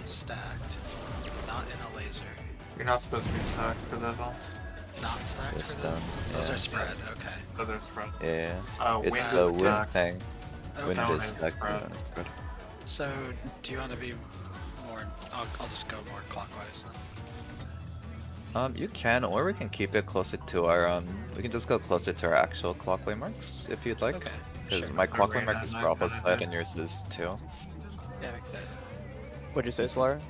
stacked. Not in a laser. You're not supposed to be stacked for the bombs. Not stacked They're for them? stunned, Those yeah. are spread, okay. Those are spreads. Yeah. Wind It's is the wind attack. thing. Okay. Wind Stone is is stacked, spread. stone is spread. So, do you want to be more... I'll just go more clockwise then. You can, or we can keep it closer to our, we can just go closer to our actual clockway marks, if you'd like. Okay, Because sure. my clockway Arena, mark is I Bravo kinda side did. and yours is too. Yeah, we could. What'd you say, Solara?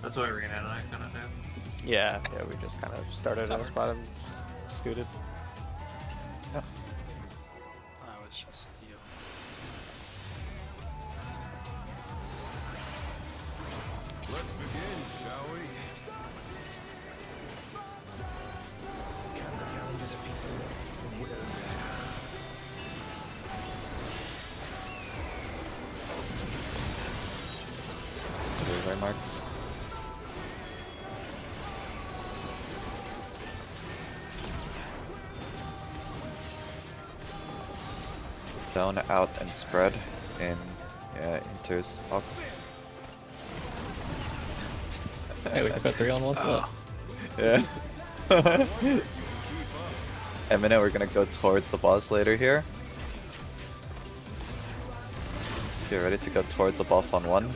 That's what Arena and I kind of did. Yeah, we just kind of started That at a spot and scooted. I was just you. Let's begin, shall we? There's our marks. Down, out, and spread. In, yeah, enters up. Hey, we can put 3 on one slot. Yeah. M8s, we're gonna go towards the boss later here. Get ready to go towards the boss on 1. I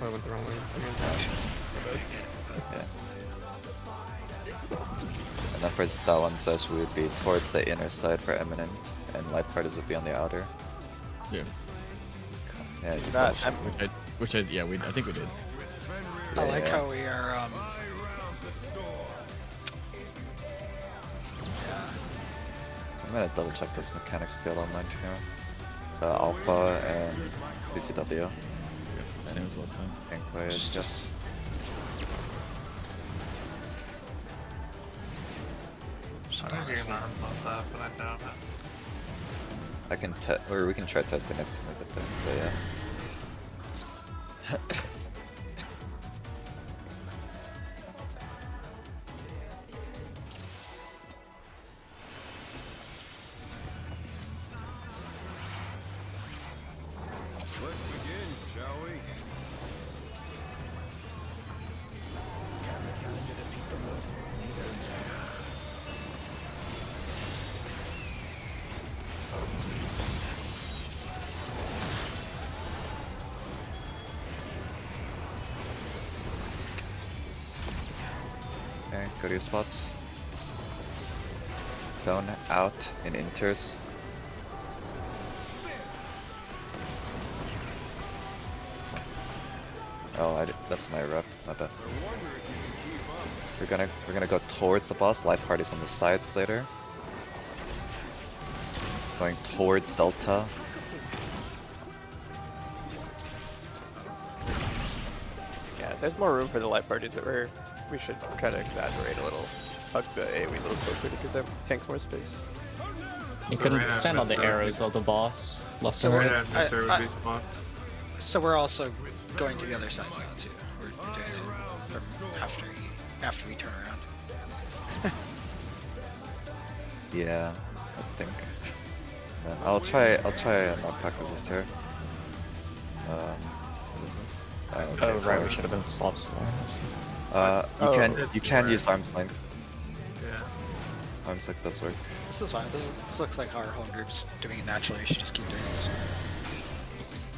went the wrong way. Yeah. And then for that one says we would be towards the inner side for Eminent, and light parties would be on the outer. Yeah. Yeah, just Not- double check. Yeah, I think we did. I like Yeah. how we are, I'm gonna double check this mechanic field online here. So Alpha and CCW. Same as last time. Inquire it's is just just... I don't hear alarms on that, but I doubt it. I can or we can try testing next time we get there. But yeah. Let's begin, shall we? Okay, go to your spots. Down, out, and enters. Oh, that's my rep. My bad. I wonder if you can keep up. We're gonna go towards the boss. Light parties on the sides later. Going towards Delta. Yeah, there's more room for the light parties that we should try to exaggerate a little. Hug the AoE a little closer to give their tanks more space. You So can Reyna stand on the and Mr. arrows of the boss, left So and we're- right. Arena and Mr. I- would be spawned. So we're also going to the other side now too. We're doing it from after we turn around. Yeah, I think. Then I'll try knockback resist here. What is this? Oh, Okay, right, we should have been swaps there. You can use arm's length. Yeah. Arm's length does work. This is fine. This looks like our whole group's doing it naturally. We should just keep doing this.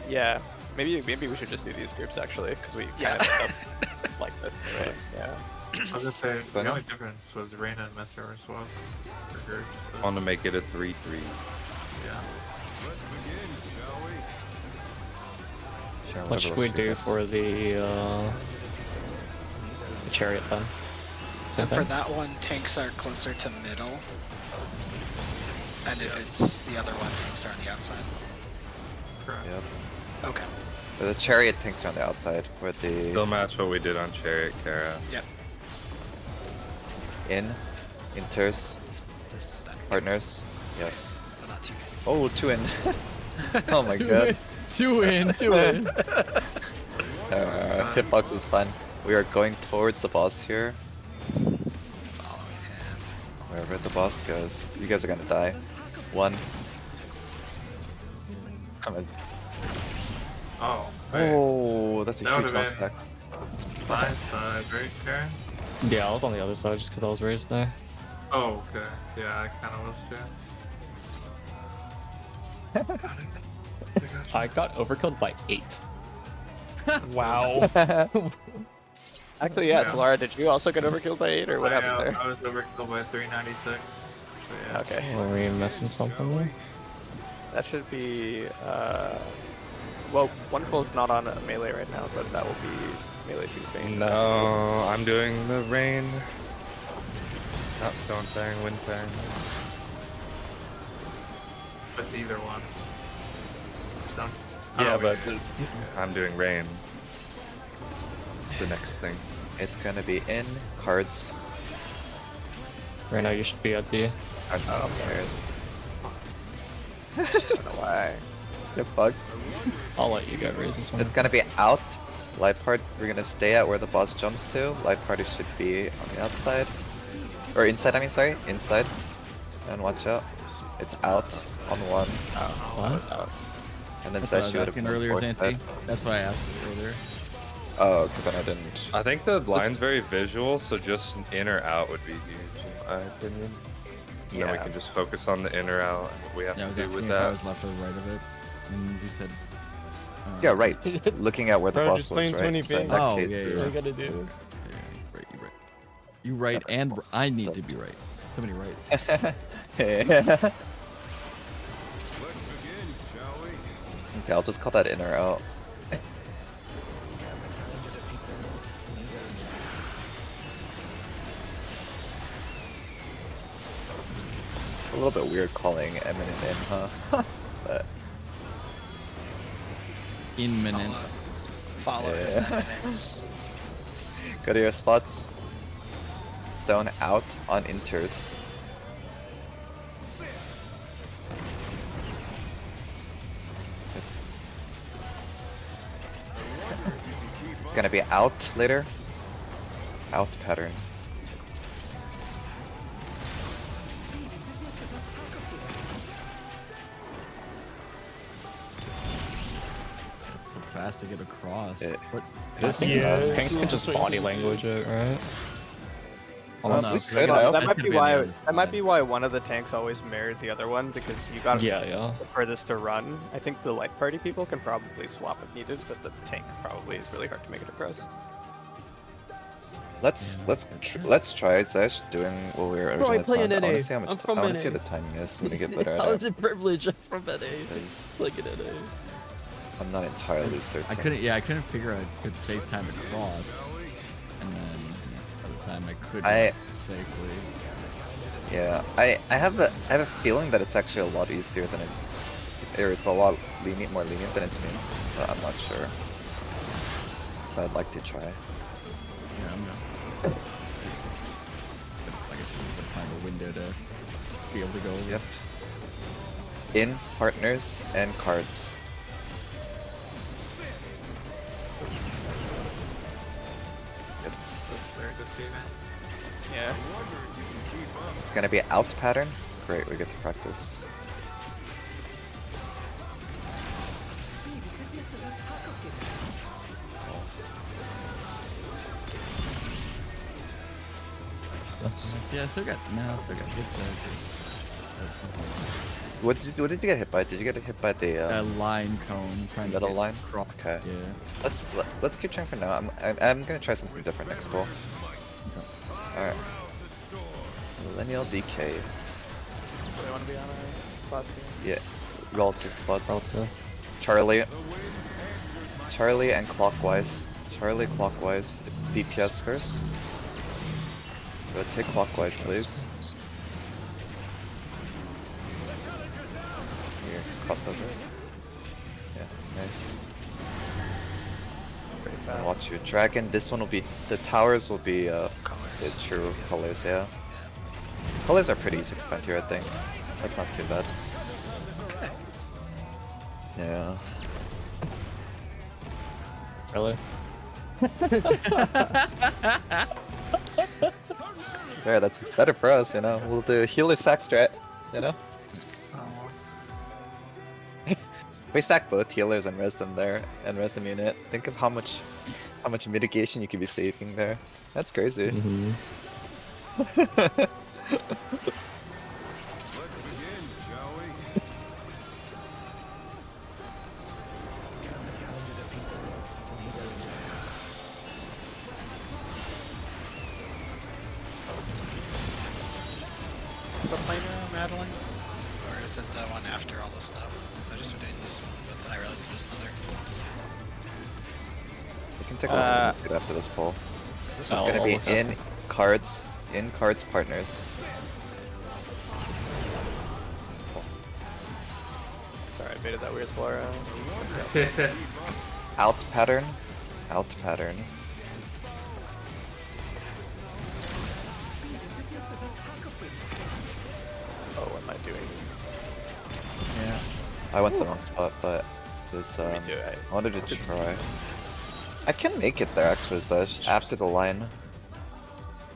Yeah, maybe we should just do these groups actually, because we Yeah. kind of end up like this anyway. Yeah. I was gonna say, Go the ahead. only difference was Reyna and Mr. were swapped for groups. I want to make it a 3-3. Yeah. Let's begin, shall we? Sure, What whatever should we looks do good. for the chariot then? Same And for thing? that one, tanks are closer to middle. And if it's the other one, tanks are on the outside. Correct. Yep. Okay. But the chariot tanks are on the outside, where the Still match what we did on Chariot, Kara. Yep. enters, This is that. partners. Yes. But not too Oh, 2 in. Oh my god. 2 in, 2 in. Hitbox is fine. We are going towards the boss here. following him. Wherever the boss goes. You guys are gonna die. 1. Come in. Oh, wait. Oh, that's a That huge would've been- knockback. My side, right, Karen? Yeah, I was on the other side just because I was raised there. Oh, okay. Yeah, I kind of was too. Got it. I got overkilled by 8. Wow. Actually, yeah, Yeah. Solara, did you also get overkilled by 8 or what happened there? I was overkilled by 396. So yeah. Okay. Were we missing something there? That should be, well, Wonderful's not on a melee right now, but that will be melee 2 Fang. No, I'm doing the rain. Not Stone Fang, Wind Fang. It's either one. Stone. Yeah, Oh, but I'm doing rain. The next thing. It's gonna be in cards. right now you should be at the. Oh, I don't know why. Get bugged. I'll let you get raise this one. It's gonna be out. Life part, we're gonna stay at where the boss jumps to. Life party should be on the outside. Or inside, I mean, sorry. Inside. And watch out. It's out on one. What? And then That's what I says was you would have asking been earlier, forced Zanti. dead. That's what I asked earlier. Oh, okay, then I didn't. I think the line's very visual, so just in or out would be huge, in my opinion. And then we Yeah. can just focus on the in or out and what we have Yeah, I was to do asking with if I that. was left or right of it. And you said... Yeah, right. Looking at where the Bro, boss just was, playing right? 20 So in that Oh, case, yeah, What yeah. do you gotta do? Yeah, you're right, you're right. You right, and I need to be right. So many rights. yeah. Let's begin, shall we? Okay, I'll just call that in or out. A little bit weird calling eminent in, huh? But Imminent. Followers Yeah. and minutes. go to your spots. Stone out on inters. It's gonna be out later. Out pattern. That's so fast to get across. It- What? It is Yeah, fast. Kanks can just body language it, right? Well, Unless- we no, could, yeah, I That also- might gonna be be on the why. other That might side. be why one of the tanks always mirrored the other one because you got yeah. the furthest to run. I think the light party people can probably swap if needed, but the tank probably is really hard to make it across. Let's try Zesh doing what we were Bro, I originally play in planned. I wanna NA. see how much I'm from I wanna see NA. what the timing is when we get better How at is it. it privilege from NA? 'Cause Like an NA. I'm not entirely certain. I couldn't. Yeah, I couldn't figure out a good safe time across. And then by the time I could I- safely. Yeah, I have a feeling that it's actually a lot easier than it, or it's a lot more lenient than it seems, but I'm not sure. So I'd like to try. Yeah, I'm gonna. Just gonna, like I said, just gonna find a window to be able to go. Yep. In partners and cards. That's very deceiving. Yeah. It's gonna be out pattern. Great, we get to practice. Yeah, I still got. No, I still got hit What did you get hit by? Did you get hit by the by a line cone trying middle to get line? across. Okay. Yeah. Let's keep trying for now. I'm gonna try something different next pull. Alright. Millennial DK. Do they want to be on a spot team? Yeah. Relative spots. Relative. Charlie and clockwise. Charlie clockwise. DPS first. So take clockwise, please. Here, crossover. Yeah, nice. Pretty And fast. watch your dragon. This one will be, the towers will be the true colors, yeah. Colors are pretty easy to find here, I think. That's not too bad. Yeah. Really? Yeah, that's better for us, you know. We'll do healer sack strat, you know. Oh. we stack both healers and res them there, and res them unit. Think of how much mitigation you could be saving there. That's crazy. Mm-hmm. Let's begin, shall we? Is this the planar Madeline? Or is it the one after all this stuff? I've just been doing this one, but then I realized there was another. We can take a look at it after this poll. Is this Oh, It's gonna be almost. in cards partners. Sorry, I baited that weird Solara. Out pattern. Out pattern. Oh, what am I doing? Yeah. I went to the wrong spot, but this Me too, I wanted to try. I can make it there actually, Sesh, after the line.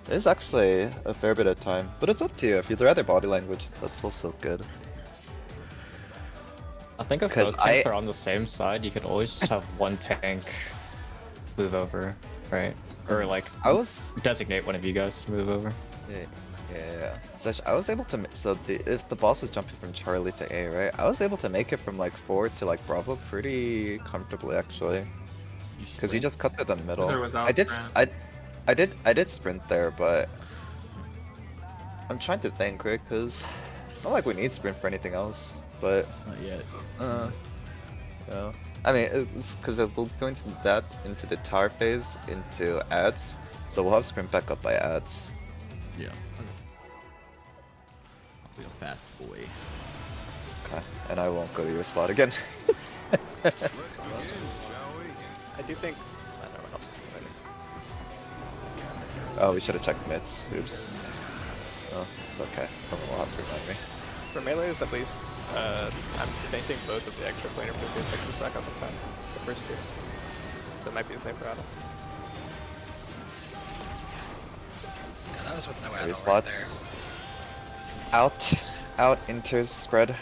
It is actually a fair bit of time, but it's up to you. If you'd rather body language, that's also good. I think if 'Cause both tanks I- are on the same side, you could always just have one tank move over, right? Or like I was designate one of you guys to move over. yeah. Sesh, I was able to if the boss was jumping from Charlie to A, right? I was able to make it from like 4 to like Bravo pretty comfortably actually. Because you just cut through the middle. With or without I did. sprint? I did sprint there, but I'm trying to think, right? Because not like we need sprint for anything else, but Not yet. yeah. I mean, it's because we'll be going from that into the tower phase into ads, so we'll have sprint back up by ads. Yeah. I'll be a fast boy. Okay, and I won't go to your spot again. Let's begin, shall we? I do think. I don't know what else is fighting. Oh, we should have checked mids. Oops. Oh, it's okay. Someone will have to remind me. For melees, at least, I'm painting both of the extra planar Perseus sections back up in time. The first two. So it might be the same for Adam. Yeah, that was with no Three add right spots. Out, enters, spread.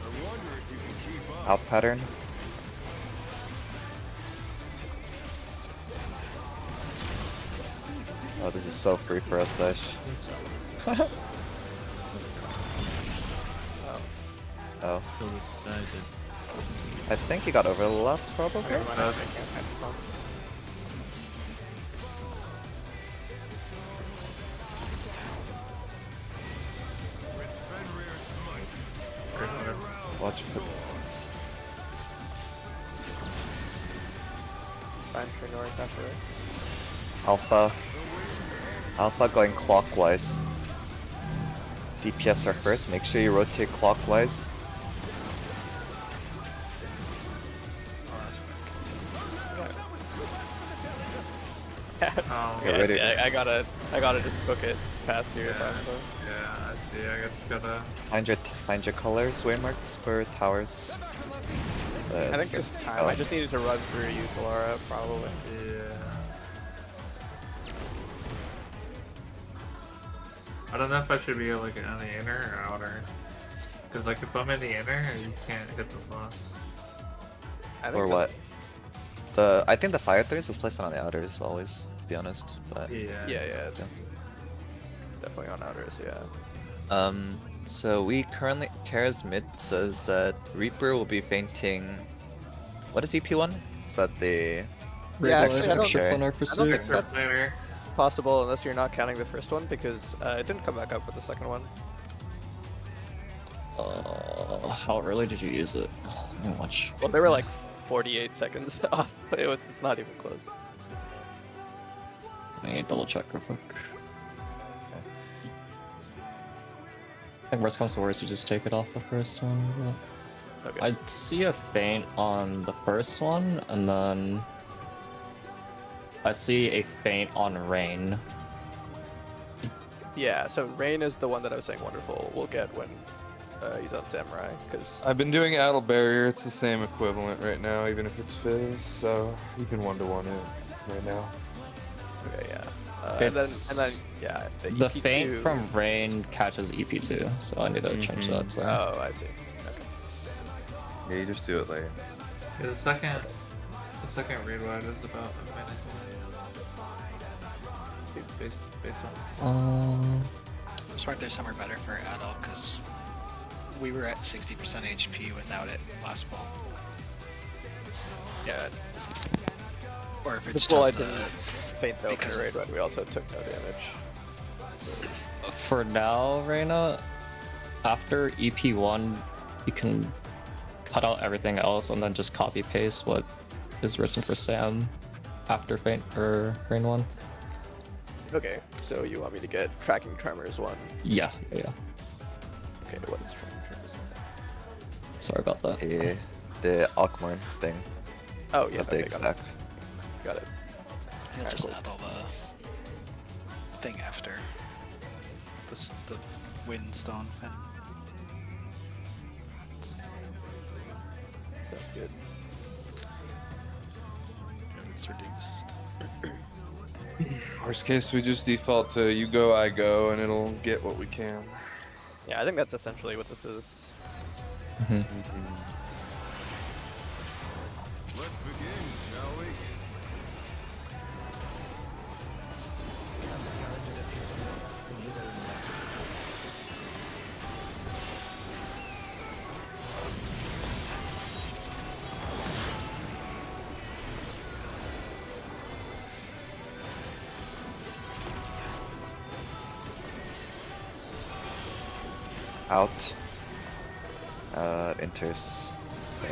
I wonder if you can keep up. Out pattern. Oh, this is so free for us, Sesh. Oh, Still decided. I think he got overlapped probably. Never mind, I'm making a kind of song. Watch for Fine, for north after right. Alpha. Alpha going clockwise. DPS are first, make sure you rotate clockwise. Oh, that's quick. Oh, Get ready. I gotta just book it past here if I'm yeah, I see. I just gotta. Find your colors, waymarks for towers. I think there's time. I just needed to run through you, Solara, probably. Yeah. I don't know if I should be like on the inner or outer. Because like if I'm in the inner, you can't hit the boss. I think Or the- what? I think the fire thirst is placed on the outers always, to be honest. But Yeah. Definitely on outers, yeah. So we currently Kara's mid says that Reaper will be fainting. What is EP1? Is that the Yeah, actually, I don't- Sure. on our I don't pursuit. think Extra planar. Possible unless you're not counting the first one because it didn't come back up with the second one. How early did you use it? Let me watch. Well, they were like 48 seconds off. It's not even close. Let me double check real quick. I think worst comes to worst, you just take it off the first one. Okay. I see a feint on the first one, and then I see a feint on Rain. Yeah, so Rain is the one that I was saying wonderful we'll get when he's on Samurai, because I've been doing Addle Barrier. It's the same equivalent right now, even if it's Fizz. So you can 1-to-1 it right now. okay, yeah. And then yeah, the, The EP2 feint from Rain catches EP2, so I need to change that. So. Oh, I see. Okay. Yeah, you just do it late. Yeah, the second read wide is about a minute. Based on this. I'm smart there's somewhere better for adult because we were at 60% HP without it last ball. Yeah. Or if it's This ball I just didn't faint the because opener of- raid, but we also took no damage. For now, Reina, after EP1, you can cut out everything else and then just copy paste what is written for Sam after Feint or Rain 1. Okay, so you want me to get tracking tremors 1? Yeah. Okay, what is tracking tremors 1? Sorry about that. The Akmorn thing. Oh yeah, The big okay, stack. got it. He'll Alright, just cool. add all the thing after the windstone thing. Sounds good. It's reduced. Worst case, we just default to you go, I go, and it'll get what we can. Yeah, I think that's essentially what this is. Let's begin, shall we? Out. Enters. There.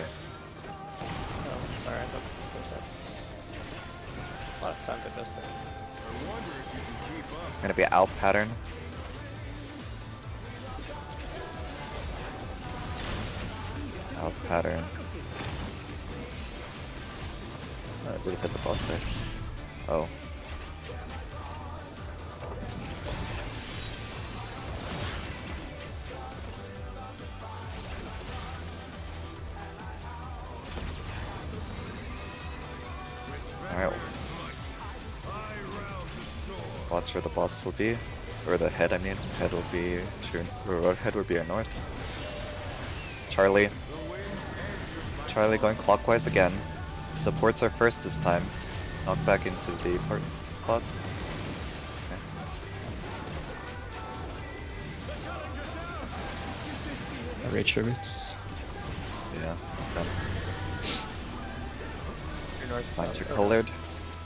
Oh, alright, that's a lot of time investing. I wonder if you can keep up. Gonna be out pattern. Out pattern. Did it hit the boss there? Oh. Alright. Watch where the boss will be. Or the head, I mean. Head will be true. Or head will be our north. Charlie. Charlie going clockwise again. Supports are first this time. Knock back into the part plots. Retributes. Yeah. Okay. True north. Find your colored.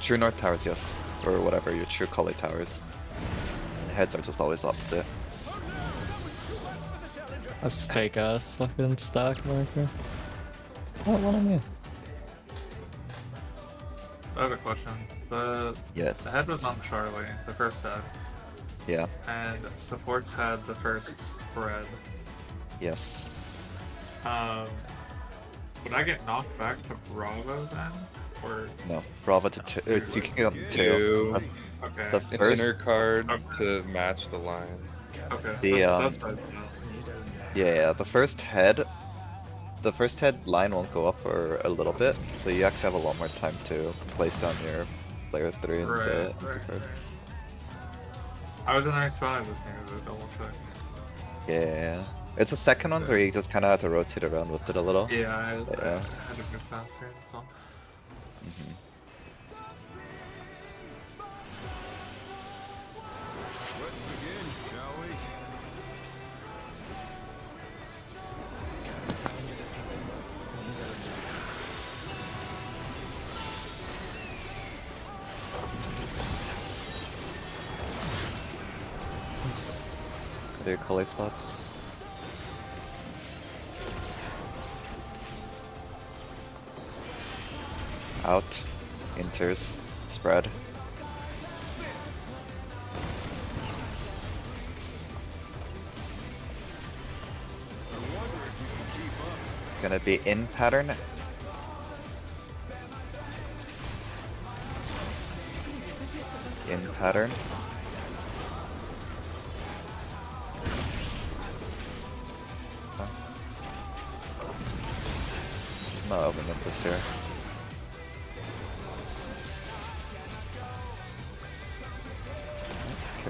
True north towers, yes. Or whatever, your true color towers. Heads are just always opposite. That's fake ass fucking stack marker. What on me? I have a question. The Yes. head was on Charlie, the first head, Yeah. and supports had the first spread. Yes. Would I get knocked back to Bravo then? Or No. Bravo to two. You can get on two. Two. okay. The An first. inner card to match the line. Okay. The, that's fine. Yeah, the first head. The first head line won't go up for a little bit, so you actually have a lot more time to place down your player 3 and the Right. I was in the right spot, I just needed to double check. Yeah. It's the second one where you just kind of have to rotate around with it a little. Yeah, I had Yeah. to move faster, that's all. Mhm. Let's begin, shall we? Go to your color spots. Out. Enters. Spread. Gonna be in pattern. In pattern. Huh. Not opening up this here.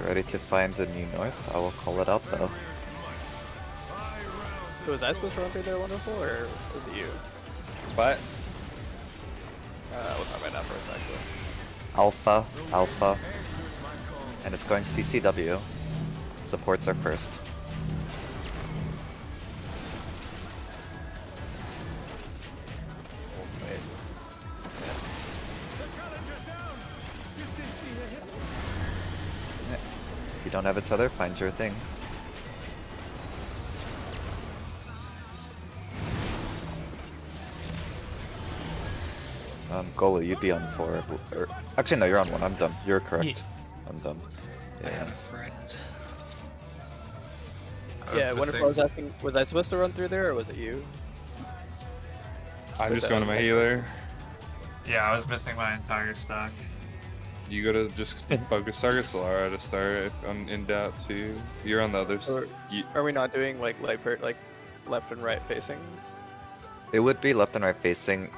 Ready to find the new north? I will call it out though. So was I supposed to run through there wonderful, or was it you? What? What's my numbers actually? Alpha, Alpha. And it's going CCW. Supports are first. Wait. If you don't have a tether, find your thing. Gola, you'd be on 4. Or, actually, no, you're on 1. I'm dumb. You're correct. I'm dumb. I had Yeah. a friend. Yeah, wonderful. I was asking, was I supposed to run through there, or was it you? I'm just going to my healer. Yeah, I was missing my entire stock. You gotta just focus target Solara to start if I'm in doubt too. You're on the others. Or- Are we not doing like left and right facing? It would be left and right facing,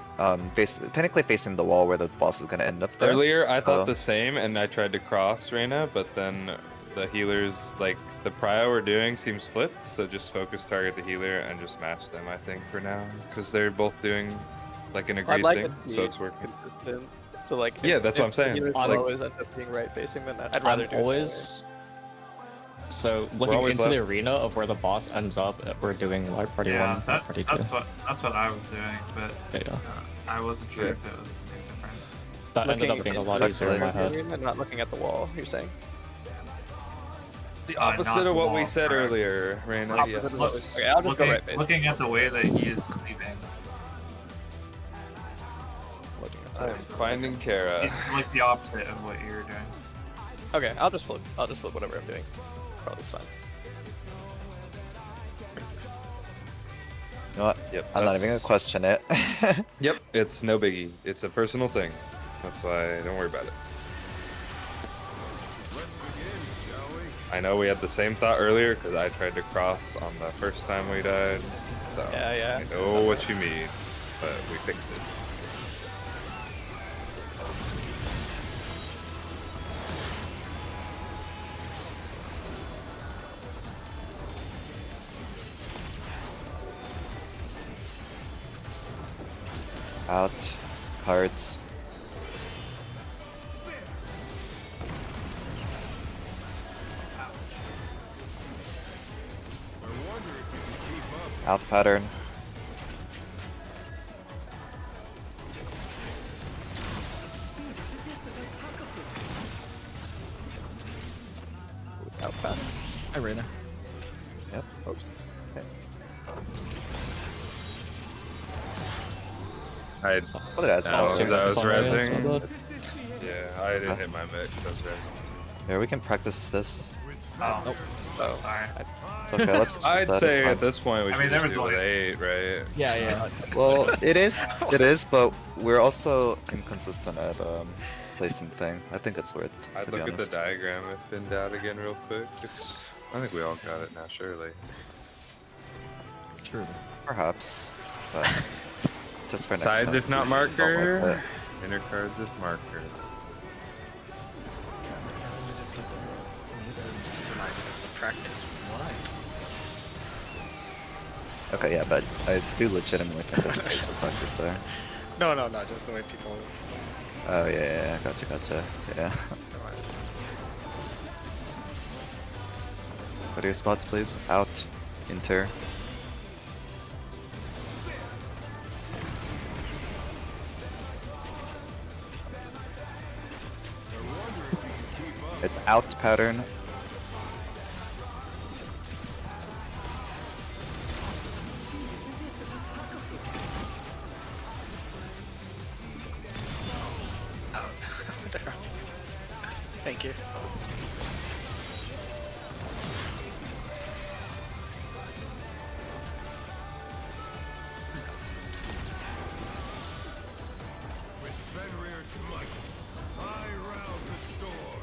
technically facing the wall where the boss is gonna end up there. Earlier, I thought Oh. the same, and I tried to cross Reyna, but then the healers, like the prio we're doing, seems flipped. So just focus target the healer and just match them. I think for now, because they're both doing like an I'd agreed like thing, it to so be it's working. consistent. So like, Yeah, that's what I'm saying. If Like- always end up being right facing, then I'd rather I'm do it that always. So looking always into the left. arena of where the boss ends up, we're doing Light Party Yeah, 1, Light Party 2. that's what I was doing, but Yeah, I wasn't sure Yeah. if it was something different. that way. ended up being a lot Looking easier in my at head. arena, not looking at the wall. You're saying? The not opposite the of what we wall, said correct. earlier, Reyna. Opposite Yes. of what was- Okay, I'll just go right facing. Looking at the way that he is cleaving, Looking at the I'm finding Kara. it's like the opposite of what you're doing. Okay, I'll just flip. I'll just flip whatever I'm doing. Probably fine. You know what? Yep. I'm not that's- even gonna question it. Yep. It's no biggie. It's a personal thing. That's why don't worry about it. I know we had the same thought earlier because I tried to cross on the first time we died. So Yeah. I know what you mean, but we fixed it. Out. Cards. Out pattern. Out fast. Hi, Reyna. Yep. Oops. I What did I say? No, Let's check that this was one out. rezzing. That's yeah, I didn't hit my mix. I was rezzing. Here, we can practice this. Oh, Oh, sorry. It's okay, let's just I'd that. say It's at fine. this point we I should mean, there just was do with like- 8, right? Yeah. Well, it is, but we're also inconsistent at placing thing. I think it's worth, I'd to be look at the honest. diagram if in doubt again real quick. I think we all got it now, surely. Sure. Perhaps, but just for next Sides time, if not please don't like marker, that. inner cards if marker. Just reminded of the practice what? Okay, yeah, but I do legitimately think this is for practice there. No, just the way people. Oh yeah, gotcha, yeah. What are your spots, please? Out, inter. It's out pattern. Thank you. With Fenrir's might, I rouse a storm.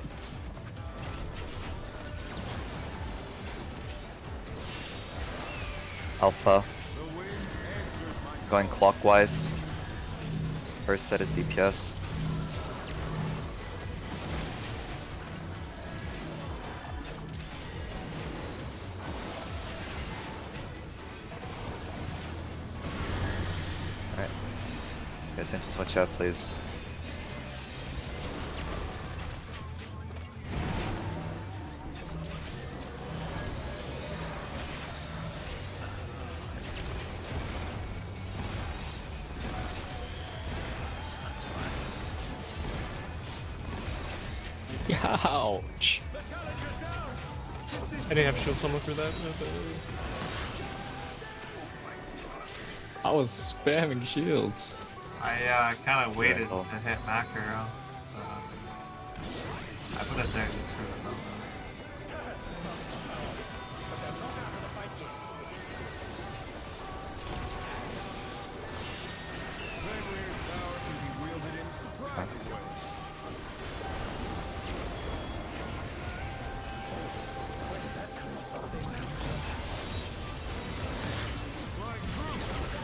Alpha. The wind answers my Going clockwise. First set is DPS. attention to watch out, please. That's fine. Ouch. I didn't have shield summon for that. I was spamming shields. I kind of waited cool. to hit macro. I put it there just for the moment. Fenrir's power can be wielded in surprising ways.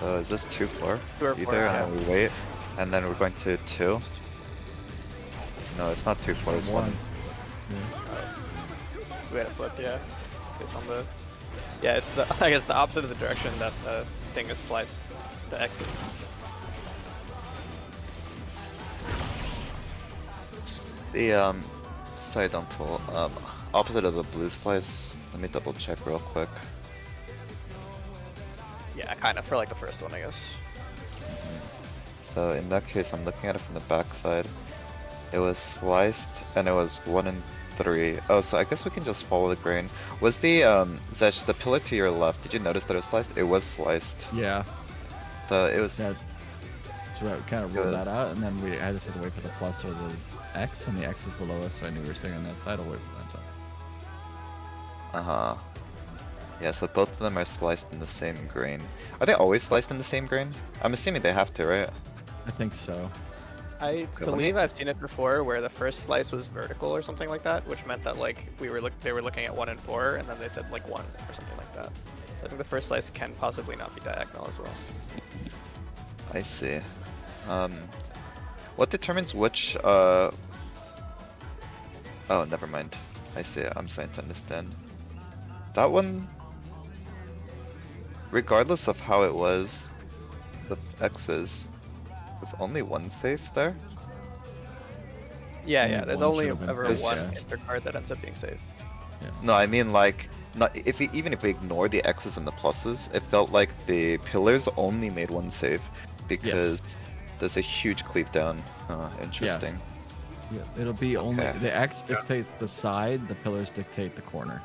So is this 2-4? 2 or Either, 4, yeah. and then we wait, and then we're going to 2. No, it's not 2-4, it's 1. We had it flipped, yeah. It's on the. Yeah, it's the. I guess the opposite of the direction that the thing is sliced. The X is. The sorry, don't pull. Opposite of the blue slice. Let me double check real quick. Yeah, kind of for like the first one, I guess. So in that case, I'm looking at it from the back side. It was sliced, and it was 1 and 3. Oh, so I guess we can just follow the grain. Was the Zesh, the pillar to your left? Did you notice that it was sliced? It was sliced. Yeah. So it was. Yeah. So we kind of ruled Good. that out, and then I just had to wait for the plus or the X, and the X was below us, so I knew we were staying on that side. I'll wait for that time. Uh-huh. Yeah, so both of them are sliced in the same grain. Are they always sliced in the same grain? I'm assuming they have to, right? I think so. I Okay, let me- believe I've seen it before where the first slice was vertical or something like that, which meant that like they were looking at 1 and 4, and then they said like 1 or something like that. So I think the first slice can possibly not be diagonal as well. I see. What determines which, Oh, never mind. I see, I'm starting to understand. That one... Regardless of how it was, the X's, with only one safe there? Yeah, Only yeah. There's one only should've been ever safe, one yeah. intercard that ends up being safe. No, I mean like, not if we, even if we ignore the X's and the pluses, it felt like the pillars only made one safe because there's a huge cleave down. Interesting. Yeah, it'll be only Okay. the X dictates the side, the pillars dictate the corner.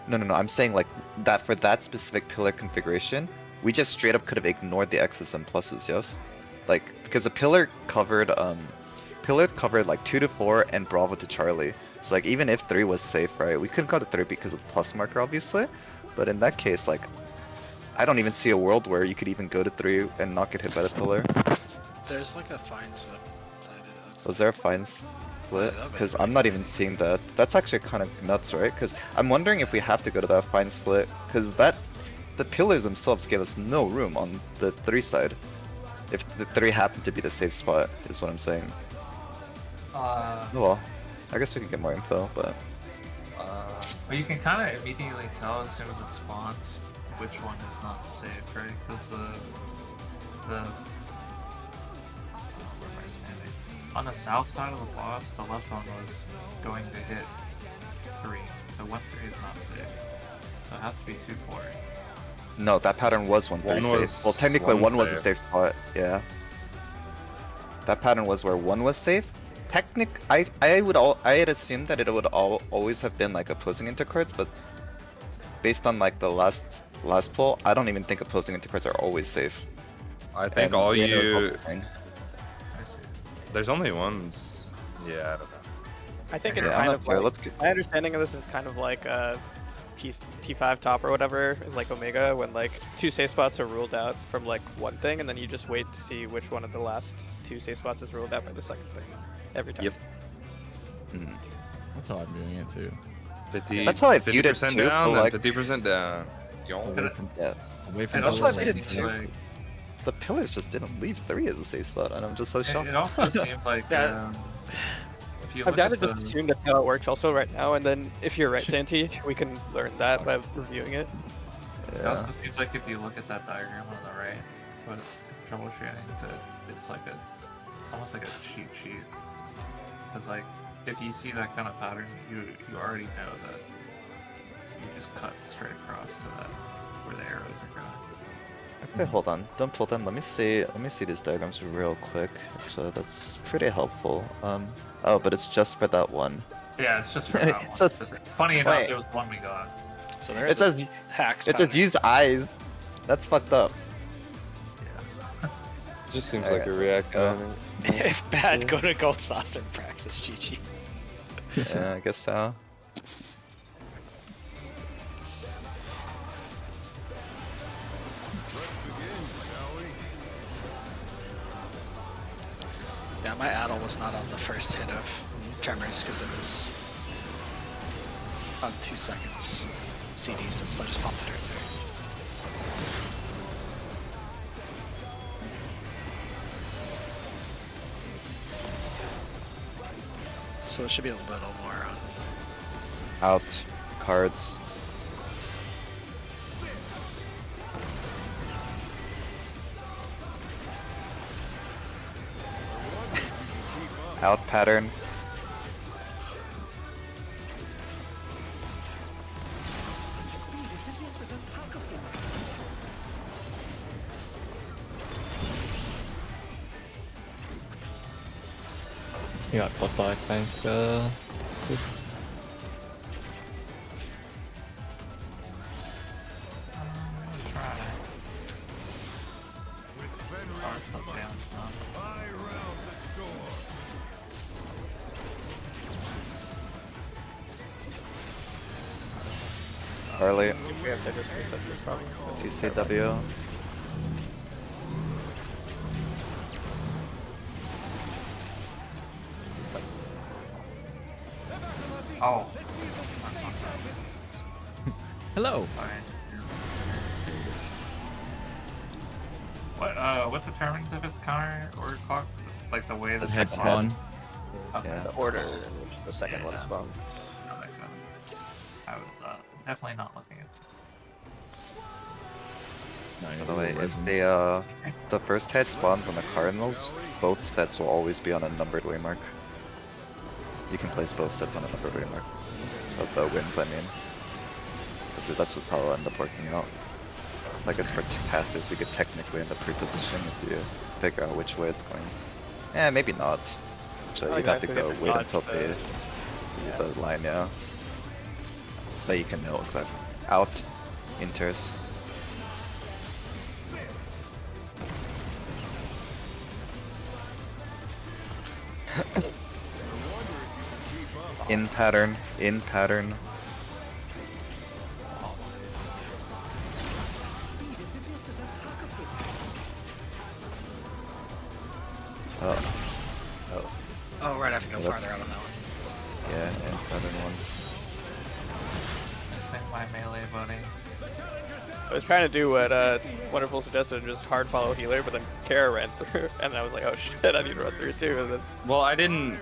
No, I'm saying like that for that specific pillar configuration, we just straight up could have ignored the X's and pluses, yes? Like, because the pillar covered like 2 to 4 and Bravo to Charlie. So like even if 3 was safe, right, we couldn't go to 3 because of the plus marker, obviously. But in that case, like, I don't even see a world where you could even go to 3 and not get hit by the pillar. There's like a fine slip inside it. Looks Was there a fine split? Yeah, that Because might I'm be. not even seeing that. That's actually kind of nuts, right? Because I'm wondering if we have to go to that fine split. Because the pillars themselves give us no room on the 3 side. If the 3 happen to be the safe spot, is what I'm saying. Oh well, I guess we can get more info, but But you can kind of immediately tell as soon as it spawns which one is not safe, right? Because the where am I standing? On the south side of the boss, the left one was going to hit 3, so 1-3 is not safe. So it has to be 2-4. no, that pattern was 1-3 One safe. was Well, technically one 1 was a safe. safe spot, yeah. That pattern was where 1 was safe. I had assumed that it would always have been like opposing intercards, but based on like the last pull, I don't even think opposing intercards are always safe. I think And all Reno is you. also fine. I see. There's only ones. Yeah, I don't know. I think it's Yeah, I'm kind not of sure. like, Let's get. my understanding of this is kind of like P5 top or whatever in like Omega, when like 2 safe spots are ruled out from like one thing, and then you just wait to see which one of the last 2 safe spots is ruled out by the second thing every time. Yep. Mhm. That's how I'm doing it too. 50. That's how I viewed it 50% too, but down, like- and 50% down. Yo. Away from, Yeah. away from And That's the what I also did line. it seems too. like The pillars just didn't leave 3 as a safe spot, and I'm just so shocked. it also seems like Yeah. if you I'm look down to at the just assume that's how it works also right now, and then if you're right, Santi, we can learn that by reviewing it. it also seems like if you look at that diagram on the right, but troubleshooting that it's like almost like a cheat sheet. Because like if you see that kind of pattern, you already know that you just cut straight across to that where the arrows are going. Okay, hold on. Don't pull them. Let me see these diagrams real quick. Actually, that's pretty helpful. Oh, but it's just for that one. Yeah, it's just for that one. So- Just- funny enough, wait. it was the one we got. So It there's says a hacks it says pattern. use eyes. That's fucked up. Yeah. Just seems Alright. like a react timing. If bad, go to Gold Saucer and practice, GG. Yeah, I guess so. Yeah, my addle was not on the first hit of Tremors because it was on 2 seconds CD, so I just popped it right there. So it should be a little more on. Out cards. Out pattern. You got plus I think. I'm gonna try to. With Oh, Fenrir's it's not down. might, It's not. I rouse the storm. Harley. If we have to just reset this problem. TCW. Oh. Hello. Fine. What determines if it's counter or clock? Like the way the Head Head spawn. Okay. Yeah. The order in which the second one Yeah. spawns. That makes sense. I was definitely not looking at. No, By the way, if the first head spawns on the Cardinals, both sets will always be on a numbered waymark. You can place both sets on a numbered waymark. Of the wins, I mean. That's just how it'll end up working out. So I guess for casters, you could technically end up pre-position if you figure out which way it's going. Eh, maybe not. So Oh, you'd yeah, have to I go think wait dodge until they the- the line, yeah. But you can know exactly. Out, inters. In pattern, in pattern. Oh. Oh. Oh, right, I have to go Yeah, that's- farther out on that one. Yeah, in pattern once. Missing my melee buddy. I was trying to do what Wonderful suggested and just hard follow healer, but then Kara ran through, and I was like, oh shit, I need to run through too. And then Well, I didn't.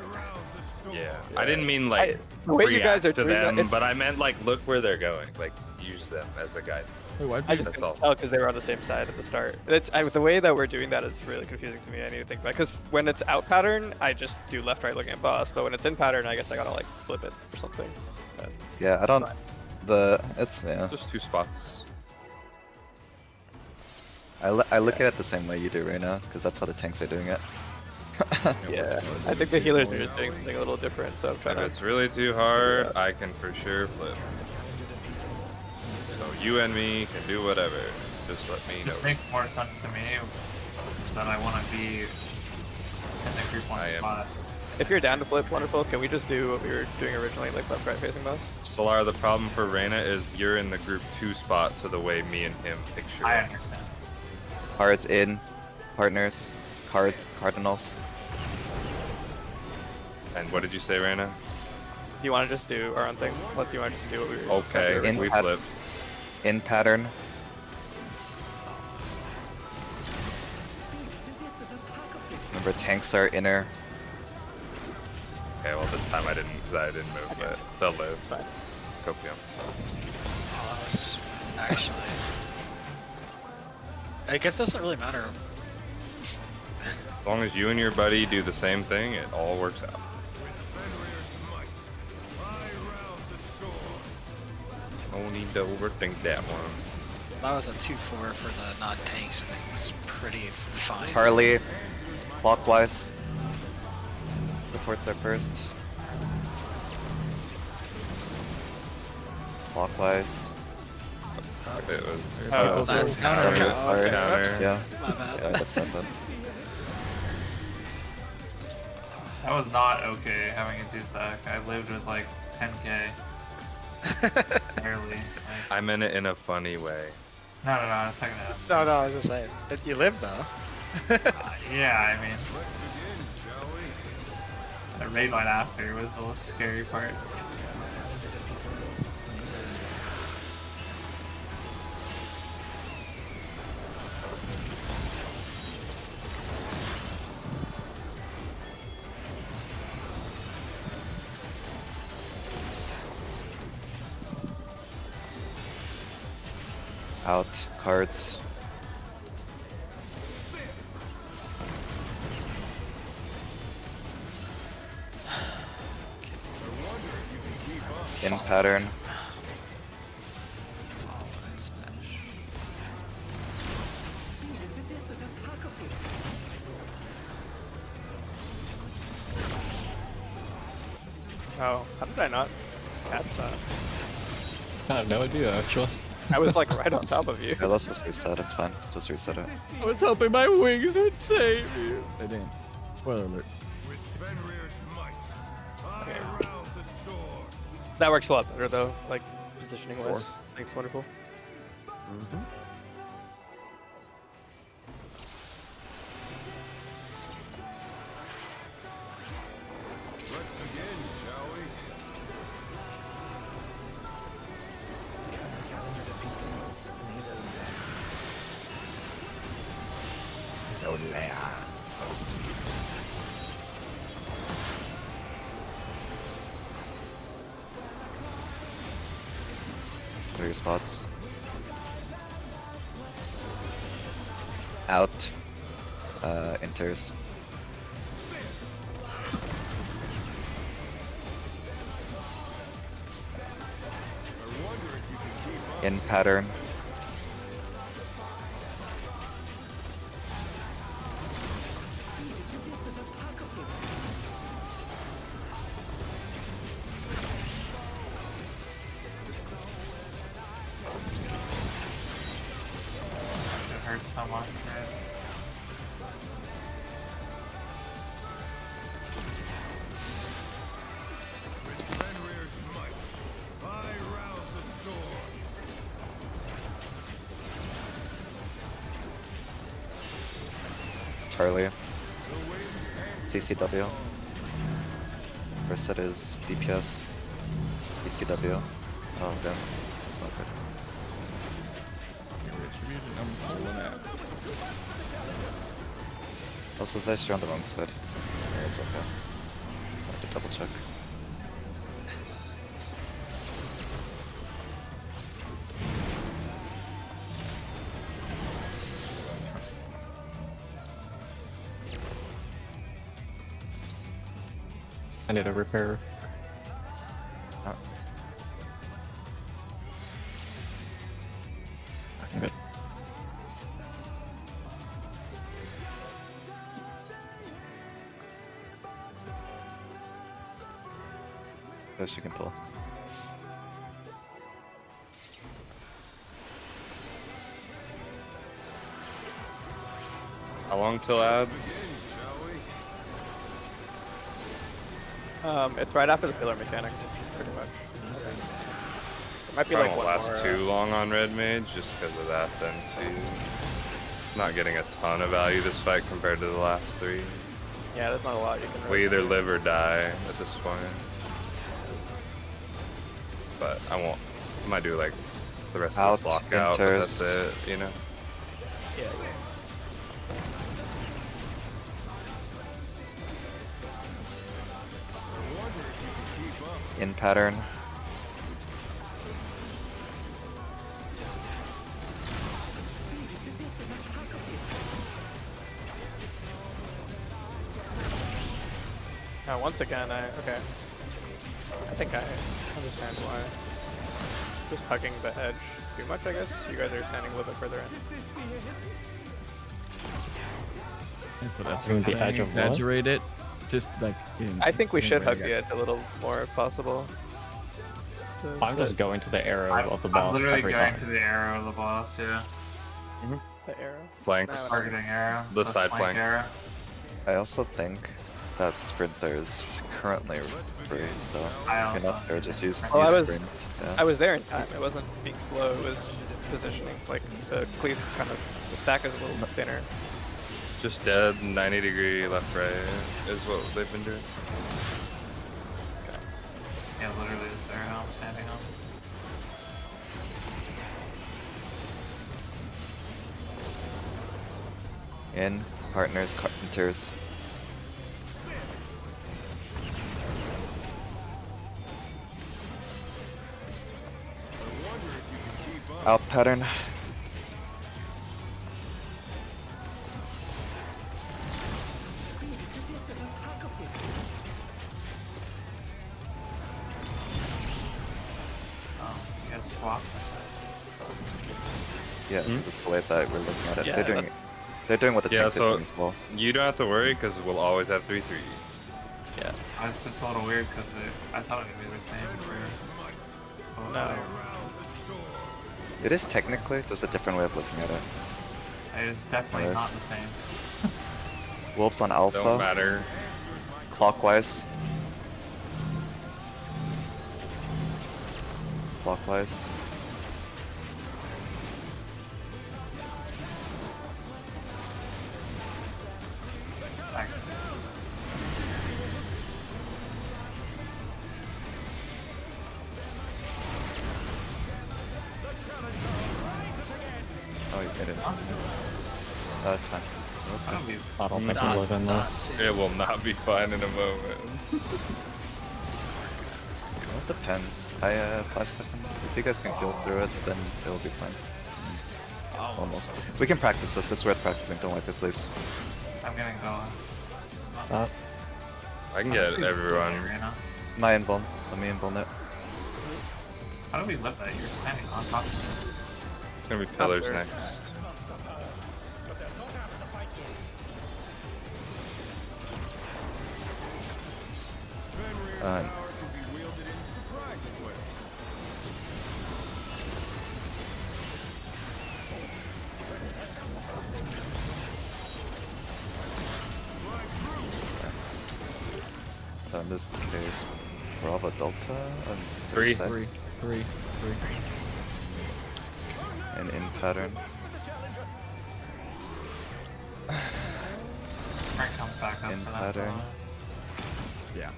Yeah, I didn't mean like the way you guys react are to doing that, them, it's- but I meant like look where they're going. Like use them as a guide. Wait, why'd I you- just That's couldn't all. tell because they were on the same side at the start. The way that we're doing that is really confusing to me. I need to think about because when it's out pattern, I just do left, right, looking at boss. But when it's in pattern, I guess I gotta like flip it or something. But Yeah, I don't. fine. It's yeah. Just 2 spots. I look at it the same way you do right now, because that's how the tanks are doing it. yeah, I think the healers are just doing something a little different. So I'm trying If to. it's really too hard, I can for sure flip. So you and me can do whatever. Just let me It know. just makes more sense to me that I want to be in the group one I am. spot. If you're down to flip, Wonderful, can we just do what we were doing originally, like left, right facing boss? Solar, the problem for Reyna is you're in the group 2 spot to the way me and him picture I it. understand. Cards in, partners, cards, cardinals. And what did you say, Reyna? Do you want to just do our own thing? What do you want to just do what we were? Okay, In we pat- flip. In pattern. Remember, tanks are inner. Okay, well this time I didn't move, but they'll live. It's fine. Copium. Oh, that was actually. I guess it doesn't really matter As long as you and your buddy do the same thing, it all works out. No need to overthink that one. That was a 2-4 for the non-tanks, and it was pretty fine. Charlie, clockwise. Reports are first. Clockwise. It was. Oh, That's counter. counter. Counter. Oops. Yeah. My bad. Yeah, that's not bad. That was not okay having a 2-stack. I lived with like 10k. Barely. Like, I meant it in a funny way. no, I was talking to No, I was just saying. You live though. yeah, I mean, the raid line after was the little scary part. Out. Cards. In pattern. Oh, how did I not catch that? I have no idea actually. I was like right on top of you. Yeah, let's just reset. It's fine. Just reset it. I was hoping my wings would save you. They didn't. Spoiler alert. With Fenrir's might, I rouse the storm. That works a lot better though, like positioning wise. Thanks, wonderful. Let's begin, shall we? What are your spots? Out. Enters. In pattern. It hurts so much, right? With Fenrir's might, I rouse the storm. Charlie. CCW. First set is DPS. CCW. Oh damn. That's not good. Retribution, I'm pulling out. Also, Zeiss, you're on the wrong side. Yeah, it's okay. I have to double check. I need a repair. Oh. I'm good. Yes, you can pull. How long till ads? It's right after the pillar mechanic, pretty much. It might be Probably like won't one last more. too long on red mage just because of that then too. It's not getting a ton of value this fight compared to the last three. Yeah, there's not a lot you can. We really either see. live or die at this point. But I won't. I might do like the rest Out, of this lockout, but that's enters. it, you know? Yeah. In pattern. Once again, okay. I think I understand why. Just hugging the edge too much, I guess. You guys are standing a little bit further in. That's what Esther Hugging was the saying. edge of what? Exaggerate it. Just like. I think we should hug yeah. the edge a little more if possible. I'm just going to the arrow of the I'm boss literally every going time. to the arrow of the boss, yeah. The arrow. Flanks. Targeting arrow. The side flank. arrow. I also think that Sprinter is currently free, so I you also can up there just use, Oh, I use was- Sprint. Yeah. I was there in time. It wasn't being slow. It was positioning. Like the cleave's kind of the stack is a little thinner. Just dead, 90-degree left right is what they've been doing. Yeah, literally this arrow I'm standing on. In partners, carpenters. Out pattern. Oh, you guys swapped. Yeah, that's the way that we're looking at it. Yeah, They're doing what the Yeah, tanks so- are doing as well. You don't have to worry because we'll always have 3-3. Yeah. It's just a little weird because I thought it would be the same for. No. It is technically just a different way of looking at it. It is definitely Yes. not the same. Wolves on Don't alpha, matter. clockwise. Clockwise. Like, Oh, you made it. Oh, that's fine. I don't be. I don't think we live in this. It will not be fine in a moment. Well, it depends. I have 5 seconds. If you guys can kill through it, then it'll be fine. Almost. We can practice this. It's worth practicing. Don't wipe it, please. I'm getting going. I can get everyone. Arena. My invuln. Let me invuln it. How do we live that? You're standing on top of it. It's gonna be pillars there. next. Uh, so in this case, Bravo Delta on the Three. side, 3. and in pattern. Frank comes back up In for that. pattern. follow. Yeah.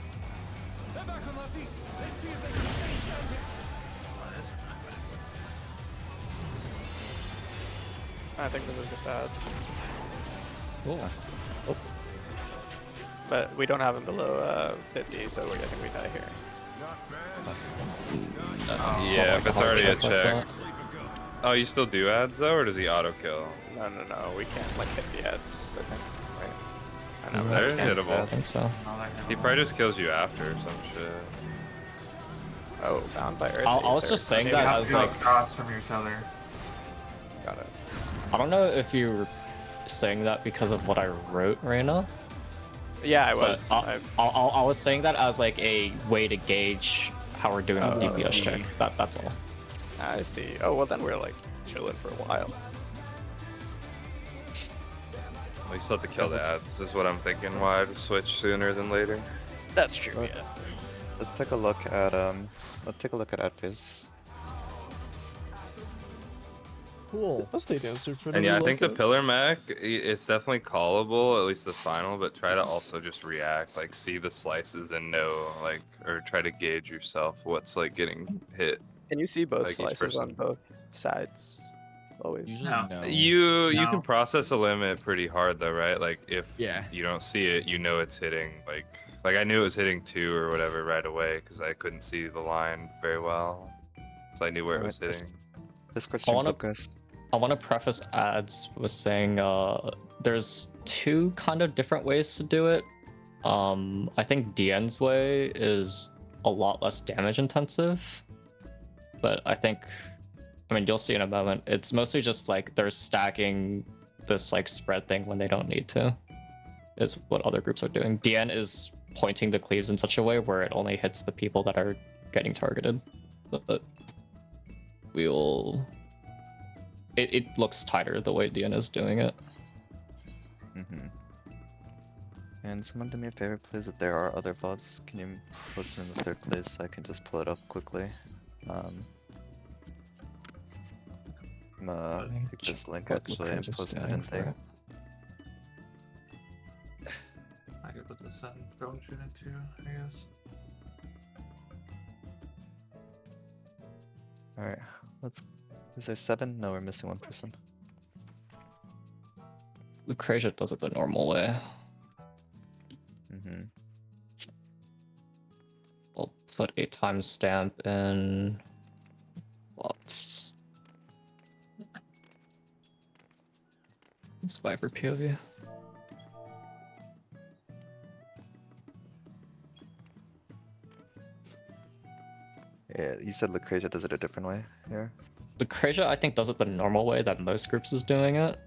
I think this is just bad. Cool. But we don't have him below 50, so I think we die here. Yeah, if it's already a Hard check check. like Oh, you still do ads though, or does he auto kill? No, we can't like hit the ads, I think, right? I know, They're we can't. I hittable. think so. No, that He probably just kills you after or some shit. Oh, bound by Earth. I was just saying Maybe that You I have was to go like, across from each other. Got it. I don't know if you were saying that because of what I wrote, Reina. Yeah, I But was. I was saying that as like a way to gauge how we're doing the Oh, DPS check. That's all. I see. Oh, well then we're like chilling for a while. Well, you still have to kill the ads, is what I'm thinking. Why I'd switch sooner than later. That's true, Right. yeah. Let's take a look at ad phase. Cool. I'll stay downstairs for And yeah, I another think the look. pillar mech, it's definitely callable, at least the final, but try to also just react, like see the slices and know, like, or try to gauge yourself what's like getting hit. Can you see both Like each slices on person. both sides? Always. Usually No. no. You No. can process a limit pretty hard though, right? Like if Yeah. you don't see it, you know it's hitting like I knew it was hitting 2 or whatever right away because I couldn't see the line very well, so I knew where it was Alright, hitting. Discord streams wanna- up, guys. I want to preface ads with saying there's 2 kind of different ways to do it. I think DN's way is a lot less damage intensive, but I mean, you'll see in a moment. It's mostly just like they're stacking this like spread thing when they don't need to, is what other groups are doing. DN is pointing the cleaves in such a way where it only hits the people that are getting targeted. But it looks tighter the way DN is doing it. Mm-hmm. And someone do me a favor, please. If there are other VODs, can you post them in the third place so I can just pull it up quickly? Pick this link actually and post it in there. I could put the sun drone unit too, I guess. Alright, let's. Is there 7? No, we're missing 1 person. Lucretia does it the normal way. Mm-hmm. I'll put a timestamp in. Lots. It's Viper POV. Yeah, you said Lucretia does it a different way here? Lucretia, I think, does it the normal way that most groups is doing it.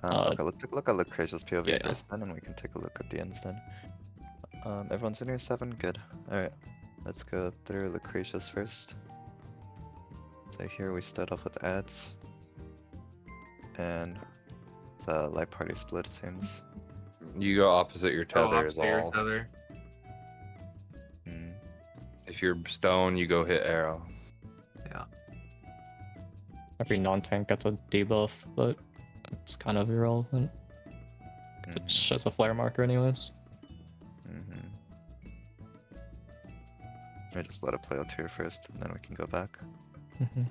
Okay, let's take a look at Lucretia's POV yeah. first, then, and we can take a look at the ends then. Everyone's in here 7? Good. Alright, let's go through Lucretia's first. So here we start off with ads. And the light party split, it seems. You go opposite your tether is opposite your all. tether. Hmm. If you're stone, you go hit arrow. Yeah. Every non-tank gets a debuff, but it's kind of irrelevant. 'Cause it shows a flare marker anyways. Mm-hmm. I just let it play out here first, and then we can go back. Mm-hmm.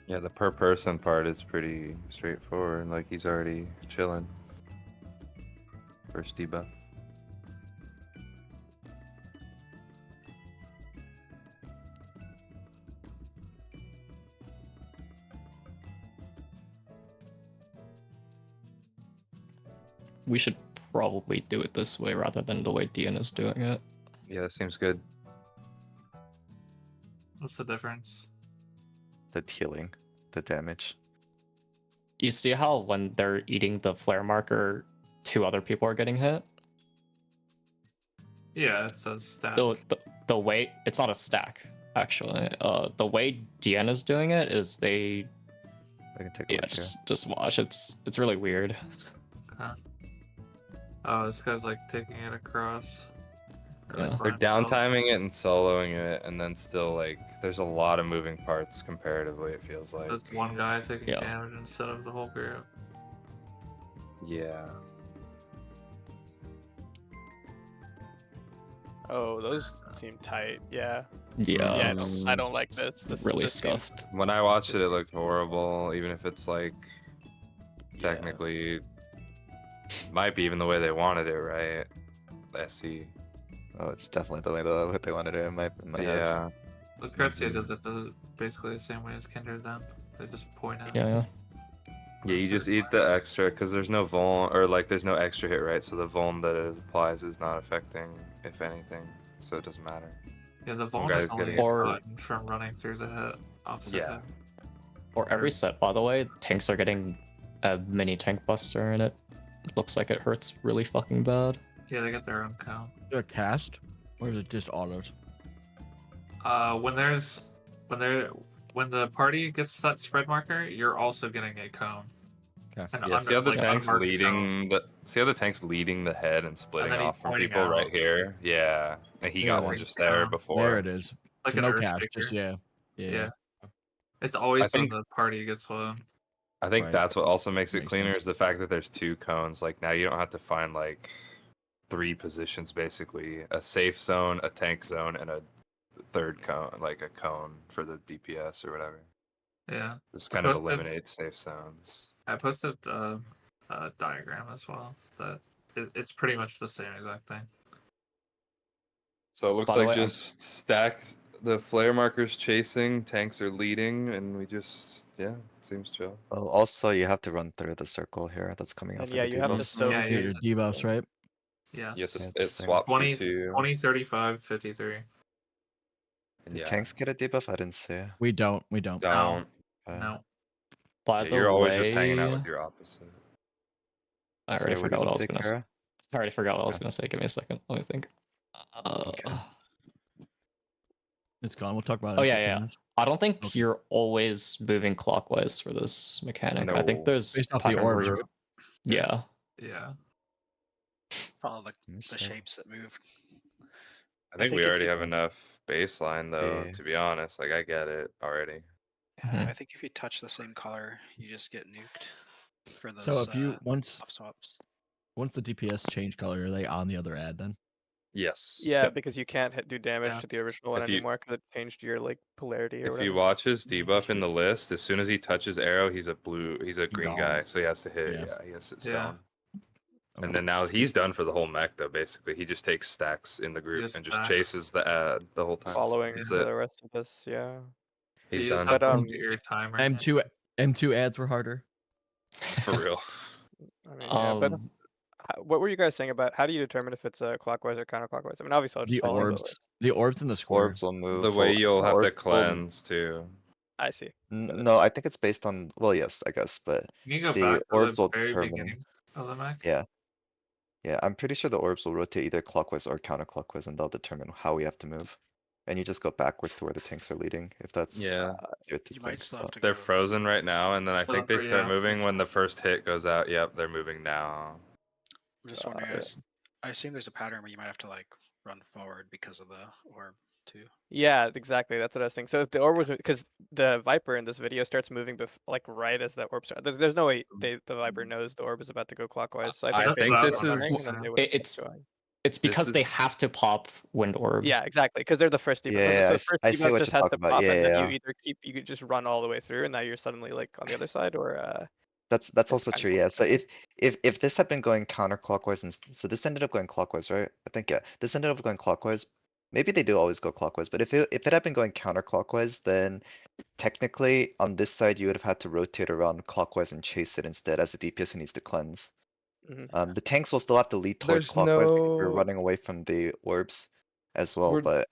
Yeah, the per person part is pretty straightforward. Like he's already chilling. First debuff. We should probably do it this way rather than the way DN is doing it. Yeah, that seems good. What's the difference? The healing, the damage. You see how when they're eating the flare marker, 2 other people are getting hit? Yeah, it says stack. The way it's not a stack actually. The way DN is doing it is they. I can take a look here. Just watch. It's really weird. Okay. Oh, this guy's like taking it across. Or, like, Yeah. They're running down out. timing it and soloing it, and then still like there's a lot of moving parts comparatively. It feels like. There's one guy taking Yeah. damage instead of the whole group. Yeah. Oh, those seem tight. Yeah. Yeah. Yeah, it's I don't like this. This really this seems- scuffed. When I watched it, it looked horrible. Even if it's like technically might be even the way they wanted it, right? SE. Oh, it's definitely the way they wanted it in my head. Yeah. Lucrezia does it basically the same way as Kindred then. They just point at Yeah. Yeah, you just eat the extra because there's no vuln or like there's no extra hit, right? So the vuln that it applies is not affecting, if anything, so it doesn't matter. Yeah, the One vuln guy's is only getting it. Or- gotten from running through the hit. Opposite Yeah. hit. Or every set, by the way, tanks are getting a mini tank buster, and it looks like it hurts really fucking bad. Yeah, they get their own count. They're cast, or is it just autos? When the party gets that spread marker, you're also getting a cone. Okay. An Yeah, see how the like, tank's unmarked leading leading the head and splitting then he's off from pointing people right out. here. Yeah, and he got There one it is. just there Yeah. before. There it is. Like So an no earth cast, shaker. just yeah. Yeah. It's always think- when the party gets low. I think Right. that's what also makes it Makes cleaner sense. is the fact that there's 2 cones. Like now you don't have to find like 3 positions basically: a safe zone, a tank zone, and a third cone, like a cone for the DPS or whatever. Yeah. This kind of Posted- eliminates safe zones. I posted a diagram as well. That it's pretty much the same exact thing. So it looks By the like way, just stacks The flare marker's chasing, tanks are leading, and we just seems chill. Well, also you have to run through the circle here that's coming And off yeah, of the you have to debuffs. soak. Yeah, Get your debuffs, right? Yes. You have to Yeah, it this thing. swaps for 20, 2. 20, 35, 53. And Did yeah, tanks get a debuff? I didn't see. We don't. We don't. don't. No. By Yeah, the you're always just way, hanging out with your opposite. I already Sorry, what forgot did what I you was say, gonna say. Kara? I already forgot what I was Okay. gonna say. Give me a second. Let me think. Okay. It's gone. We'll talk about it. Oh in yeah, 15 yeah. minutes. I don't think Okay. you're always moving clockwise for this mechanic. I think No. there's Based off the patterns where orbs, you're- right? Yeah. Yeah. Follow Let me the see. shapes that move. I think we if already you- have enough baseline though, Yeah. to be honest. Like I get it already. Mhm. I think if you touch the same color, you just get nuked for those. So if you once off swaps. the DPS change color, are they on the other ad then? Yes. Yeah, Yep. because you can't do damage Yeah. to the original one If you- anymore because it changed your like polarity or If whatever. you watch his debuff in the list, as soon as he touches arrow, he's a green guy, Gone. so he has to hit. Yeah. Yeah, he has to Yeah. stone. Okay. And then now he's done for the whole mech though. Basically, he just takes stacks in the group just and just stacks. chases the ad the whole time. Following That's for it. the rest of this, yeah. So He's you just done. have to But, do your timer. M2 ads were harder. For real. I mean, yeah, but Um, what were you guys saying about how do you determine if it's clockwise or counterclockwise? I mean, obviously I'll just The follow, but, orbs. The orbs in the square. Orbs will move. The way you'll have to orbs will- cleanse too. I see. No, I think it's based on. Well, yes, I guess, but You can go the back to orbs the will very determine. beginning of the mech. Yeah. Yeah, I'm pretty sure the orbs will rotate either clockwise or counterclockwise, and they'll determine how we have to move. And you just go backwards to where the tanks are leading, if that's Yeah. easier to You might think. still have But to They're go. frozen right now, and then I So think they that's what- start yeah, so moving it's- when the first hit goes out. Yep, they're moving now. I'm just wondering. yeah. I assume there's a pattern where you might have to like run forward because of the orb too. Yeah, exactly. That's what I was thinking. So if the orb was because the Viper in this video starts moving like right as that orb starts. There's no way the Viper knows the orb is about to go clockwise. So I I think, think they this start running is- and then they would it's keep going. it's because they have to is- pop Wind Orb. Yeah, exactly. Because they're the first debuff. Yeah, so I the first I see debuff what just you're has to talking about. pop, Yeah, and then yeah. you either you could just run all the way through, and now you're suddenly like on the other side, or That's it's also kind true. of Yeah. So if this had been going counterclockwise, and so this ended up going clockwise, right? I think yeah. This ended up going clockwise. Maybe they do always go clockwise, but if it had been going counterclockwise, then technically on this side you would have had to rotate around clockwise and chase it instead as the DPS who needs to cleanse. Mhm. The tanks will still have to lead towards There's clockwise because we're no- running away from the orbs as well. We're- But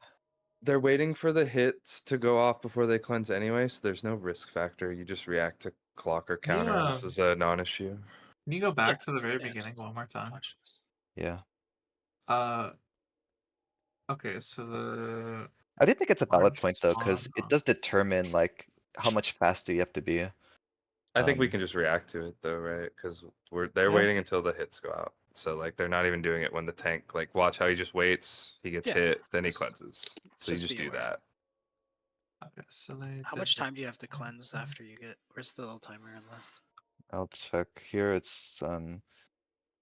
They're waiting for the hits to go off before they cleanse anyway, so there's no risk factor. You just react to clock or counter. Yeah. This is a non-issue. Can you go back Yeah, to the very yeah, beginning it's one more time? conscious. yeah, Okay, so the I did think it's a valid Orange point though, spawn because it on. does determine like how much faster you have to be. I think we Um, can just react to it though, right? Because they're Yeah. waiting until the hits go out. So like they're not even doing it when the tank like watch how he just waits, he gets Yeah, hit, then he just- cleanses. So you just just be do aware. that. Okay, so they How did much the- time do you have to cleanse after you get? Where's the little timer in the? I'll check here. It's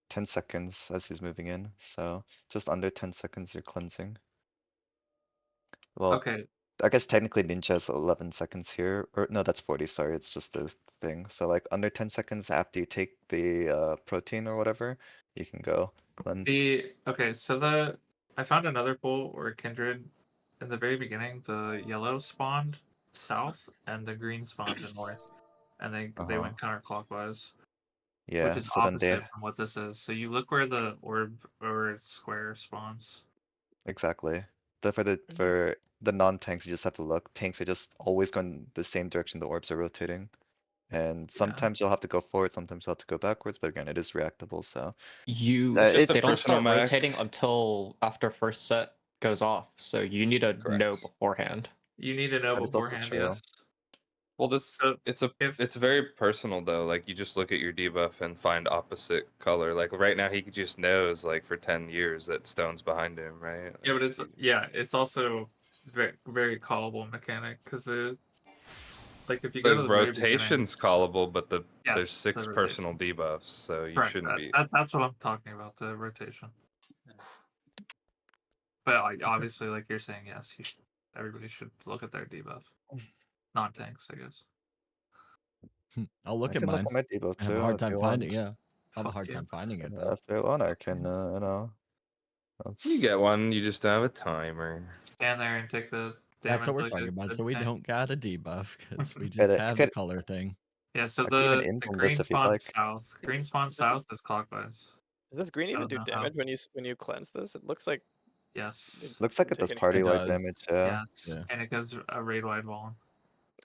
10 seconds as he's moving in. So just under 10 seconds you're cleansing. Well, Okay, I guess technically Ninja has 11 seconds here, or no, that's 40. Sorry, it's just the thing. So like under 10 seconds after you take the protein or whatever, you can go cleanse. so I found another pool where Kindred in the very beginning, the yellow spawned south and the green spawned in north. And they went counterclockwise. Yeah. Which is So then opposite they from what this is. So you look where the orb or square spawns. exactly. For the non-tanks, you just have to look. Tanks are just always going the same direction the orbs are rotating. And sometimes you'll have to go forward, sometimes you'll have to go backwards, but again, it is reactable, so You It's just a they don't personal start mech. rotating until after first set goes off. So you need to Correct. know beforehand. You need to know That is also beforehand, true. yes. Well, this So if- it's very personal though. Like you just look at your debuff and find opposite color. Like right now, he just knows like for 10 years that stone's behind him, right? Yeah, but it's also very very callable mechanic because like if you go to The the very rotation's callable, but there's Yes, 6 the rotation. personal debuffs, so you correct, shouldn't be. that's what I'm talking about, the rotation. But like, obviously, like you're saying, yes, everybody should look at their debuff. Non-tanks, I guess. I'll look I at can look mine. at my debuff I have too a hard if time you finding. want. Yeah, I have a Fuck hard you. time finding it though. If you want, I can, You get one, you just have a timer. Stand there and take the That's what we're like talking a about. good So we tank. don't got a debuff because we Right, just I have the could color thing. Yeah, so I could even the influence green this if you'd spawn like. south. Green spawn south is clockwise. Does this green I even don't do know how. damage when you cleanse this? It looks like Yes. Looks like you're it does taking It party-wide does. damage, yeah. Yes. Yeah. And it goes a raid wide wall.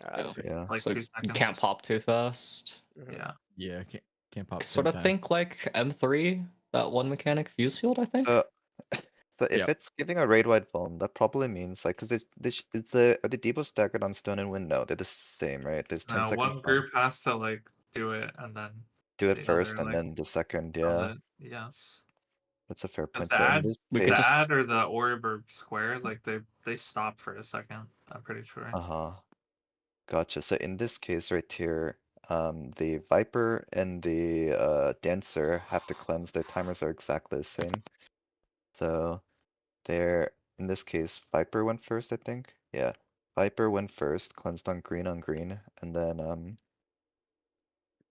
I Yeah. see. Yeah. Like So 2 you seconds. can't pop too fast. Mhm. Yeah. Yeah, can't pop Sort same of time. think like M3, that one mechanic fuse field, I think. So, but if Yep. it's giving a raid-wide vuln, that probably means like, cause it's the are the debuffs staggered on stone and wind? No, they're the same, right? There's 10 No, seconds one on. group has to like do it and then Do it the first other and like then the second, does yeah. it. Yes. That's a fair Because point. So in this We the could case, just ad or the orb or square, like they stop for a second. I'm pretty sure. uh-huh. Gotcha. So in this case right here, the Viper and the Dancer have to cleanse. Their timers are exactly the same. So they're in this case, Viper went first, I think. Yeah. Viper went first, cleansed on green, and then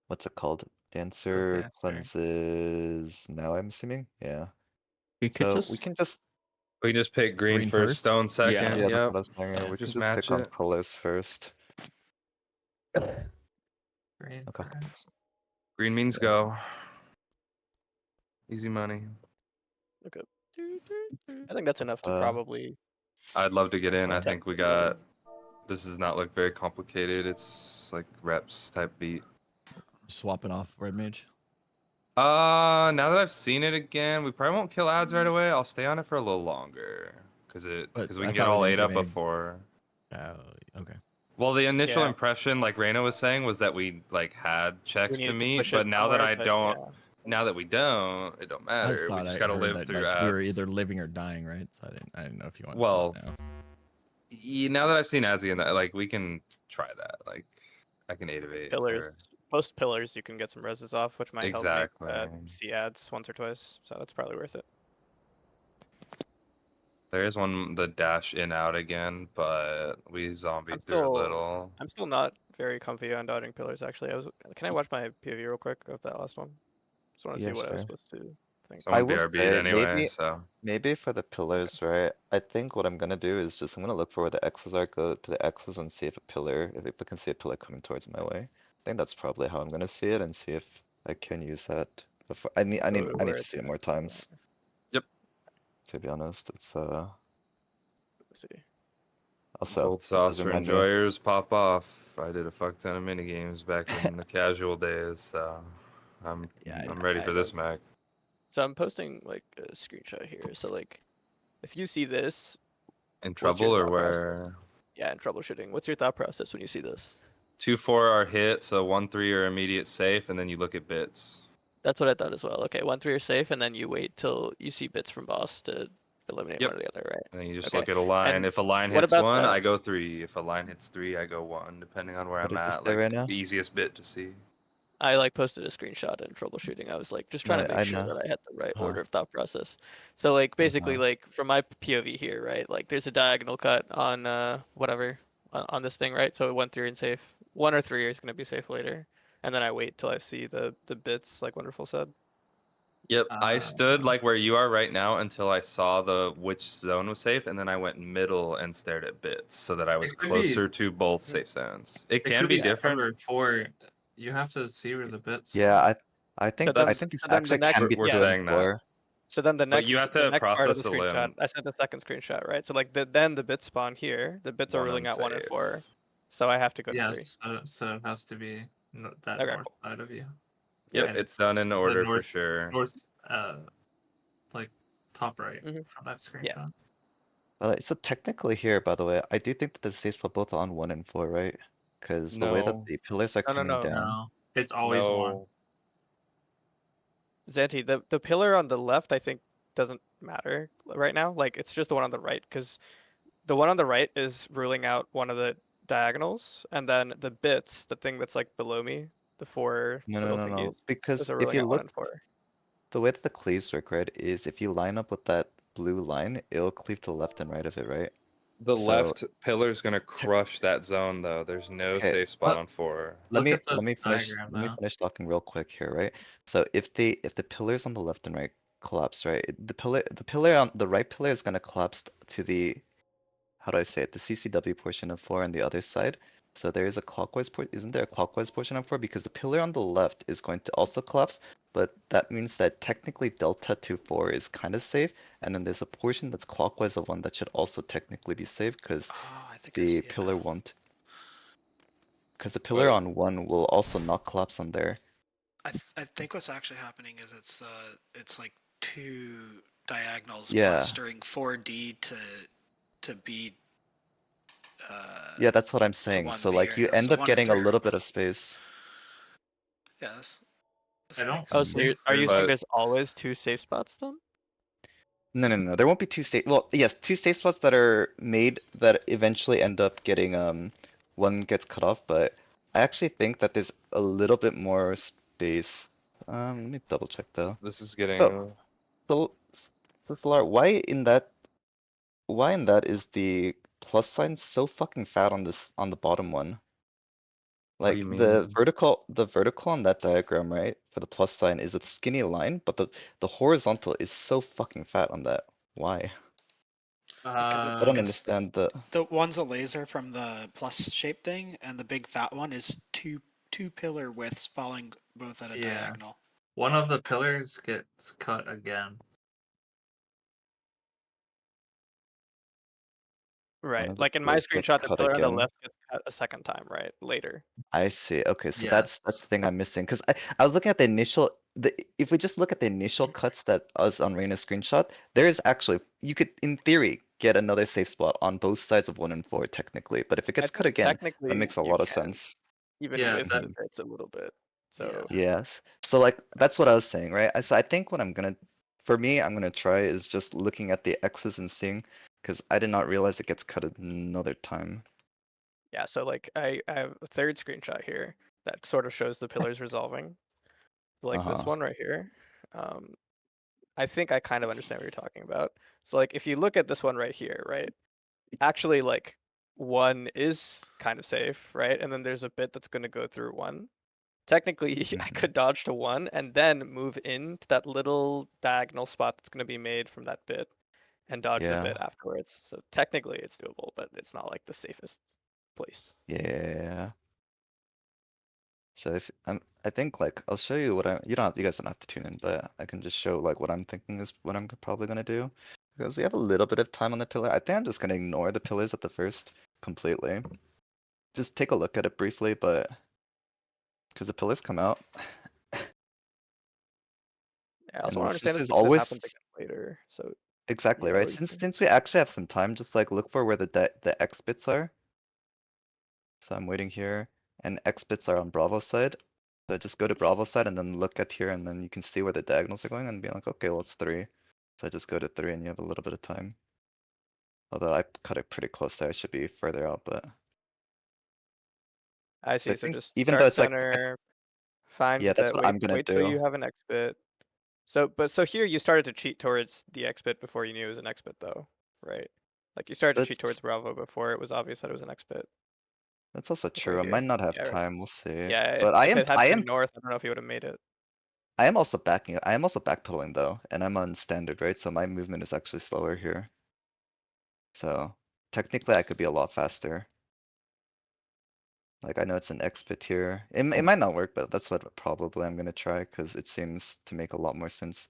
what's it called? Dancer Dancer. cleanses now, I'm assuming. Yeah. we could So we just can just We can just pick green, Green first, first? stone second. yeah, that's Yep. what I was saying. Yeah. We can Just just match pick on it. pillars first. Green Okay. first. Green means Yeah. go. Easy money. Okay. I think that's enough to Uh, probably I'd love to get in. I uh, think we got. This does not look very complicated. It's like reps type beat. Swapping off red mage. Now that I've seen it again, we probably won't kill ads right away. I'll stay on it for a little longer But because we I can get thought we all didn't 8 do up any. before. Okay. Well, the initial Yeah. impression, like Reina was saying, was that we like had checks We to needed to meet, push but it now that somewhere, I but don't, yeah. now that we don't, it don't I just matter. We thought just I gotta heard live that through like we were ads. either living or dying, right? So I didn't know if you wanted Well, to swap now. now that I've seen ads again, like we can try that. Like I can 8 of 8 Pillars. or Post pillars, you can get some reses off, which might help make exactly. see ads once or twice. So that's probably worth it. There is one the dash in out again, but we zombied through a little. I'm still not very comfy on dodging pillars. Actually, Can I watch my POV real quick of that last one? Just want to yeah, see what I was sure. supposed to think. I Someone will BRB'd say anyway, so maybe for the pillars, right? I think what I'm gonna do is just I'm gonna look for where the X's are, go to the X's and see if if I can see a pillar coming towards my way. I think that's probably how I'm gonna see it and see if I can use that before I need Go I where need to it's see it at. more times, yep. to be honest. It's Let's see. also Cold that does sauce for remind me. enjoyers pop off. I did a fuck ton of mini games back in the casual days, so I'm Yeah, I'm ready I for this Mac. So I'm posting like a screenshot here. So like, if you see this, In what's your trouble or thought process? where? Yeah, in troubleshooting. What's your thought process when you see this? 2-4 are hit, so 1-3 are immediate safe, and then you look at bits. That's what I thought as well. Okay, 1-3 are safe, and then you wait till you see bits from boss to eliminate Yep. one or the other, right? And then you just Okay. look at a line. And If a line what hits about 1, the? I go 3. If a line hits 3, I go 1, depending on where What I'm did you at. say Like right now? the easiest bit to see. I like posted a screenshot in troubleshooting. I was like just trying No, to make I sure know. that I had the right Huh. order of thought process. So like basically Uh-huh. like from my POV here, right? Like there's a diagonal cut on whatever on this thing, right? So it went through and safe. 1 or 3 is gonna be safe later, and then I wait till I see the bits, like Wonderful said. Yep, I stood Uh, like where you are right now until I saw the which zone was safe, and then I went middle and stared at bits so that I was It could be- closer to both Mhm. safe zones. It It can could be be different. cover 4. You have to see where the bits. Yeah, are. I think that's- this so then the actually can next be We're 2 yeah. and saying that. 4. So then the But you have to next part of process the the screenshot, limb. I sent the second screenshot, right? So like then the bits spawn here. The bits are 1 ruling out 1 and unsafe. 4. So I have to go to 3. Yes, so it has to be that Okay, north cool. side of you. Yep, And it's done in the order for north sure. north like top right Mhm. from that Yeah. screenshot. So technically here, by the way, I do think that the safe spot both on 1 and 4, right? Because the way that No. the pillars are No, no, coming no. down. No, it's always 1. No. Zanti, the pillar on the left, I think, doesn't matter right now. Like, it's just the one on the right, because the one on the right is ruling out one of the diagonals, and then the bits, the thing that's like below me, the 4 No, little no. thingies, Because those are if ruling you out 1 look, and 4. the way that the cleaves work, right, is if you line up with that blue line, it'll cleave to the left and right of it, right? The So left pillar's gonna crush that zone though. There's no okay, safe spot on 4. Look at the finish diagram let me now. finish talking real quick here, right? So if the pillars on the left and right collapse, right, the pillar on the right pillar is gonna collapse to the how do I say it? The CCW portion of 4 on the other side. So there is a clockwise port. Isn't there a clockwise portion of 4? Because the pillar on the left is going to also collapse, but that means that technically delta to 4 is kind of safe, and then there's a portion that's clockwise of 1 that should also technically be safe because Oh, I think I the see it pillar now. won't. Because the pillar on 1 will also not collapse on there. I think what's actually happening is it's like two diagonals Yeah. plastering 4D to B. Yeah, that's what I'm To saying. one So B like right you now. end So up 1 and getting a 3 are little bit open. of space. Yeah, this I don't makes. Oh, so think are you there's. saying But there's always 2 safe spots then? No. There won't be two safe. Well, yes, two safe spots that are made that eventually end up getting one gets cut off. But I actually think that there's a little bit more space. Let me double check though. this is getting. Oh, so Solar, why in that is the plus sign so fucking fat on this on the bottom one? What do Like you mean? the vertical on that diagram, right, for the plus sign is a skinny line, but the horizontal is so fucking fat on that. Why? Because I don't it's understand the. the one's a laser from the plus shape thing, and the big fat one is two pillar widths falling both at a Yeah. diagonal. One of the pillars gets cut again. One Right. of the Like in my pillars gets screenshot, the cut pillar on the again. left gets cut a second time, right? Later. I see. Okay, so Yeah. that's the thing I'm missing. Because I was looking at the initial if we just look at the initial cuts that us on Reina's screenshot, there is actually you could in theory get another safe spot on both sides of 1 and 4 technically. But if it I gets cut think again, that technically makes a you lot of can, sense. even Yeah, with that the bits a little bit. yeah. So Yes. So like that's what I was saying, right? So I think what I'm gonna for me, I'm gonna try is just looking at the X's and seeing because I did not realize it gets cut another time. yeah, so like I have a third screenshot here that sort of shows the pillars resolving. Like this Uh-huh. one right here. Um, I think I kind of understand what you're talking about. So like if you look at this one right here, right? Actually like 1 is kind of safe, right? And then there's a bit that's gonna go through 1. Technically, I Mhm. could dodge to 1 and then move into that little diagonal spot that's gonna be made from that bit and dodge the Yeah. bit afterwards. So technically it's doable, but it's not like the safest place. Yeah. So if I think like I'll show you what you guys don't have to tune in, but I can just show like what I'm thinking is what I'm probably gonna do. Because we have a little bit of time on the pillar. I think I'm just gonna ignore the pillars at the first completely. Just take a look at it briefly, but because the pillars come out. Yeah, I also And want to since understand this there's because it always happens again later. So exactly yeah, right, we can. since we actually have some time, just like look for where the X bits are. So I'm waiting here, and X bits are on Bravo side. So just go to Bravo side and then look at here, and then you can see where the diagonals are going, and be like, okay, well it's 3. So I just go to 3, and you have a little bit of time. Although I cut it pretty close there, I should be further out, but I so I see. So think just even though start it's like center, find yeah, that's that. what I'm gonna Wait till do. you have an X bit. So, but so here you started to cheat towards the X bit before you knew it was an X bit, though, right? Like you started to cheat That's towards Bravo before it was obvious that it was an X bit. that's also Like right true. I might here. not have Yeah, right. time. We'll see. Yeah, But if it had been north, I don't know if you would have made it. I am also backing. I am also backpedaling though, and I'm on standard, right? So my movement is actually slower here. So technically, I could be a lot faster. Like I know it's an X bit here. It might not work, but that's what probably I'm gonna try because it seems to make a lot more sense,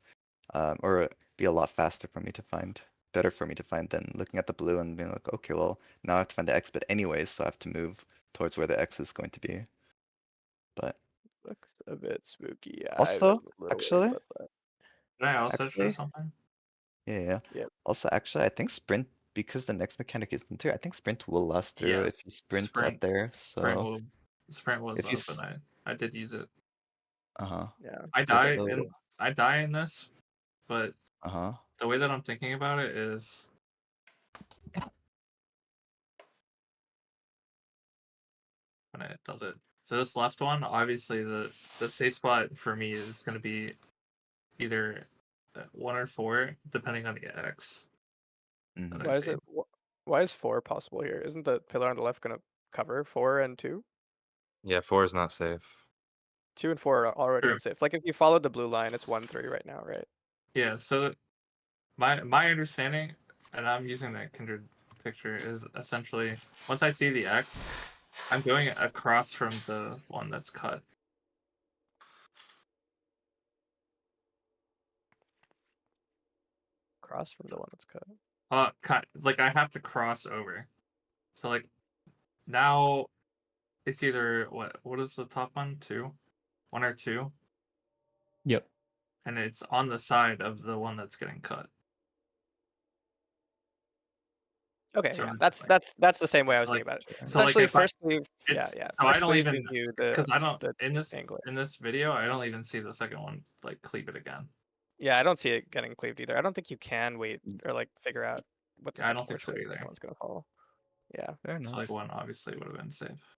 or be a lot faster for me to find. Better for me to find than looking at the blue and being like, okay, well now I have to find the X bit anyways, so I have to move towards where the X is going to be. But Looks a bit spooky. Yeah, I'm a also, little worried actually, about that. Can I also show actually, something? yeah. Yep. Also, actually, I think sprint because the next mechanic isn't here. I think sprint will last through Yes. if you sprint up there. Sprint So will sprint was if you, up and I did use it. uh-huh, Yeah. I yeah. die So, in I die in this, but uh-huh. the way that I'm thinking about it is when it does it. So this left one, obviously the safe spot for me is going to be either 1 or 4, depending on the X that I Mhm. Why is see. it? Why is 4 possible here? Isn't the pillar on the left gonna cover 4 and 2? Yeah, 4 is not safe. 2 and 4 are already True. unsafe. Like if you followed the blue line, it's 1-3 right now, right? Yeah. So my understanding, and I'm using that Kindred picture is essentially once I see the X, I'm going across from the one that's cut. Cross from the one that's cut. Like I have to cross over. So like now it's either what is the top one? 2? 1 or 2? Yep. And it's on the side of the one that's getting cut. Okay, So yeah, it's like that's the same way I was like thinking about it. so like Essentially, if I first leave, yeah, it's yeah. so I First don't leave even gives you because I don't the in angler. this video I don't even see the second one like cleave it again. Yeah, I don't see it getting cleaved either. I don't think you can wait or like figure out what the Yeah, I don't think which so way the second either. one's gonna fall. Yeah. Fair So enough. like one obviously would have been safe.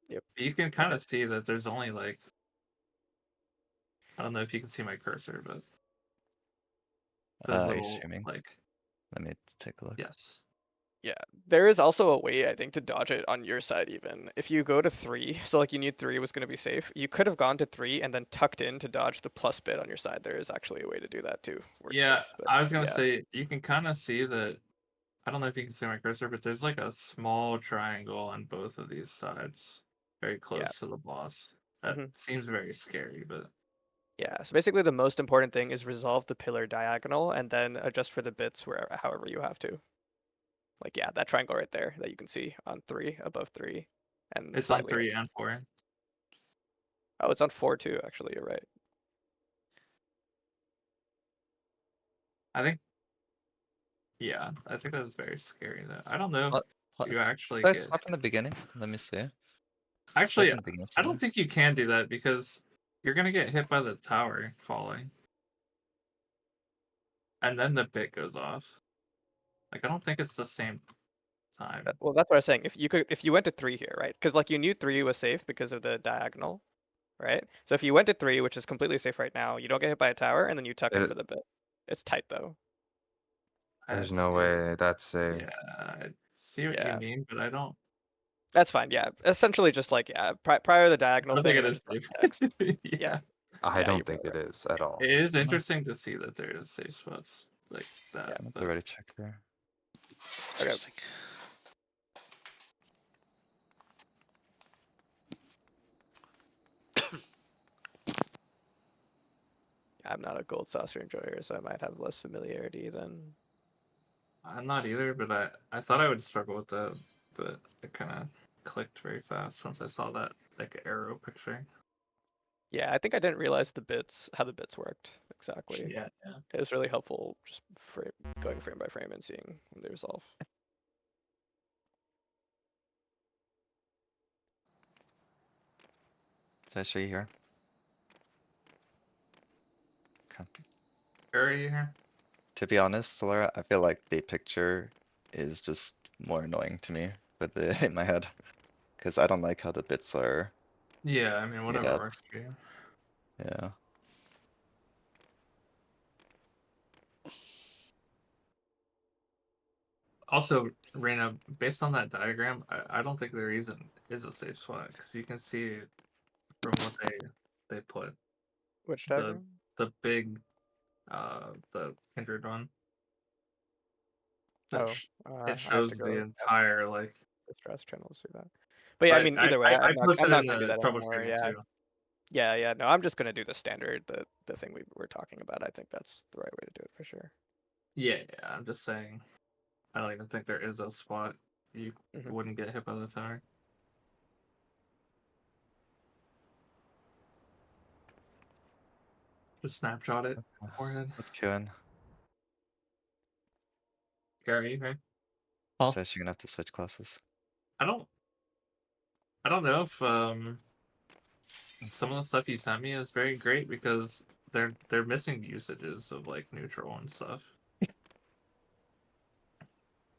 Yep. But you can kind Okay. of see that there's only like I don't know if you can see my cursor, but there's Are you little streaming? like Let me take a look. yes. Yeah, there is also a way I think to dodge it on your side even. If you go to 3, so like you knew 3 was going to be safe, you could have gone to 3 and then tucked in to dodge the plus bit on your side. There is actually a way to do that too. Worst Yeah, case, but I was gonna yeah, say you can kind of see that. I don't know if you can see my cursor, but there's like a small triangle on both of these sides, very yeah, close to the boss. That hmm seems very scary, but yeah. So basically, the most important thing is resolve the pillar diagonal and then adjust for the bits wherever, however you have to. Like yeah, that triangle right there that you can see on 3 above 3, and it's on slightly. 3 and 4. Oh, it's on 4 too. Actually, you're right. I think, yeah, I think that's very scary. That I don't know if What? you actually Did I get. start from the beginning? Let me see. Start Actually, from the beginning I don't somewhere. think you can do that because you're gonna get hit by the tower falling, and then the bit goes off. Like I don't think it's the same time. Well, that's what I was saying. If you went to 3 here, right? Because like you knew 3 was safe because of the diagonal, right? So if you went to 3, which is completely safe right now, you don't get hit by a tower, and then you tuck in for the bit. It's tight though. I There's no see. way that's safe. Yeah, I see what you Yeah, mean, but I don't. that's fine. Yeah, essentially just like yeah, prior to the I diagonal don't thing, think and it then is just run safe. X. Yeah, Yeah, I yeah, you're don't think probably it right. is at all. it is interesting to see that there is safe spots like Yeah. that. I'm But ready to check here. Okay. Interesting. I'm not a gold saucer enjoyer, so I might have less familiarity than. I'm not either. But I thought I would struggle with that, but it kind of clicked very fast once I saw that like arrow picture. Yeah, I think I didn't realize how the bits worked exactly. Yeah, yeah. It was really helpful just going frame by frame and seeing when they resolve. Did I show you here? Okay. Where are you here? To be honest, Solara, I feel like the picture is just more annoying to me with the in my head. Because I don't like how the bits are Yeah, I mean laid whatever out. works for you. Yeah. Also, Reina, based on that diagram, I don't think there is a safe spot because you can see from what they put Which the diagram? the big the kindred one that Oh, it I have to shows go the to entire like. the stress channel to see that. But yeah, I But mean, either way, I I'm posted not in gonna do the that anymore. troubleshooting Yeah, too. yeah, yeah. No, I'm just gonna do the standard, the thing we were talking about. I think that's the right way to do it for sure. Yeah, yeah, I'm just saying. I don't even think there is a spot you Mhm. wouldn't get hit by the tower. Just snapshot it forehead. Let's queue in. Gary, right? Huh? So you're gonna have to switch classes. I don't I don't know if some of the stuff you sent me is very great because they're missing usages of like neutral and stuff.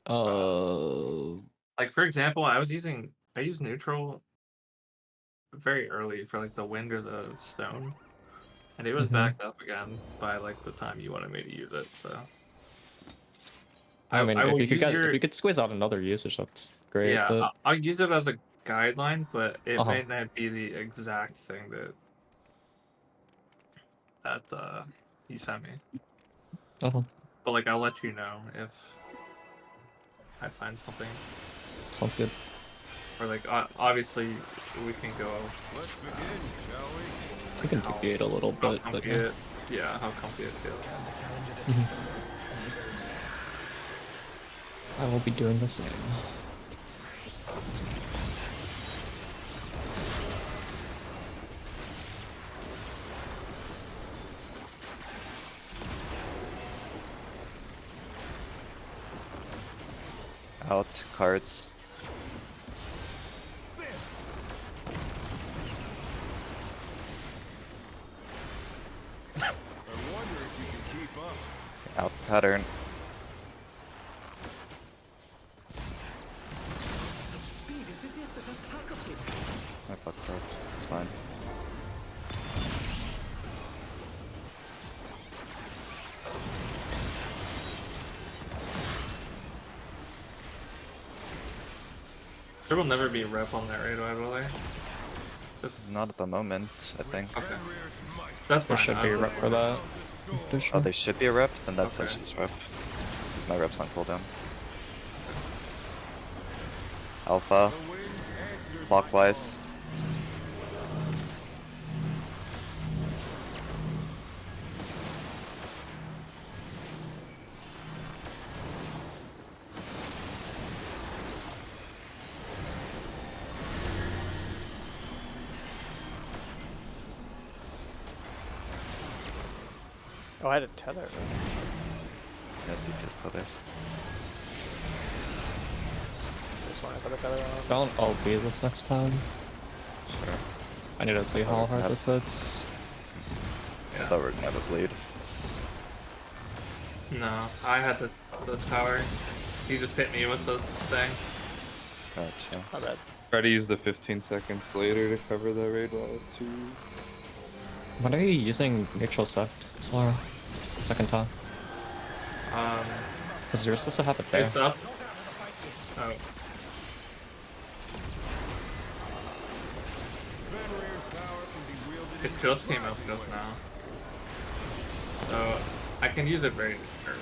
Uh, Like for example, I used neutral very early for like the wind or the stone, and it was mhm. backed up again by like the time you wanted me to use it. So I mean, I will use if your you could squeeze out another usage, that's great. yeah. But I'll use it as a guideline, but it uh-huh. may not be the exact thing that you sent me. Uh-huh. But like I'll let you know if I find something. Sounds good. Or like, obviously, we can go. Let's begin, shall we? We can how- deviate a little how bit, but comfy yeah. it, yeah, how comfy it feels. I will be doing the same. Out, cards. I wonder if you can keep up. Out pattern. I fucked up. It's fine. There will never be a rep on that raid, will there? Just Not at the moment, I think. okay. Fenrir's might. That's There fine. should be a rep for that. Pretty Oh, sure. there should be a rep? Then that's Okay. just rep. My rep's on cooldown. Alpha. The wind answers Clockwise. Oh, I had a tether. Yes, you just told us. This one has a tether on. Don't OB this next time. Sure. I need to see how hard Yep. this hits. I thought we were gonna have a bleed. No, I had the tower. He just hit me with the thing. Gotcha. My bad. Try to use the 15 seconds later to cover the raid wall too. When are you using neutral sect, Solara? The second time? Because you're supposed to have it there. It's up. Oh, Fenrir's power can be wielded it just came up just now. So I can use it very early.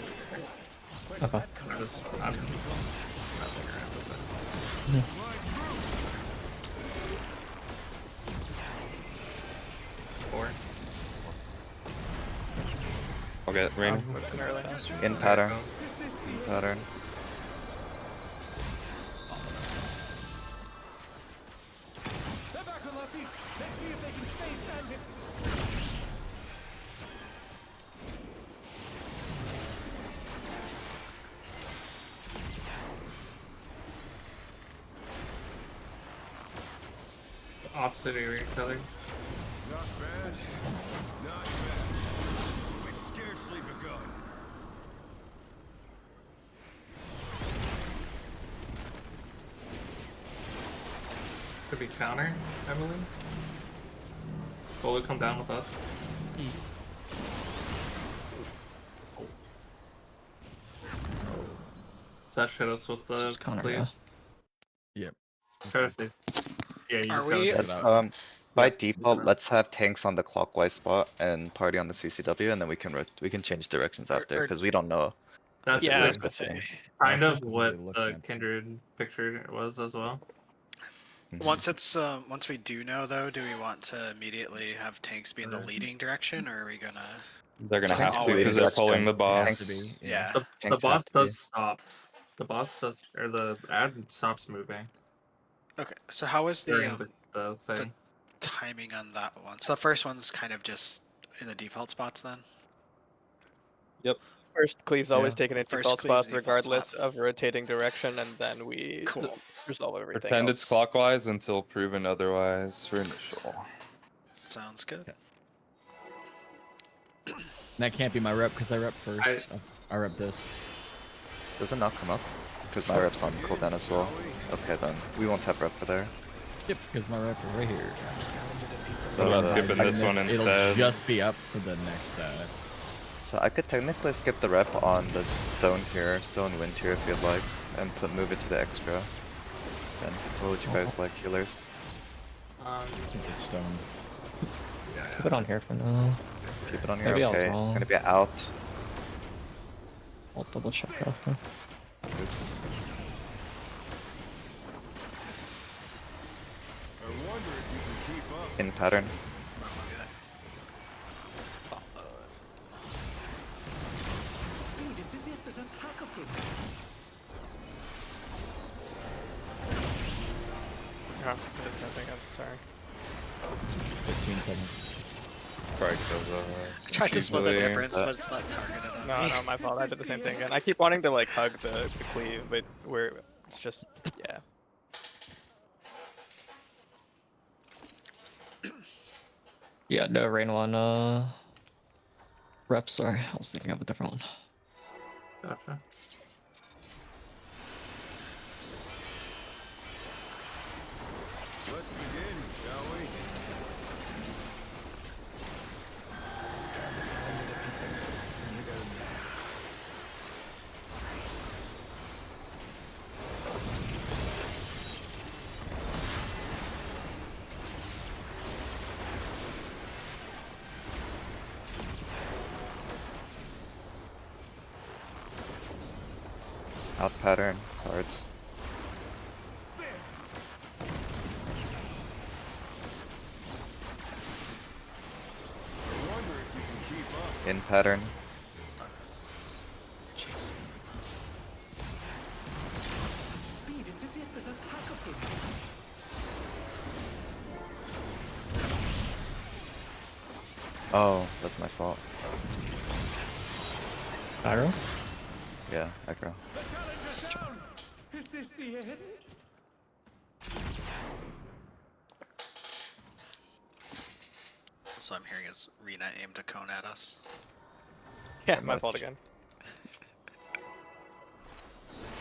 Okay. I'm messing around with it. Four. I'll get rain. Pushing early. In pattern. In pattern. Step back on lefty. Let's see if they can stay standing. Opposite of each other. Not bad. Not bad. We've scarcely begun. Could be counter, Emily. Will it come down with us? Does that hit us with the Just counter, cleave? yeah. Yep. Try to face. Yeah, you Are just we- gotta That's, it out. by Yeah, default, it out. let's have tanks on the clockwise spot and party on the CCW, and then we can change directions after or- because we don't know. That's Yeah, It's like, switching. kind That's of what what we looked the at. Kindred picture was as well. Mhm. Once we do know though, do we want to immediately have tanks be in the leading direction, or are we gonna? They're gonna Just have to always- because they're pulling the It boss. has to be. Yeah. The Tanks boss have to be. does stop. The boss does, or the ad stops moving Okay. So how is during the the thing. timing on that one? So the first one's kind of just in the default spots then. First cleave's always Yeah. taken in First default cleave's spots default regardless spot. of rotating direction, and then we Cool. resolve everything Pretend else. it's clockwise until proven otherwise for initial. Sounds good. Okay. That can't be my rep because I rep first. I rep this. Does it not come up? Because my rep's on cooldown as well. Okay, then we won't have rep for there. Yep, because my rep is right here. So, What about uh, skipping this one It'll instead? just be up for the next. So I could technically skip the rep on the stone here, stone wind here if you'd like, and move it to the extra. And what would you guys like, healers? Keep the stone. Keep it on here for now. Keep it on here, Maybe I was okay. It's wrong. gonna be out. I'll double check after. Oops. keep up. In pattern. Oh, I think I'm sorry. 15 seconds. Probably kills us. Tried to split the Easily. difference, but it's not targeted on No, me. no, my fault. I did the same thing again. I keep wanting to like hug the cleave, but where it's just yeah. Yeah, no rain one rep, sorry. I was thinking of a different one. Gotcha. Let's begin, shall we? Out pattern. Cards. I wonder if you can keep up. In pattern. Jeez. Oh, that's my fault. Arrow? Yeah, aggro. The challenger's down! Is this the end? So I'm hearing is Rena aimed a cone at us. Yeah, Pretty my much. fault again.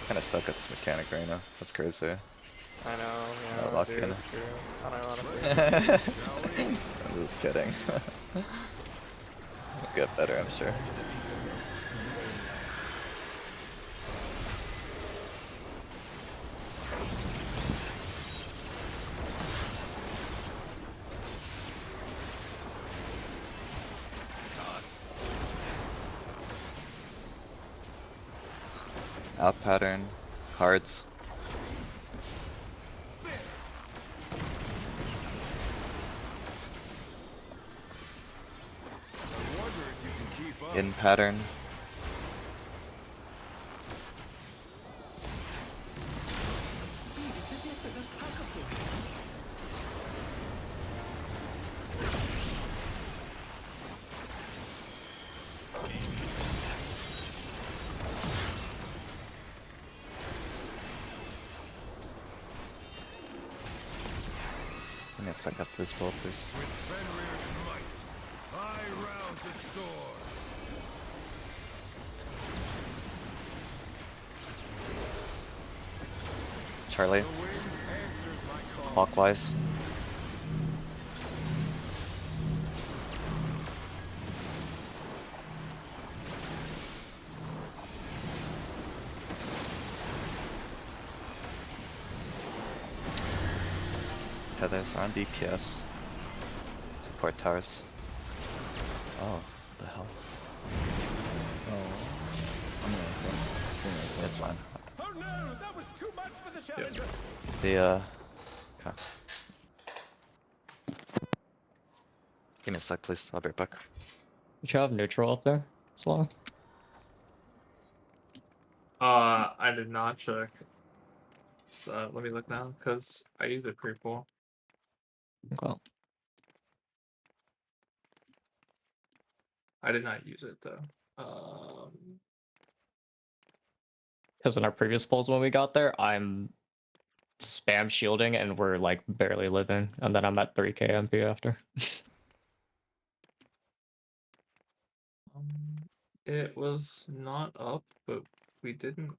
Kinda suck at this mechanic right now. That's crazy. I know, No yeah, luck, dude, Kenna. true. I don't I'm honestly. just kidding. We'll get better, I'm sure. God. Out pattern. Cards. I wonder if you can keep up. In pattern. I'm gonna suck up this bolt, please. With Fenrir's might, I rouse a storm. Charlie. The wind answers my call. Clockwise. Tethers are on DPS. Support towers. Oh, what the hell? Oh. I'm gonna It's fine. Oh no, that was too much for the challenger. Okay. Give me a sec, please. I'll be right back. Did you have neutral up there as well? I did not check. So let me look now, because I used it pre-pull. Okay. I did not use it though. Because in our previous polls when we got there, I'm spam shielding and we're like barely living, and then I'm at 3k MP after. It was not up, but we didn't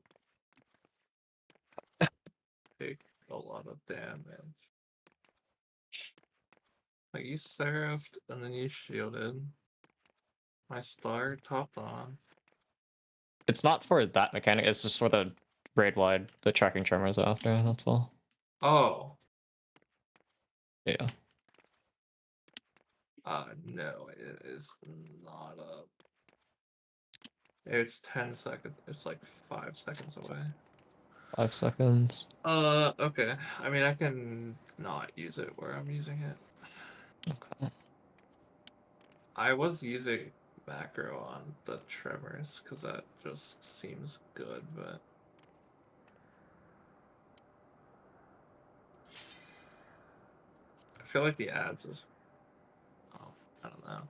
take a lot of damage. Like you seraphed and then you shielded. My star topped on. It's not for that mechanic, it's just for the raid wide, the tracking tremors after, that's all. Oh, Yeah. no, it is not up. It's 10 seconds. It's like 5 seconds away. 5 seconds. Okay. I mean, I can not use it where I'm using it. Okay. I was using macro on the tremors because that just seems good, but I feel like the ads is. Oh, I don't know.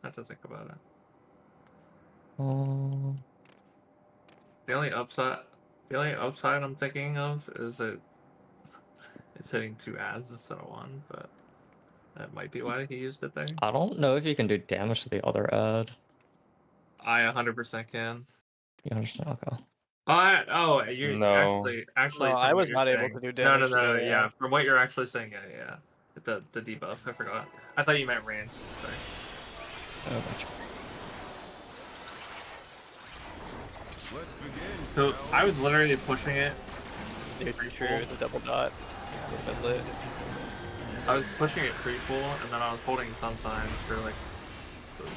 I have to think about it. The only upside I'm thinking of is that it's hitting 2 ads instead of 1, but that might be why he used it there. I don't know if you can do damage to the other ad. I 100% can. You understand? Okay. You No. actually No, from I what was you're not able saying. to do No, damage to the other yeah. ad. From what you're actually saying, yeah. The debuff, I forgot. I thought you meant range. Sorry. Oh, gotcha. Let's begin. So I was literally pushing it. Dude, Pretty true, cool. the double dot. Would have been lit. I was pushing it pretty full, and then I was holding Sun Sign for like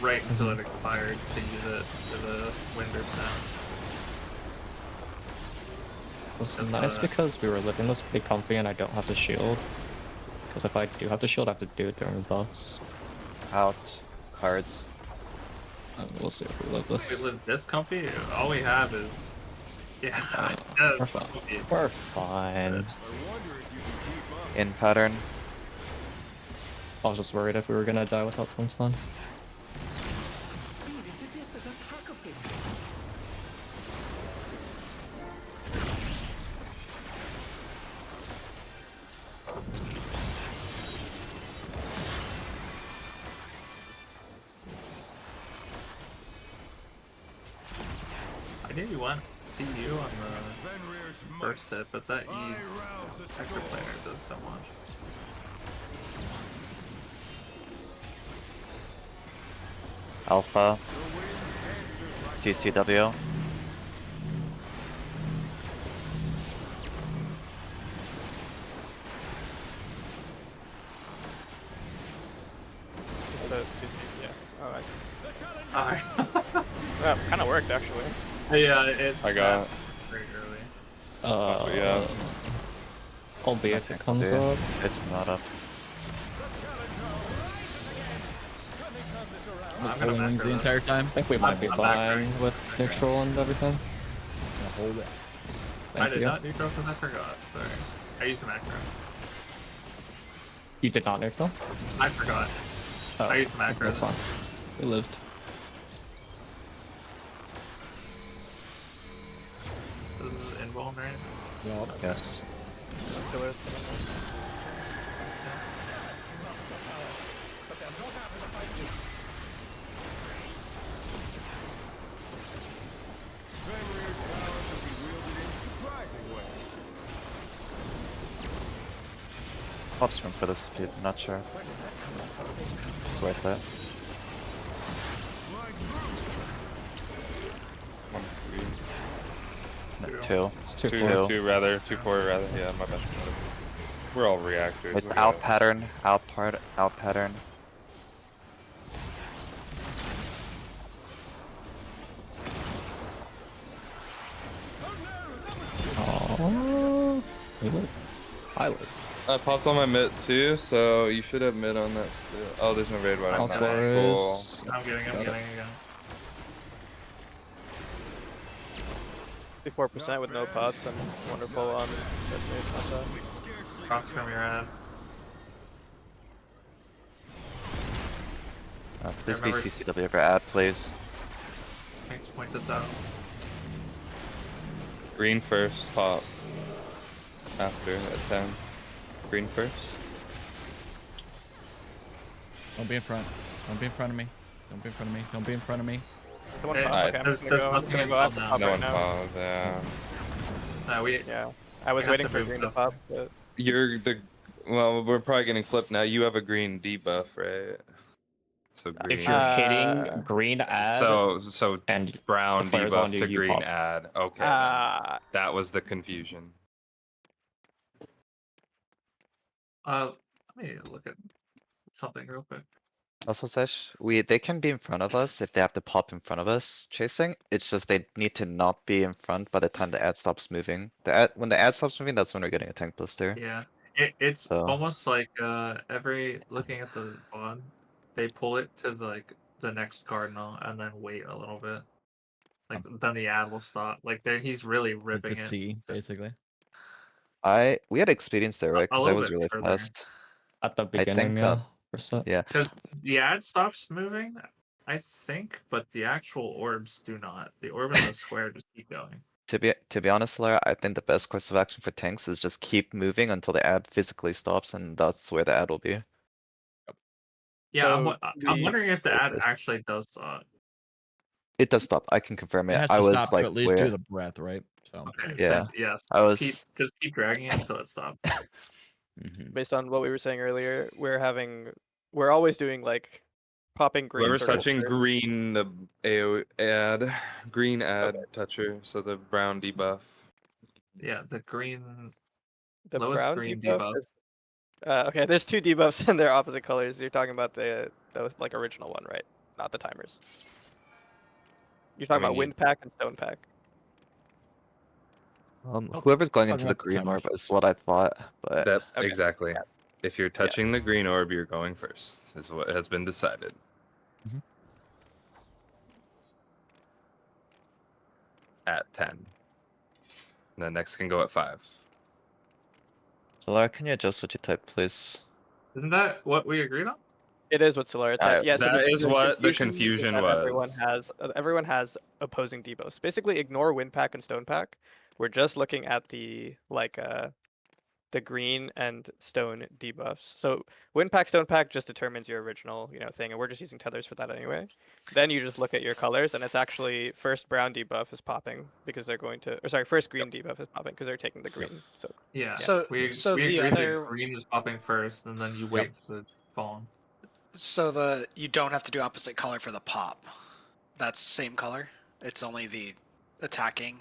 right until it expired to use it for the Winder sound. It was That's, nice because we were living this pretty comfy and I don't have to shield. Because if I do have to shield, I have to do it during the buffs. Out. Cards. We'll see if we live We this. live this comfy. All we have is yeah. We're fine. We're fine. I wonder if you can keep up. In pattern. I was just worried if we were gonna die without Sunsun. I didn't want to see you on the Fenrir's first might. hit, but that E I rouse the extra storm. player does so much. Alpha. The wind answers like CCW. So, yeah. Oh, I see. Alright. Well, kind of worked actually. Yeah, it's I got- very early. Yeah. Albeit it comes Yeah, up. It's not up. Was I'm gonna holding wings macro the this. entire time. I think we might be I'm fine back, with right? neutral and everything. Gonna hold it. I Thank did you. not neutral because I forgot. Sorry. I used the macro. You did not neutral? I forgot. Oh, I used the macro. that's fine. We lived. This is invuln, right? Yup. Yes. Pillars. Fenrir's power can be wielded in surprising ways. Pops room for this if you're not sure. It's worth it. Like true. 1, 3. Two. It's 2 2, 4. 2 rather. 2, 4 rather. Yeah, my bad. We're all reactors. It's look at out us. pattern. Out pattern. Oh, we live. I live. I popped on my mid too, so you should have mid on that still. Oh, there's no raid button. Also Cool. is I'm getting again. 54% with no pots and wonderful on the Cross from your ad. Please be Remember- CCW for ad, please. Thanks, point this out. Green first, pop. After at 10. Green first. Don't be in front. Don't be in front of me. Don't be in front of me. Don't be in front of me. one Hey, pop. Alright, Okay, I'm there's just gonna go. I'm nothing gonna go involved after now. pop No right one now. paused, yeah. No, we. Yeah, I was I got waiting the for move green to stuff. pop, but You're the. Well, we're probably getting flipped now. You have a green debuff, right? So green. if you're hitting green ad So and brown the flare's on debuff you, to you green pop. ad. Okay, then. That was the confusion. Let me look at something real quick. Also, Sesh, they can be in front of us if they have to pop in front of us chasing. It's just they need to not be in front by the time the ad stops moving. When the ad stops moving, that's when we're getting a tank blister. Yeah, It's So- almost like every looking at the bond, they pull it to the next cardinal and then wait a little bit. Like then the ad will stop. Like there, he's really Like ripping to it. see, basically. we had experience there, right? A Because I little was bit really further. fast. At the I beginning, think, yeah. Percent. yeah. Because the ad stops moving, I think, but the actual orbs do not. The orb and the square just keep going. To be honest, Lara, I think the best course of action for tanks is just keep moving until the ad physically stops, and that's where the ad will be. Yeah, So I'm wondering if the ad It's- actually does stop. It does stop. I can confirm It it. has I to was stop like, to at least do where? the breath, right? So Okay, Yeah, then yes. I Just keep dragging it until it stops. Mhm. based on what we were saying earlier, we're always doing like popping green Whoever's circles touching first. green, the AO ad, green ad toucher, so the brown debuff. Yeah, the green The lowest brown green debuff debuff. is okay. There's two debuffs and they're opposite colors. You're talking about the like original one, right? Not the timers. You're talking mean, about you- wind pack and stone pack. Whoever's going talking into the about the green orb timers. is what I thought, but That Okay. exactly. If you're touching the green orb, you're going first. Is what has been decided. Mhm. At 10. And the next can go at 5. Lara, can you adjust what you type, please? Isn't that what we agreed on? It is what Solara typed. Yeah, so That is what the is confusion that was. Everyone has opposing debuffs. Basically, ignore wind pack and stone pack. We're just looking at the the green and stone debuffs. So wind pack, stone pack just determines your original thing, and we're just using tethers for that anyway. Then you just look at your colors, and it's actually first brown debuff is popping because they're going to, or sorry, first green debuff is popping because they're taking the green. So Yeah. So we the agreed other that green was popping first, and then you wait for the phone. so you don't have to do opposite color for the pop. That's same color. It's only the attacking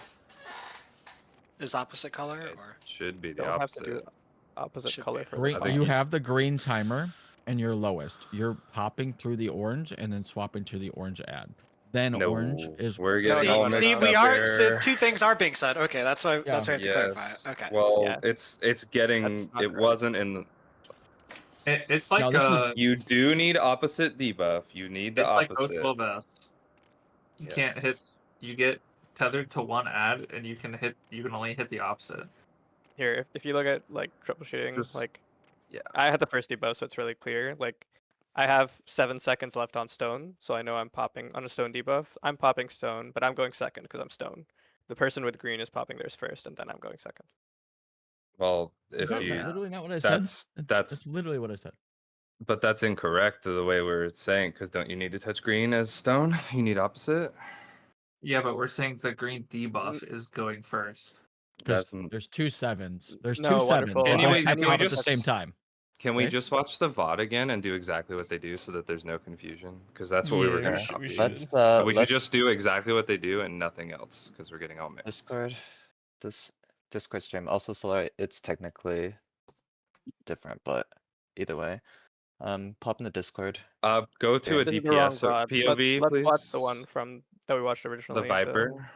is opposite color, It or should be the don't have to opposite. do opposite Should color be. for the Green, I pop. think you you- have the green timer and your lowest. You're popping through the orange and then swapping to the orange ad. Then No, orange is we're No, getting no, all no, see, mixed we up are. So here. two things are being said. Okay, that's why. Yeah. That's why I have to clarify. Yes. Okay. Well, Yeah. it's getting. That's not It correct. wasn't in. The, It's like No, this is- you do need opposite debuff. You need the it's like opposite. both 12S. You can't hit. Yes. You get tethered to one ad, and you can only hit the opposite. Here, if you look at like troubleshooting, Just- like yeah. I had the first debuff, so it's really clear. Like I have 7 seconds left on stone, so I know I'm popping on a stone debuff. I'm popping stone, but I'm going second because I'm stone. The person with green is popping theirs first, and then I'm going second. Well, Is if that you literally not what I said? that's That's literally what I said. but that's incorrect the way we're saying, because don't you need to touch green as stone? You need opposite. Yeah, but we're saying the green debuff is going first. That's There's 2 sevens. There's No, 2 sevens. wonderful. Can we- I can we pop at the just- same time. Can we Okay. just watch the VOD again and do exactly what they do so that there's no confusion? Because that's what we were Yeah, gonna we should- copy. we should. We should Let's just do exactly what they do and nothing else, because we're getting all mixed. Discord. Discord stream. Also, Solar, it's technically different, but either way. Pop in the Discord. Go to a This is the wrong DPS or VOD. POV, let's please. watch the one from that we watched The originally. Viper.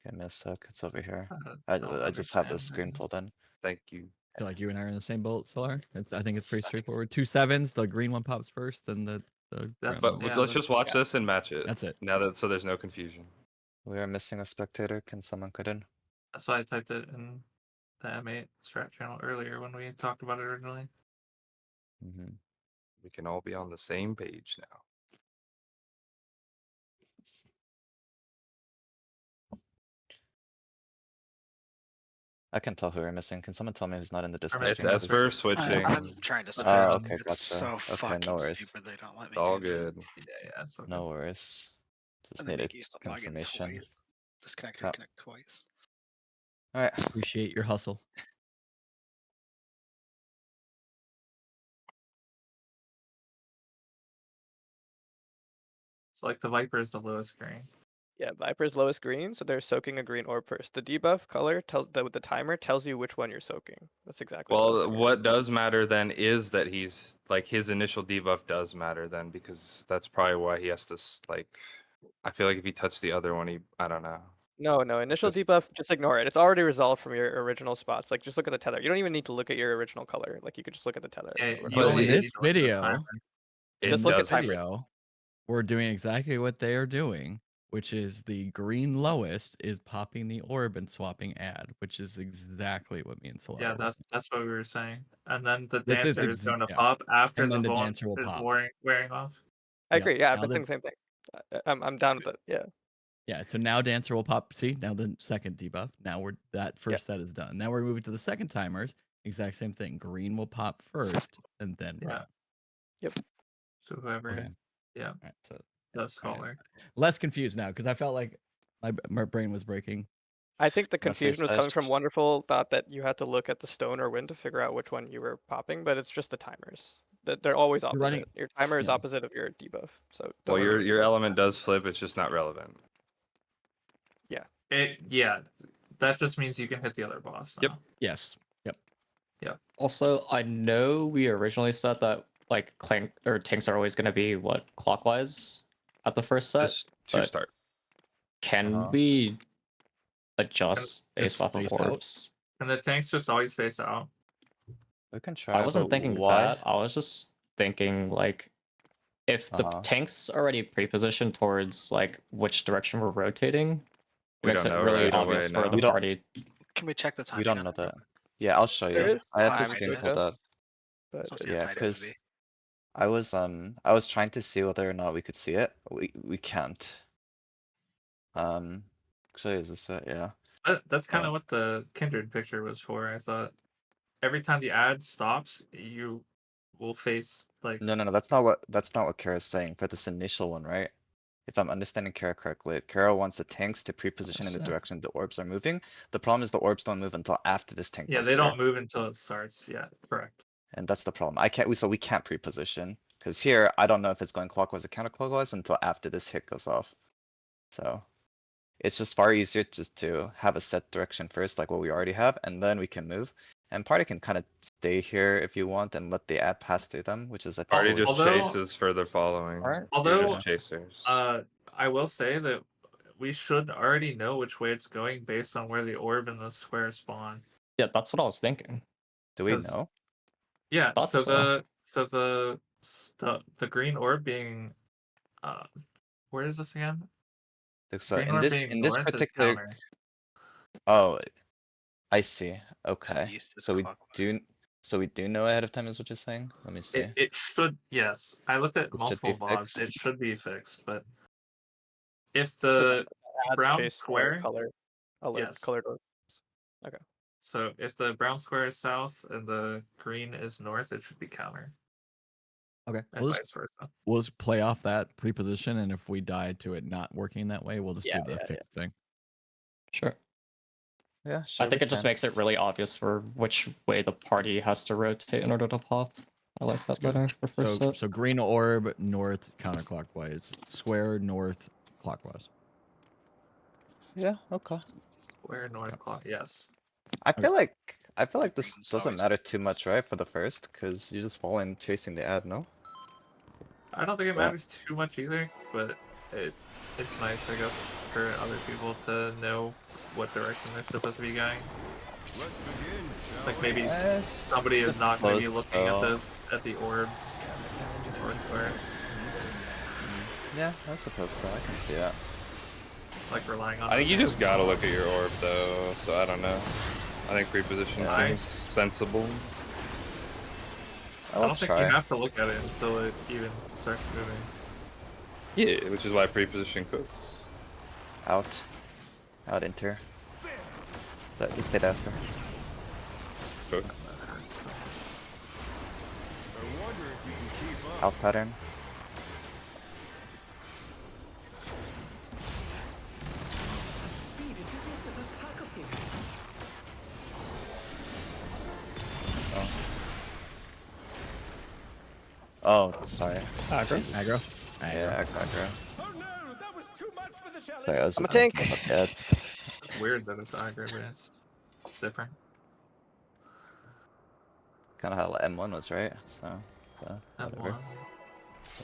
Give me a sec. It's over here. I I don't just have the understand screen that. pulled in. Thank you. I feel like you and I are in the same boat, Solar. I think it's pretty straightforward. 2 sevens. The green one pops first, then the That's- brown But one. Yeah, let's but- just watch yeah. this and match it. That's it. Now that so there's no confusion. We are missing a spectator. Can someone cut in? That's why I typed it in the M8 strat channel earlier when we talked about it originally. Mm-hmm. We can all be on the same page now. I can tell who we're missing. Can someone tell me who's not in the Discord It's It's stream? please? Esper switching. I'm trying to Oh, scroll. okay, It's gotcha. so Okay, fucking no worries. stupid. They don't let It's me. all do that. good. Yeah, it's okay. No worries. Just And they need a make you still log in confirmation. twice. Disconnect, Crap. reconnect twice. Alright. Appreciate your hustle. It's like the Viper is the lowest green. Yeah, Viper's lowest green, so they're soaking a green orb first. The debuff color tells with the timer tells you which one you're soaking. That's exactly. what I was Well, saying. what does matter then is that he's like his initial debuff does matter then, because that's probably why he has to like. I feel like if he touched the other one, I don't know. No, initial Just- debuff, just ignore it. It's already resolved from your original spots. Like, just look at the tether. You don't even need to look at your original color. Like, you could just look at the tether. Yeah, or you whatever. But only in need this to look at the video, timer. It Just look at does. timer. video, we're doing exactly what they are doing, which is the green lowest is popping the orb and swapping add, which is exactly what me and Solar Yeah, were that's what we were saying. And then the This is dancer is going to yeah. pop after And the then the Vaughn dancer will is pop. wearing off. I Yeah, agree. Yeah, I've now been the- saying the same thing. I'm down with it. Yeah. Yeah, so now dancer will pop. See, now the second debuff. Now that first set is done. Now we're moving to the second timers. Exact same thing. Green will pop first, and then Yeah. red. Yep. So whoever, Okay. yeah, All right, so the all right. scholar. Less confused now because I felt like my brain was breaking. I think the Wanna say confusion was coming from Sesh? Wonderful thought that you had to look at the stone or wind to figure out which one you were popping, but it's just the timers. That they're always You're opposite. running- Your timer is yeah. opposite of your debuff. So Well, don't worry. your element does flip. It's just not relevant. Yeah, that just means you can hit the other boss. Yep. now. Yes. Yep. Also, I know we originally said that like clank or tanks are always going to be what clockwise at the first set. Just to but start. Can we adjust Just based off of face out? orbs? And the tanks just always face out. We can try. I wasn't but thinking why? that. I was just thinking like if the Uh-huh. tank's already pre-positioned towards like which direction we're rotating, it We makes don't it know really right obvious away for now. the We don't- party. Can we check the time? We don't know that. Yeah, I'll show There you. is I have the time screen to pulled it. up. But So see Yeah, how tight it would because be. I was trying to see whether or not we could see it. We can't. Actually, is this it? Yeah. That's kind Uh, of what the Kindred picture was for. I thought every time the ad stops, you will face like No, that's not what Kara's saying for this initial one, right? If I'm understanding Kara correctly, Kara wants the tanks to pre-position in the Yes, direction the orbs are moving. The problem is the orbs don't move until after this tank yeah, does they turn. don't move until it starts. Yeah, correct. And that's the problem. So we can't pre-position because here I don't know if it's going clockwise or counterclockwise until after this hit goes off. So it's just far easier just to have a set direction first, like what we already have, and then we can move. And party can kind of stay here if you want and let the ad pass through them, which is I think. Party what we- just Although- chases further following. Alright. You're Although, just chasers. I will say that we should already know which way it's going based on where the orb and the square spawn. Yeah, that's what I was thinking. Do we 'cause- know? Yeah, Thought so so. the green orb being where is this again? So Green in orb this being north is particular, counter. oh, I see. Okay, east is so we clockwise. do know ahead of time is what you're saying. Let me see. It should, yes. I looked at It should multiple be VODs. It fixed. should be fixed, but if the ads brown face square, color, yes. colored orbs. Okay. So if the brown square is south and the green is north, it should be counter, Okay. and vice versa. We'll just play off that pre-position, and if we die to it not working that way, we'll just Yeah, do the fixed thing. Sure. Yeah, sure. I think we it just can. makes it really obvious for which way the party has to rotate in order to pop. I like that better for first set. So green orb north counterclockwise, square north clockwise. Yeah, okay. Square north clock, yes. I feel like this Green's doesn't always matter too much, right, for the first, because you just fall in chasing the ad, no? I don't think it Yeah. matters too much either, but it's nice, I guess, for other people to know what direction they're supposed to be going. Let's begin, shall Like we? maybe Yes, somebody is not maybe suppose looking so. at the orbs or squares, Yeah, I suppose so. I can see that. like relying on. I think it. you just gotta look at your orb though, so I don't know. I think pre-position Yeah. seems sensible. I I'll don't think try. you have to look at it until it even starts moving. Yeah, which is why pre-position cooks. Out enter. Just hit Asker. Cook. That hurts. I wonder if you can keep up. Out pattern. Oh, sorry. Aggro. Aggro. Yeah, aggro. Oh no, that was too much for the challenge. Sorry, I was I'm a thinking tank. about that. It's weird that it's aggro, but it's different. Kind of how M1 was, right? So, whatever. M1.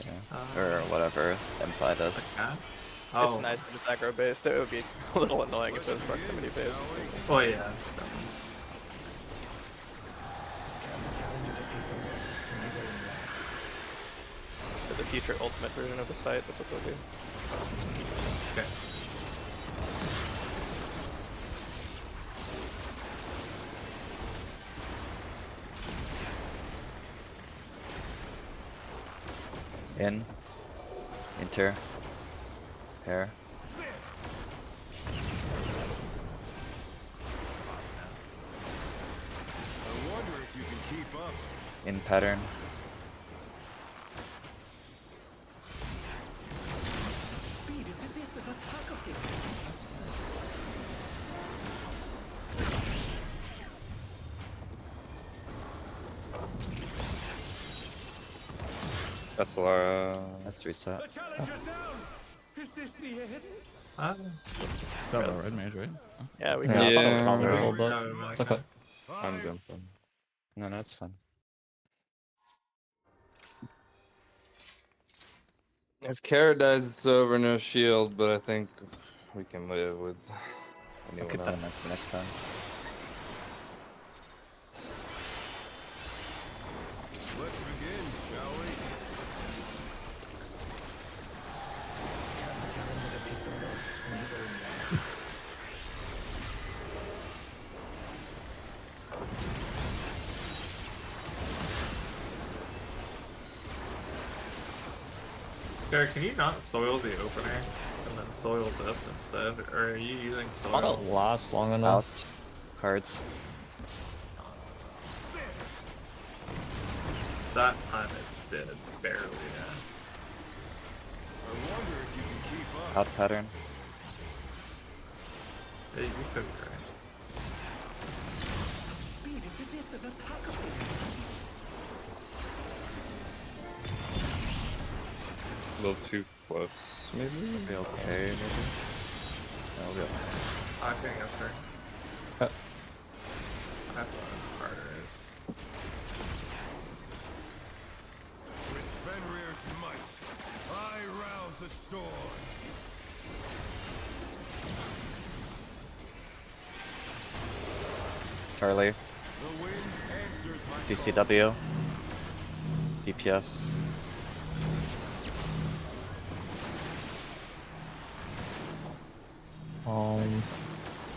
Yeah. Or whatever M5 Like is. that. Oh. It's nice that it's aggro based. It would be a little annoying if it was proximity based. Oh yeah. For the future ultimate version of this fight, that's what they'll do. Okay. Inter. Pair. I wonder if you can keep up. In pattern. That's nice. That's Lara. Let's reset. The challenger's down. Is this the end? Still have a red mage, right? Oh. Yeah, we Yeah, got I thought it Yeah, was on the no. roll, but No, it's okay. I'm jumping. No, it's fine. If Kara dies, it's over. No shield, but I think we can live with I'll anyone keep that in mind else. for next time. Let's begin, shall we? Garrett, can you not soil the opener and then soil this instead? Or are you using I thought soil? it lasts long enough. Out. Cards. That time it did, barely, yeah. I wonder if you can keep up. Out pattern. Yeah, you could, right? A little too close, maybe? Be okay, maybe. That'll be okay. I think that's fair. Uh. I have to know what harder is. With Fenrir's might, I rouse the storm. Charlie. The wind answers my DCW. DPS.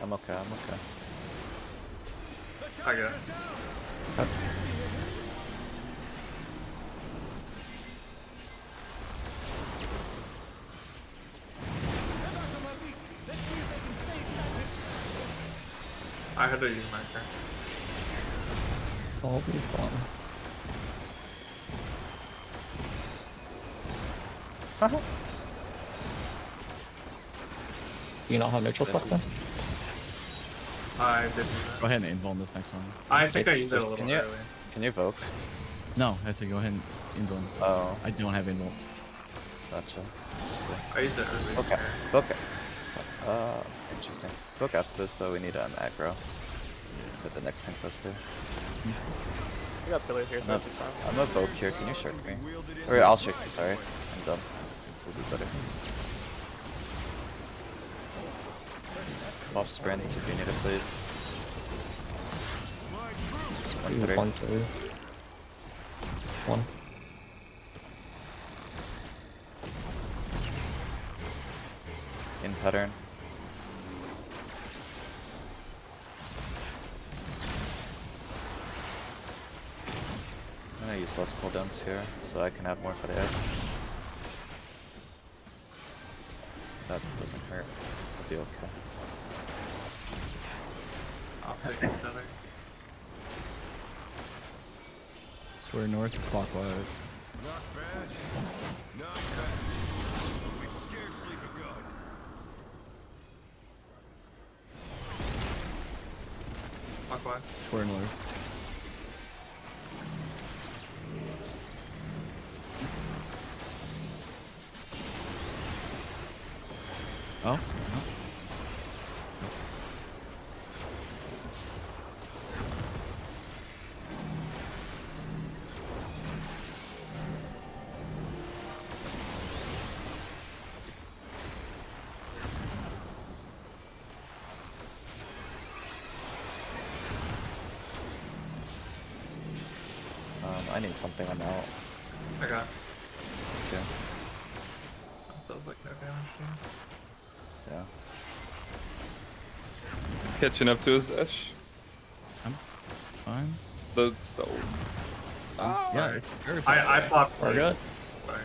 I'm okay, I'm okay. I got it. I had to use my turn. I'll be fun. Do you not have neutral stuff then? I did do Go that. ahead and invuln this next one. I think I used it a little Can you, early. can you evoke? No, I said go ahead and invuln. Oh. I don't have invuln. Gotcha. Let's see. I used it early. Okay. Okay. Interesting. Book after this though, we need an aggro. For the next tank buster. We got pillars here, so No. that's fine. I'm a Vogue here, can you shirk me? Or I'll shirk you, sorry. I'm done. This is better. Pop sprint if you need it, please. You Better. 1, 2. 1. In pattern. I'm gonna use less cooldowns here, so I can have more for the X. That doesn't hurt. I'll be okay. Opposite each other. Square north is clockwise. Not bad. Not bad. But we've scarcely begun. Clockwise. Square north. Oh, no. I need something. I'm out. I got. Okay. That does like no damage to you. Yeah. It's catching up to us, Ash. Fine. The stove. Yeah, Alright. it's very far I away. popped. We're good. Sorry.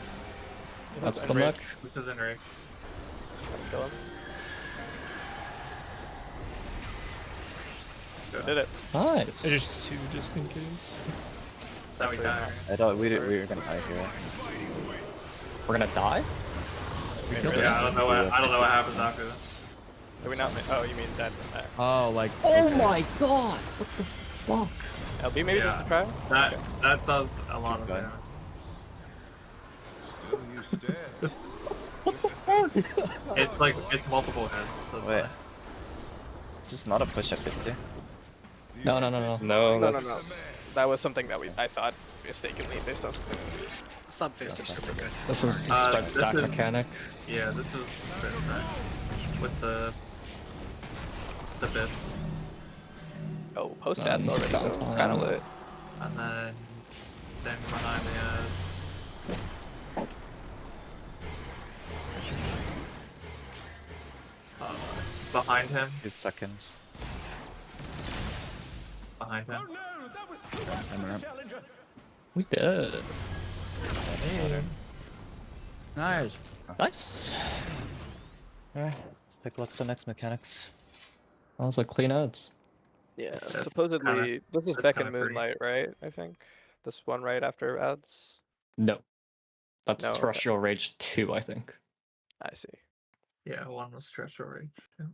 That's the Enrage. mech. This is enraged. Kill him. Good. Did it. Nice. Just 2 just in case. Now we die. I don't. We were gonna die here. We're gonna die? We killed Yeah, it. I don't know what happens after this. Did we not? Oh, you mean that? Oh, like. Oh okay. my god! What the fuck? LB maybe just to try. That does a lot of going. damage. Still you stand. It's like it's multiple hits. So it's Wait. like- It's just not a push at 50. No. No, No, that's no. That was something that I thought mistakenly based on. Sub 50 is just a good. This is target. spread this stack is- mechanic. Yeah, this is with the bits, Oh, post stats already. Downtown. Kind of lit. and then standing behind the ads. Behind him. 2 seconds. Behind him. No, that was too I'm around. challenger. We did. Nice. Nice. Alright. Pick luck for the next mechanics. That was a clean ads. Yeah. That's Supposedly, this is that's Beck kinda and free. Moonlight, right? I think this one right after ads. No. That's No, okay. Terrestrial Rage 2, I think. I see. Yeah, one was Terrestrial Rage. Yeah.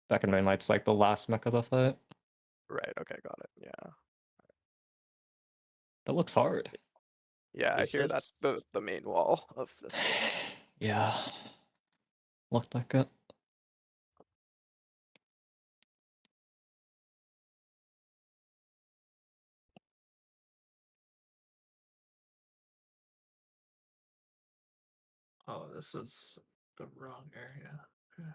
Back in Moonlight's like the last mech of the fight. Right. Okay. Got it. Yeah. That looks hard. Yeah. I Is hear that's the main wall of this. Yeah. Looked like it. Oh, this is the wrong area. Okay.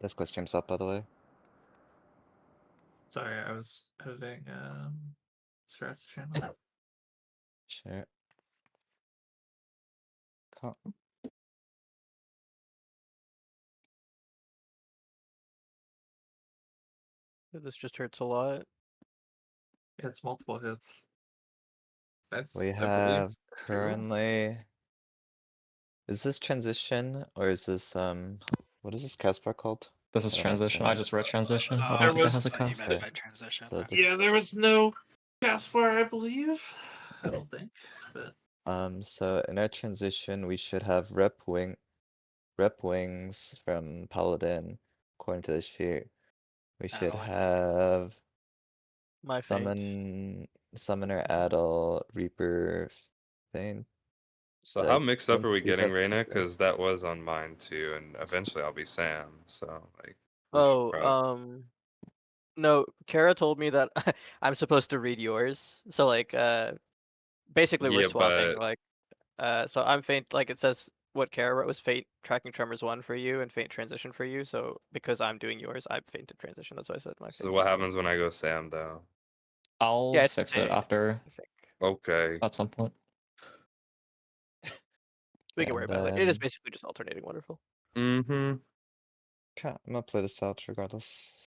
Discord stream's up, by the way. Sorry, I was editing Strat's channel. Share. Cool. This just hurts a lot. It's multiple hits. We I believe have two. currently. Is this transition or is this what is this cast bar called? This is I don't transition. I just read transition. I There don't think it was has a that you cast. meant by transition. So yeah. Yeah, there was no Caspar, I believe. I don't think, but So in our transition we should have rep wings from Paladin, according to the sheet. We should Addle. have My faint. Summoner Addle, Reaper, Feint. So I how mixed up don't are we see getting, that Reyna? before. Because that was on mine too, and eventually I'll be Sam. So like. we should Oh, prob- no, Kara told me that I'm supposed to read yours. So like basically we're Yeah, swapping but like so I'm faint like it says what Kara wrote was faint tracking tremors 1 for you and faint transition for you. So because I'm doing yours, I'm fainted transition. That's why I said my so faint. what happens when I go Sam though? I'll Yeah, it's fix the it same, after I think. Okay. at some point. We can And worry about it later. It is then basically just alternating wonderful. Mm-hmm. okay, I'm gonna play this out regardless.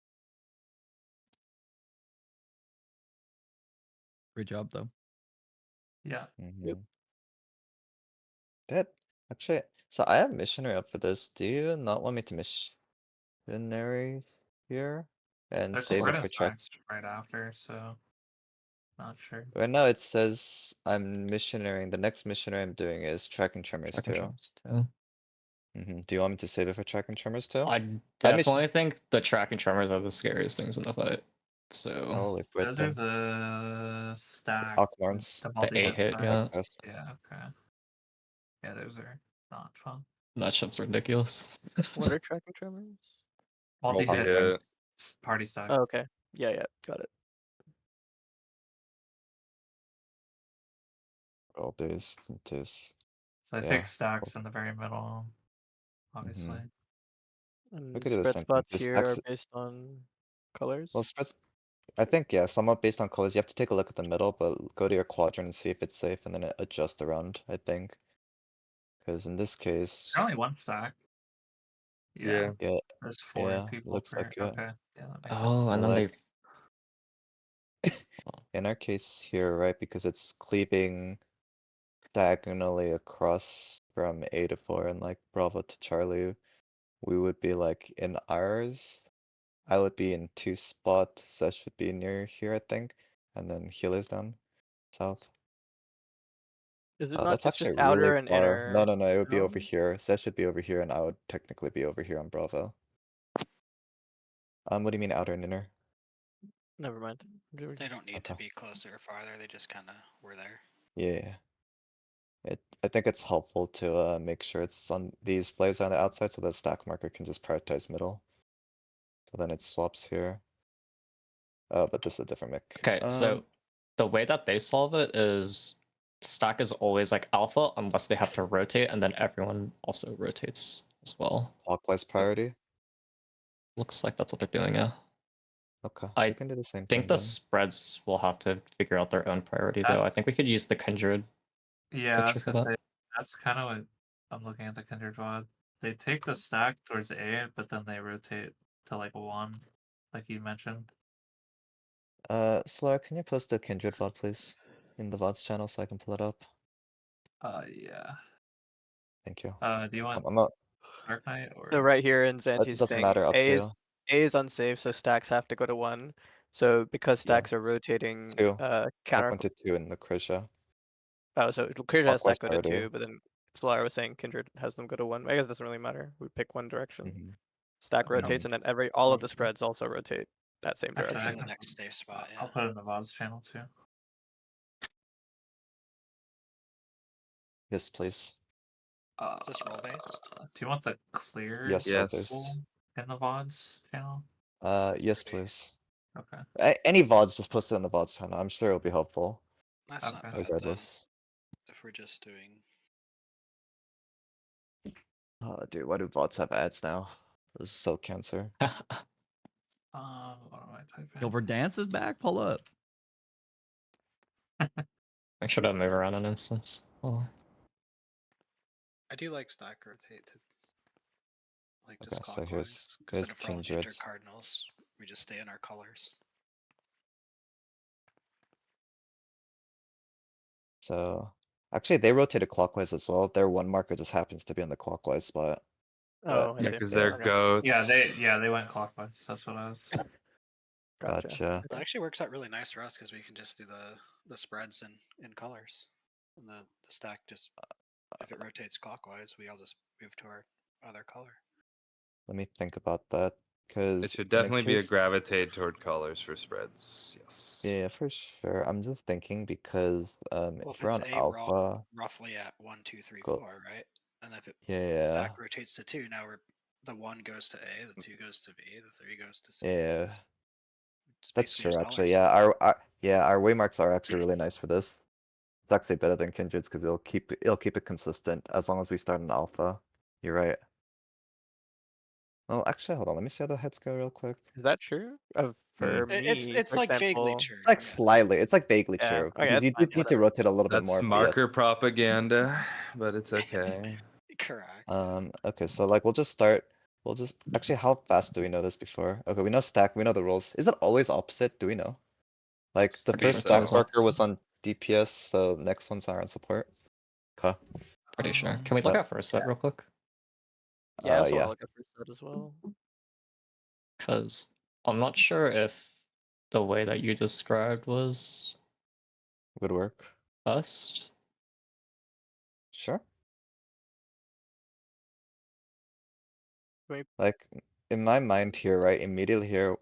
Great job, though. yeah. Mhm. That actually, so I have missionary up for this. Do you not want me to missionary here and There's save it spread for track? attacks right after, so not sure. Right now it says I'm missionarying. The next missionary I'm doing is tracking tremors Tracking too. tremors too. Do you want me to save it for tracking tremors too? I definitely think the tracking tremors are the scariest things in the fight. So I'll live with Those them. are the stack. Hawkthorns. The the multi-hit A hit, stack. yeah. Hawkthorns. Yeah, okay. Yeah, those are not fun. That shit's ridiculous. What are tracking tremors? Multi-hit Yeah. party stack. Oh, okay. Yeah, got it. All based into. So I Yeah. take stacks in the very middle, obviously. And We could do the spread same thing. spots Just here are based on colors. well, spreads. I think yeah, somewhat based on colors. You have to take a look at the middle, but go to your quadrant and see if it's safe, and then adjust around. I think, because in this case, Only one stack. Yeah. yeah, There's 4 yeah, people looks per. like it. Okay, yeah, that makes Oh, sense. and So then they. like in our case here, right, because it's cleaving diagonally across from A to 4 and like Bravo to Charlie, we would be like in ours. I would be in 2 spot, so that should be near here, I think, and then healers down south. Is it Oh, not? that's It's just actually really outer and far. No, inner. no, no, it would be over No? here. So that should be over here, and I would technically be over here on Bravo. What do you mean outer and inner? Never mind. They don't need to Okay. be closer or farther. They just kind of were there. Yeah. I think it's helpful to make sure it's on these flares on the outside so that stack marker can just prioritize middle. So then it swaps here. Oh, but this is a different mic. Okay, so the way that they solve it is stack is always like alpha unless they have to rotate, and then everyone also rotates as well. Clockwise priority. Looks like that's what they're doing, yeah. Okay, I we can do the same think thing the then. spreads will have to figure out their own priority though. I That's- think we could use the Kindred Yeah, I picture was for gonna that. say, that's kind of what I'm looking at the Kindred VOD. They take the stack towards A, but then they rotate to like 1, like you mentioned. Solar, can you post the Kindred VOD please? In the VODs channel so I can pull it up? Yeah. Thank you. Do you want I'm not, Dark Knight or? So right here in it Zanti's doesn't thing, matter up to. A is unsafe, so stacks have to go to 1. So because Yeah. stacks are rotating, 2. Stack counter. went to 2 in the Krisha. Oh, so Kindred has Clockwise stack go to priority. 2, but then Solar was saying Kindred has them go to 1. I guess it doesn't really matter. We pick one direction. Mhm. Stack I mean, rotates, and then all of the Okay. spreads also rotate that same Actually, That's I direction. the can, next safe spot. I'll Yeah. put it in the VODs channel too. Yes, please. Is this role based? Do you want the clear Yes, Yes. tool in the VODs channel? Yes, pretty- please. Okay. Any VODs, just post it in the VODs channel. I'm sure it'll be helpful, That's not Okay. bad regardless. then. If we're just doing. Oh, dude, why do VODs have ads now? This is so cancer. What am I typing? Silver Dance is back. Pull up. Make sure to move around an instance. Oh. I do like stack rotate to like Okay, just so clockwise because here's then if we're on inter Kindreds. cardinals, we just stay in our colors. So actually, they rotated clockwise as well. Their 1 marker just happens to be in the clockwise spot. Oh, I Yeah, see. because Yeah. they're Okay. goats. Yeah, they went clockwise. That's what I was. Gotcha. That actually works out really nice for us because we can just do the spreads in colors, and the stack just if it rotates clockwise, we all just move to our other color. Let me think about that. It Because should definitely be a gravitate toward colors for spreads. Yes. Yeah, for sure. I'm just thinking because Well, if if we're it's on A, we're all alpha, roughly at 1, 2, 3, go 4, right? And if it yeah, stack rotates to 2, now the 1 goes to A, the 2 goes to B, the 3 goes to C. yeah. It's That's basically true, just actually. colors. Yeah, our waymarks are actually really nice for this. It's actually better than Kindred's because it'll keep it consistent as long as we start an alpha. You're right. Well, actually, hold on. Let me see how the heads go real quick. Is that true? For me, It's for like vaguely example. true. It's like Yeah. slightly. It's like vaguely Yeah, true okay, because that's you fine. do need to rotate a little bit That's more. But yes. marker propaganda, but it's okay. Correct. Okay, so like we'll just start. We'll just actually, how fast do we know this before? Okay, we know stack. We know the rules. Is it always opposite? Do we know? Like the Pretty first sure stack it's marker was opposite. on DPS, so next ones are on support. Okay. Pretty sure. Can we look at first set real quick? Yeah, I also want Yeah. to look at first set as well. Because I'm not sure if the way that you described was Would work. best. Sure. Wait. Like in my mind here, right? Immediately here,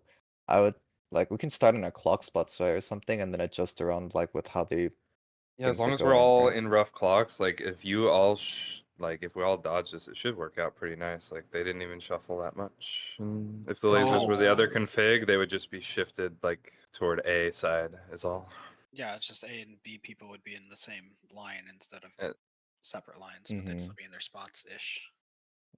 I would like we can start in our clock spots, right, or something, and then adjust around like with how the Yeah, as things long are as we're going, all right? in rough clocks, like if you all like if we all dodge this, it should work out pretty nice. Like they didn't even shuffle that much. And if the It's lasers kind were of, the other config, they would just be shifted like toward A side is all. yeah, it's just A and B people would be in the same line instead of Uh, separate lines, but they'd Mhm. still be in their spots ish.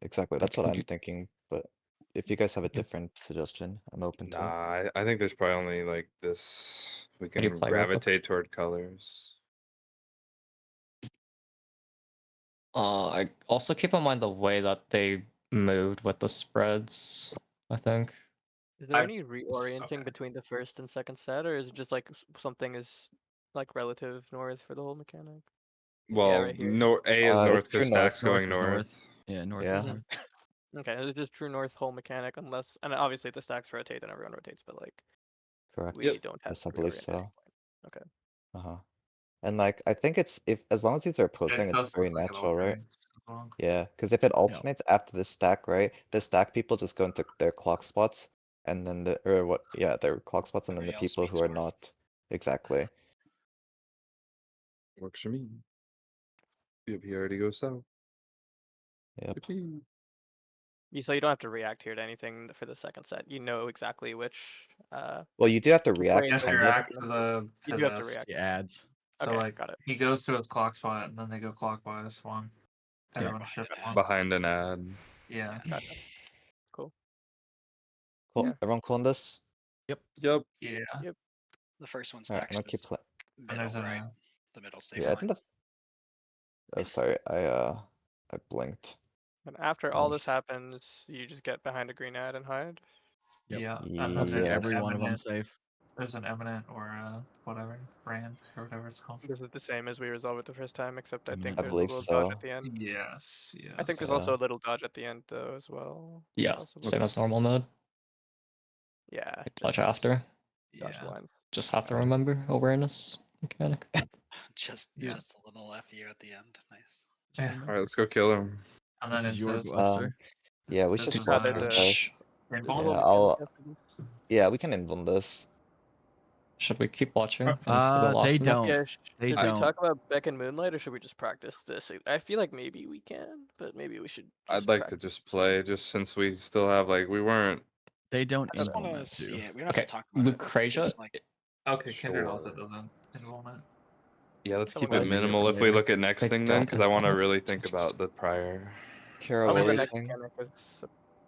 Exactly, I that's what can I'm do- thinking, but if you guys have a Yeah. different suggestion, I'm open to it. Nah, I think there's probably only like this. We How do you can play, Rocco? gravitate toward colors. I also keep in mind the way that they moved with the spreads, I think. Is there I- any reorienting okay. between the first and second set, or is it just like something is like relative north for the whole mechanic? Well, right here. A is north It's true because stack's North going is north. north. Yeah, north Yeah. is north. Okay, it's just true north whole mechanic, unless, and obviously the stacks rotate and everyone rotates, but like Correct. we don't have Yes, to I believe reorient so. anymore. Okay. Uh-huh. And like I think it's if as long as these are opposing, It it's does very look like it natural, right? alternates as well. Yeah, because if it alternates after the stack, right? The stack people just go into their clock spots, and then the or what? Yeah, their clock spots, and then the Everybody else people who meets are north. not exactly. Works for me. If he already goes south. Yep. So you don't have to react here to anything for the second set. You know exactly which Well, you do have to way react, You have to kind of. react to the you to do have to this. react. The ads. So Okay, like got it. he goes to his clock spot and then they go clockwise one. Yeah. Everyone shift one. Behind an ad. Yeah. Gotcha. Cool. Cool. Yeah. Everyone cool on this? Yep. Yeah. The first one All right, I'm stacks gonna keep just playing. And middle, there's right? a The middle safe Yeah, I line. think the. Oh, sorry, I blinked. And after I all didn't this happens, you just get behind a green ad and hide. Yep. yeah. And then Looks like there's Yeah. an every one of them eminent. safe. There's an eminent or whatever brand or whatever it's called. This is the same as we resolved it the first time, except I think Eminent. I there's a believe little dodge so. at the end. Yes. Yes. I think there's Yeah. also a little dodge at the end though as well. Yeah, Possibly. same as normal mode. Yeah. Like just dodge use after. Dodge Yeah. lines. Just have to Okay. remember awareness mechanic. Just Yeah. just a little FU at the end. Nice. Yeah. All right, let's go kill him. And This then is it your says Gluster. Yeah, we This should is swap decided these to- guys. There's a Invuln? little Yeah, mechanic after this. Yeah, we can invuln this. Should we keep watching and see the last They map? don't. Yeah, They should we don't. talk about Beck and Moonlight, or should we just practice this? I feel like maybe we can, but maybe we should. I'd like to just play, just since we still have like we weren't. They don't I just invuln want to that see too. it. We don't have Okay, to talk about Lucretia. it. Just like Okay, Kindred also Sure. doesn't invuln it. Yeah, let's Someone keep it else. minimal if we look at next They thing then, don't because I want to invuln it? really That's think about the prior. Kara, Also, what the were you next saying? mechanic is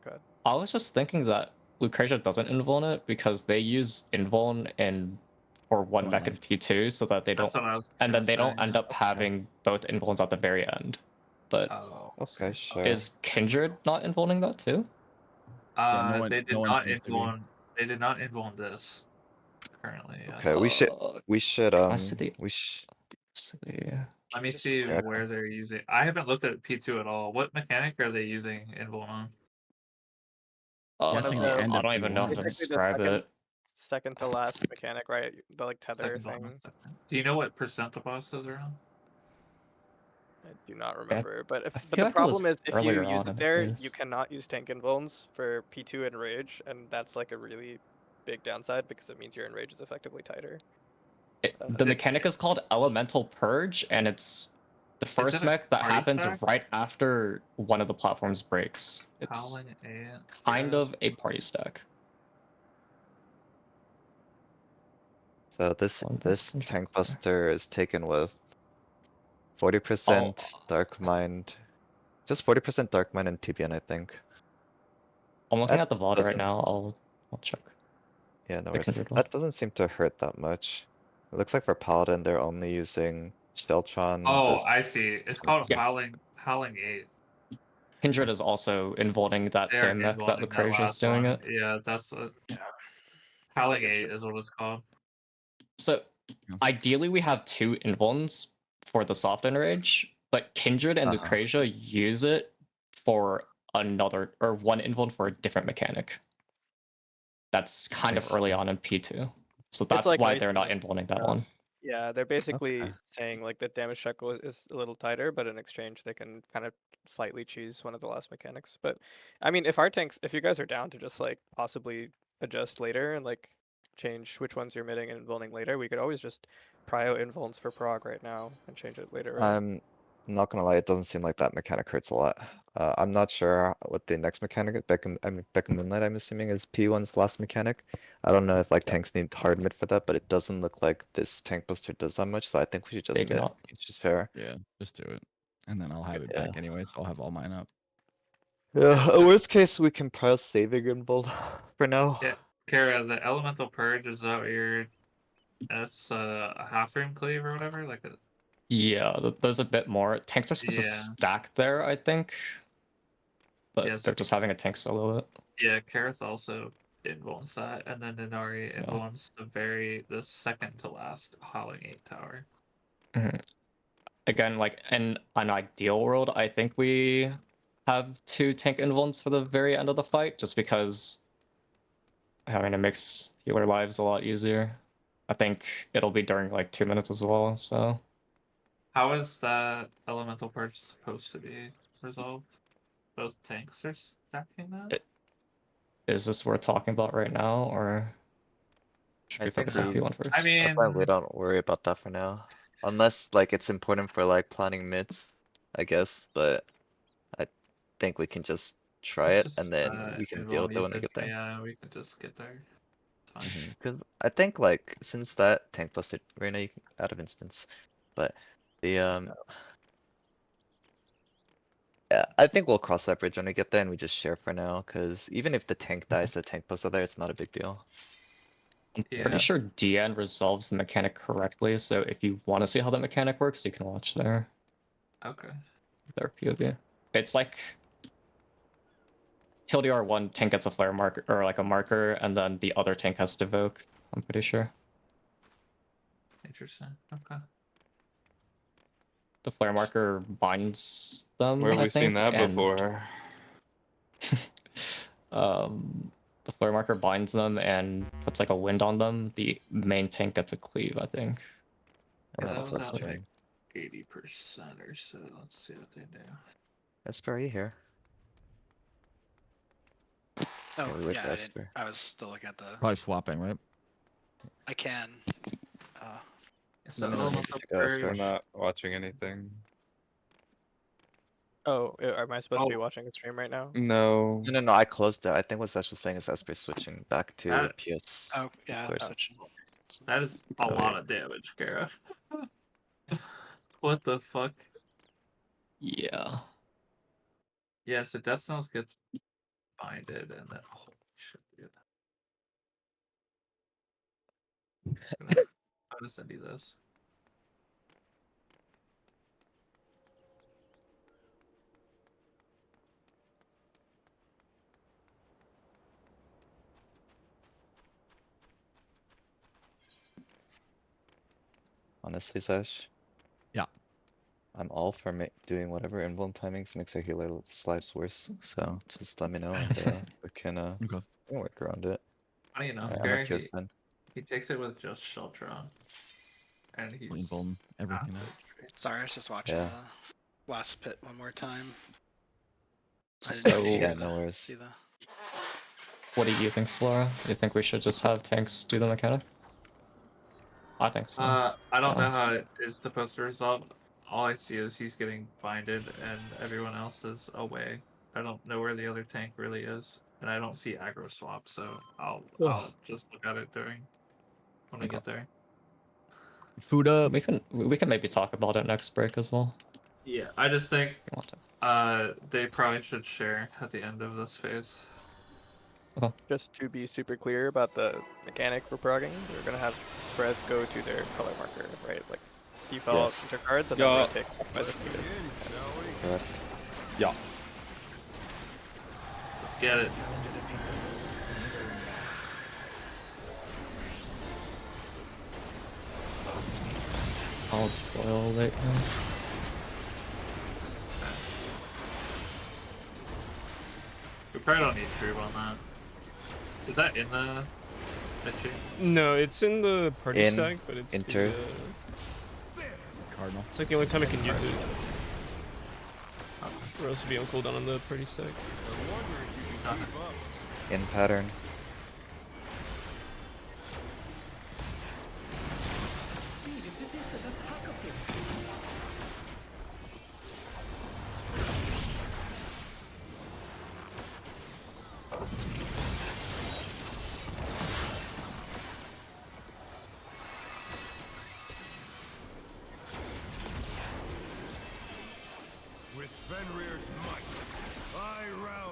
good. I was just thinking that Lucretia doesn't invuln it because they use invuln in for one mech Twilight. of T2 so that they That's don't, what I was. and then gonna they don't say. end up having both invulns at the very end. But Oh. Okay, sure. is Kindred not invulning that too? Yeah, no one- They did no one not seems to be. invuln. They did not invuln this. Currently, yes. Okay, we should I see the- we should Let me Just see Yeah. where they're using. I haven't looked at P2 at all. What mechanic are they using invuln on? Guessing the I end don't of even know how P1. to Basically the describe it. second to last mechanic, right? The like tether Second thing. bottom. Do you know what percent the bosses are on? I do not remember, but I but feel the like it was problem is if you earlier use on it in there, phase. you cannot use tank invulns for P2 and Rage, and that's like a really big downside because it means your enrage is effectively tighter. The mechanic is called Elemental Purge, and it's the first it a mech that party happens stack? right after one of the platforms breaks. It's Howling A. kind of a party stack. So this tank buster is taken with 40% Dark Mind, just 40% Dark Mind and Tibian, I think. I'm looking That at the VOD right doesn't- now. I'll check. Yeah, no The worries. Kindred one. That doesn't seem to hurt that much. It looks like for Paladin they're only using Sheltron. Oh, this- I see. It's called Yeah. Howling 8. Kindred is also invulning that They're same mech that invulning that Lucretia is last doing one. it. Yeah, that's what. Howling guess 8 is what it's called. So ideally we have two invulns for the soft enrage, but Kindred and Lucretia use it for another or one invuln for a different mechanic. That's kind of early on in P2. So that's like why nice they're not to- invulning that one. Yeah, they're basically saying like the damage check is a little tighter, but in exchange they can kind of slightly choose one of the last mechanics. But I mean, if you guys are down to just like possibly adjust later and like change which ones you're mitting and invulning later, we could always just prio invulns for prog right now and change it later. Right? I'm not gonna lie, it doesn't seem like that mechanic hurts a lot. I'm not sure what the next mechanic is. Beckham Moonlight, I'm assuming, is P1's last mechanic. I don't know if like tanks need hard mid for that, but it doesn't look like this tank buster does that much, so I think we should just Big mid. not. It's just fair. Yeah, just do it. And then I'll have it Yeah. back anyway, so I'll have all mine up. Yeah, so- worst case we can press saving involved for now. Yeah, Kara, the elemental purge is that what you're? That's a half room cleave or whatever. Like a Yeah, there's a bit more. Tanks are supposed to Yeah. stack there, I think. But Yeah, so- they're just having a tank solo it. yeah. Kareth also invulns that, and then Denari invulns the second to last Howling 8 tower. Mhm. Again, like in an ideal world, I think we have 2 tank invulns for the very end of the fight, just because having it makes healer lives a lot easier. I think it'll be during like 2 minutes as well, so How is that elemental purge supposed to be resolved? Both tanks are stacking that. is this worth talking about right now, or should I we think focus on we- P1 first? I mean, I probably don't worry about that for now. Unless like it's important for like planning mids, I guess, but I think we can just try let's it just, and then we can deal invuln with it when we users. get there. Yeah, we can just get there. It's fine. Mhm. Because I think like since that tank busted Reyna you can, out of instance, but the yeah, I think we'll cross that bridge when we get there and we just share for now. Because even if the tank dies, the tank buster there, it's not a big deal. I'm Yeah. pretty sure DN resolves the mechanic correctly, so if you want to see how the mechanic works, you can watch there. Okay. Their POV. It's like TLDR one tank gets a flare marker or like a marker, and then the other tank has to evoke. I'm pretty sure. Interesting. Okay. The flare marker binds them. Where have I we seen think, that and, before? the flare marker binds them and puts like a wind on them. The main tank gets a cleave, I think. I'm Yeah, not that was at frustrated. like 80% or so. Let's see what they do. Esper, are you here? Oh, we wait yeah, for I, Esper. I was still looking at the. Probably swapping, right? I can. So me know when you elemental get to go, Esper. I'm purge. not watching anything. Oh, am I supposed to be Oh. watching a stream right now? No. No, I closed it. I think what Sesh was saying is Esper switching back to That- PS. Oh, yeah, I'm Clear. switching. That is a lot of damage, Kara. What the fuck? Yeah. Yeah, so Death Smells gets binded, and then holy shit, dude. I'm gonna send you this. Honestly, Sesh. Yeah. I'm all for doing whatever invuln timings makes our healer lives worse. So just let me know and we can Okay. work around it. Funny enough, Alright, I'm Kara, at Kyo's then. he takes it with just Sheltron. And he's Invuln everything now. Sorry, I was just watching Yeah. the last pit one more time. I So, didn't Yeah, hear no worries. see the. what do you think, Slora? Do you think we should just have tanks do the mechanic? I think so. I don't know Honest. how it is supposed to resolve. All I see is he's getting binded and everyone else is away. I don't know where the other tank really is, and I don't see aggro swap, so I'll just look at it when we Okay. get there. Fuda, We can maybe talk about it next break as well. Yeah, I just think If you want to. they probably should share at the end of this phase. Just to be super clear about the mechanic for progging, we're gonna have spreads go to their color marker, right? Like default Yes. enter cards and Yeah. then rotate by the speed. Correct. Yeah. Let's get it. Solid soil late now. We probably don't need Trube on that. Is that in the chain? No, it's in the party In, stack, but it's enter. Cardinal. it's like the only time I can use it. Or else it'll be on cooldown on the party stack. In pattern.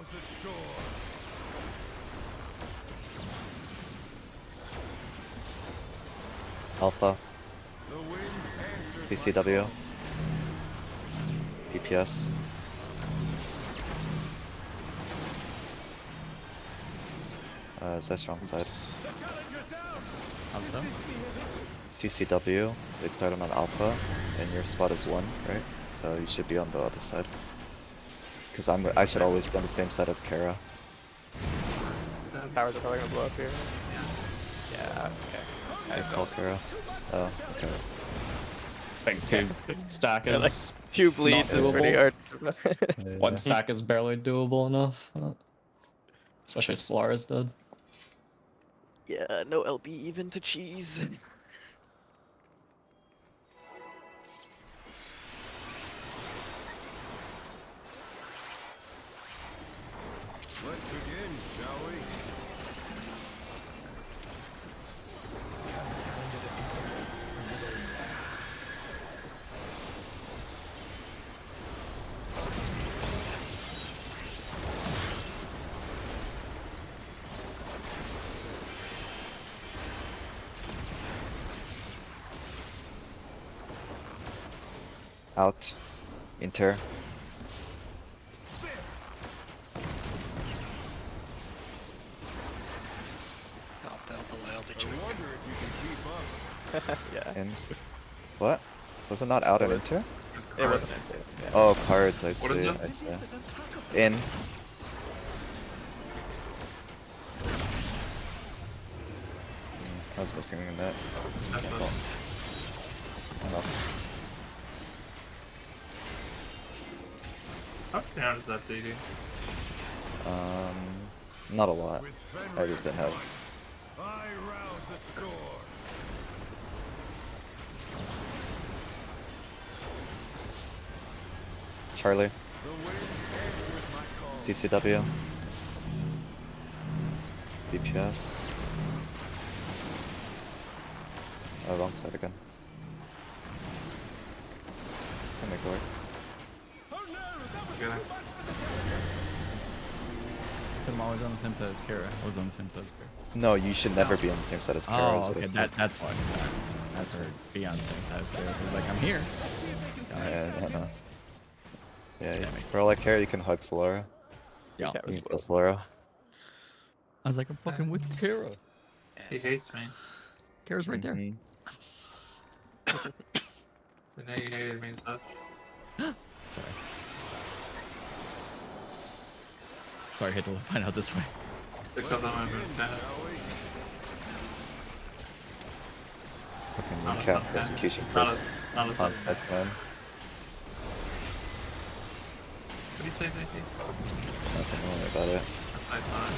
rouse the storm. Alpha, The wind answers my CCW, call. DPS. Is that strong side? The challenger's down. How so? CCW, they started on Alpha, and your spot is 1, right? So you should be on the other side. Cause I should always be on the same side as Kara. Towers are probably gonna blow up here. Yeah, okay. I call Kara. Oh, okay. Like two stack Yeah, like is 2 bleeds is pretty doable. hard. One stack is barely doable enough. Especially if Solar is dead. Yeah, no LB even to cheese. Let's begin, shall we? Out. Inter. Oh, they'll delay all the I juke. wonder if you can keep up. Yeah, In. What? Was it not out and Inter? it wasn't into it. Yeah. Oh, cards, I What is see, I this? see. In. I was missing in that. That's Can't a- call. Oh, How down is that DD? not a lot. With I just didn't have. Fenrir's I rouse the storm. Charlie. The wind answers my call. CCW. DPS. Oh, wrong side again. Can make it work. Oh no, that was Yeah. too much for the I said I'm always on the same side as Kara. I was on the same side as Kara. No, you should never be on the same side as Kara. is Oh, what okay, it's that's why. I've heard be on the same side as Kara, so it's like, I'm here. Yeah, no. Yeah, That makes for all I care, you can hug Solara. Yeah. You Towers can blow kill up. Solara. I was like, I'm fucking with Kara. He hates me. Kara's right there. Mhm. We know you hated me and stuff. Sorry. Sorry, I had to find out this way. Because I'm a moon fan. Fucking Not a cast sub-fan. persecution Not first. a On sub-fan. X-Men. What do you say, Vicky? Nothing wrong about it. I thought.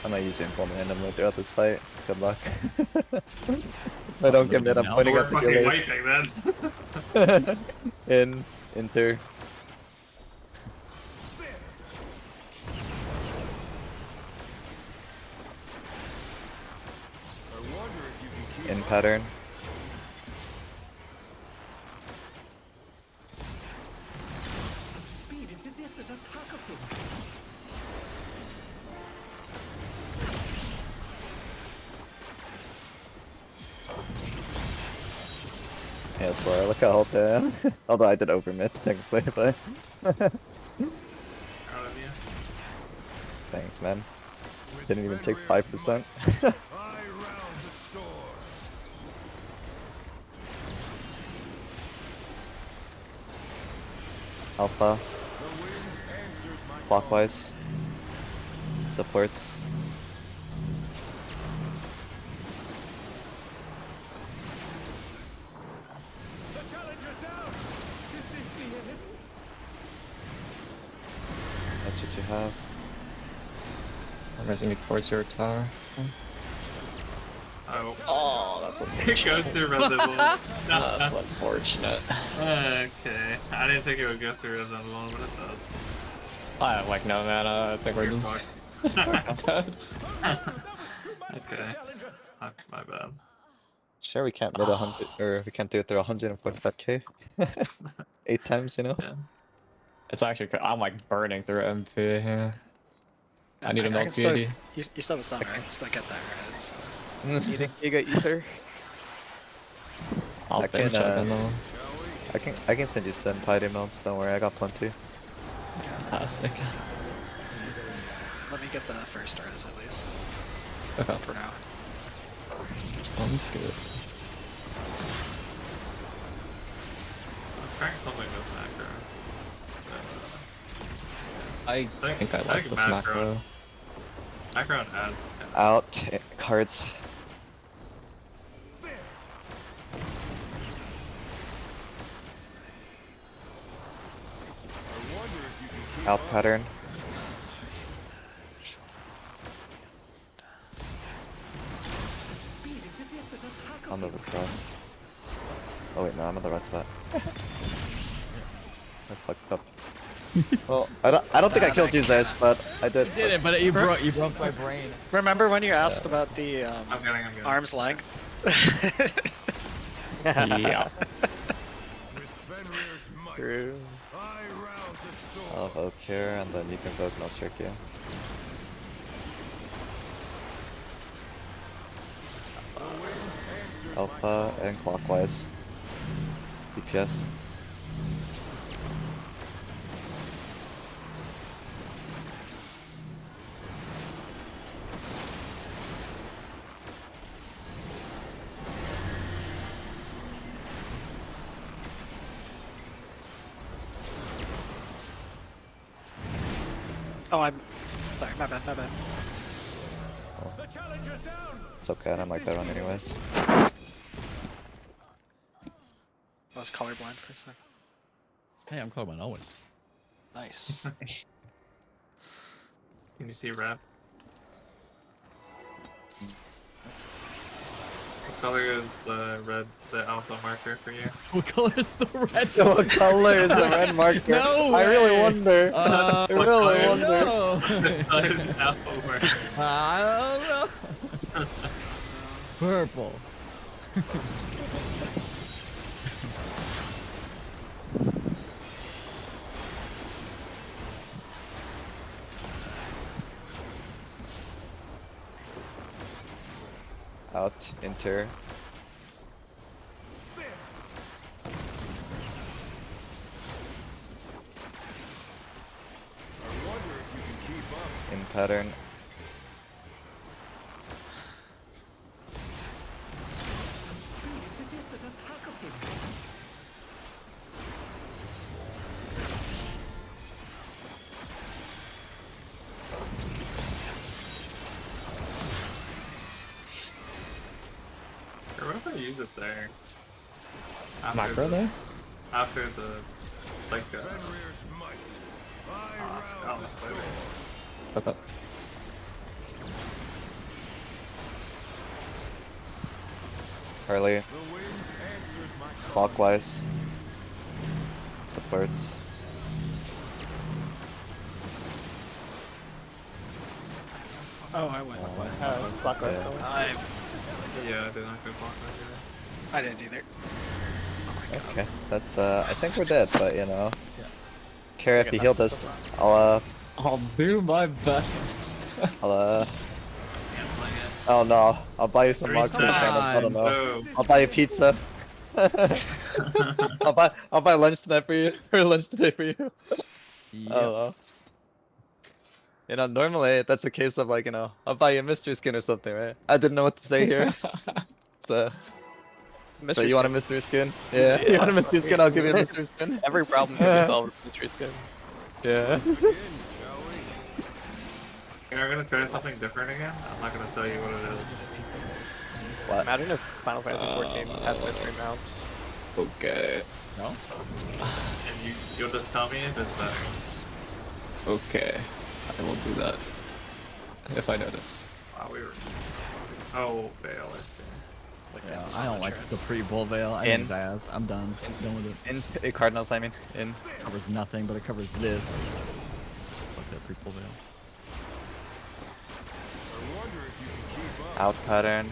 I'm not using full randomly throughout this fight. Good luck. If I don't get mid, I'm Now pointing We're at the fucking healers. wiping then. Inter. I wonder if you can keep In up. pattern. Speed, it is yet that attackable. Yeah, Solara, look how down. Although I did overmid, technically, but. Proud of you. Thanks, man. With Didn't even take Fenrir's 5%. might, I rouse the storm. Alpha. The wind answers my Clockwise. Supports. call. The challenger's down. Is this the end? That's what you have. I'm raising it towards your tower. So. Oh. Oh, that's It goes through Resident Evil. that's unfortunate. Okay. I didn't think it would go through Resident Evil, but it does. I have like no mana. I think we're You're just fucked. dead. Okay. My bad. Sure, we can't mid 100, or we can't do it through 145k. 8 times, you know? Yeah. It's actually, I'm like burning through MP here. I need a can milk still, beauty. you still have a stun, right? I can still get that, right? Eating Giga Ether. I'll I finish can, it though. I can send you some party mounts, don't worry, I got plenty. Fantastic. Let me get the first artist at least. Okay. For now. Sounds good. I'm trying something with macro. I think I like this macro. Macro and ads. Out, cards. Out pattern. I'll move across. Oh wait, no, I'm in the right spot. I fucked up. Well, I don't think I killed you, Zesh, but I did. You did it, but you broke my brain. Remember when you asked about the I'm getting. arm's length? Yeah. With Fenrir's might, True. I rouse a storm. I'll evoke here, and then you can vote no strike you. Alpha and clockwise. DPS. Oh, I'm sorry. My bad. My bad. The challenger's down. It's okay, I don't like that one anyways. I was colorblind for a second. Hey, I'm colorblind always. Nice. Can you see red? What color is the red, the alpha marker for you? What color is the red? What color is the red marker? No I really way. wonder. I really wonder. No. What color is the alpha marker? I don't know. Purple. Out, enter. I wonder if you can keep up. In pattern. Or what if I use it there? Macro there? After the, like, Fenrir's might, I oh, rouse a it's storm. Okay. Harley, The wind answers my call. clockwise. Supports. Oh, I went. It's Black Rose. Yeah. yeah, I did not go block that I didn't either. Okay, that's I think we're dead, but you know. Care if you healed us, I'll I'll do my best. Canceling it. oh no, I'll buy you some Three logs for the times. channel, I don't know. Oh. I'll buy you pizza. I'll buy lunch tonight for you, or lunch today for you. Yep. I don't know. You know, normally that's a case of like, you know, I'll buy you a mystery skin or something, right? I didn't know what to say here. So you want a mystery skin? Yeah. You want a mystery skin? I'll give you a mystery skin. Every problem can be solved with mystery skin. Yeah. Begin, shall we? You're gonna try something different again? I'm not gonna tell you what it is. What? Imagine if Final Fantasy 14 had mystery mounts. Okay. No? And you'll just tell me if it's better. Okay. I will do that. If I notice. Wow, we were. Oh, Veil, I see. Yeah, I don't like the pre-bull veil. I think it's ass. I'm done. Done with it. In Cardinals, I mean. In. Covers nothing, but it covers this. Fuck that pre-bull veil. I wonder if you can keep up. Out pattern.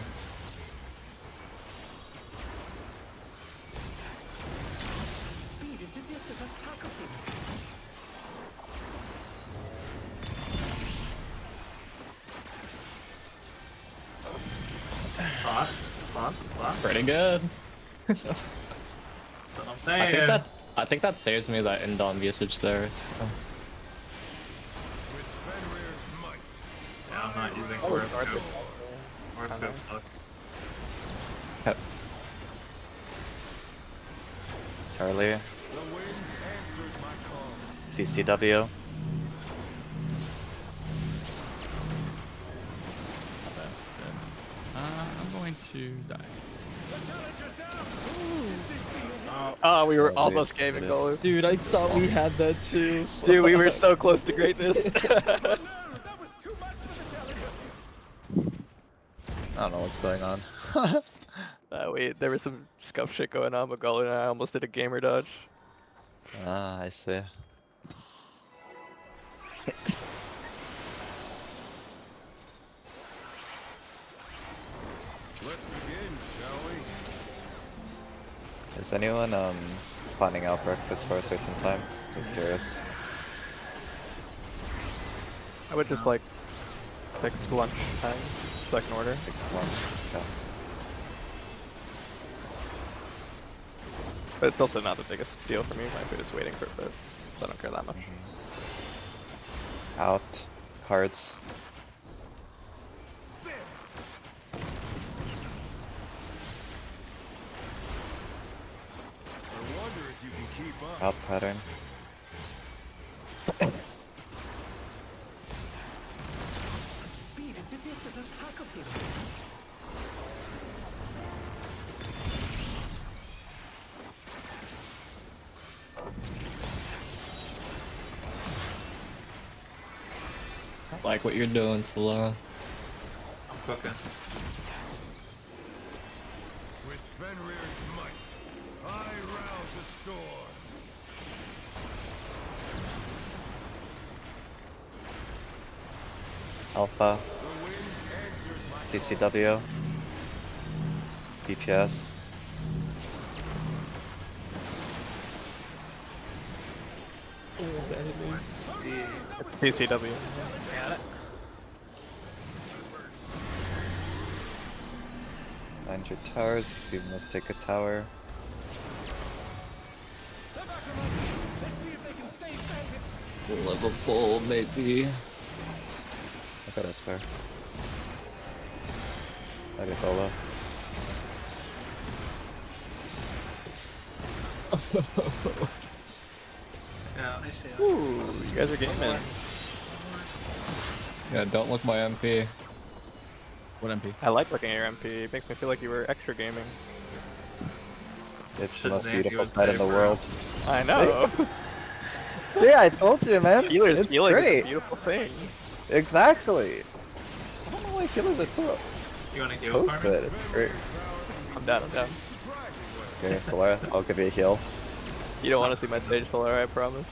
Pretty good. That's what I'm saying. I think that saves me that Indom usage there. So. With Fenrir's might, Yeah, I'm not using Oh, horoscope. Horoscope sucks. Yep. Charlie, the wind answers my call. CCW. I'm going to die. The challenger's down. Oh, we were Oh, almost wait, gaming wait. goal. Dude, I thought we had that too. Dude, we were so close to greatness. No, that was too much for the challenger. I don't know what's going on. There was some scuff shit going on, but Gully and I almost did a gamer dodge. Ah, I see. Let's begin, shall we? Is anyone planning out breakfast for a certain time? Just curious. I would just like fix lunch time so I can order. Fixed lunch. Okay. But it's also not the biggest deal for me. My food is waiting for a bit, so I don't care that much. Out. Cards. I wonder if you can keep up. Out pattern. Speed, it's as if there's a pack of him. I like what you're doing, Solara. I'm cooking. With Fenrir's might, I rouse a storm. Alpha. The wind answers my CCW. BPS. PCW. Got it. Find your towers. You must take a tower. Let's see if they can stay standing. Liverpool, maybe. I got Esper. I did Bola. Yeah. I see it. Ooh, you guys are gaming. Yeah, don't look my MP. What MP? I like looking at your MP. It makes me feel like you were extra gaming. It's the most Shazam, beautiful you would sight in say, the bro. world. I know. Yeah, I told you, man. Healer's It's healing is great. a beautiful thing. Exactly. I don't know why healers are so You want to heal opposed for to me? it. It's great. I'm down, I'm down. Okay, Solara, I'll give you a heal. You don't want to see my stage Solar, I promise.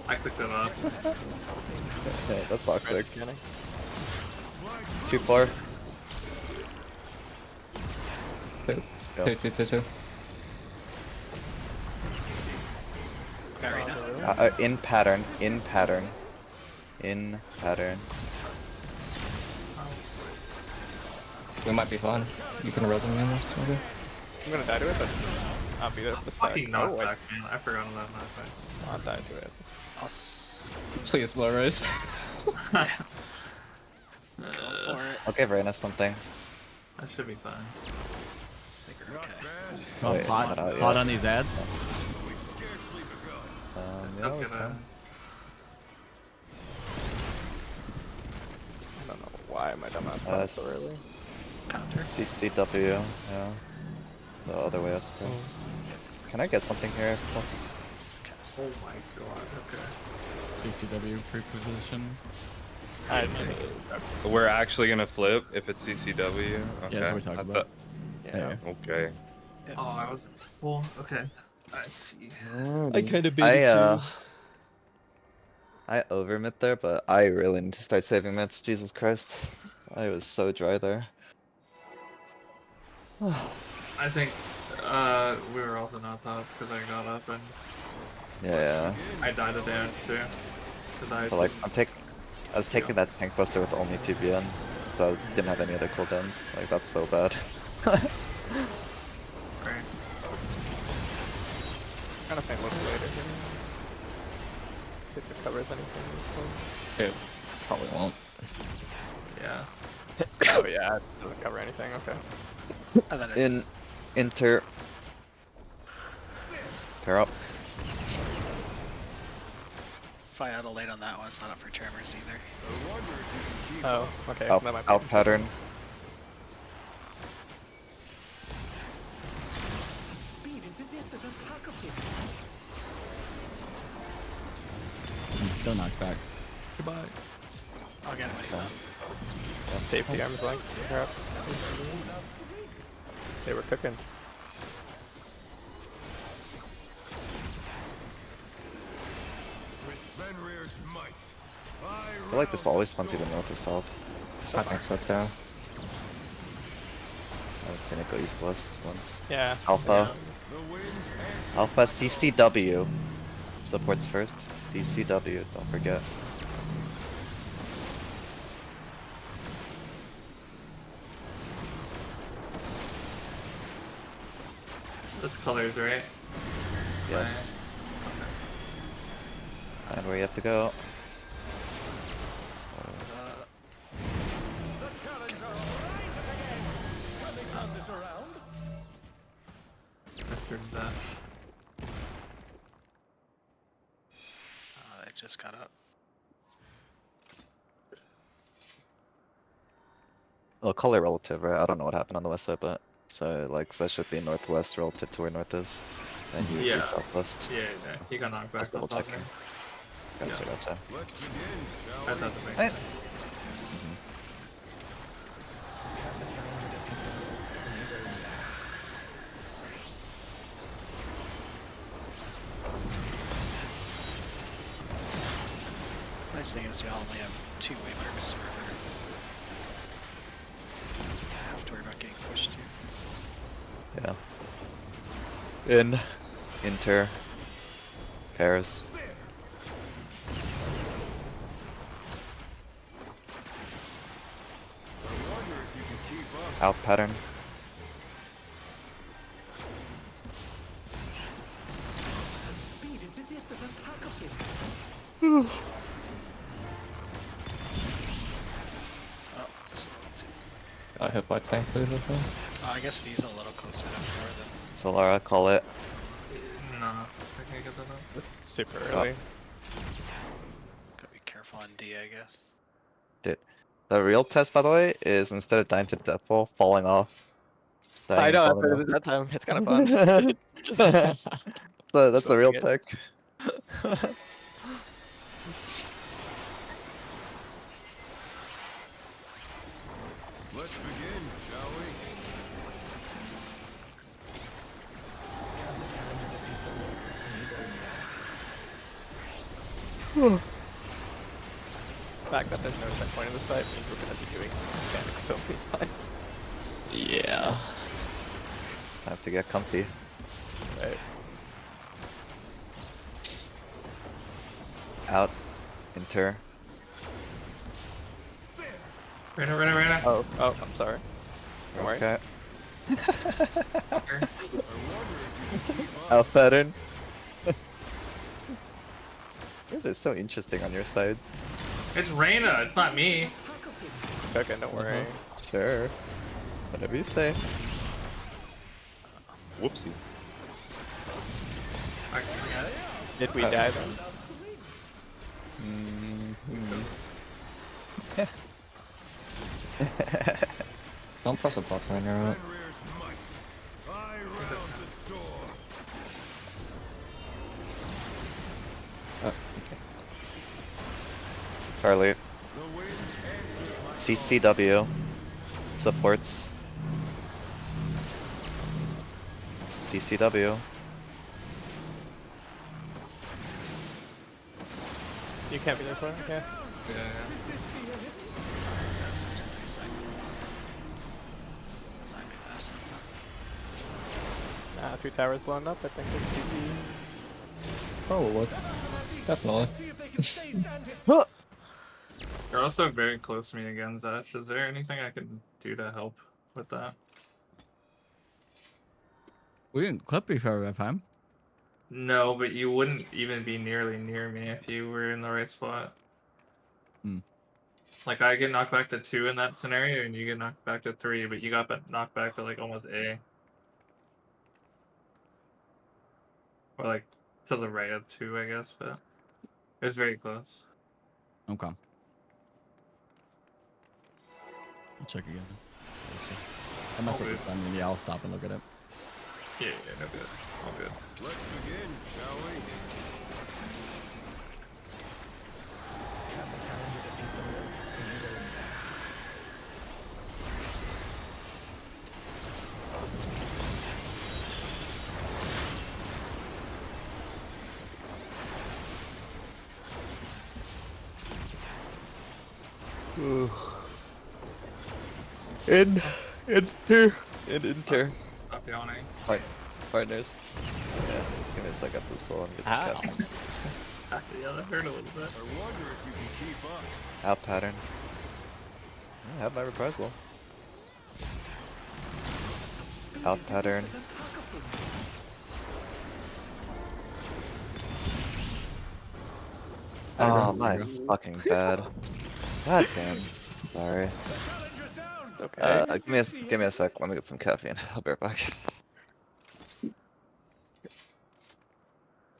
I clicked them up. Yeah, that's toxic. Beginning. 2-4. Go. Two. Arena. In pattern. In pattern. In pattern. We might be fine. You can resume me on this, maybe. I'm gonna die to it, but I'll be there for the stack. Fucking Oh, wait. knockback, man. I forgot about knockback. I'll die to it. I'll s- Please, Loris. go for it. I'll give Reyna something. That should be fine. I think we're okay. Oh, Wait, it's hot, not out hot yet. on these ads. We scarcely begun. Still Yeah, we gonna- can. I don't know why my dumbass Uh, went so early. Counter. CCW, yeah. The other way, Esper. Can I get something here? Plus, Just cast. Oh my god, okay. CCW pre-position. We're actually gonna flip if it's CCW. Okay. Yeah, that's what we talked I about. Yeah. Okay. Oh, I wasn't full. Okay. I see. I kind of I overmit there, but I really need to start saving mits. Jesus Christ. I was so dry there. I think we were also not top because I got up and Yeah, I died of damage too. Cause I but like, I was taking that tank buster with only TBN, so I didn't have any other cooldowns. Like, that's so bad. Kind of faint look later. If it covers anything at this point. It probably won't. Yeah. Oh yeah, it doesn't cover anything. Okay. And then In it's inter. Tear up. if I auto late on that one, it's not up for tremors either. I wonder if you can keep Oh, up. okay. Out, That might be out pattern. Speed into zip, there's a pack of him. Still knocked back. Goodbye. I'll get him when he's done. safety arms length, perhaps. They were cooking. With Fenrir's might, I feel like this always spawns either north or south. I think so too. I haven't seen it go east-west once. Yeah. Alpha. the wind answers. Alpha CCW. Supports first. CCW, don't forget. That's colors, right? Yes. And where you have to go. The challenger rises again. Can they turn this around? Mr. Zeph. They just got up. Well, color relative, right? I don't know what happened on the west side, but so like that should be northwest relative to where north is, and you would Yeah. be southwest. Yeah, he got knocked back. Just double That's checking. awesome. Gotcha, Yeah. gotcha. Let's begin, shall That's we? not the main Right. thing. Nice thing is you only have 2 waymarks forever. You have to worry about getting pushed to. Yeah. In, inter, pairs. I wonder if you can keep up. Out pattern. Speed into zip, there's a pack of him. Oh, that's a little too. Got hit by tank leader though. Oh, I guess D's a little closer to 4 than. Solara, call it. No, I can't get that up. It's super early. Gotta be careful on D, I guess. Dude. The real test, by the way, is instead of dying to deathfall, falling off. Dying I and know. falling After that time, it's kind of fun. Just That's the real Smoking tech. Let's begin, shall we? the fact that there's no checkpoint in this fight means we're gonna be doing mechanics so many times. Yeah. Time to get comfy. Right. Out. Inter. Reyna. Oh, I'm sorry. Don't worry. Okay. I wonder if you can keep up. Out pattern. This is so interesting on your side. It's Reyna, it's not me. Cooking, don't worry. Sure. Whatever you say. Whoopsie. Did we die then? Don't press a button when you're out. Fenrir's might. I rouse the storm. Charlie. The wind answers my CCW. Supports. CCW. You can't be this way. Okay. Yeah. That's 53 seconds. That's not be fast enough. 2 towers blown up. I think it's GG. Probably. Definitely. See if they can stay standing. You're also very close to me again, Zatch. Is there anything I can do to help with that? We didn't clip each other that time. No, but you wouldn't even be nearly near me if you were in the right spot. Hmm. Like I get knocked back to 2 in that scenario, and you get knocked back to 3, but you got knocked back to like almost A, or like to the right of 2, I guess. But it was very close. Okay. I'll check again. If I mess up Okay. this time, then yeah, I'll stop and look at it. Yeah, no good. All good. Let's begin, shall we? Can the challenger defeat the wolf in his own path? Inter. Stop yawning. Partners. Yeah, give me a second this ball and get some Ow. caffeine. Yeah, that hurt a little bit. I wonder if you can keep up. Out pattern. I have my reprisal. Out pattern. Oh my fucking bad. God damn. Sorry. It's okay. Give me a sec. Let me get some caffeine. I'll be right back.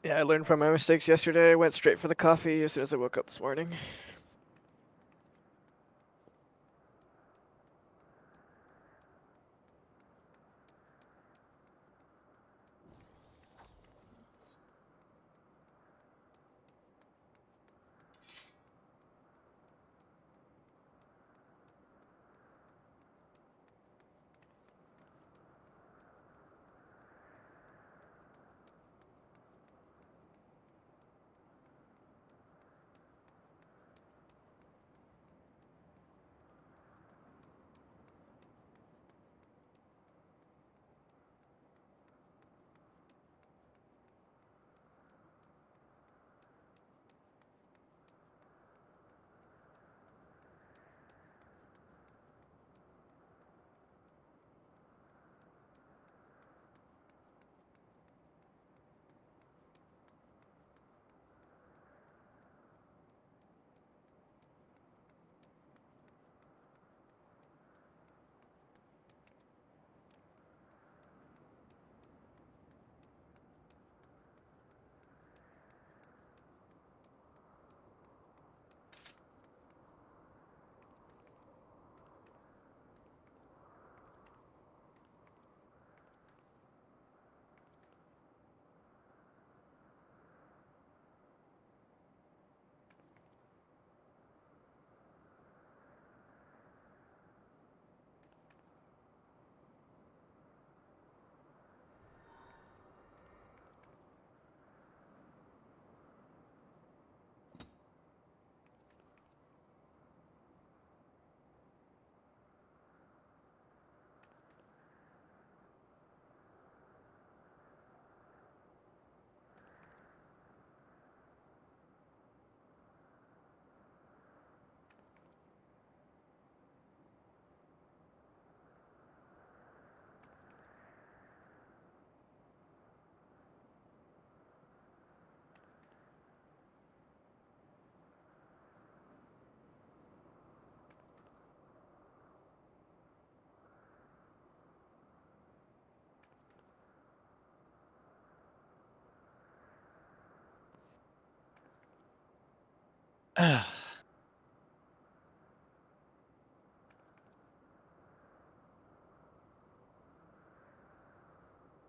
Yeah, I learned from my mistakes yesterday. I went straight for the coffee as soon as I woke up this morning.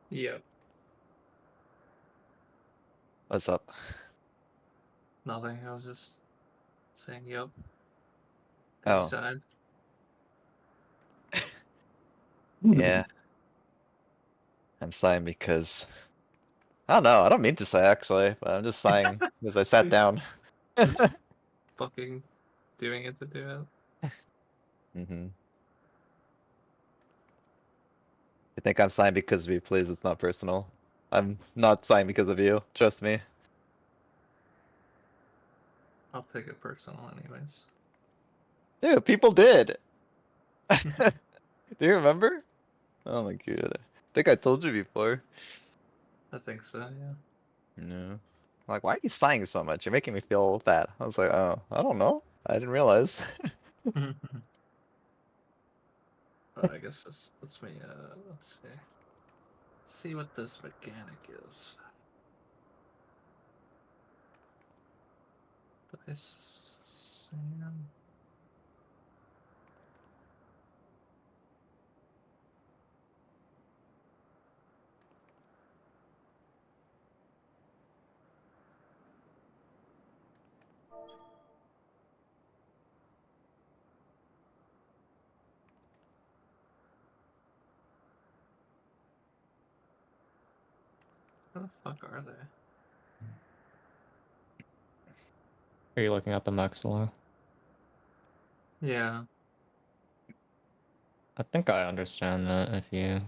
Yep. What's up? Nothing. I was just saying yep. Oh. You said. Yeah. I'm sighing because I don't know, I don't mean to sigh actually, but I'm just sighing because I sat down. Just fucking doing it to do it. Mm-hmm. You think I'm sighing because of you, please, it's not personal. I'm not sighing because of you, trust me. I'll take it personal, anyways. Dude, people did! Do you remember? Oh my god. I think I told you before. I think so. Yeah. No. Like, why are you sighing so much? You're making me feel bad. I was like, oh, I don't know. I didn't realize. I guess this lets me let's see. Let's see what this mechanic is. This Sam. Where the fuck are they? Are you looking at the Maxilla? Yeah. I think I understand that if you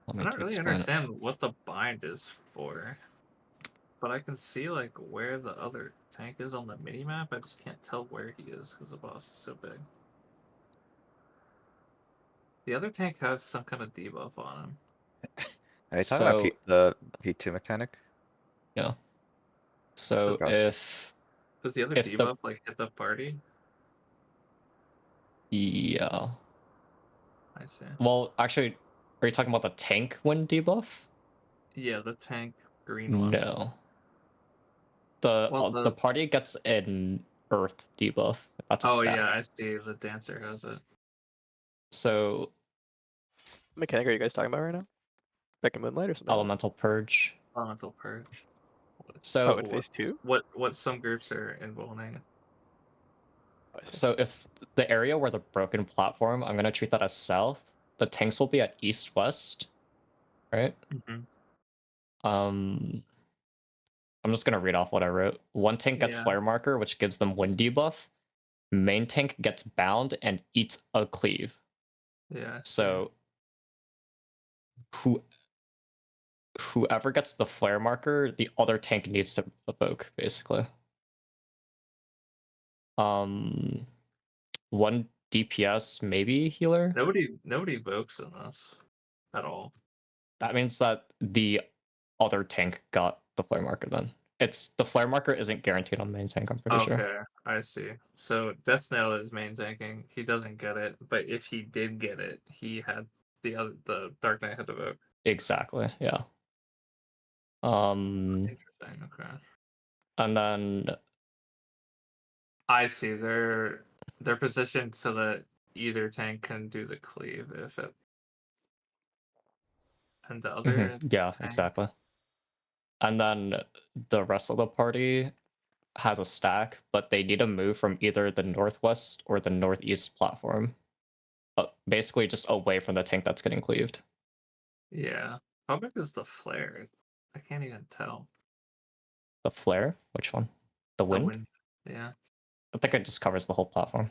want I me don't to really explain it. understand what the bind is for. But I can see like where the other tank is on the mini map. I just can't tell where he is because the boss is so big. The other tank has some kind of debuff on him. Are you talking about So the P2 mechanic? yeah. So Gotcha. Does the other if the debuff like hit the party? yeah. I see. Well, actually, are you talking about the tank win debuff? Yeah, the tank green one. No. Well, The party gets an earth debuff. That's a oh stack. yeah, I see. The dancer has it. So Mechanic are you guys talking about right now? Back in Moonlight or something else? elemental purge. Elemental purge. So Oh, in phase 2? What some groups are involving. I see. so if the area where the broken platform, I'm gonna treat that as south. The tanks will be at east west, right? I'm just gonna read off what I wrote. One tank gets Yeah. flare marker, which gives them wind debuff. Main tank gets bound and eats a cleave. Yeah. I see. So whoever gets the flare marker, the other tank needs to evoke, basically. One DPS, maybe healer. Nobody evokes in this at all. That means that the other tank got the flare marker then. It's the flare marker isn't guaranteed on main tank, I'm pretty sure. Okay, I see. So Death Snail is main tanking. He doesn't get it, but if he did get it, he had the Dark Knight had to vote. Exactly, yeah. Interesting. Okay. And then I see. They're positioned so that either tank can do the cleave if it, and the other yeah, tank. exactly. And then the rest of the party has a stack, but they need to move from either the northwest or the northeast platform. Basically just away from the tank that's getting cleaved. Yeah. How big is the flare? I can't even tell. The flare? Which one? The The wind? wind. Yeah. I think it just covers the whole platform.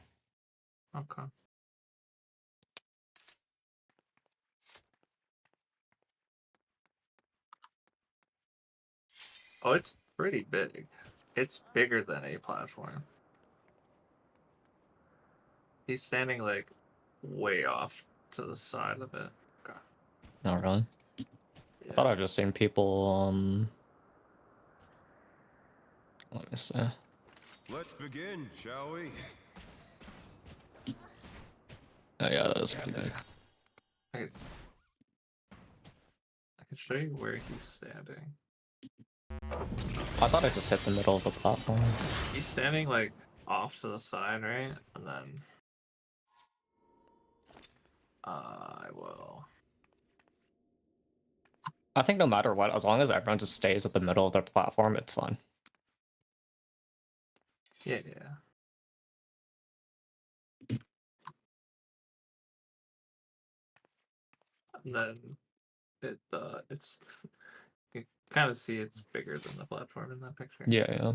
Okay. Oh, it's pretty big. It's bigger than a platform. He's standing like way off to the side of it. Okay. Not really. Yeah. I thought I'd just seen people, let me see. Let's begin, shall we? Oh yeah, that's pretty big. I can show you where he's standing. I thought I just hit the middle of the platform. He's standing like off to the side, right? And then I will. I think no matter what, as long as everyone just stays at the middle of their platform, it's fine. Yeah, yeah. And then it's you kind of see it's bigger than the platform in that picture. Yeah, yeah.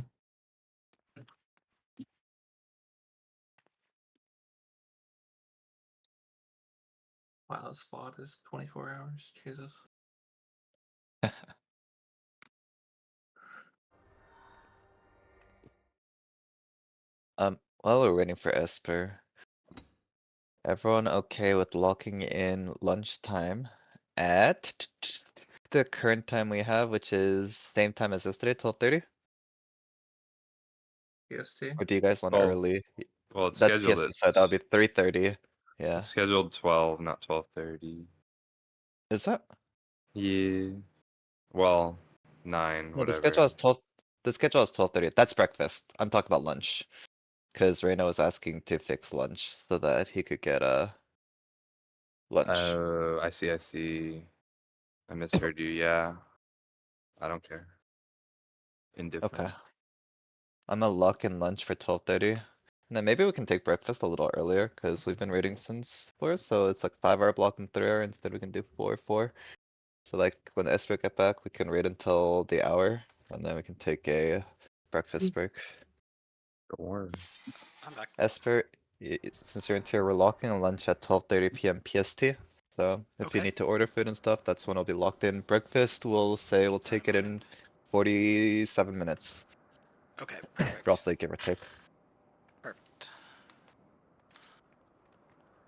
Wow, this VOD is 24 hours. Jesus. While we're waiting for Esper, everyone okay with locking in lunchtime at the current time we have, which is same time as yesterday, 12:30? PST. Or do you guys want 12. early? Well, it's That's scheduled PST, so that'll be 3:30. Yeah. it's scheduled 12, not 12:30. Is that? Yeah. Well, 9, No, the whatever. schedule is 12. The schedule is 12:30. That's breakfast. I'm talking about lunch. Because Reyna was asking to fix lunch so that he could get lunch. Oh, I see, I see. I misheard you, yeah. I don't care. Indifferent. Okay. I'm gonna lock in lunch for 12:30. And then maybe we can take breakfast a little earlier because we've been raiding since 4, so it's like 5-hour block and 3-hour. Instead we can do 4. So like when the Esper get back, we can raid until the hour, and then we can take a breakfast break. Sure. I'm back. Esper, since you're in tier, we're locking in lunch at 12:30 p.m. PST. So if you Okay. need to order food and stuff, that's when it'll be locked in. Breakfast, we'll say we'll take it in 47 minutes, Okay, perfect. roughly, give or take. Perfect.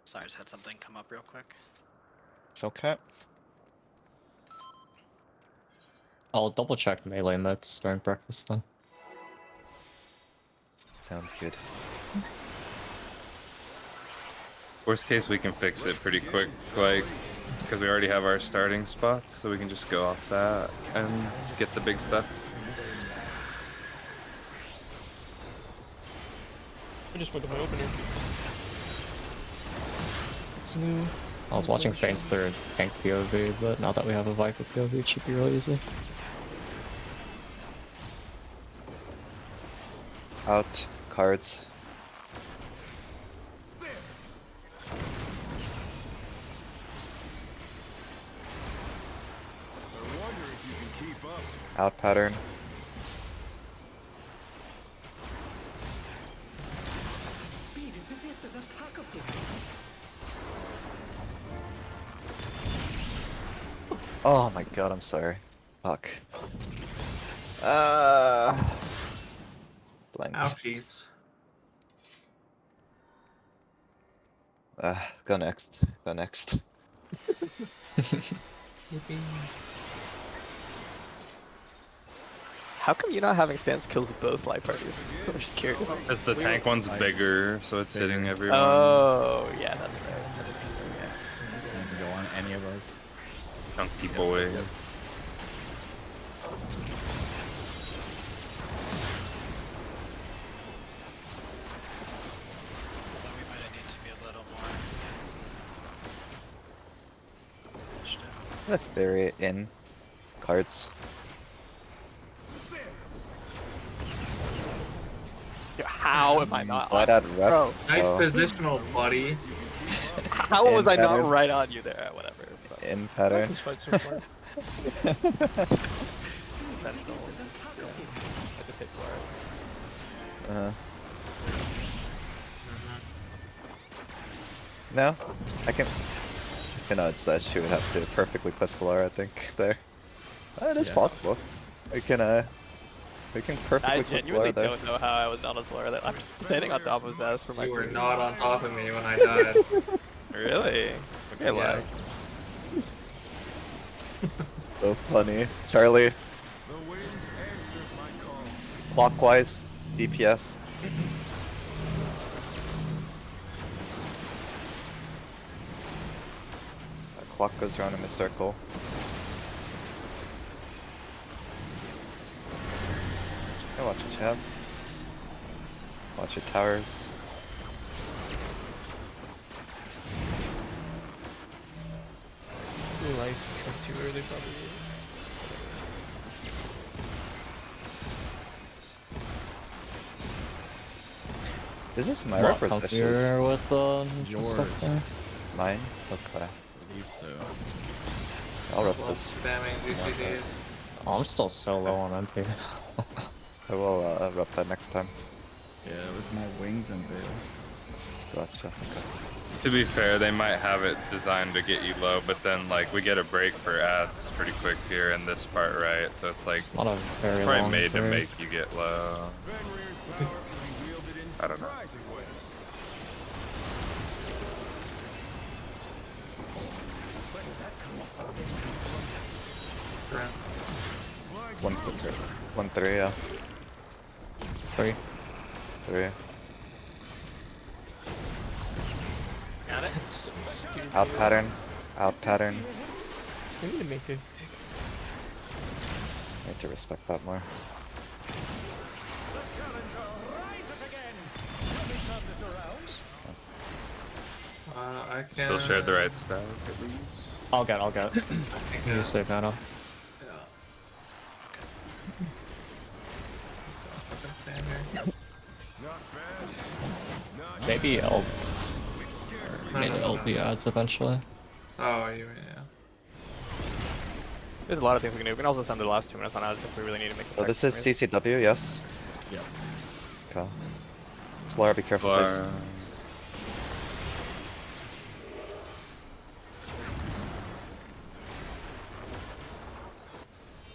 Sorry, I just had something come up real quick. It's okay. I'll double check melee mix during breakfast then. Sounds good. Worst case, we can fix it pretty quick, like, because we already have our starting spots, so we can just go off that and get the big stuff. I just went to my opener. It's new. I was watching Faints through tank POV, but now that we have a Viper POV, it should be real easy. Out, cards. I wonder if you can keep up. Out pattern. Speed, it's as if there's a pack of them. Oh my god, I'm sorry. Fuck. Blanked. Ouchies. Go next. Go next. How come you not having stance kills both light parties? I'm just curious. Because the tank one's bigger, so it's hitting everyone. Oh, yeah, that's right. This can go on any of us. Chunky boy. Then we might need to be a little more pushed out. A theory in cards. Yo, how am I not Light on? out rep. Bro, Nice Oh, positional, buddy. how was I not pattern. right on you there? Whatever. But in pattern. This fight so far. Sentinel. Yeah. I just hit for it. No? I can it's that she would have to perfectly clip Solara, I think, there. It is Yeah. possible. We can perfectly I clip genuinely Solara there. don't know how I was not on Solar. That I'm just standing on top of his ass for my. You were crew. not on top of me when I died. Really? Okay, Yeah. So funny. Charlie, The wind answers my call. clockwise, DPS. That clock goes around in a circle. Yeah, watch your chat. Watch your towers. Life like too early probably. Is this my Lot representations? comfier with Yours. stuff there. Mine? Okay. I believe so. I'll rep Well, this. spamming DCDs. Oh, I'm still so low on MP. I will rep that next time. Yeah, it was my wings and veil. Gotcha. To be fair, they might have it designed to get you low, but then like we get a break for ads pretty quick here in this part, right? So it's like Not a very probably long made to break. make you get low. Fenrir's power can be wielded in I don't know. surprising ways. Where did that come from? Grant. 1-3, yeah. 3. 3. Got it. It's so stupid. Out pattern. Out pattern. I need to make it. Need to respect that more. The challenger rises again. Let me turn this around. I can. Still shared the right stack at least. I'll get. I think, You save mana. Yeah. Just gonna fucking stand here. Not bad. Not Maybe L. No, Maybe no, no, LP no. adds eventually. Oh, you yeah. There's a lot of things we can do. We can also spend the last 2 minutes on ads if we really need to make. So this is CCW, yes? Yep. Okay. Solara, be careful, please.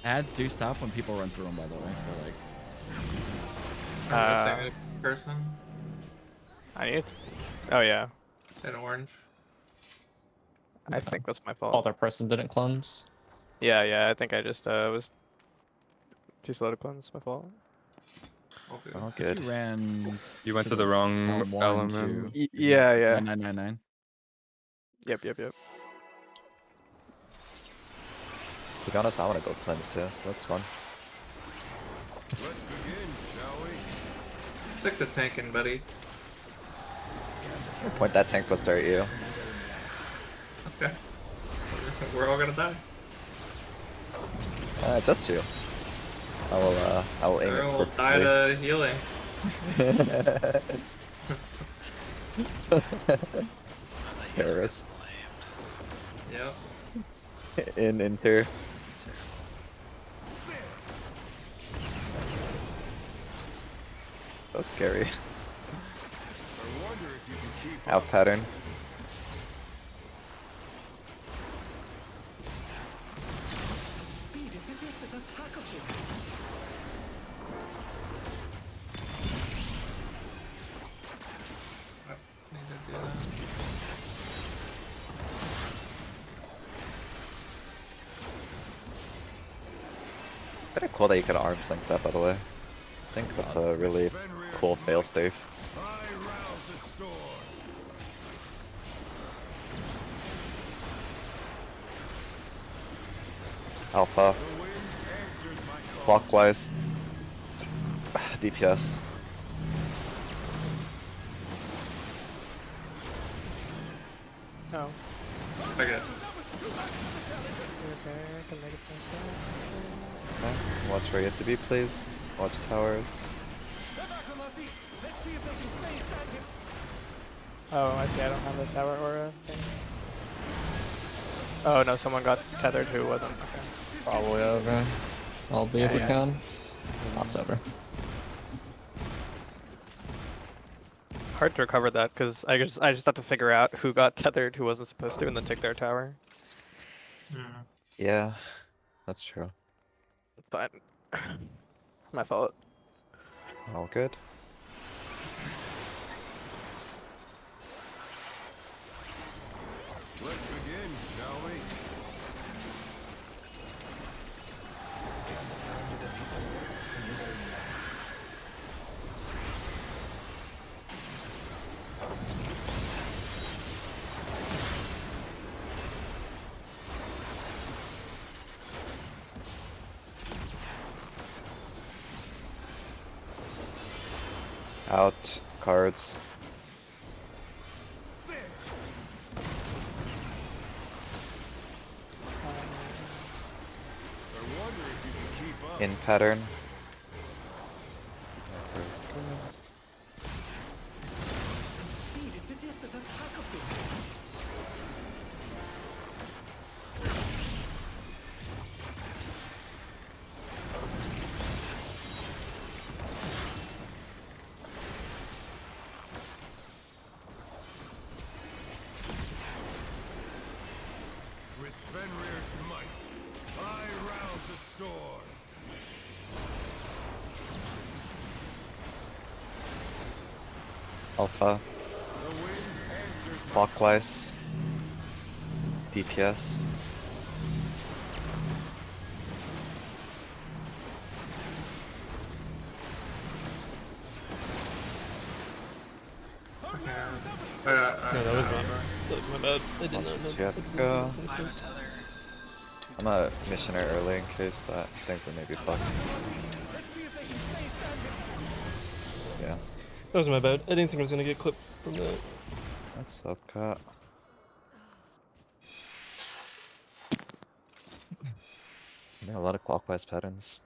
Ads do stop when people run through them, by the way. They're like, I'm missing a person I need. Oh yeah. in orange. I think that's my fault. Other person didn't cleanse. Yeah. I think I just was too slow to cleanse. My fault. Okay. Oh, you good. ran. You went to the wrong Elm 1, element. 2. Yeah. 9. Yep. To be honest, I want to go cleanse too. That's fun. Let's begin, shall we? Stick the tank in, buddy. Point that tank buster at you. Okay. We're all gonna die. Just you. I will aim We'll it die perfectly. to healing. Terrorist. Yep. In Inter. So scary. I wonder if you can keep Out pattern. Speed, it's as if there's a pack of them. Need to do that. Pretty cool that you can arms link that, by the way. I think that's a really cool failsafe. I rouse the storm. Alpha. The wind answers my call. Clockwise. DPS. No. Okay. Okay, I can make it past Okay. Watch where you have to be, please. Watch towers. They're back on their feet. Let's see if they can stay standing. that. Oh, I see. I don't have the tower aura thing. Oh no, someone got tethered who wasn't. Okay. Probably over. I'll be if we can. Not over. Hard to recover that because I just have to figure out who got tethered, who wasn't supposed to, and then take their tower. Hmm. Yeah, that's true. It's fine. My fault. All good. Let's begin, shall we? Out. Cards. I wonder if you can keep up. In pattern. Speed, it's as if there's a pack of them. With Fenrir's might, I rouse the storm. Alpha. The wind answers my Clockwise. DPS. No, that was my bad. I did not know. You have to I didn't go. know this in the My clip. tether. I'm a missioner early in case, but I think we may be fucked. Yeah, That was my bad. I didn't think I was gonna get clipped from that. that's okay. Yeah, a lot of clockwise patterns.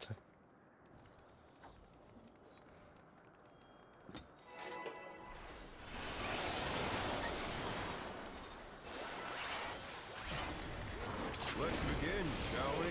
Let's begin, shall we?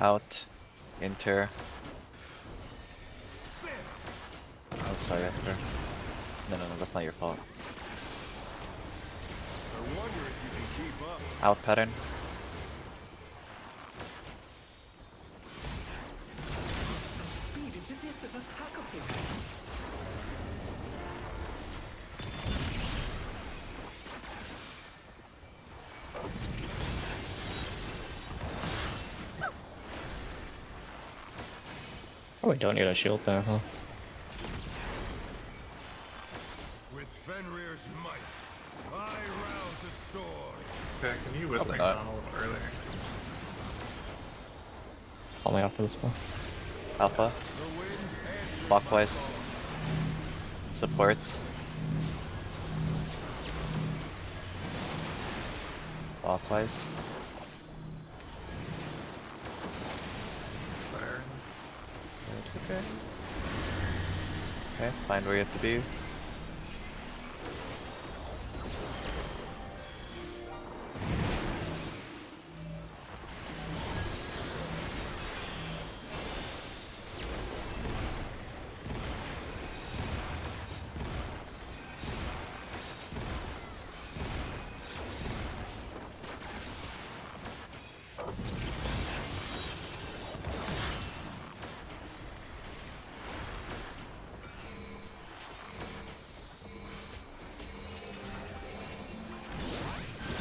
Out. Inter. Oh, sorry, Esper. No, that's not your fault. I wonder if you can keep up. Out pattern. Oh, we don't need a shield there, huh? With Fenrir's might, I rouse a storm. Okay, can you whip Probably things not. on a little earlier? Call me after this one. Alpha. The wind answers Clockwise. Supports. Clockwise. Fire. Okay. Okay, find where you have to be.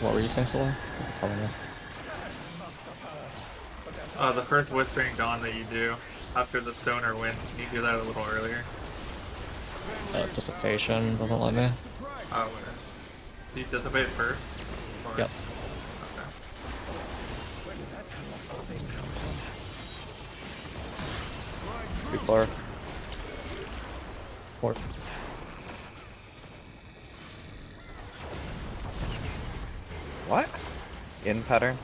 What were you saying, Solar? Tell me now. The first Whispering Dawn that you do after the Stoner win, can you do that a little earlier? Dissipation doesn't let me. Oh, wait. Do you dissipate first? Or... Yep. Okay. Before. Fourth. What? In pattern?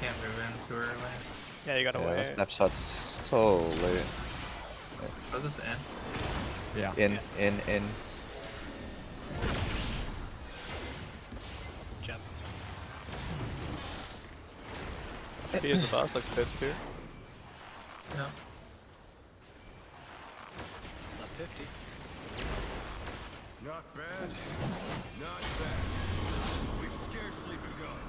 Can't move in too early. Yeah, you gotta Yeah, wait. snapshot's so late. So this in? Yeah. In. Jump. He is the boss, like 5th too. No. It's not 50. Not bad. Not bad. We've scarcely begun.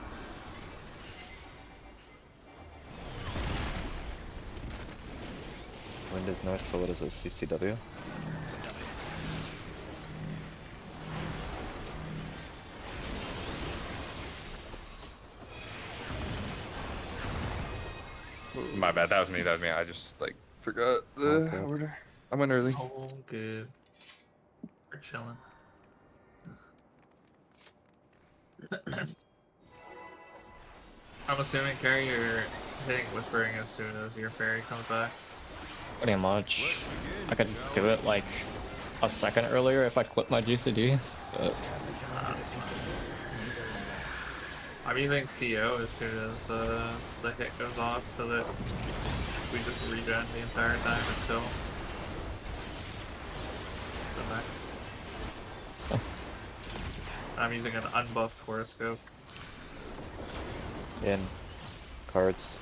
Wind is north, so what is this? CCW? CW. My bad. That was me. I just like forgot the Okay. order. I went early. Oh, good. We're chilling. I'm assuming, Carrie, you're hitting Whispering as soon as your fairy comes back. Pretty much. I could do it like a second earlier if I clip my GCD, but I'm using CO as soon as the hit goes off so that we just regen the entire time until the next. I'm using an unbuffed horoscope. In. Cards.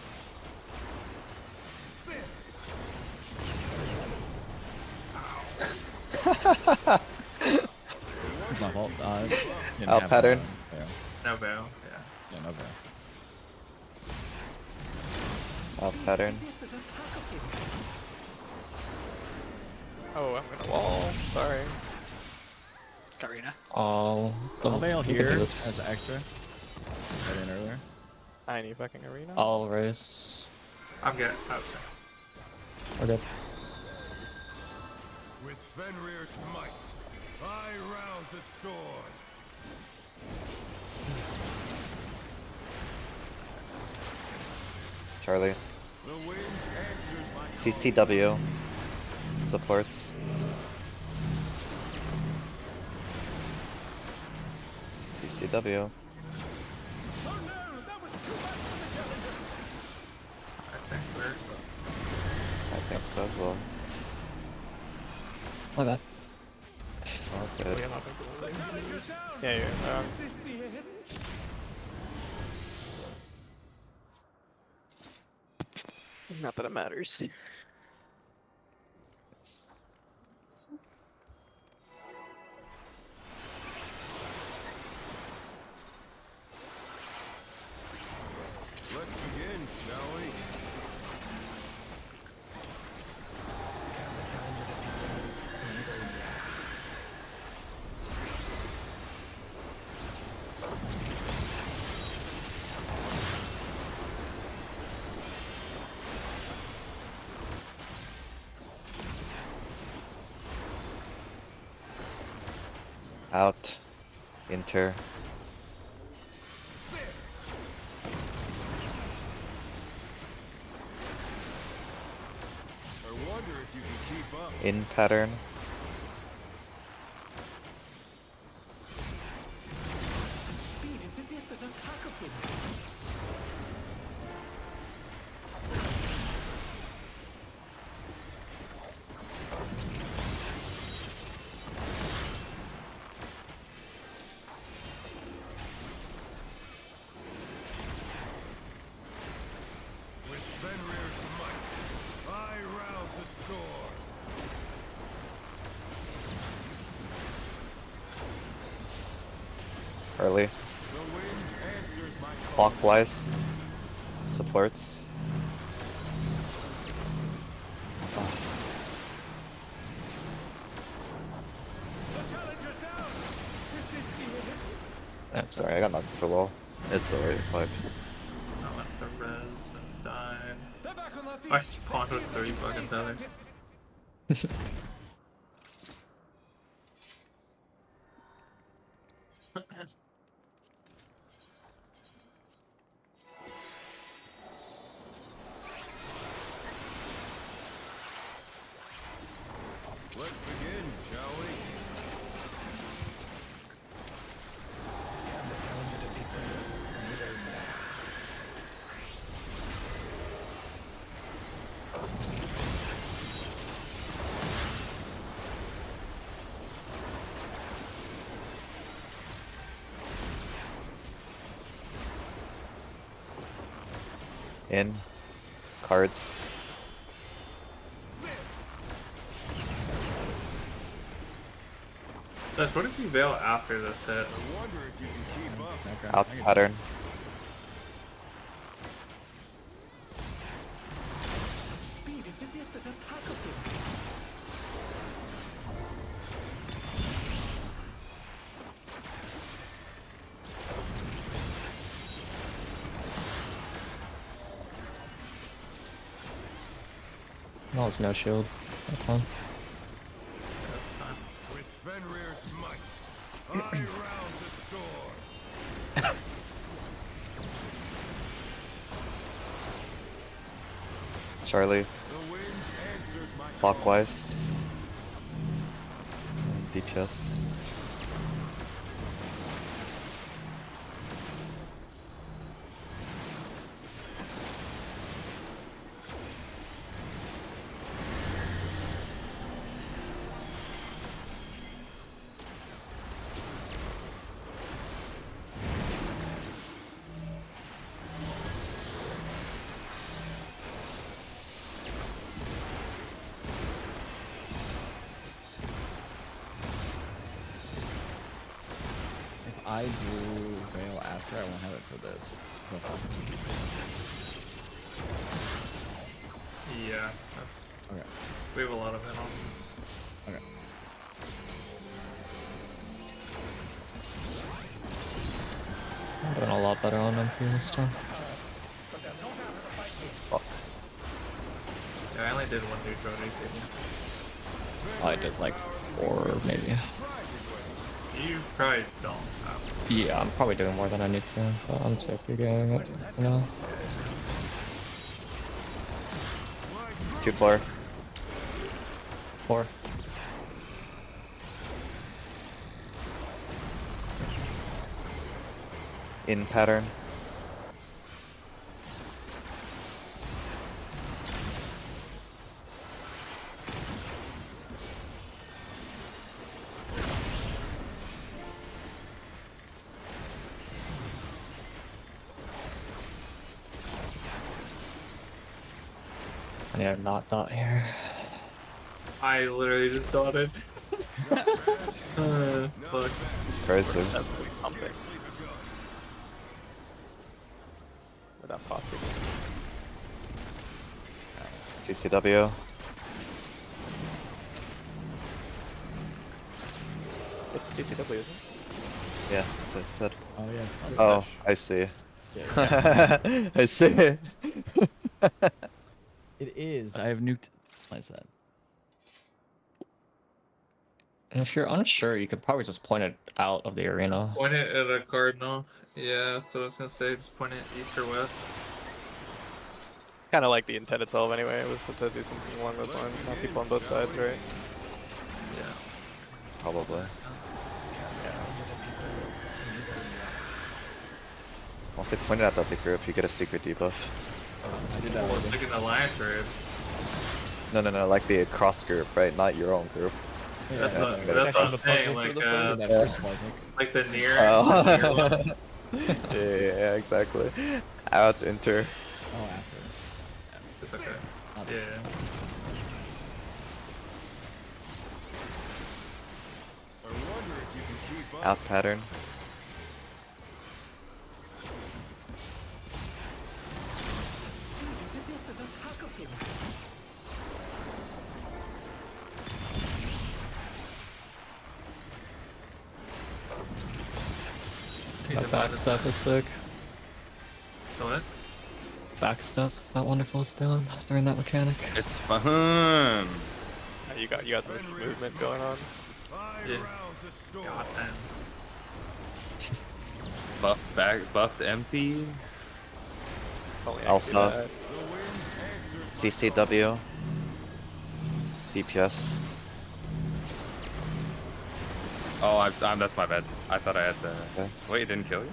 It's my fault. Didn't Out have, pattern. fail. No bow, yeah. Yeah, no go. Out pattern. Oh, I'm gonna wall. Sorry. Garena. Oh, All Veil we can here do as this. extra. Right in earlier. Tiny fucking arena. I'll race. I'm good. Okay. We're good. With Fenrir's might, I rouse the storm. Charlie. The wind answers my CCW. Supports. CCW. Oh no, that was too much for the challenger. I think we're. I think so as well. My bad. All Yeah, good. I'm not gonna The do challenger's down. Yeah, yeah. Is this the end? Not that it matters. Let's begin, shall we? Out. Inter. I wonder if you can keep up. In pattern. Speed, it's as if there's a pack of them. With Fenrir's might, I rouse the storm. Early. The wind answers my call. Clockwise. Supports. The challenger's down. Is this the end? That's Sorry, I got knocked to the wall. It's alright, but I left the res and died. They're back on their feet. I spawned with 30 fucking seven. Let's begin, shall we? in. Cards. Dash, what if you veil after this hit? I wonder if you can keep up. Okay, Out I can- pattern. Speed, it's as if there's a pack of them. No, it's no shield. That's fine. That's fine. With Fenrir's might, I rouse the storm. Charlie. The wind answers my call. Clockwise. DPS. If I do Veil after, I won't have it for this. So Yeah, that's. Okay. We have a lot of hit on this. Okay. I'm doing a lot better on MP this time. Yeah, I only did one neutral recently. I did like 4 maybe. You probably don't have. Yeah, I'm probably doing more than I need to, but I'm safely getting it for now. 2 floor. 4. In pattern. I need to not dot here. I literally just dotted. Fuck. It's crazy. Pumping. With that posse. TCW. It's TCW, isn't it? Yeah, that's what I said. Oh yeah, it's fine. Oh, I see. Yeah, I see. it is. I have nuked my set. And if you're unsure, you could probably just point it out of the arena. Point it at a cardinal. Yeah, so I was gonna say just point it east or west. Kind of like the intent itself anyway. It was to do something along those lines. Not people on both sides, right? Yeah. Probably. Once they point it at the other group, you get a secret debuff. I did that Well, already. it's like an alliance raid. No, like the cross group, right? Not your own group. That's Yeah, what, yeah. that's what I'm The saying. puzzle Like, for the flavor, that Yeah. first one, I think. like the near. Oh. the near one. Yeah, exactly. Out, enter. Oh, after. It's okay. Not this Yeah. I wonder if you can keep up. Out pattern. That backstep is sick. The what? Backstep, that wonderful's doing during that mechanic. It's fun. You got some movement going on. Yeah. Rounds a storm. God damn. Buffed MP. Only Alpha. CCW. DPS. Oh, that's my bad. I thought I had the. Okay. Wait, it didn't kill you?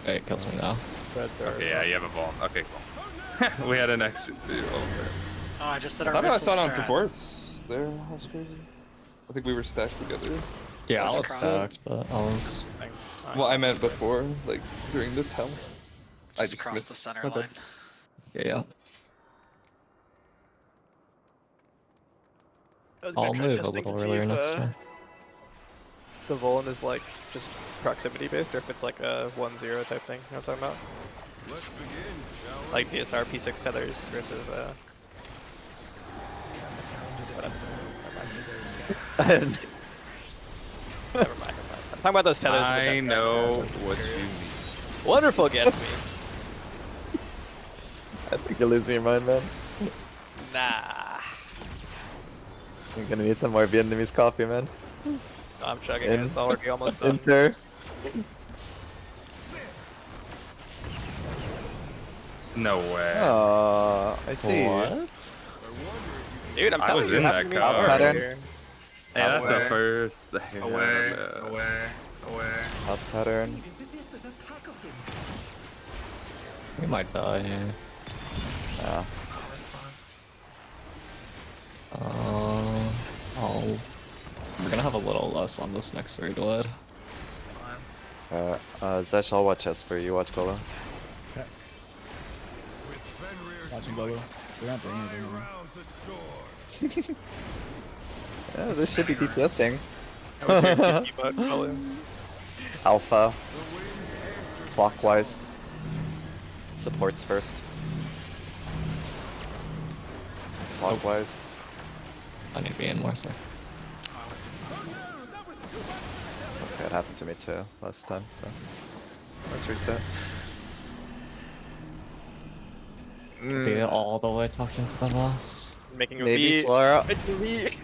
Hey, it kills me now. Okay, yeah, you have a ball. Okay, cool. We had an extra too. Oh, Oh, I just did I our thought I missile saw it on strat. supports. There, that was crazy. I think we were stacked together. Yeah, I That's was across. stacked, but I was. Well, I meant before, like during the tell. I Just across missed. the center My bad. line. Yeah. I was I'll try move a testing little to see earlier if, next time. the Volan is like just proximity based, or if it's like a 1-0 type thing. You know what I'm talking about? Let's begin, shall we? Like DSR P6 tethers versus whatever. Never mind. I'm talking about those tethers. with the I death know guard. what you mean. Wonderful against me. I think you're losing your mind, man. Nah. You're gonna need some more Vietnamese coffee, man. No, I'm chugging it. It's already almost done. Enter. No way. Oh, I see. What? Dude, I'm I telling was you, in having that me car. over Pattern. here. Hey, that's Away. the first. Away. Out pattern. We might die here. Yeah. We're gonna have a little less on this next raid wood. Zesh, I'll watch Esper, you watch Golo. Okay. With Fenrir's Watching Golo. We're not doing anything. fire Right? rounds a storm. Yeah, this should be DPSing. I was here to keep up, probably. Alpha. Clockwise. Supports first. clockwise. I need to be in more, so. It's okay, it happened to me too last time, so. Let's reset. Be all the way talking to the boss. Making a Maybe V. slower. Making a V.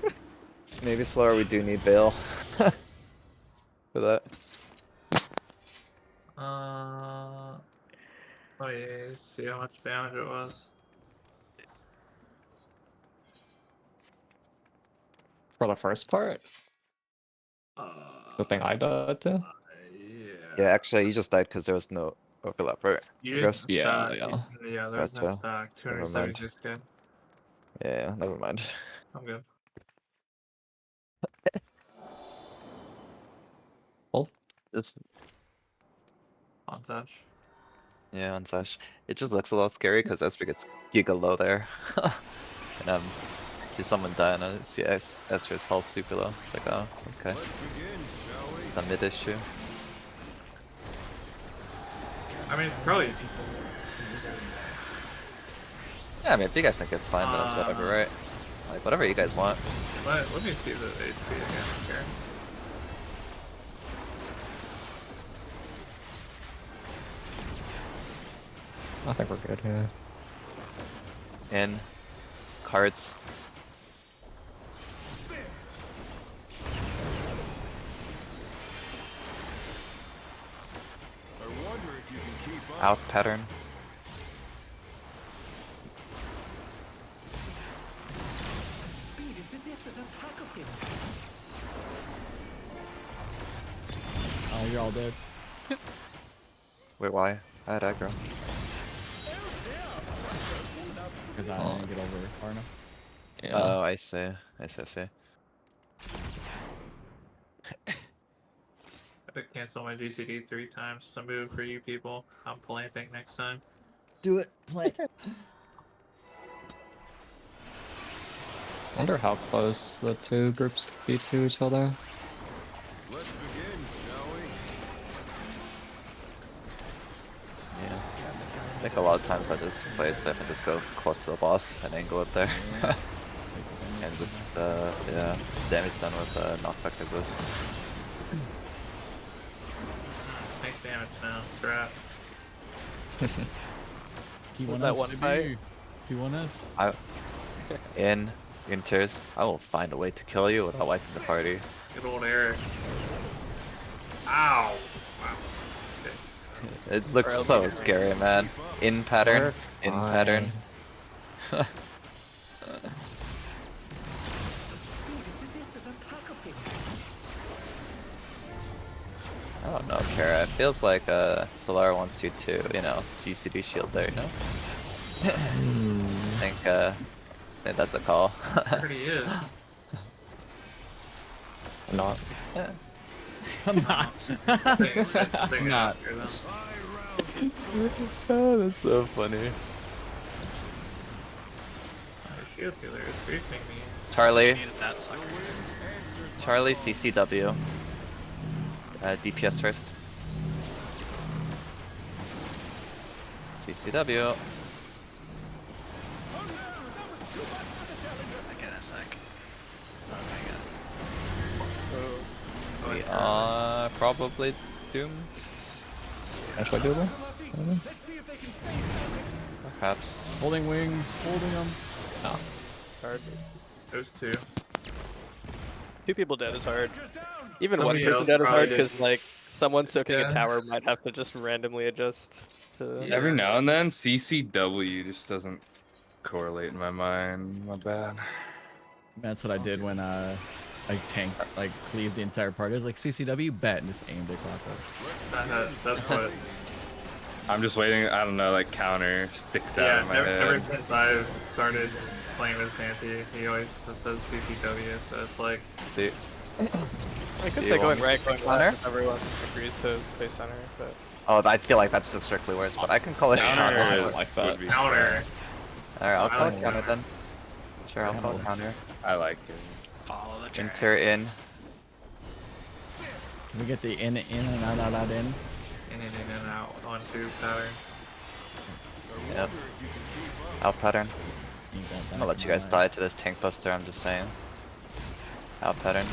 Maybe slower. We do need bail for that. Let me see how much damage it was. For the first part? The thing I did too? Yeah, actually, you just died because there was no overlap, right? You I didn't guess. Yeah, stack. yeah. Yeah, there was no Gotcha. stack. Never mind. 276k. Yeah, never mind. I'm good. Well, Just, On touch. yeah, on Sash. It just looks a little scary because Esper gets giga low there. And see someone die and I see Esper's health super low. It's like, oh, okay. Let's begin, shall we? It's a mid issue. I mean, it's probably. Yeah, I mean, if you guys think it's fine, then it's whatever, right? Like, whatever you guys want. Let me see the HP again here. I think we're good here. In. Cards. I wonder if you can keep up. Out pattern. Oh, you're all dead. Wait, why? I had aggro. Because I didn't get over far enough. Yeah. Oh, I see. I see. I had to cancel my GCD 3 times to move for you people. I'm planting next time. Do it. Play. I wonder how close the two groups could be to each other. Let's begin, shall we? Yeah. I think a lot of times I just play it safe and just go close to the boss and angle it there. And just, yeah, damage done with knockback resist. Take damage now, strat. P1S, that one baby. P1S. In Winters, I will find a way to kill you without wiping the party. Good old Eric. Ow! Wow. Okay. It looks so scary, man. In pattern, in pattern. I don't know, Kara. It feels like Solar wants you to, you know, GCD shield there, you know? I think that's a call. There he is. I'm not. Yeah. I'm not. That's the thing Not. after them. Oh, that's so funny. My shield healer is briefing me. Charlie, Needed that sucker. Charlie, CCW. DPS first. CCW. Again, a sec. We are probably doomed. Actually doable? Perhaps. Holding wings, holding them. No. Hard. There's two. 2 people dead is hard. Even Somebody one person else dead is hard probably because like someone soaking Yeah. a tower might have to just randomly adjust to. Yeah. Every now and then, CCW just doesn't correlate in my mind. My bad. That's what I did when I tanked, like cleaved the entire party. I was like CCW bet and just aimed it clockwise. That's what. I'm just waiting. I don't know, like counter sticks out Yeah, in my ever head. since I've started playing with Santi, he always just says CCW, so it's like. Do, I could Do say you going want right, going center? left if everyone agrees to play center, but oh, I feel like that's just strictly worse, but I can call it Counter counter. is- like that. would be Counter. Alright, I'll I call like it counter that. then. Sure, I'll call it counter. I like it. Follow the dragons. Enter in. Can we get the in and out in? In and out, 1-2 pattern. Yep. Out pattern. need that I'm back gonna let in you my guys life. die to this tank buster, I'm just saying. Out pattern.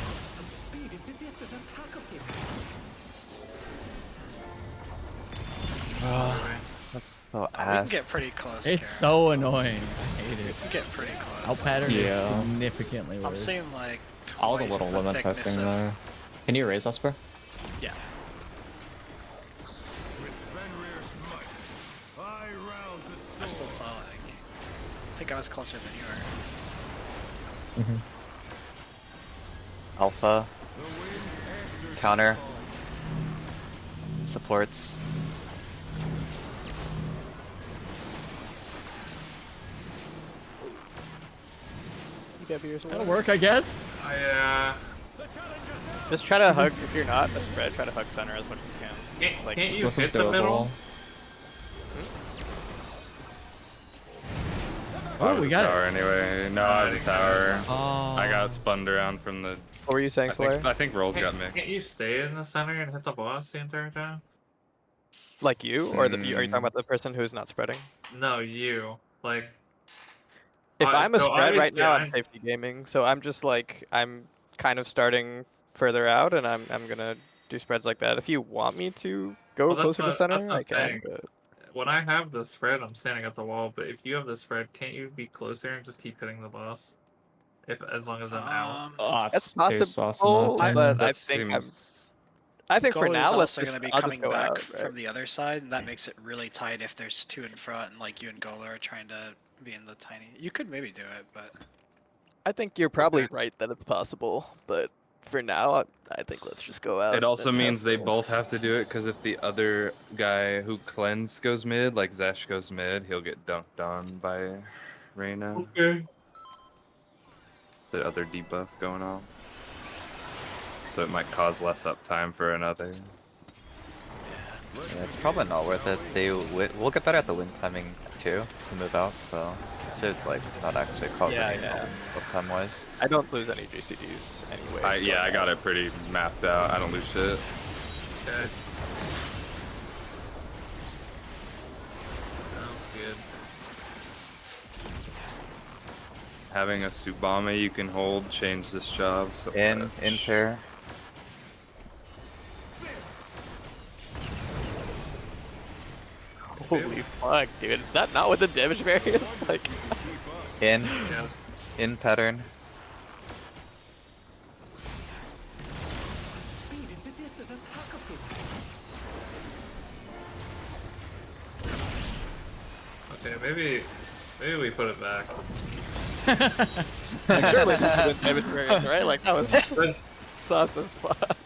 So We can ass. get pretty close. It's Karen. so annoying. I hate We it. can get pretty close. Out pattern is Yeah. significantly I'm worse. seeing like I was a twice little the limit thickness testing of. there. Can you raise us, bro? Yeah. With Fenrir's might, I rouse the I still storm. saw like. I think I was closer than you were. Mm-hmm. Alpha. The wind answers Counter. Supports. That'll work, I guess. Just try to hug, if you're not a spread, try to hug center as much as you can. Like, Can't you This is hit the middle? doable. I Oh, was we a got tower it. anyway. No, I was a tower. Oh. I got spun around from the. what were you saying, Slayer? I think rolls got Can't mixed. you stay in the center and hit the boss the entire time? Like you, or are you talking Hmm. about the person who's not spreading? No, you. Like, If I'm a so spread right obviously now, I'm safety gaming, so I'm just like I'm kind of starting further out, and I'm gonna do spreads like that. If you want me to go Well, closer to that's center, what I I'm can. saying. But When I have the spread, I'm standing at the wall. But if you have the spread, can't you be closer and just keep hitting the boss? If as long as I'm out. Oh, that's it's too sauce in possible. that But thing. I That think seems. I think for Goalie now, is let's also just going to be I'll coming just go back out, from right? the other side, and that makes it really tight if there's two in front and like you and Gola are trying to be in the tiny. You could maybe do it, but I think you're probably right that it's possible, but for now, I think let's just go out. It also and have means they both. both have to do it because if the other guy who cleanse goes mid, like Zesh goes mid, he'll get dunked on by Reyna. Okay. The other debuff going on. So it might cause less uptime for another. Yeah, it's probably not worth it. We'll get better at the wind timing too to move out, so should like not actually cause any uptime wise. I don't lose any GCDs anyway. Yeah, I got it pretty mapped out. I don't lose shit. Okay. Sounds good. Having a Subame you can hold changed this job. So In much. pair. Holy fuck, dude! Is that not with the damage variance? Like, In. Yes. In pattern. Okay, maybe we put it back. like surely this is with damage variance, right? Like that was That's, sus as fuck.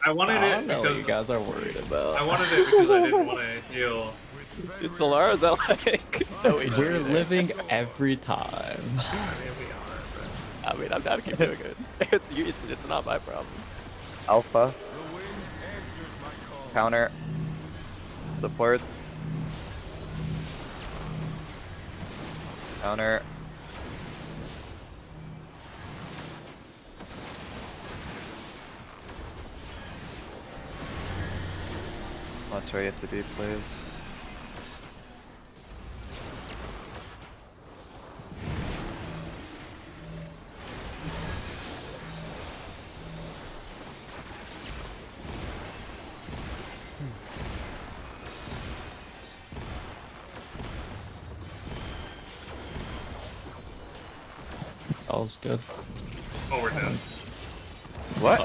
I wanted I it don't know what you because guys are worried about. I wanted it because I didn't want to heal. It's Solara, is that like no way? We're living every time. I mean, I'm down to keep doing it. It's not my problem. Alpha. Counter. Support. Counter. Watch where you have to be, please. That was good. Oh, we're dead. What?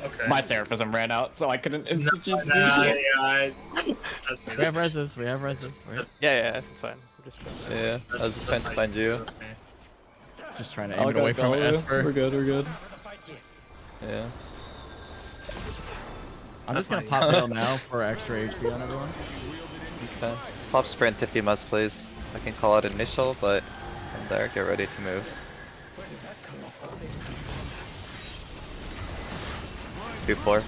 Okay. My Seraphism ran out, so I couldn't instant Nah, GCD yeah, shit. that's We have reses. We have reses. We're Yeah, it's fine. I'm just trying to... Yeah, I was just trying to find you. just trying to I'll aim it go away from Galu. Esper. We're good, we're good. Yeah. I'm just gonna pop middle now for extra HP on everyone. Okay. Pop sprint if you must, please. I can call out initial, but from there, get ready to move. 2-4.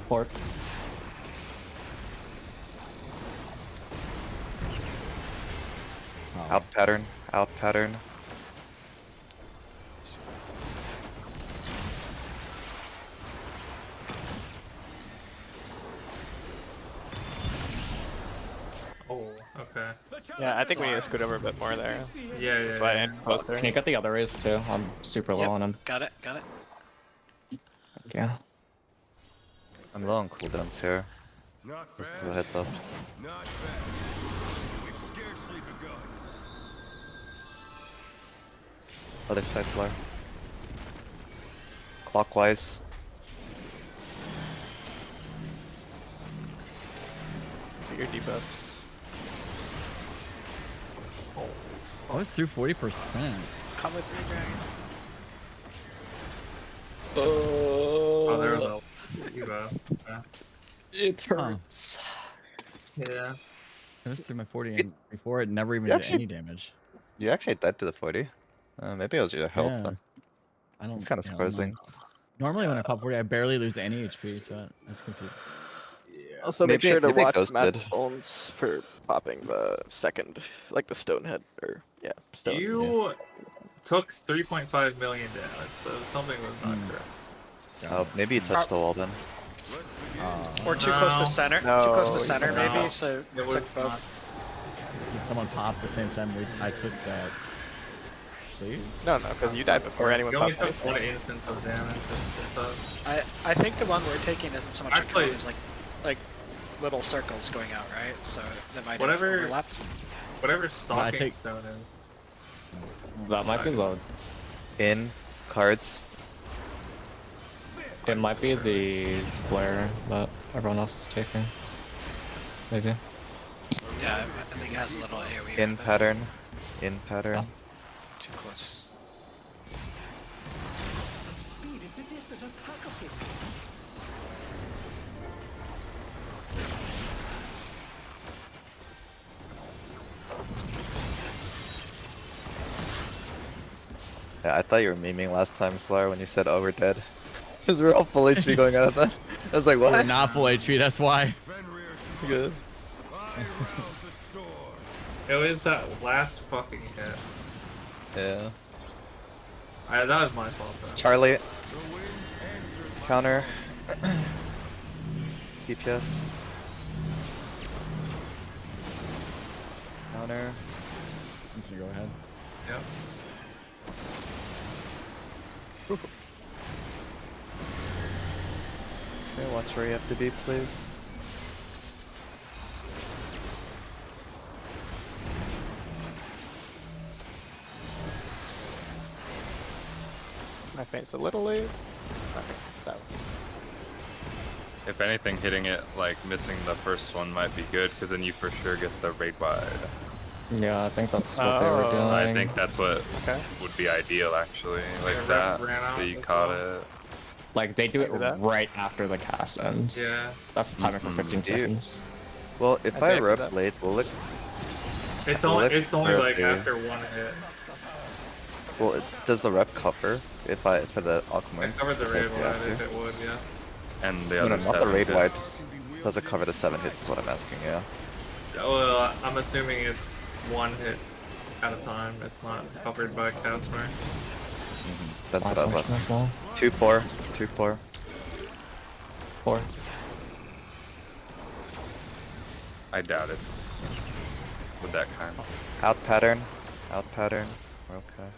Port. Out pattern. Out pattern. Oh, okay. Okay. Yeah, I think we need to scoot over a bit more there. Yeah, yeah. That's why I yeah. ended both there. Can you get the other race too? I'm super low Yep, on him. got it, got it. Yeah. I'm low on cooldowns here. Not Just bad. a heads up. Not bad. We've scarcely begun. Other side floor. Clockwise. Get your debuffs. I was through 40%. Come with me, Dragon. Oh, they're low. Yeah. It Huh. hurts. Yeah. I was through my 40 and before it never even You did actually- any damage. You actually died to the 40. Maybe it was your health Yeah. then. I don't. It's kind of yeah, I don't know. surprising. Normally when I pop 40, I barely lose any HP, so that's confusing. Also, make Maybe- sure to maybe watch Ghost Matt did. Bones for popping the second, like the stone head, or yeah, stone. You took 3.5 million damage, so something was not correct. Oh, maybe you touched the wall then. Or too close to No. center. Too No, close to you center, don't. maybe. So It it was took both. Did someone pop the same time I took that? Please? No, because you died before anyone You only popped took anything. 1 instant of damage. It's I think the one we're taking isn't so much a Actually- cone, it's like little circles going out, right? So that might Whatever- have overlapped. whatever stalking take- stone is. That might be low. In cards. It might be the flare that everyone else is taking. Maybe. Yeah, I think it has a little AoE. In but pattern. In pattern. Too close. Speed, it's as if there's a pack of them. Yeah, I thought you were memeing last time, Slar, when you said, oh, we're dead. Because we're all full HP going out of that. I was like, what? We're not full HP, that's why. Fenrir's Good. I rouse the storm. It was that last fucking hit. Yeah. That was my fault though. Charlie. The wind answers my Counter. DPS. Counter. I'm just gonna go ahead. Yep. Okay, watch where you have to be, please. My feint's a little late. Okay, it's out. If anything, hitting it, like, missing the first one might be good, because then you for sure get the raid wide. Yeah, I think that's what they were Oh. doing. I think that's what Okay. would be ideal, actually, like Yeah, that, ran out so you as caught well. it. Like, they do it Maybe that. right after the cast ends. Yeah. That's the timer for 15 Dude. seconds. Well, if I I think rep that- late, will it? It's Well, only let's like rep after one hit. Well, does the rep cover if I for the I Aquamarines? covered the raid If you wide have to? if it would, yeah. And the No, other no, not the 7 raid hits. wides. Does it cover the 7 hits? Is what I'm asking. Yeah. Well, I'm assuming it's one hit at a time. It's not covered by Casper. That's what I was Last asking. section as well. 2-4. 2-4. 4. I doubt it's with that kind. Out pattern. Out pattern. We're okay.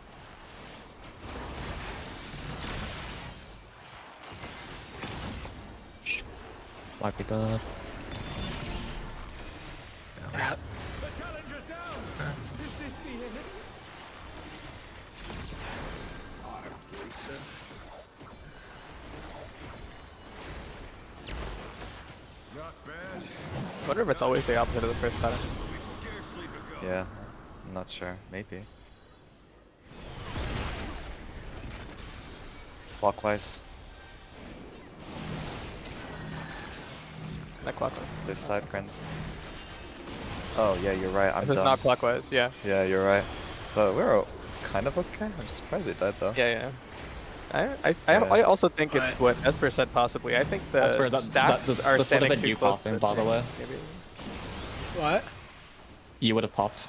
Might be good. The challenger's down. Is this the end? Not bad. I wonder if it's always the opposite of the first pattern. We've scarcely begun. Yeah. I'm not sure. Maybe. Clockwise. Not clockwise. This side, friends. Oh yeah, you're right. I'm If it's done. not clockwise, yeah. Yeah, you're right. But we're kind of okay. I'm surprised we died though. Yeah, yeah. Yeah. I also think it's But- what Esper said possibly. I think the I swear that- stacks this are would've standing been too you close popping, to by the way. maybe. What? You would have popped.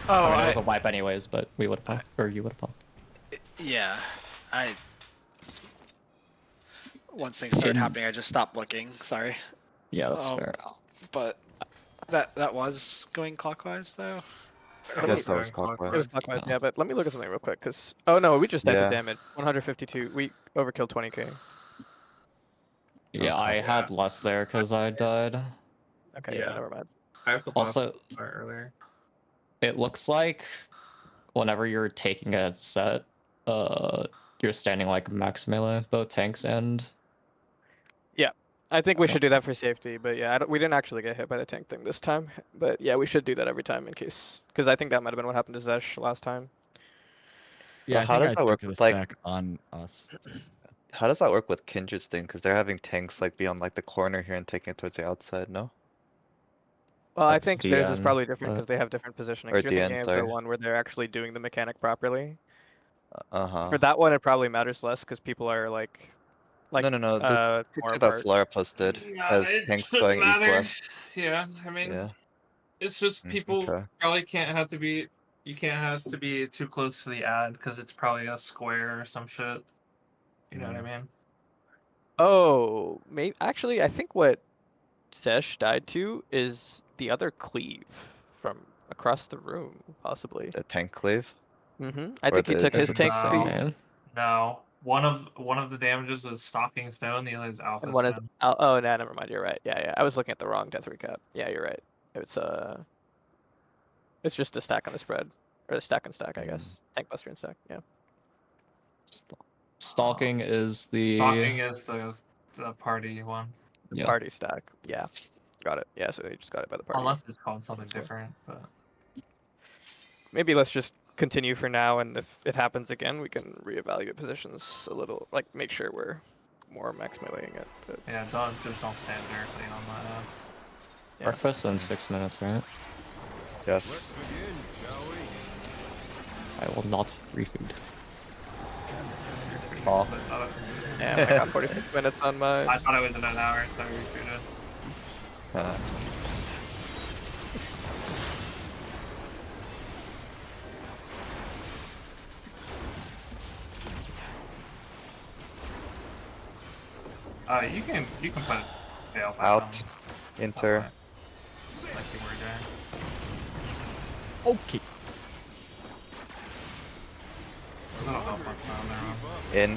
Oh, I mean, it was a wipe anyways, but we would have popped. Or you would have popped. yeah. Once things started In- happening, I just stopped looking. Sorry, Yeah, that's Oh. fair. but That was going clockwise though. Yes, that was It clockwise. was clockwise, Oh. yeah, but let me look at something real quick, cause oh no, we just did the Yeah. damage. 152. We overkilled 20k. Yeah, I Okay. had less there because I died. Okay, yeah, Yeah. never mind. I have to Also, start earlier. it looks like whenever you're taking a set, you're standing like max melee, both tanks and. Yeah, I think we Yeah. should do that for safety, but yeah, we didn't actually get hit by the tank thing this time. But yeah, we should do that every time in case, because I think that might have been what happened to Zesh last time. So Yeah, I how think does I that work took the with like stack on us. how does that work with Kindred's thing? Because they're having tanks like be on like the corner here and taking it towards the outside, no? Well, I That's think theirs is DN, probably different but because they have different positioning. Or 'Cause you're DN, thinking of the sorry. one where they're actually doing the mechanic properly. Uh-huh. For that one, it probably matters less because people are like No. The more picture that apart. Solara posted Yeah, has it tanks shouldn't going matter. east-west. Yeah, I mean, Yeah. it's just people Okay. probably can't have to be. You can't have to be too close to the ad because it's probably a square or some shit. You know what I mean? Oh, maybe actually, I think what Sesh died to is the other cleave from across the room, possibly. The tank cleave? I Or think he the took his isn't the tank same cleave, man. No. One of the damages is stalking stone. The other is alpha and one is stone. oh, no, never mind. You're right. Yeah. I was looking at the wrong death recap. Yeah, you're right. It's just the stack on the spread, or the stack and stack, I guess. Tank buster and stack. Yeah. Stalking is the. Stalking is the party one. Yeah. Party stack. Yeah. Got it. Yeah, so they just got it by the party. Unless it's called something Cool. different, but Maybe let's just continue for now, and if it happens again, we can reevaluate positions a little, like make sure we're more max meleeing it. But yeah, don't stand directly on that. yeah. Breakfast in 6 minutes, right? Yes. Begin, shall we? I will not refood. Oh. Yeah, I got 46 minutes on my. I thought it was in an hour, so we recruited. You can put fail Out. Enter. Like you were doing. Okay. There's a little help on there. In.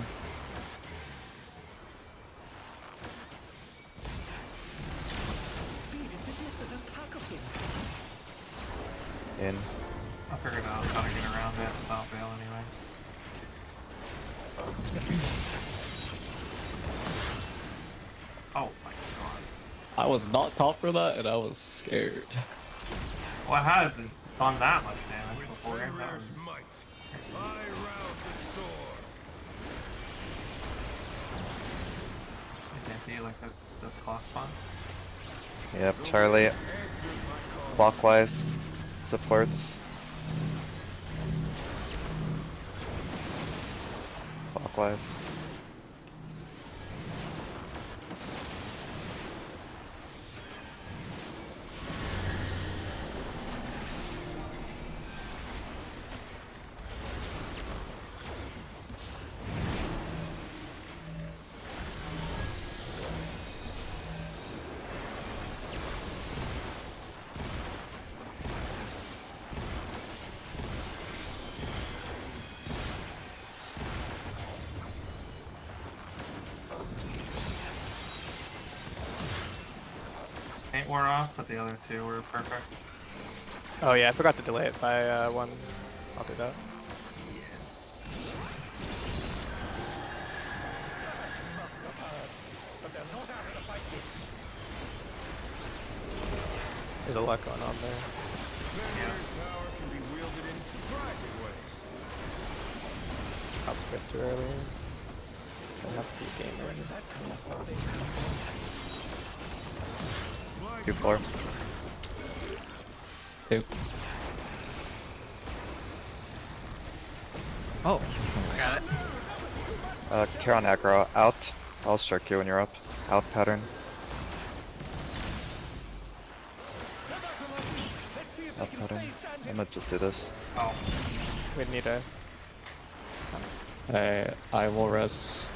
In. I figured out how to get around it without fail anyways. Oh my god. I was not taught for that, and I was scared. Well, it hasn't done that much damage before. That was... Might. I rouse the storm. Is Anthony like this clock spawn? Yep, Charlie. Clockwise. Supports. Clockwise. Paint wore off, but the other two were perfect. Oh yeah, I forgot to delay it by one. I'll do that. There's a lot going on there. Barrier's power can be wielded in surprising ways. Up a bit too early. Don't have to be game ready. Q4. Two. Oh. I got it. Charon aggro. Out. I'll strike you when you're up. Out pattern. Out pattern. I'm gonna just do this. Oh. We need a. I will res.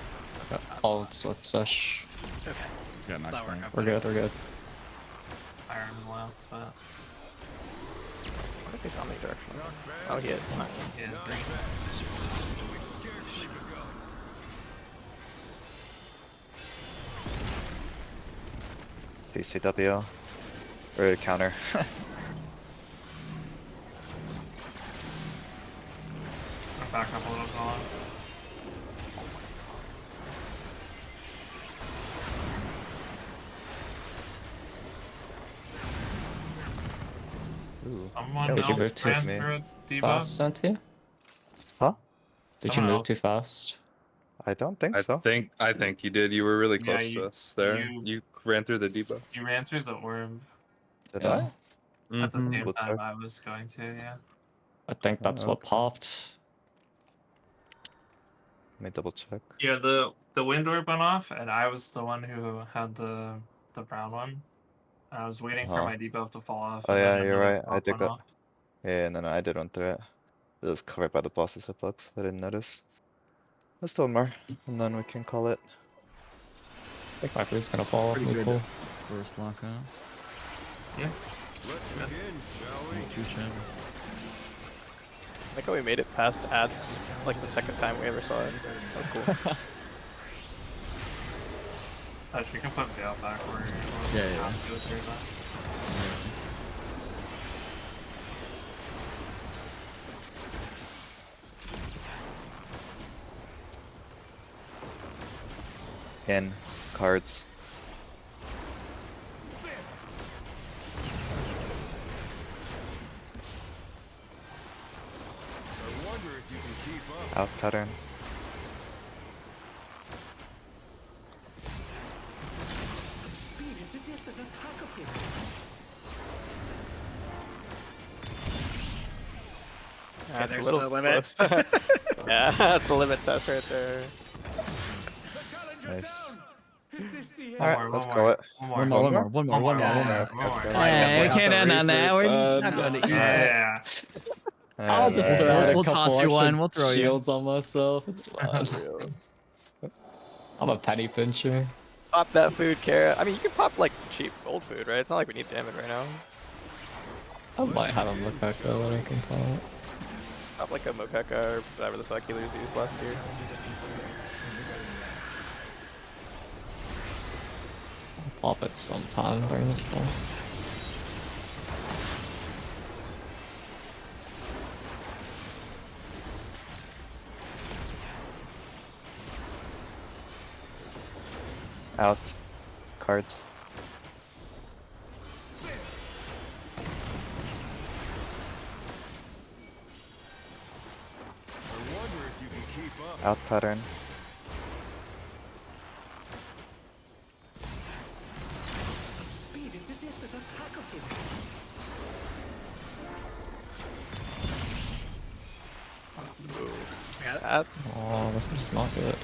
I'll swap sesh. Okay. It's got knocked That worked down. out We're better. good, we're good. Iron left, but What if he's omnidirectional? Oh, he is. Nice. he is. Scarcely begun. CCW. Or counter. Back up a little bit. Someone Yeah, Did you else move too ran through a debuff. fast, Anti? Huh? Did you Someone move else- too fast? I don't think so. I think you did. You were really Yeah, close to us there. You ran through the debuff. You ran through the orb Did Yeah. I? at the Mhm. same Double time check. I was going to, yeah. I think that's what Okay. popped. Let me double check. Yeah, the wind orb went off, and I was the one who had the brown one. I was waiting for my debuff to fall off, Oh and then yeah, you're another right. I orb did went go. off. Yeah, no, I did run through it. It was covered by the boss's hitbox. I didn't notice. Let's do one more, and then we can call it. I think my food's gonna fall. Pretty Really good cool. first lockout. Yeah. Let's begin, shall we? Not too shabby. I like how we made it past ads like the second time we ever saw it. That was cool. Actually, you can put Veil back where Yeah, yeah. it was very bad. In cards. I wonder if you can keep up. Out pattern. Speed, it's as if there's a pack of him. That's a there's little the limit. close. Yeah, that's the limit test right there. The challenger's Nice. down. Is this the end? Alright, let's call it. One more. One Yeah, One more? more. Hey, we can't end on that. We're Uh, not going to eat. Yeah. I'll just Alright. throw out a We'll couple toss you extra one, we'll throw you. shields on myself. It's fine. I'm a penny pincher. Pop that food, Kara. I mean, you can pop like cheap old food, right? It's not like we need damage right now. I might have him look back though when I can call it. Pop like a Mokeka or whatever the fuck healers used last year. I'll pop it sometime during this one. Out. Cards. I wonder if you can keep up. Out pattern. Speed, it's as if there's a pack of him. That, Oh, this is not good.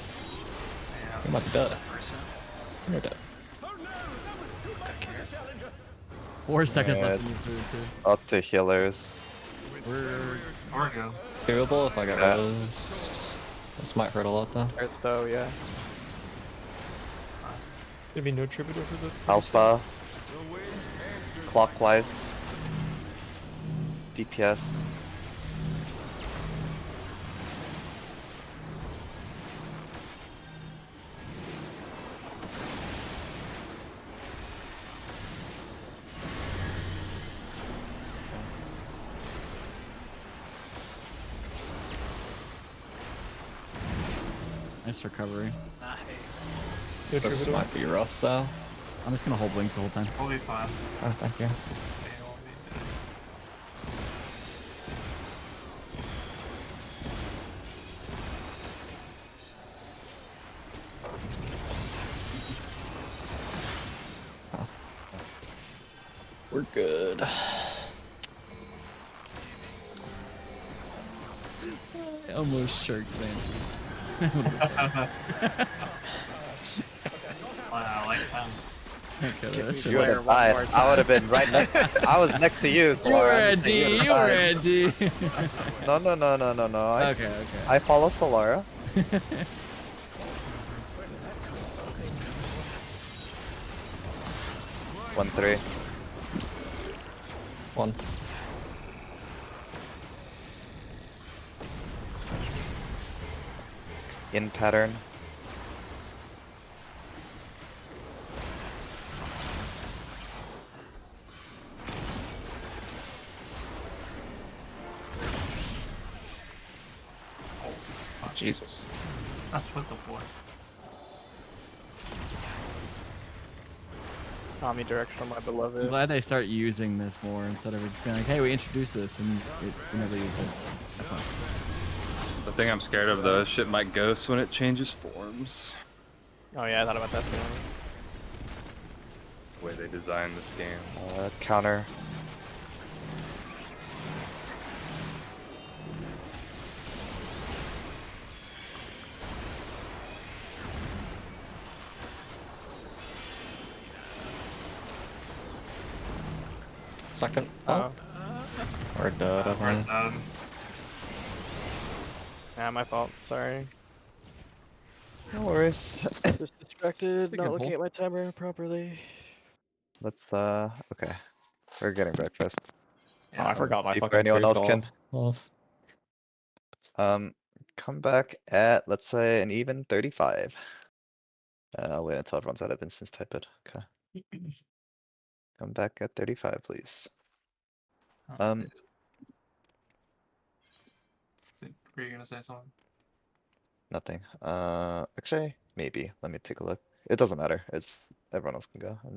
I'm about to die. You're dead. Oh no, that was too much for the challenger. 4 seconds Yeah, left in the food too. Up to healers. We're Or go. Doable if I get Yeah. rose. This might hurt a lot though. hurts though, yeah. There'd be no tribute over the. Alpha. The wind answers. Clockwise. DPS. nice recovery. Nice. No This tribute over. might be rough though. I'm just gonna hold wings the whole time. We'll be fine. Oh, thank you. They won't be dead. We're good. I almost chirked man. Wow, I like that. Okay, that me shit- You would Flare have one died. more I would have been right next. I was next to you. You were Solara. a D. You were a D. No, no, no, no, no, no. Okay, okay. I follow Solara. 1-3. 1. In pattern. Jesus. That's what the boy. Omnidirectional, my I'm beloved. glad they start using this more instead of just being like, hey, we introduced this and we never used it. Have fun. The thing I'm scared of though is shit might ghost when it changes forms. Oh yeah, I thought about that too. The way they designed this game. Counter. Second. Oh. Or dead, I think. Yeah, my fault. Sorry. No worries. Just distracted, Good not looking pull. at my timer properly. Let's okay. We're getting breakfast. Oh, I forgot my Before fucking anyone food else call. can. Oh. Come back at, let's say, an even 35. I'll wait until everyone's out of instance type it. Okay. Come back at 35, please. Were you gonna say something? Nothing. Actually, maybe. Let me take a look. It doesn't matter. It's everyone else can go. I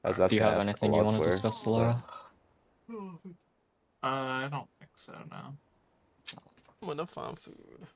was Do you gonna have ask what the anything you logs want to were, discuss, but Laura? I don't think so, no. I'm gonna farm food.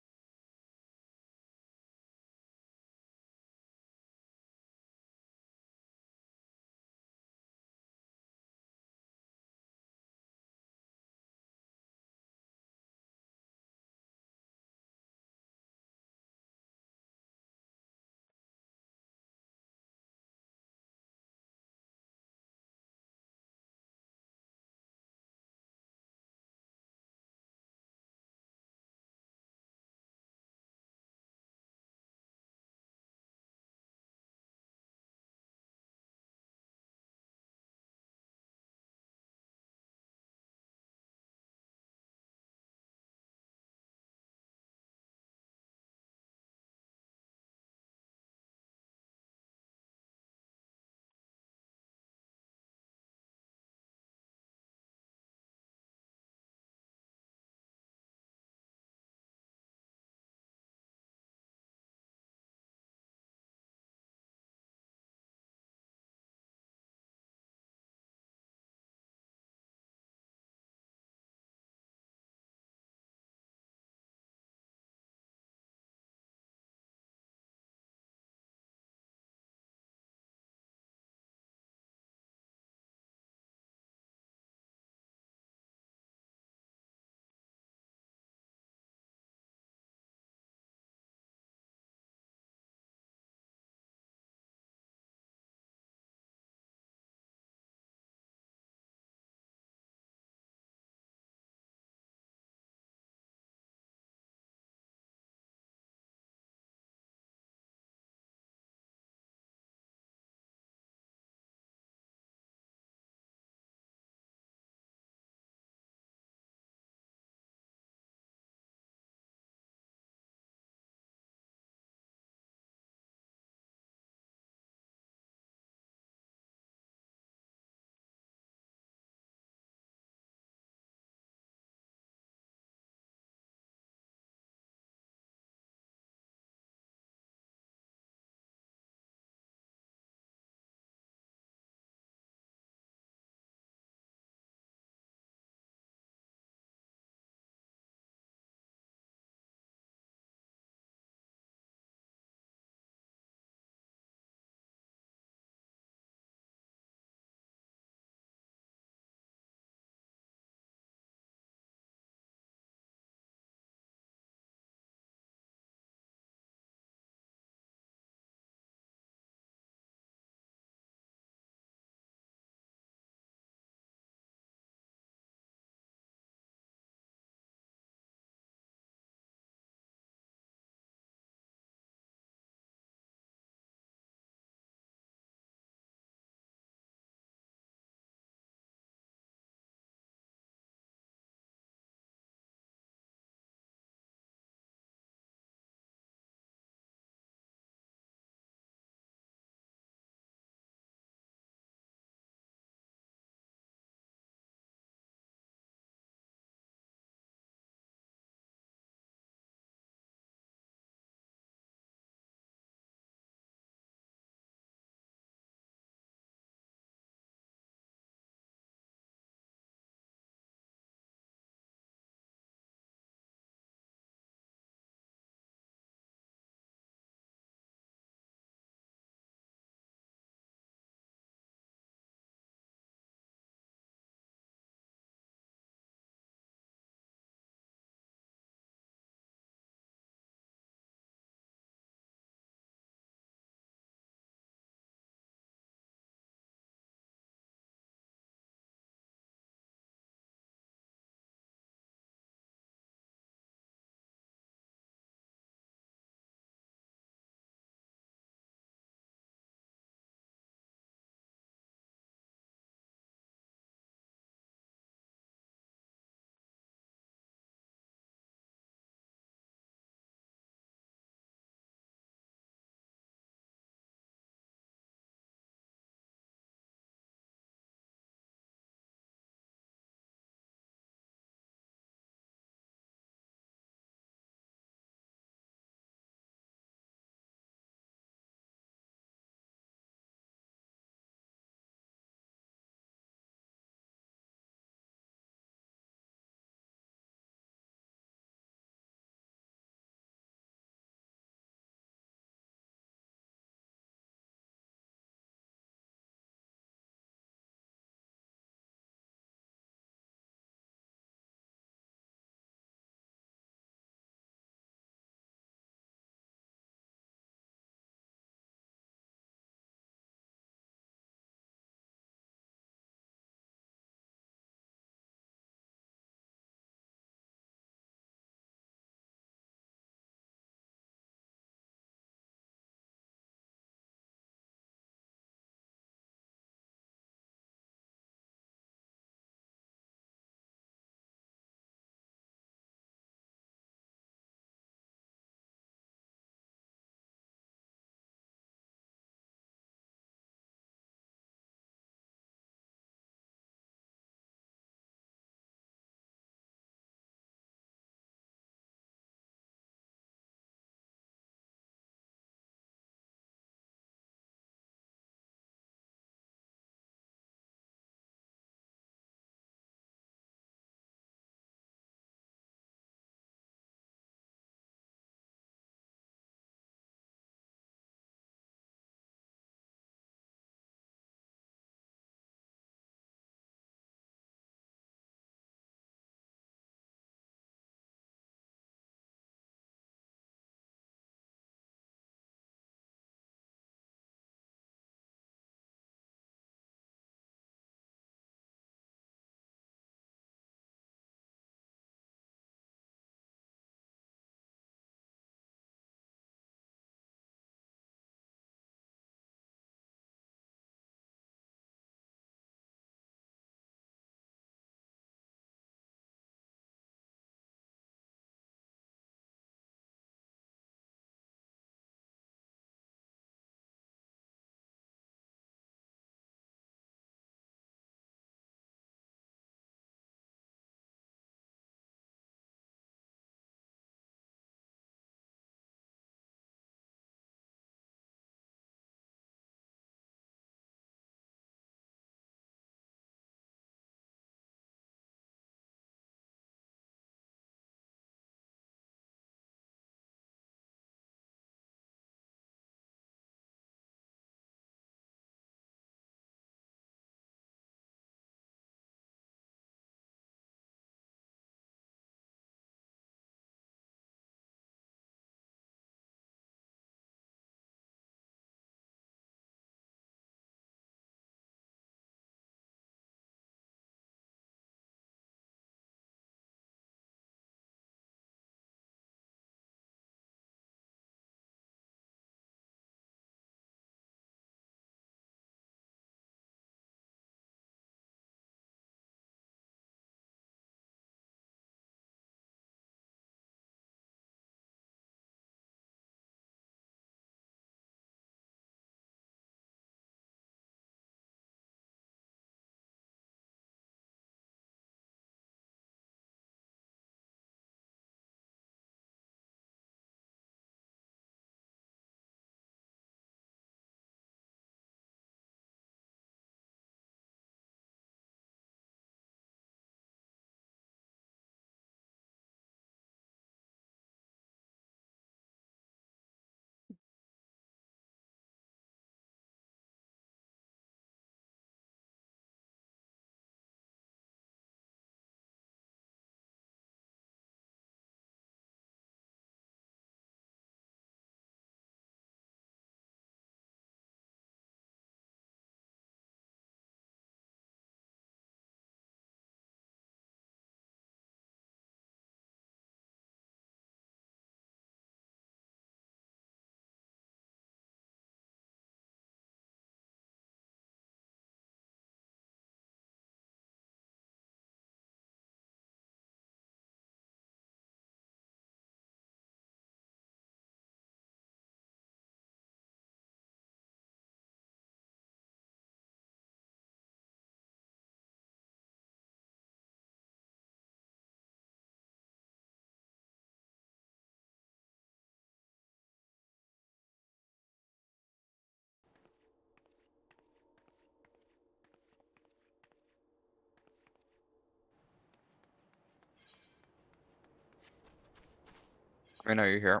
I know you're here.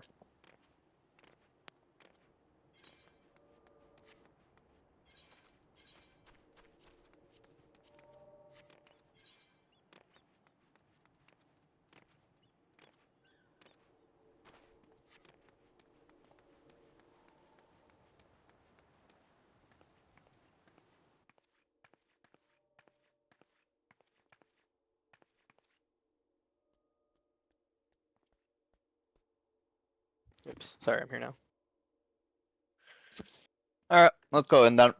Oops. Sorry, I'm here now. Alright, let's go in then.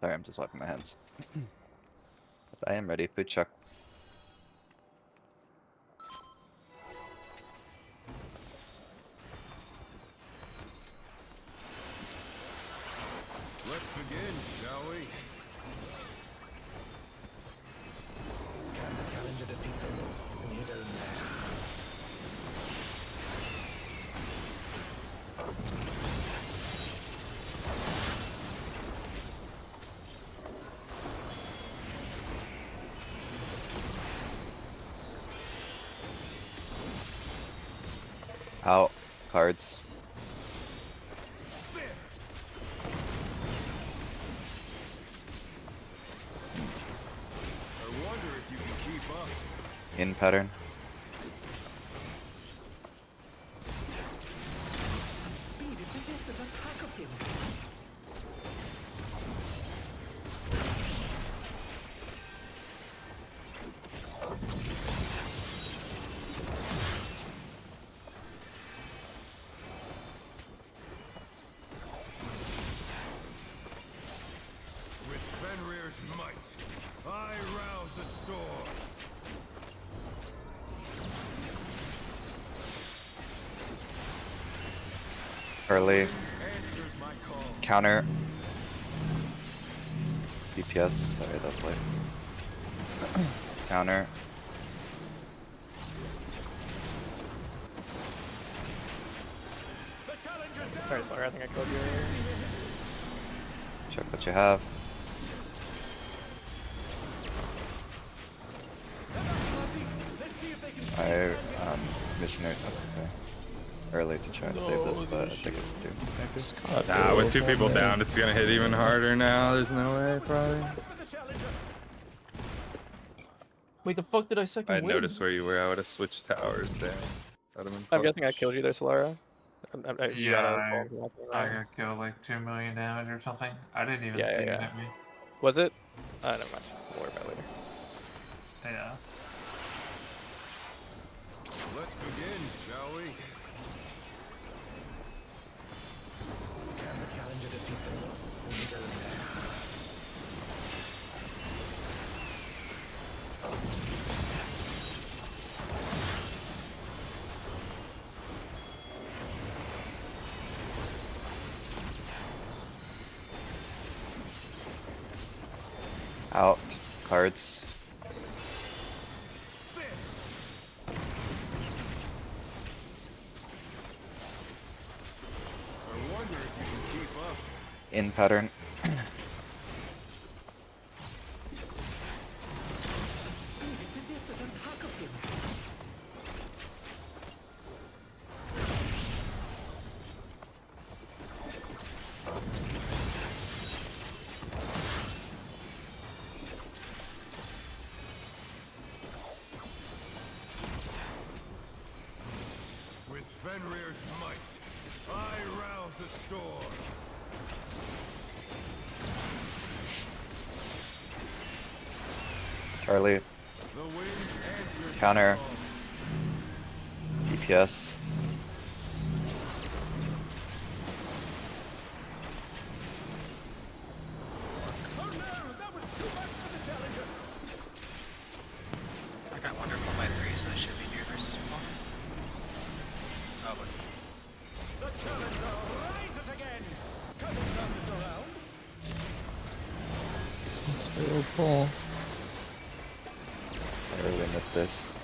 Sorry, I'm just wiping my hands. I am ready, food truck. Let's begin, shall we? Can the challenger defeat the wolf in his own lair? Out. Cards. I wonder if you can keep up. In pattern. Speed, it's as if there's a pack of him. With Fenrir's might, I rouse a storm. Early. Answers my call. Counter. DPS. Sorry, that's late. Counter. The challenger's down. Sorry, Slayer, I think I killed you earlier. Check what you have. Let's see if they can I missionary okay. Early to try and save this, but I think it's doomed. Nah, with 2 people down, it's gonna hit even harder now. There's no way, probably. for the challenger. Wait, the fuck did I second I win? noticed where you were. I would have switched towers down. That'd have been I'm guessing I clutch. killed you there, Solara. You got Yeah, a I got killed like 2 million damage or something. I didn't even Yeah, see yeah, it yeah. hit me. Was it? Never mind. We'll worry about it later. Yeah. Let's begin, shall we? Can the challenger defeat the wolf in his own lair? Out. Cards. I wonder if you can keep up. In pattern. Speed, it's as if there's a pack of him. With Fenrir's might, I rouse a storm. Charlie. The wind answers my Counter. call. DPS. Oh no, that was Still full. I really limit this.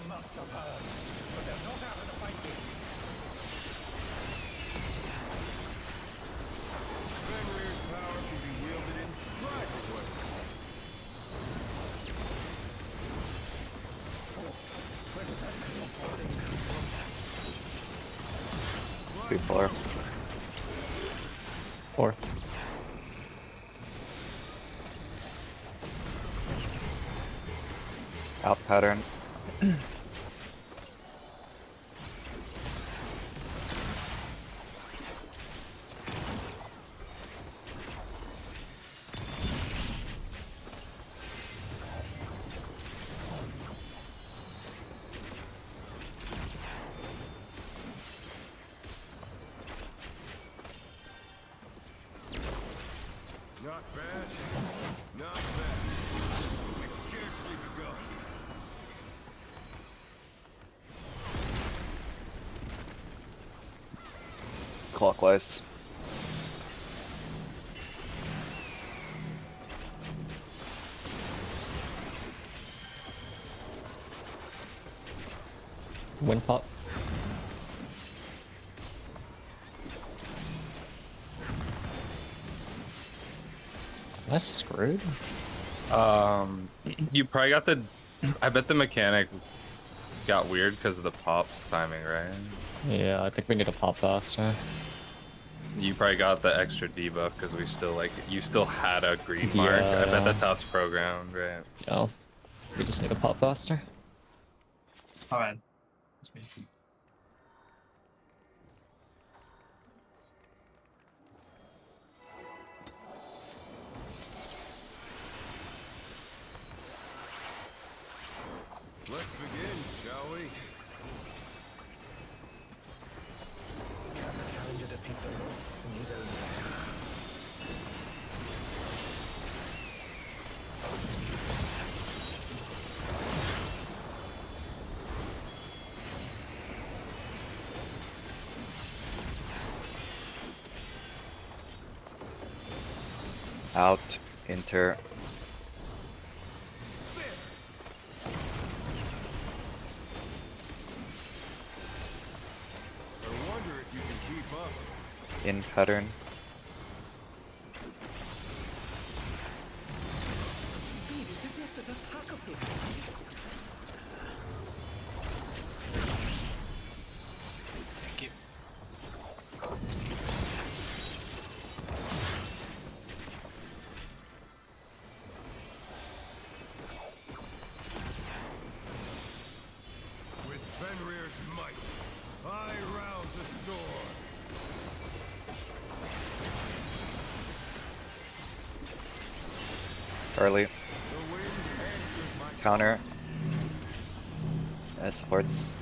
Must have heard, but they're not out of the fight yet. Fenrir's power can be wielded in surprising ways. Where did that colossal thing come from? 3-4. Fourth. Out pattern. Not bad. Not bad. We've scarcely begun. Clockwise. Wind pop. Am I screwed? You probably got the. I bet the mechanic got weird because of the pops timing, right? Yeah, I think we need to pop faster. You probably got the extra debuff because we still like you still had a green mark. I bet that's how it's programmed, right? Oh, we just need to pop faster. Alright. Let's begin, shall we? Can the challenger defeat the North in his own way? Out. Enter. I wonder if you can keep up. In pattern. Speed, it is yet that attack of him. Thank you. With Fenrir's might, I rouse the storm. Early. The wind answers my Counter. Supports.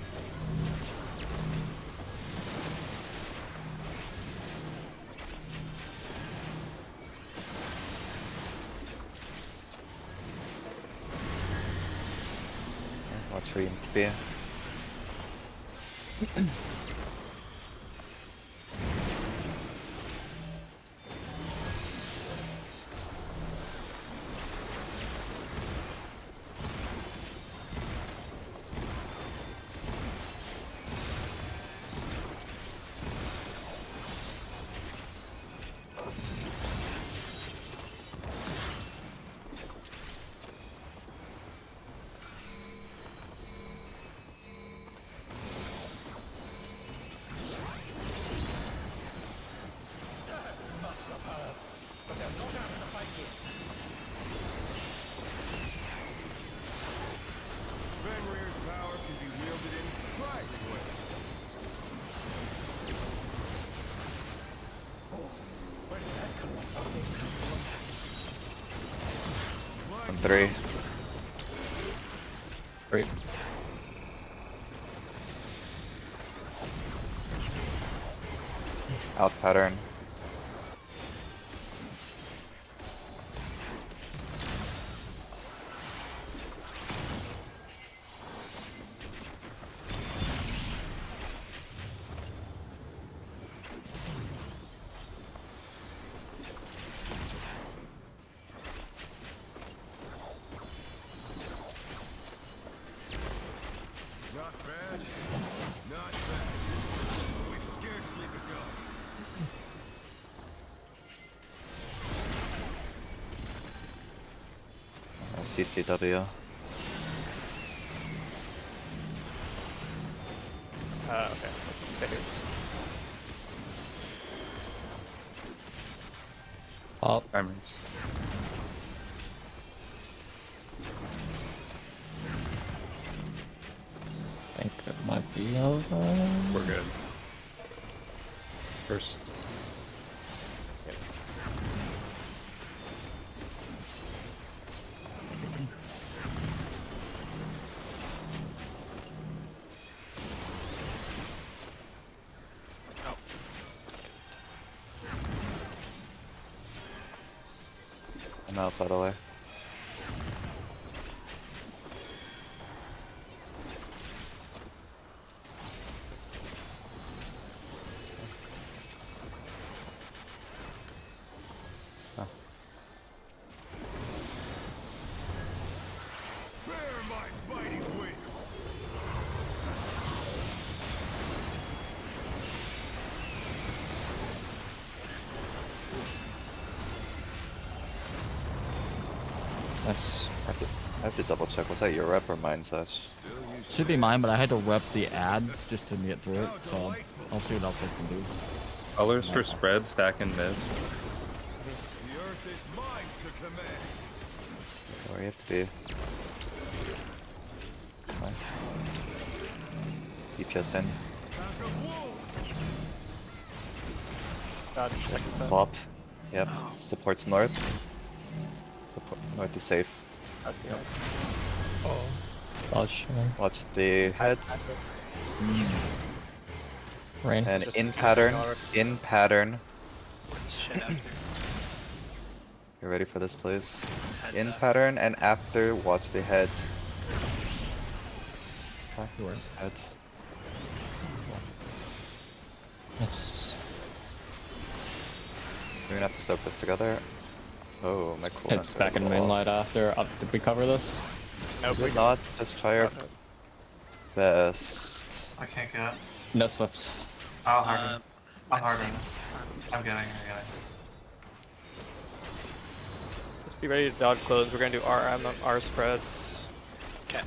Watch where you need to be. Must have heard, but they're not out of the fight yet. Fenrir's power can be wielded in surprising ways. Where did that colossal thing come from? On 3. Great. Out pattern. Not bad. Not bad. We've scarcely begun. CCW. Okay. Stay here. Oh, Primers. I think it might be over. We're good. First. I'm out, by the way. Bear my biting wings. Nice. I have to double check. Was that your rep or mine, Sash? Should be mine, but I had to rep the ad just to get through it, so I'll see what else I can do. Colors for spread, stack in mid. The earth is mine to command. Where you have to be. Fine. DPS in. Pack of wolves. Dodge second set. Swap. Yep. Supports north. Support north is safe. Yep. Dodge. Watch the heads. Rain. And Just in pattern. already. In pattern. Shit after. You ready for this, please? Heads In up. pattern and after, watch the heads. Sure. Heads. Nice. We're gonna have to soak this together. Oh, my cooldown's It's back in very low. mainlight after. Did we cover this? Nope. Did not. Just try your best. I can't get. No Swift. I'll harden. I'll At the harden. same I'm getting it. Just be ready to dodge close. We're gonna do R spreads. Okay.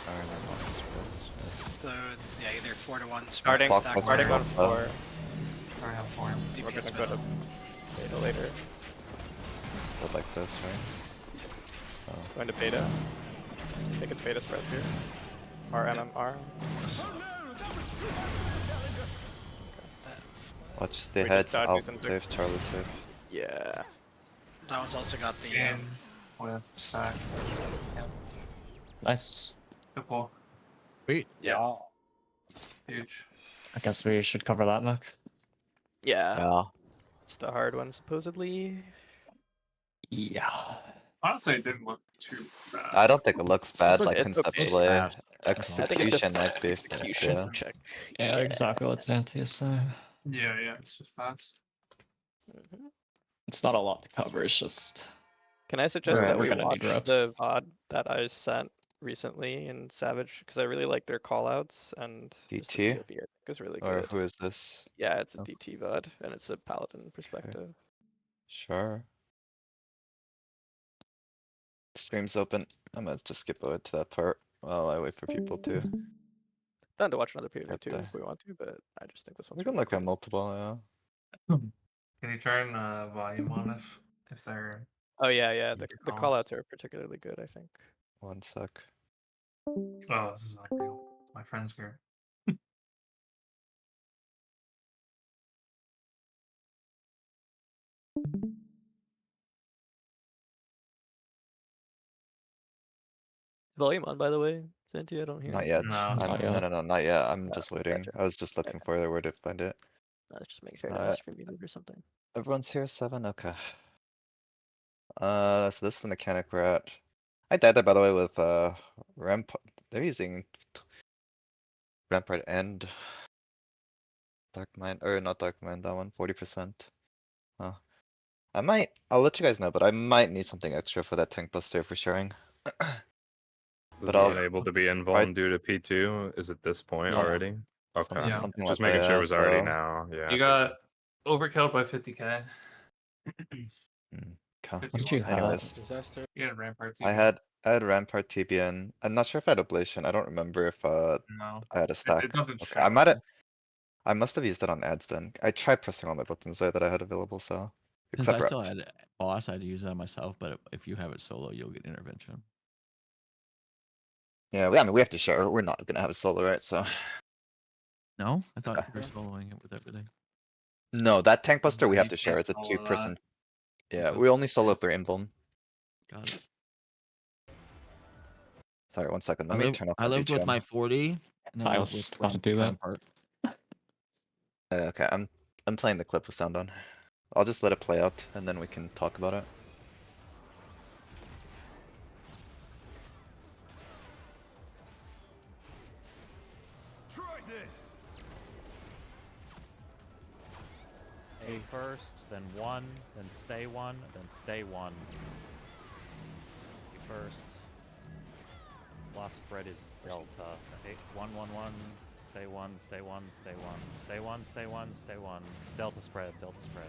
Alright, I'm on this first. So yeah, either 4-1 Starting, Clock stack plus starting order, on one. 4. Sorry, I'm for him. We're DPS gonna go middle. to beta later. Split like this, right? Oh. Going to beta. I think it's beta spreads here. R. Watch the We just heads. dodged I'll it and safe. Charlie's safe. Yeah. That one's also got the In with stack. Nice. Good pull. Sweet. Yeah. Huge. I guess we should cover that, Nick. Yeah. Yeah. It's the hard one, supposedly. Yeah. Honestly, it didn't look too bad. I don't think it looks bad, like it's okay. conceptually. Fast. I think it's just Execution might be. execution Yeah. check. Yeah, exactly what Santi is saying. Yeah, it's just fast. It's not a lot to cover, it's just... Can I suggest Alright, that we're we gonna watch need reps. the VOD that I sent recently in Savage? Because I really like their callouts and just the DT? POV I think is really Or good. who is this? Yeah, it's a Oh. DT VOD and it's a paladin perspective. Sure. Stream's open. I might just skip over to that part while I wait for people to. Done to watch another POV Get too there. if we want to, but I just think this one's We can really look at cool. multiple, yeah. Can you turn volume on if they're Oh yeah, the callouts. callouts are particularly good, I think. One sec. Oh, this is like real. My friend's group. Volume on, by the way, Santi. I don't hear. Not yet. No, I'm, not no, yet. no, no, not yet. I'm Oh, just waiting. gotcha. I was just looking for where to find it. Let's just make sure I didn't stream muted or something. Everyone's here, 7? Okay. So this is the mechanic we're at. I died there, by the way, with Rampart. They're using Rampart and Dark Mind, or not Dark Mind, that one, 40%. Huh. I'll let you guys know, but I might need something extra for that tank buster for sharing. Was I'll- unable to be invuln due to P2. Is it this point Yeah. already? Okay. Yeah. Something Just like making sure it that, was already so- now. Yeah. You got overkilled by 50k. Okay. What did you have? Anyways, Disaster. You had Rampart I had Rampart TBN. I'm not sure if I had Ablation. I don't remember if No. I had a stack. It doesn't Okay, show. I must have used it on ads then. I tried pressing all my buttons there that I had available, so Since I except still had boss, I'd use it on myself. But if you have it solo, you'll get intervention. yeah, I mean we have to share. We're not gonna have a solo, right? So No, I thought Okay. you were soloing it with everything. no, that tank buster we No, have you to share. can't It's a solo 2-person. Yeah, Okay. we only solo for invuln. Got it. Sorry, 1 second. Let me turn off I my lived with BGM. my 40. And I I'll lived with not do that. Rampart. Okay, I'm playing the clip with sound on. I'll just let it play out and then we can talk about it. Try this. A first, then 1, then stay 1, then stay 1. A first. Last spread is delta. 8, 1, 1, 1. Stay 1, stay 1, stay 1. Stay 1, stay 1, stay 1. Delta spread, delta spread.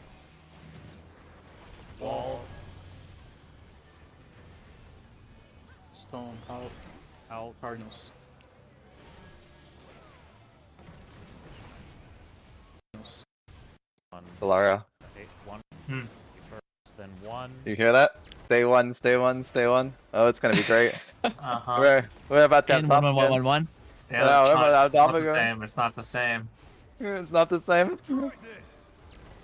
Wall. Stone out. Out. Cardinals. Solara, 8, 1. Hmm. First, then 1. you hear that? Stay 1, stay 1, stay 1. Oh, it's gonna be great. Uh-huh. We're about to have In top 1-1-1-1-1. Yeah, Yeah, it's remember not, that not the Domingo? same. It's not the same. It's not the same. Try this.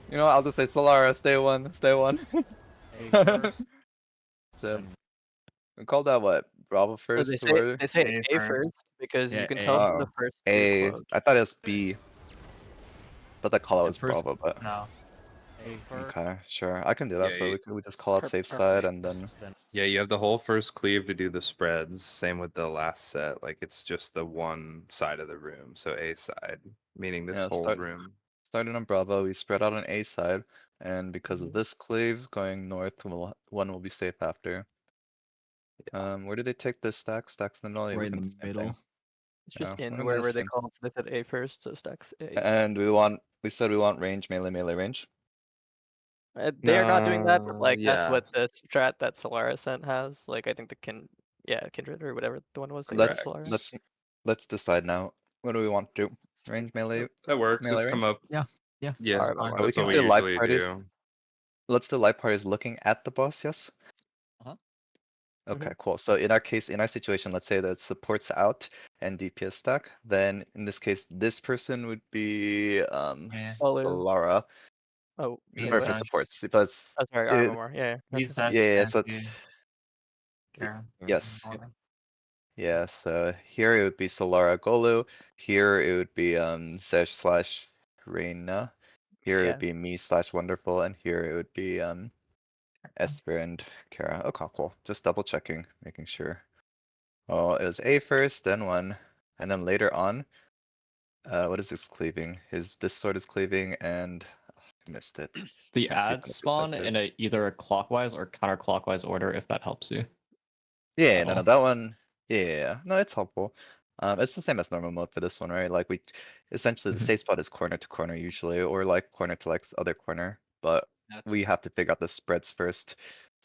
You know what? I'll just say Solara, stay 1, stay 1. A first. So, we call that what? Bravo So first? they say A A first. first because Yeah, you can A. tell from the Oh, first A. quote. I thought it was B. This. Thought that call out Yeah, was first- Bravo, but No. A first. okay, sure. I can do that. Yeah, So we just call out safe Purple. side and then Then Yeah, you have the whole first cleave to do the spreads. Same with the last set. Like it's just the one side of the room. So A side, meaning this Yeah, whole start- room. starting on Bravo, we spread out on A side, and because of this cleave going north, one will be safe after. Where did they take this stack? Stacks in the middle. Yeah, Right we're in gonna the do same middle. thing. It's just Yeah, we're in gonna do wherever the they same. call it. They said A first, so stacks A. And we said we want range, melee range. They are not doing that, but like that's Yeah. what the strat that Solaris sent has. Like I think the Kindred or whatever the one was. They Let's got Solaris. let's decide now. What do we want to do? Range, melee, That works. melee It's range. come up. Yeah. Yeah, Alright, fine. We that's can what do we live usually parties. do. Let's do live parties looking at the boss. Yes. Uh-huh. Okay, cool. So in our case, in our situation, let's say that support's out and DPS stack, then in this case, this person would be Yeah. Lara. Oh, Me, Or what? for Zesh. supports, because Oh, sorry, Armor. Yeah. He's Gotcha. Zesh, yeah, so Santi, Karen. yes, Norman. yeah. So here it would be Solara Golu. Here it would be Zesh slash Reina. Here it Yeah. would be me slash Wonderful, and here it would be Esper and Kara. Okay, cool. Just double checking, making sure. Oh, it was A first, then 1, and then later on, what is this cleaving? This sword is cleaving, and I missed it. The Trying to see ads from the spawn perspective. in either a clockwise or counterclockwise order if that helps you. Yeah, at no, all. that one. Yeah, no, it's helpful. It's the same as normal mode for this one, right? Like essentially the Mhm. safe spot is corner to corner usually, or like corner to like other corner, but we have to figure out the spreads first.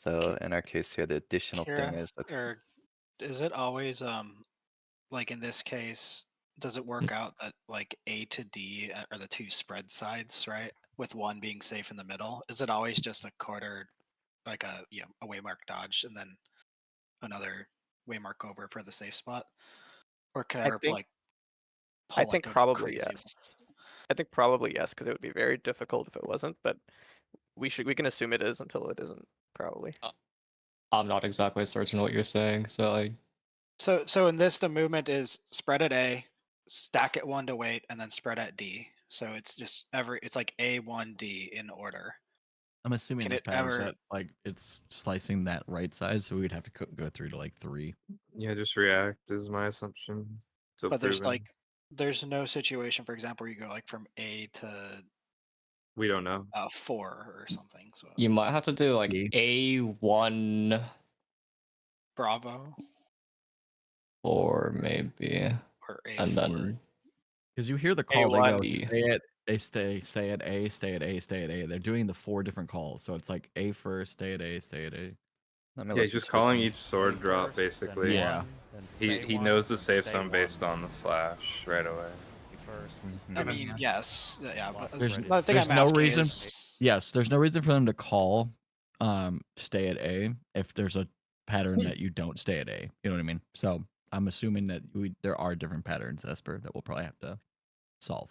So in our case here, the additional thing is okay. Or is it always like in this case, does it work out that like A to D are the two spread sides, right? With one being safe in the middle? Is it always just a quarter, like a waymark dodge, and then another waymark over for the safe spot? Or can I, I think- like I pull think up a probably crazy? yes. I think probably yes, because it would be very difficult if it wasn't. But we can assume it is until it isn't. Probably. I'm not exactly certain what you're saying, so I So in this, the movement is spread at A, stack at 1 to wait, and then spread at D. So it's just it's like A1D in order. I'm assuming Can there's it patterns ever that like it's slicing that right side, so we'd have to go through to like 3. Yeah, just react is my assumption. So but there's proven. like there's no situation, for example, where you go like from A to We don't know. 4 or something. So You might have to do like B. A1 Bravo 4 maybe, or A4. and then Because you hear the call, they A1. go B. they stay at A, stay at A, stay at A. They're doing the 4 different calls, so it's like A first, stay at A, stay at A. Let me Yeah, he's listen just to it calling then. each sword Stay drop first, then basically. Yeah. one, then stay He one, knows the then safe stay zone based one, on the slash right away. be first. Mhm. I mean, yes, yeah, but Lost There's spread the thing there's I'm no asking reason. is Yes, there's no reason for them to call stay at A if there's a pattern that you don't stay at A. You know what I mean? So I'm assuming that there are different patterns, Esper, that we'll probably have to solve.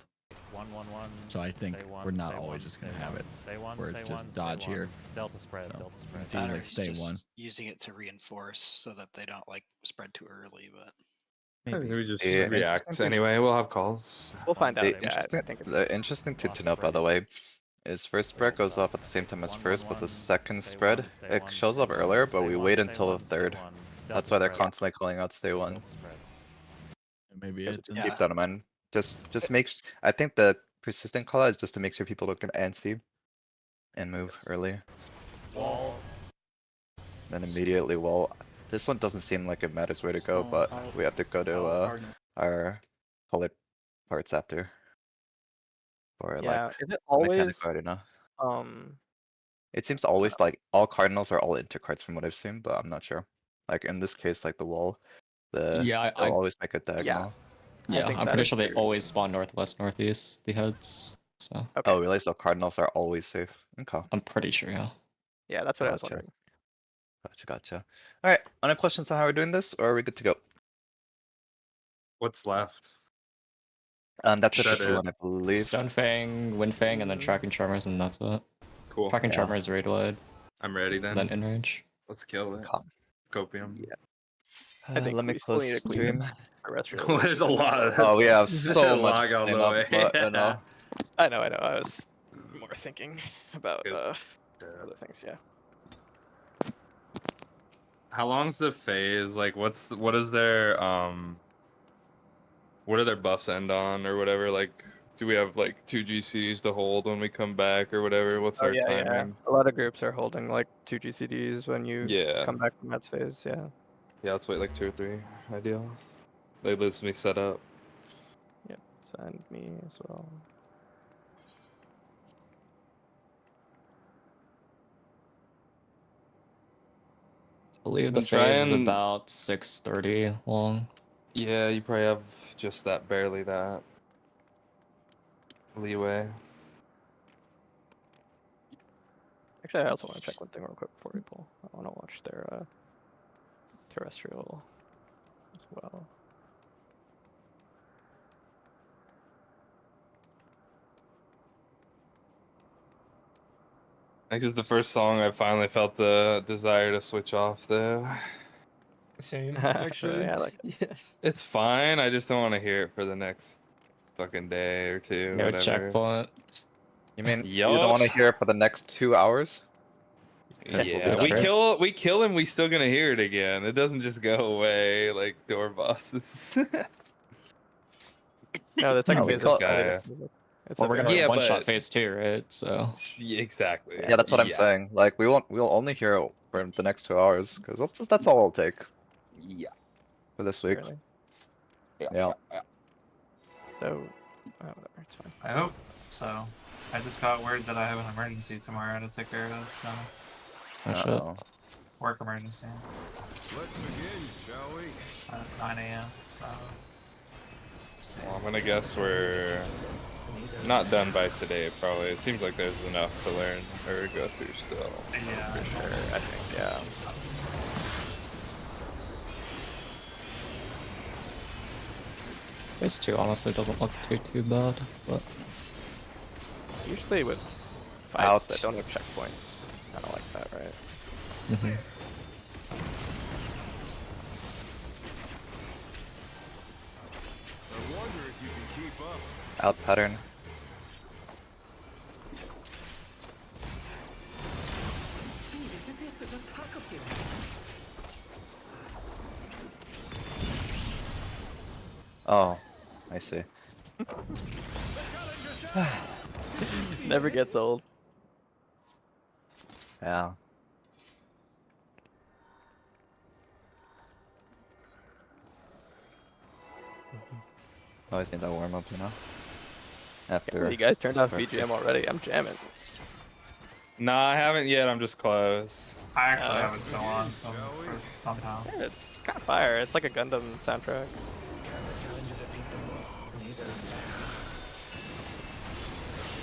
1, 1, 1. So I think stay one, we're not stay always one, just stay gonna have one, it Stay one, where stay it's one, just stay dodge one. here. Delta spread, So delta spread. it's either or like he's stay just 1. using it to reinforce so that they don't like spread too early. But I think Maybe. we just Yeah, react interesting anyway. We'll have calls. We'll find out. The Yeah, I think it's interesting thing to Lost note, by spread. the way, is first spread goes Delta. up at the same time as 1, 1, first, but the 1. second Stay spread, one, stay it one, shows stay up one, earlier, but stay we one, wait stay until the one, stay third. one. That's Delta why they're spread. constantly calling out stay one. Delta spread. Maybe Just it. keep Yeah. that in mind. Just make. I think the persistent call out is just to make sure people don't get antsy and move early. Wall. Then immediately wall. This one doesn't seem like it matters where to go, Stone, but pile, we have to go to cardinal. our colored parts after. Or like yeah. Is it mechanic always arena. um It seems always like all cardinals are all intercards from what I've seen, but I'm not sure. Like in this case, like the wall, Yeah, they'll always make a diagonal. yeah, think I'm that pretty is sure they true. always spawn northwest, northeast, the heads. So Okay. Oh, really? So cardinals are always safe. Okay, I'm pretty sure, yeah. Yeah, that's what I was gotcha, wondering. gotcha. All right, any questions on how we're doing this, or are we good to go? What's left? That's it for That it. T1, I believe. Stunfang, Windfang, and then Tracking Charmers, and that's it. Cool. Tracking Yeah. Charmers raid wide, I'm ready and then. then in range. Let's kill it. Okay. Copium. Yeah. I think Let me we still close need to clean stream. terrestrial. There's a lot of Oh, we have There's so a much lot to on clean the up, way. but I know. I know. I was more thinking about Good. other things. Yeah. How long's the phase? Like, what is their what do their buffs end on or whatever? Like, do we have like 2 GCs to hold when we come back or whatever? What's Oh our yeah, yeah. timing? A lot of groups are holding like 2 GCDs when you Yeah. come back from that phase. Yeah. Yeah, let's wait like 2 or 3. Ideal. They lets me set up. Yep. Send me as well. I believe the And try phase is and- about 6:30 long. Yeah, you probably have just that, barely that leeway. Actually, I also want to check one thing real quick before we pull. I want to watch their terrestrial as well. I think this is the first song I finally felt the desire to switch off though. Same, Actually, actually. I like Yes. It's fine, I just don't want to hear it for the next fucking day or two, No whatever. checkpoint. You mean Yup. you don't want to hear it for the next 2 hours? Cancel Yeah, the we trip. kill him, we still gonna hear it again. It doesn't just go away like door bosses. No, the second we phase call- is guy. it's Well, a we're gonna very Yeah, one shot but- phase 2, right? So Yeah, exactly. Yeah, that's what I'm saying. Like we'll only hear it for the next 2 hours, because that's all it'll take Yeah. for this week. really. Yeah. So, whatever, it's fine. I hope so. I just got word that I have an emergency tomorrow to take care of, so oh, shit. Uh-oh. work emergency Let's begin, shall we? at 9 a.m. So Well, I'm gonna guess we're not done by today, probably. It seems like there's enough to learn or go through still. yeah, Sure, I think, yeah. Phase 2 honestly doesn't look too bad, but Usually with fights Out. that don't have checkpoints, kind of like that, right? I wonder if you can keep up. Out pattern. Oh, I see. Never gets old. Yeah. Always need that warm up, you know? After. You guys turned off Perfect. BGM already. I'm jamming. Nah, I haven't yet. I'm just close. I actually have it still on somehow. Yeah, it's kind of fire. It's like a Gundam soundtrack.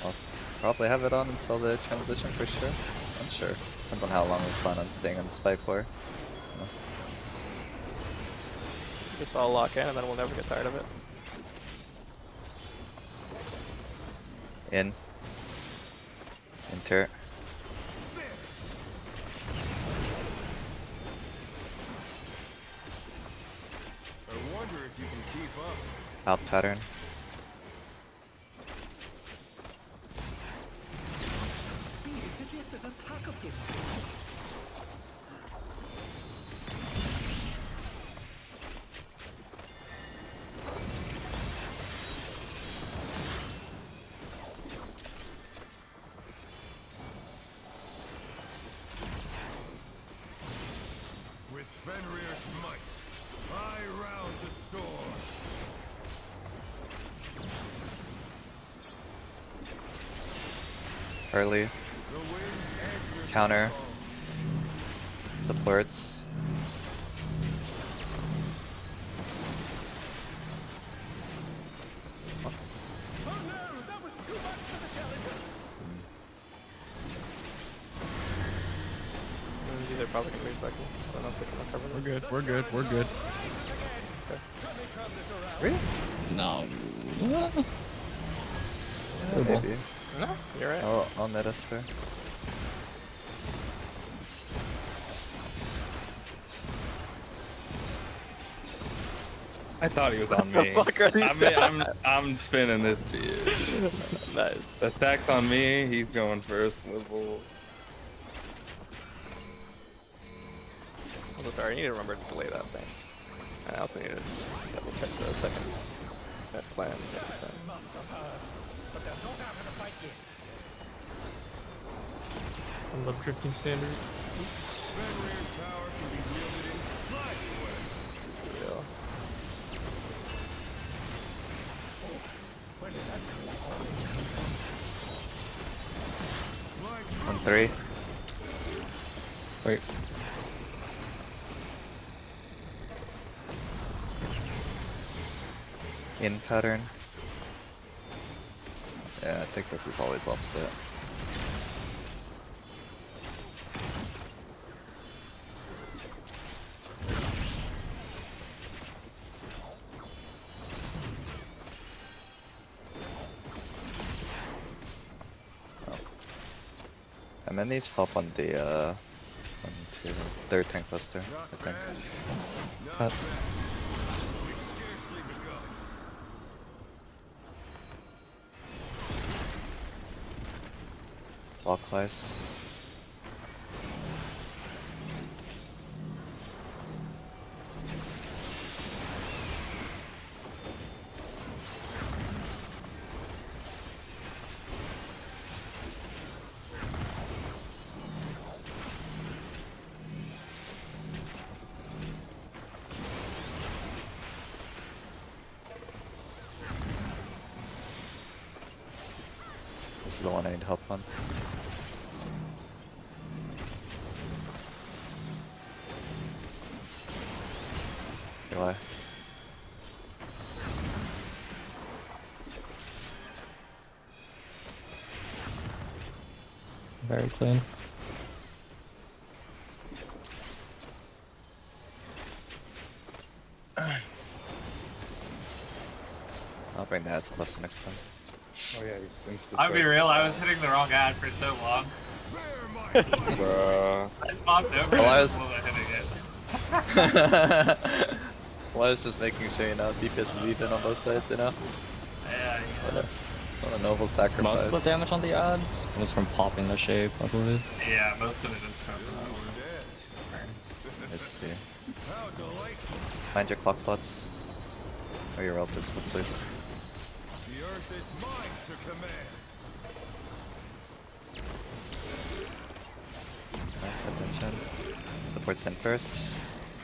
I'll probably have it on until the transition for sure. I'm sure. Depends on how long we plan on staying on Spy for. Just all lock in and then we'll never get tired of it. In. Enter. I wonder if you can keep up. Out pattern. With Fenrir's might, I rouse the storm. Early. The wind answers Counter. the call. Supports. Oh no, that was too much for the challenger. These are probably gonna be fucking. I don't know if they're gonna cover We're this. good. We're good. We're good. Really? No. Maybe. No, you're right. I'll net us for. I thought he was on The me. fuck are these I'm spinning this bitch. Nice. The stack's on me. He's going first. Swivel. Also, sorry, I need to remember to delay that thing. I also need to double check the second that plan. I love drifting standards. Fenrir tower can be wielded in splashing ways. Yeah. On 3. Wait. In pattern. Yeah, I think this is always opposite. I'm gonna need help on the third tank cluster, I think. Not bad. We've scarcely begun. Clockwise. This is the one I need help on. Why? Very clean. I'll bring the ads closer next time. Oh yeah, he's insta. I'll be real, I was hitting the wrong ad for so long. Bruh. I spawned over Well, I it was- while hitting it. Well, I was just making sure, you know, DPS is even on both sides, you know? Yeah, What a noble sacrifice. Most of the damage on the odds was from popping the shape, I believe. yeah, most of it is from Let's see. Find your clock spots. Or your ult is, please. The earth is mine to command. Alright, attention. Support Sin first.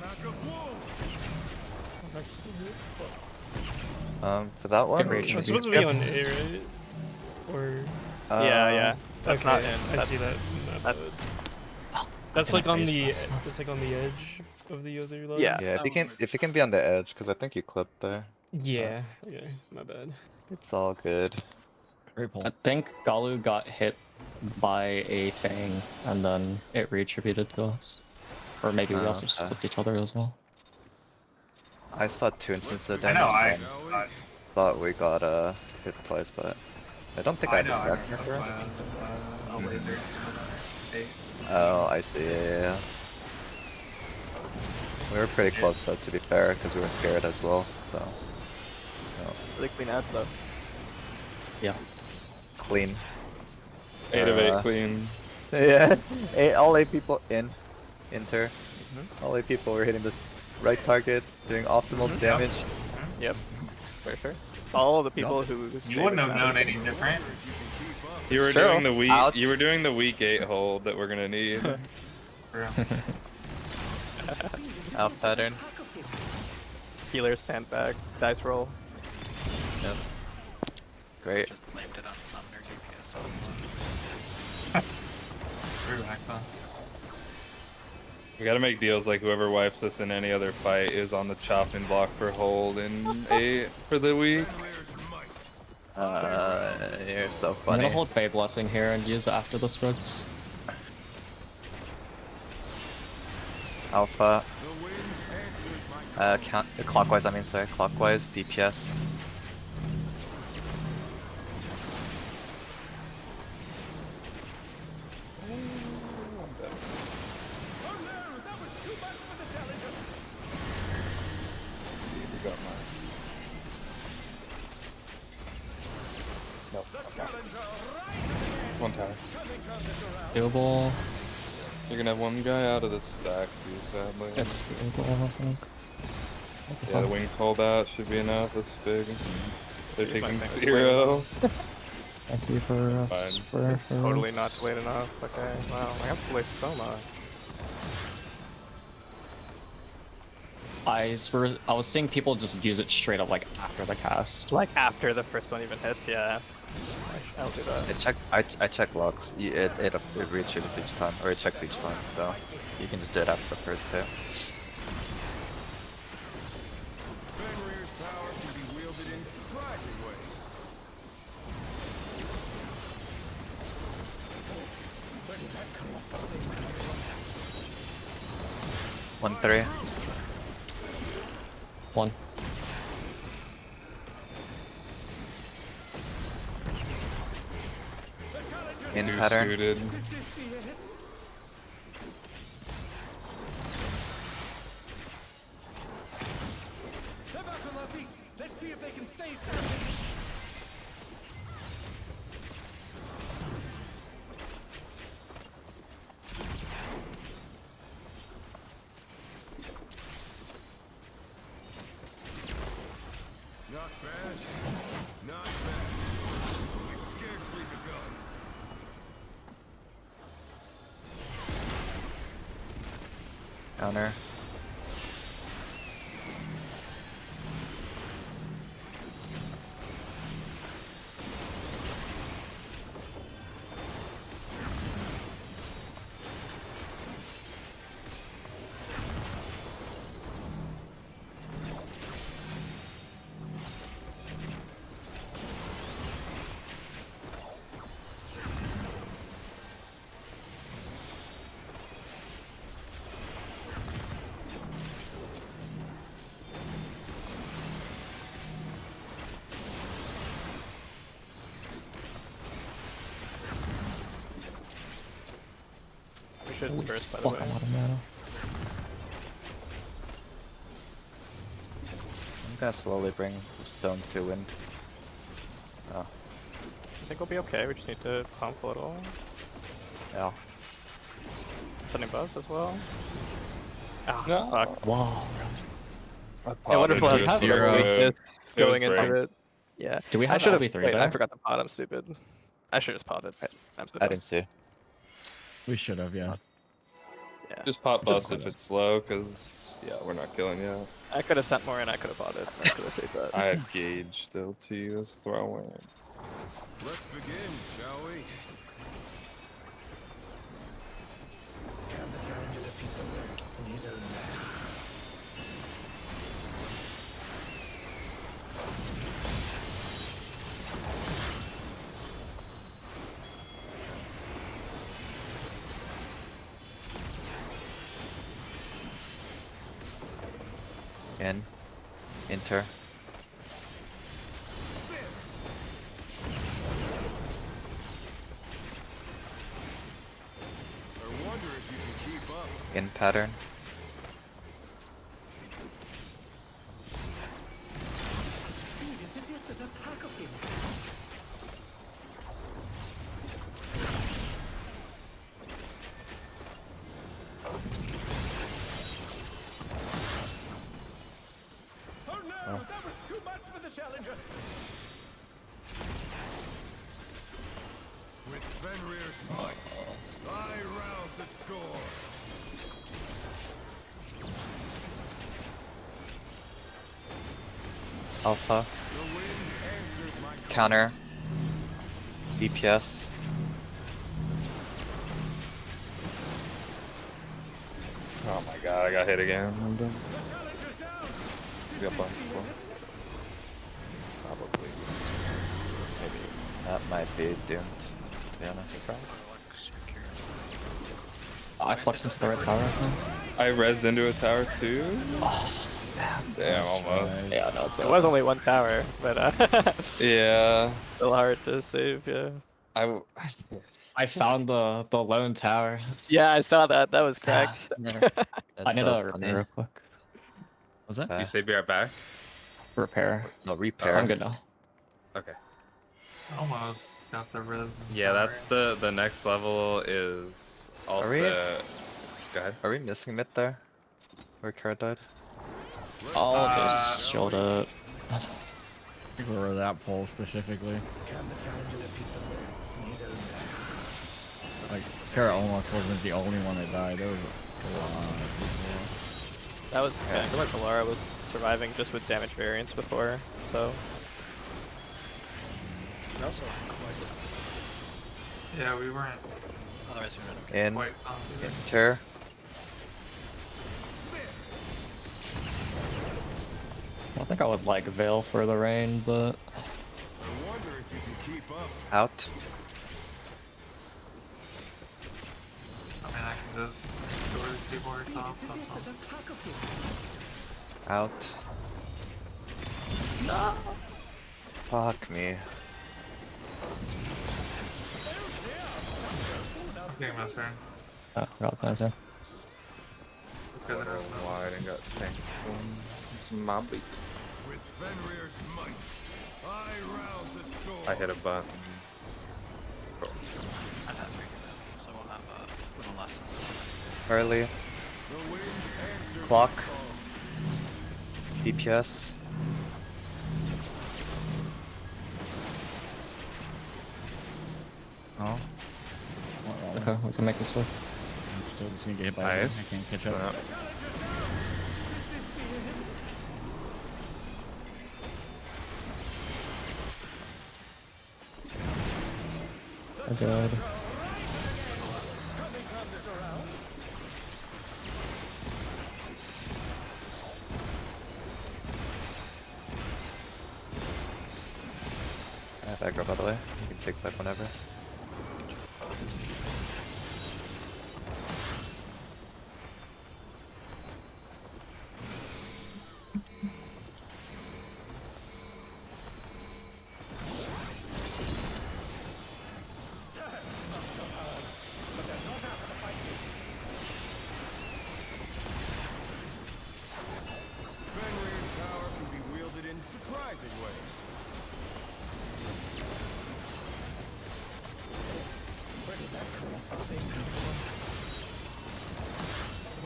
Pack of wolves. Next. For that one, Rage. It's supposed to be on A, right? Or Yeah. That's okay, not in. I That's, see that. that's That's like on the. That's It's like on the edge of the other line. Yeah. yeah, if you can be on the edge, because I think you clipped there. Yeah. Okay. My bad. It's all good. Great pull. I think Galu got hit by a Fang, and then it retributed to us. Or maybe we also just Okay. flipped each other as well. I saw 2 instances of I damage. know, so I thought we got hit twice, but I don't think I had the stack know. marker. I'll laser. Hey. Oh, I see. Yeah. We were pretty close though, to be fair, because we were scared as well. So, Really clean ads though. Yeah. clean. 8 of 8 Uh, clean. Yeah, all 8 people enter. All 8 people were hitting the right target, doing optimal damage. Yep. For sure. All the people who. You wouldn't have known any different. You were True. doing the weak. Ouch. You were doing the weak 8 hold that we're gonna need. Out pattern. Healer stand back. Dice roll. Yep. Great. Just blamed it on Summoner DPS. We're back on. We gotta make deals like whoever wipes us in any other fight is on the chopping block for hold in 8 for the week. You're so I'm funny. gonna hold Fey Blessing here and use it after the spreads. Alpha. Clockwise, I mean, sorry. Clockwise, DPS. One tower. Doable. You're gonna have one guy out of the stack too, sadly. It's doable, I think. Yeah, the wings hold out, should be enough, that's big. They're Here's my taking thing. 0. Thank you for us. Fine. Totally not late enough. Okay. Wow. I have to wait so much. I was seeing people just use it straight up like after the cast. Like after the first one even hits, yeah. I'll do that. I check logs. It reaches each time, or it checks each time, so you can just do it after the first hit. Fenrir's power can be wielded in surprising ways. One, 3. One. In Two pattern. suited. Let's see if they can stay standing. Not bad. Not bad. We've scarcely begun. Counter. We should burst, by the Fuck, way. I'm out of mana. I'm gonna slowly bring stone to wind. Oh, I think we'll be okay. We just need to pump a little. yeah. Sending buffs as well. Ah, No. fuck. Wow. I wonder if we'll have Potted zero it. weakness It was going into brain. it. Yeah. Do we I have should have. LV3 Wait, I there? forgot to pot. I'm stupid. I should have just potted. I'm so I dumb. didn't see. We should have, yeah. Yeah. Just pop bus Good if call. it's slow, because, yeah, we're not killing yet. I could have sent more and I could have potted. I could have saved that. I had Gauge still to use throw in. Let's begin, shall we? Enter. I wonder if you can keep up. In pattern. Oh no, that was too much for the challenger. With Fenrir's might, I rouse the storm. Alpha. The wind answers my Counter. DPS. Oh my god, I got hit again. I'm done. The challenger's down. Got bumped, so. Probably. Maybe. That might be doomed, to be honest. I flexed into the red tower, I think. I rezzed into a tower too? Damn, almost. Yeah, no, it's It was only one tower, but Yeah. still hard to save. Yeah. I found the lone tower. Yeah, I saw that. That was cracked. I need so to repair real quick. Was that? You say be right back? Repair. No, repair. I'm good now. Okay. Almost got the res. Yeah, that's the next level is also. Go ahead. Are we missing mid there? Where Kara died? I'll just shield it. I think we were that pole specifically. Like, Kara almost wasn't the only one that died. There was a lot of people. That was. Yeah, I feel like Alara was surviving just with damage variance before, so. But also quite. Yeah, we weren't Otherwise, we would have. In. quite confident. Enter. I think I would like Veil for the rain, but I wonder if you can keep up. Out. I mean, I can just go to the keyboard top. Out. No. Fuck me. Okay, my turn. oh, got time too. Because Went real wide and got tanked. It's my beat. With Fenrir's might, I rouse the storm. I hit a button. I'd have figured that, so we'll have a little less on this. Early. The wind answers Clock. my call. DPS. Oh. Okay, we can make this work. I'm still just gonna get hit by it. I Nice. can't catch up. Yeah. Oh god. I have aggro by the way. You can take that whenever. Fenrir's power can be wielded in surprising ways.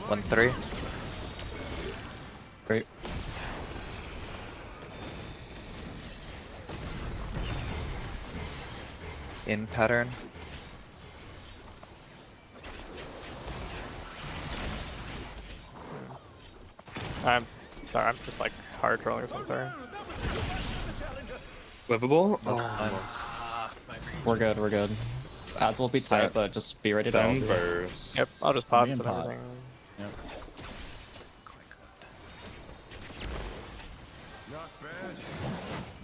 1-3. Great. in pattern. I'm sorry, I'm just like hard trolling this one, sorry. Livable? Look, fine. We're good, we're good. Ads will be tight, but just be ready to Send LB. burst. Yep, I'll just Me pots and and pot. everything. Yep. Not bad.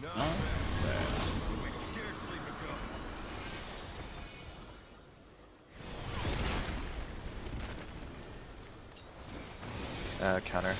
Not Huh? bad. We scarcely begun. Counter.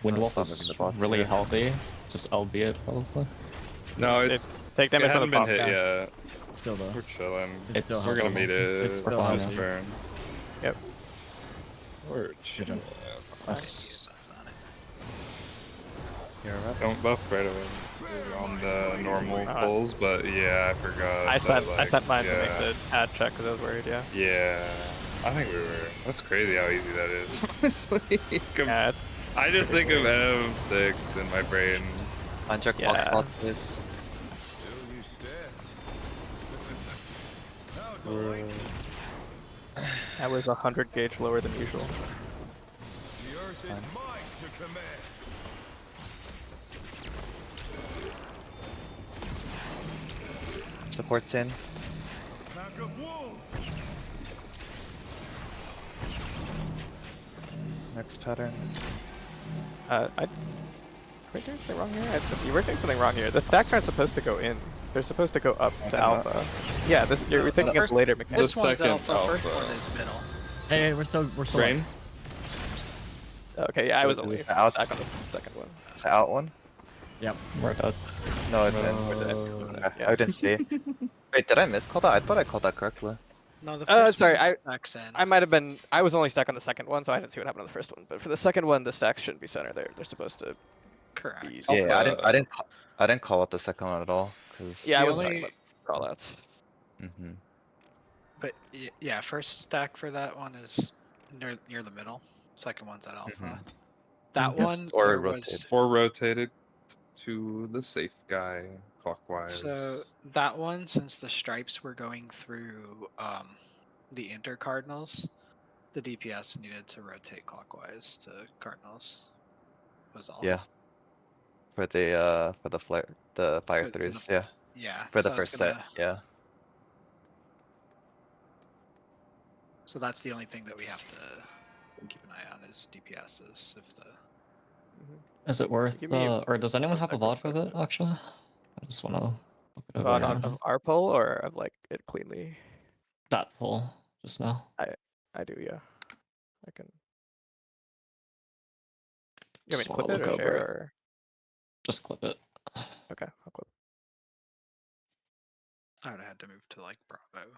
Windwolf stop moving the is boss really here. healthy. Just LB it probably. No, It- it's Take it damage from hasn't the been pop. hit Yeah. yet. Still though. We're chilling. It's still We're gonna healthy. meet it. It's still Just healthy. burn. Yep. We're Good chilling. job. Nice. You're right. Don't buff right away on the normal pulls, but yeah, I forgot. I that, sent mine to yeah. make the ad check because I was worried, yeah. Yeah, I think we were. That's crazy how easy that is. Honestly, Yeah, it's I just think of M6 in my brain. Find your clock Yeah. spot, please. Still you stats. How delightful. that was 100 gauge lower than usual. The earth is mine to command. Support's in. Pack of wolves. Next pattern. Am I doing something wrong here? You were doing something wrong here. The stacks aren't supposed to go in. They're supposed to go up to they're not? alpha. Yeah, you're the thinking of first- the later mechanics. This one's second alpha, first alpha. one is middle. Hey, we're still Drain? Okay, yeah, I was Is only it out? back on the second one. Is it out one? We're dead. No, it's in. Yeah. I didn't see. Wait, did I miscall that? I thought I called that correctly. No, the first sorry, one stacks in. I might have been. I was only stuck on the second one, so I didn't see what happened on the first one. But for the second one, the stacks shouldn't be center. They're supposed to be. Correct. Yeah, Alpha. I didn't call out the second one at all. Cause Yeah, I The was talking only- about callouts. Mhm. But yeah, first stack for that one is near the middle. Second one's at alpha. Mhm. That Yes, one or there rotate. was Or rotated to the safe guy clockwise. so that one since the stripes were going through the inter cardinals, the DPS needed to rotate clockwise to cardinals. Was all. Yeah. For the flare, the fire For the threes, yeah. Yeah. For the so it's first set, gonna- yeah. So that's the only thing that we have to keep an eye on is DPSs if the Is it worth Give me a or does anyone have a VOD for perspective. that actually? I just wanna look it over VOD again. of our poll or of like it cleanly. That pull just now. I do, yeah. I can. You want Just me to wanna clip it look or over share? it. Or... Just clip it. Okay, I'll clip. I would have had to move to like Bravo.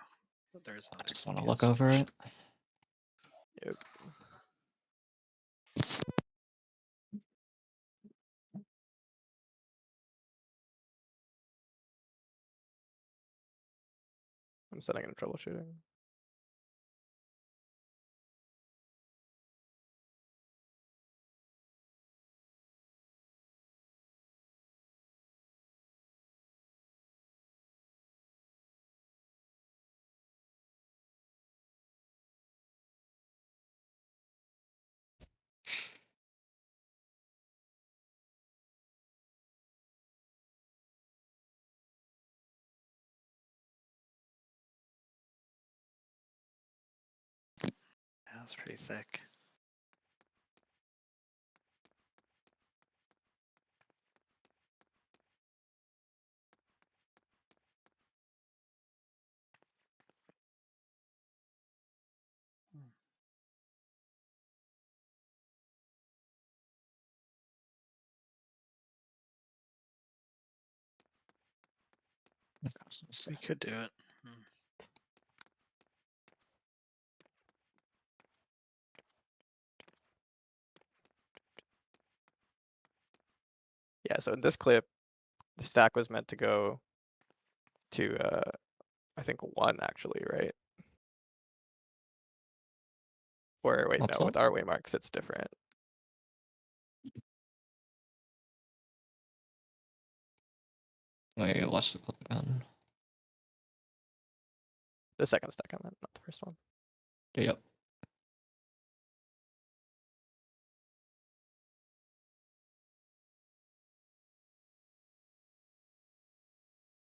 But there's I another just wanna DPS look over it. Yep. I'm setting in troubleshooting. That's pretty thick. We could do it. Yeah, so in this clip, the stack was meant to go to, I think 1 actually, right? Or wait, What's no, up? with our waymarks, it's different. Wait, watch the clip again. The second stack I meant, not the first one. Yep.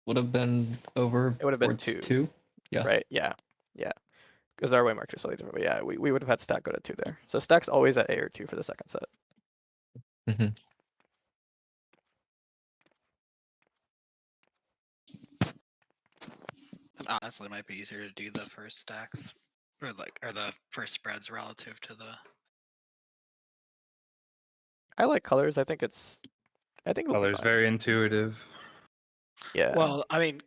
Would have been over It would have been towards 2. 2. Yeah. Right, yeah. Yeah. Because our waymarks are slightly different. But yeah, we would have had stack go to 2 there. So stack's always at A or 2 for the second set. Mm-hmm. And honestly, it might be easier to do the first stacks, or the first spreads relative to the. I like colors. I think it'll be Color's fine. very intuitive. Yeah. Well, I mean,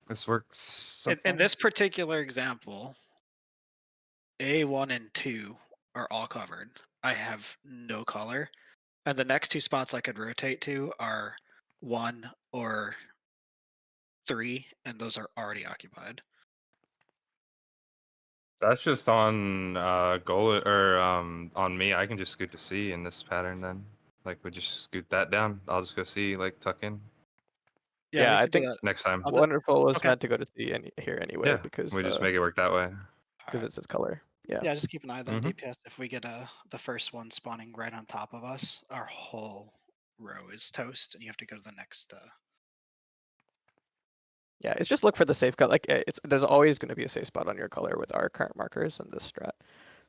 This works so in far. this particular example, A1 and 2 are all covered. I have no color, and the next 2 spots I could rotate to are 1 or 3, and those are already occupied. That's just on goal or on me. I can just scoot to C in this pattern then. Like we just scoot that down. I'll just go C, like tuck in Yeah, Yeah, we I could do think that. next time. Wonderful was Okay. meant to go to C here anyway Yeah, because we just make it work that way. it's its color. Yeah. Yeah, just keep an eye then, Mhm. DPS. If we get the first one spawning right on top of us, our whole row is toast, and you have to go to the next. Yeah, it's just look for the safe cut. Like there's always going to be a safe spot on your color with our current markers and this strat.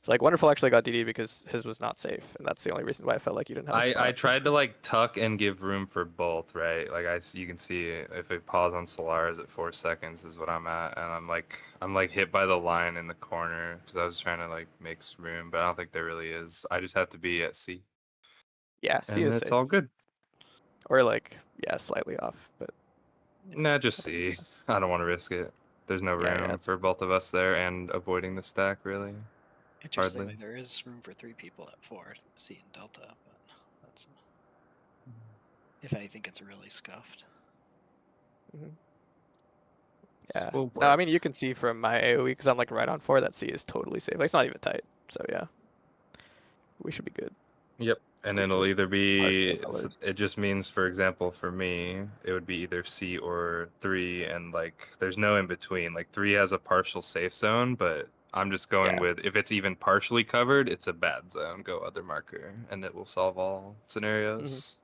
So like Wonderful actually got DD because his was not safe, and that's the only reason why I felt like you didn't have a spot. I tried to like tuck and give room for both, right? Like you can see if I pause on Solaris at 4 seconds is what I'm at, and I'm like hit by the line in the corner because I was trying to like make room, but I don't think there really is. I just have to be at C, Yeah, C and is it's safe. all good. Or like slightly off, but Nah, just C. I don't want to risk it. There's no Yeah, room for both of us there, and avoiding the stack really. Interestingly, Hardly. there is room for 3 people at 4, C and Delta, but that's if anything gets really scuffed. yeah. Will No, I work. mean you can see from my AoE because I'm like right on 4 that C is totally safe. Like it's not even tight. So yeah, we should be good. Yep. And then it'll Just either be, colors. it just means, for example, for me, it would be either C or 3, and like there's no in between. Like 3 has a partial safe zone, but I'm just going Yeah. with if it's even partially covered, it's a bad zone. Go other marker, and it will solve all scenarios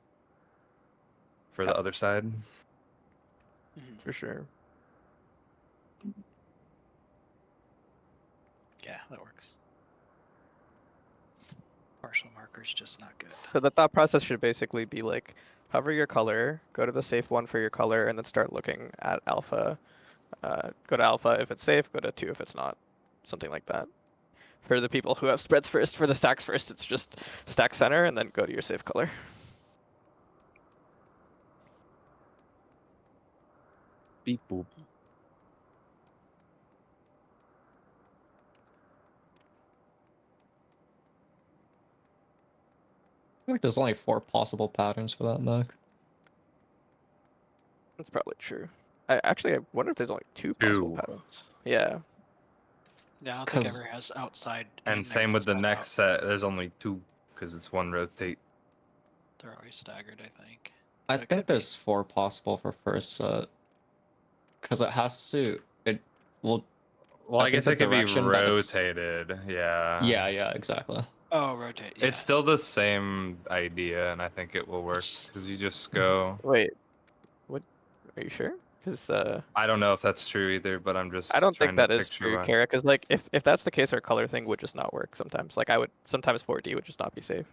for the other side. For sure. Yeah, that works. Partial marker's just not good. So the thought process should basically be like hover your color, go to the safe one for your color, and then start looking at alpha. Go to alpha if it's safe, go to 2 if it's not. Something like that. For the people who have spreads first, for the stacks first, it's just stack center and then go to your safe color. Beep boop. I think there's only 4 possible patterns for that mech. That's probably true. I wonder if there's only 2 possible 2. patterns. Yeah. Yeah, I don't think ever has outside in And there, same with the inside next out. set. There's only 2 because it's one rotate. They're always staggered, I think. I But it think could be. there's 4 possible for first set. Because it has to. It will. Well, I think guess the it could be direction that it's. rotated. Yeah. Yeah, exactly. Oh, rotate. Yeah. It's still the same idea, and I think it will work because you just go. Wait. What? Are you sure? Because I don't know if that's true either, but I'm I just don't think trying to that is picture true, what. Kara. Because like if that's the case, our color thing would just not work sometimes. Like sometimes 4D would just not be safe.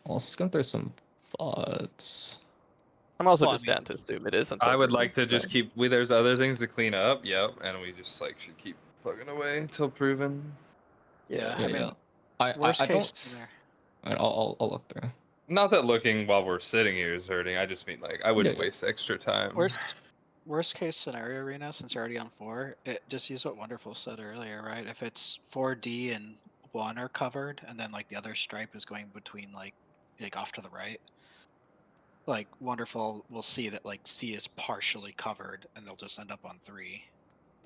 I'll skim through some thoughts. I'm also Well, I just mean- down to assume it is until I would proven, like to just but- keep. There's other things to clean up. Yep, and we just like should keep plugging away until proven. Yeah, Yeah, I mean, yeah. worst I case don't. scenario. I'll look through. Not that looking while we're sitting here is hurting. I just mean like I wouldn't Yeah. waste extra time. worst case scenario, Arena, since you're already on 4, just use what Wonderful said earlier, right? If it's 4D and 1 are covered, and then like the other stripe is going between like off to the right, like Wonderful will see that like C is partially covered, and they'll just end up on 3,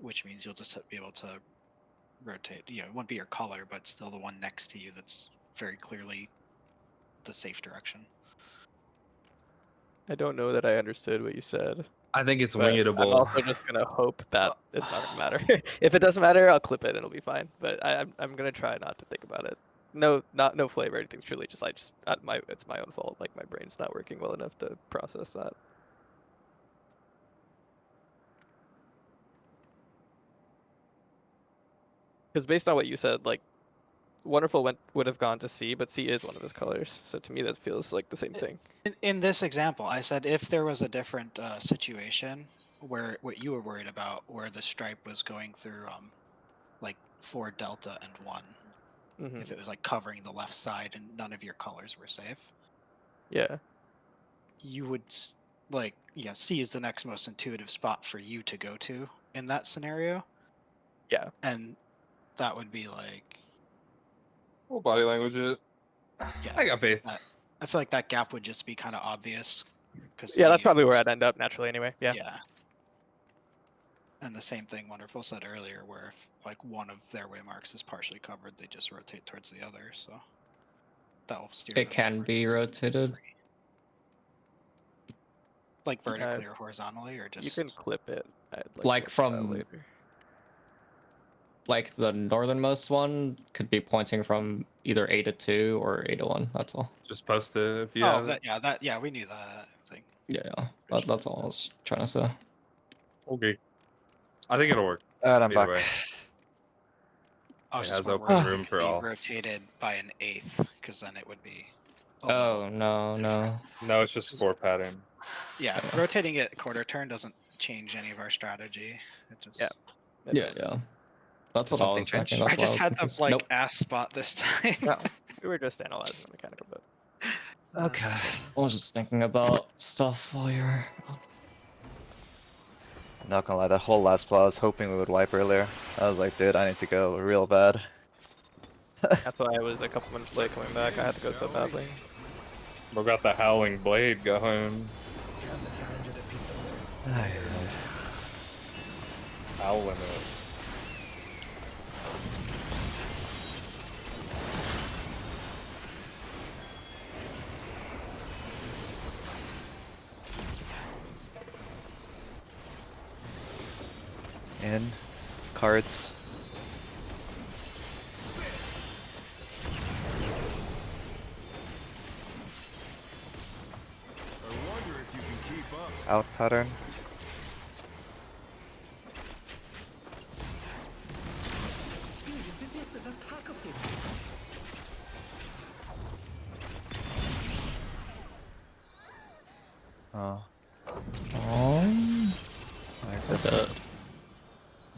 which means you'll just be able to rotate. Yeah, it won't be your color, but still the one next to you that's very clearly the safe direction. I don't know that I understood what you said, I think it's but I'm wingettable. also just gonna hope that it's not gonna matter. If it doesn't matter, I'll clip it and it'll be fine. But I'm gonna try not to think about it. No, no flavor or anything. It's truly just it's my own fault. Like my brain's not working well enough to process that. Because based on what you said, like Wonderful would have gone to C, but C is one of his colors. So to me, that feels like the same thing. In this example, I said if there was a different situation where what you were worried about, where the stripe was going through like 4 delta and 1, if it was like covering the left side and none of your colors were safe, yeah, you would like C is the next most intuitive spot for you to go to in that scenario. Yeah, and that would be like Well, body language it. Yeah, I got faith. I feel like that gap would just be kind of obvious. Yeah, that's probably where I'd end up naturally anyway. Yeah. Yeah. And the same thing Wonderful said earlier, where if like one of their waymarks is partially covered, they just rotate towards the other. So that will steer It them can be rotated. like vertically or horizontally, or just You can clip it. Like from later. Like the northernmost one could be pointing from either A to 2 or A to 1. That's all. Just post it if you Oh, have yeah, we knew that thing. Yeah, that's all I was trying to say. Okay. I think it'll work. Alright, I'm Either back. way. I was It just has more open worried room it for could be all. rotated by an 1/8, because then it would be. Oh no, no. No, it's just 4 pattern. Yeah, rotating it quarter turn doesn't change any of our strategy. It just Yeah. That's Did what I something was thinking. change? That's I why just was had the confused. like Nope. ass spot this time. No, we were just analyzing the mechanical bit. Okay. I was just thinking about stuff while you were gone. Not gonna lie, that whole last play I was hoping we would wipe earlier. I was like, dude, I need to go real bad. That's why I was a couple minutes late coming back. I had to go so badly. We got the Howling Blade going. Howling it. In. Cards. I wonder if you can keep up. Out pattern. Oh.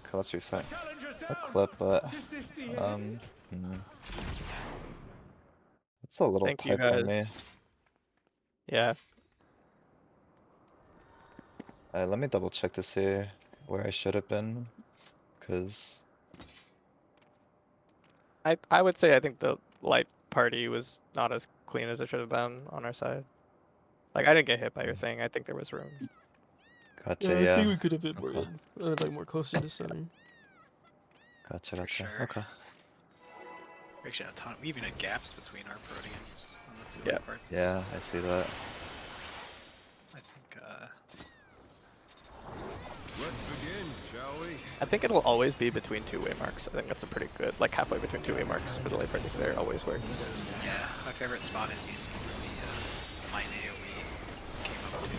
Okay, let's reset. A clip, but it's a little Thank you tight for me. guys. Yeah. Let me double check to see where I should have been, cause I would say I think the light party was not as clean as it should have been on our side. Like I didn't get hit by your thing. I think there was room. gotcha. I Yeah. think we could have been more Okay. good. Like more closer to center. Gotcha. sure. Okay. We actually had a ton. We even had gaps between our proteins on the 2 Yeah. parts. Yeah, I see that. I think. Let's begin, shall we? I think it will always be between 2 waymarks. I think that's a pretty good, like halfway between 2 waymarks for the light parties there. Always works. Yeah, my favorite spot is using the mine AoE came up to.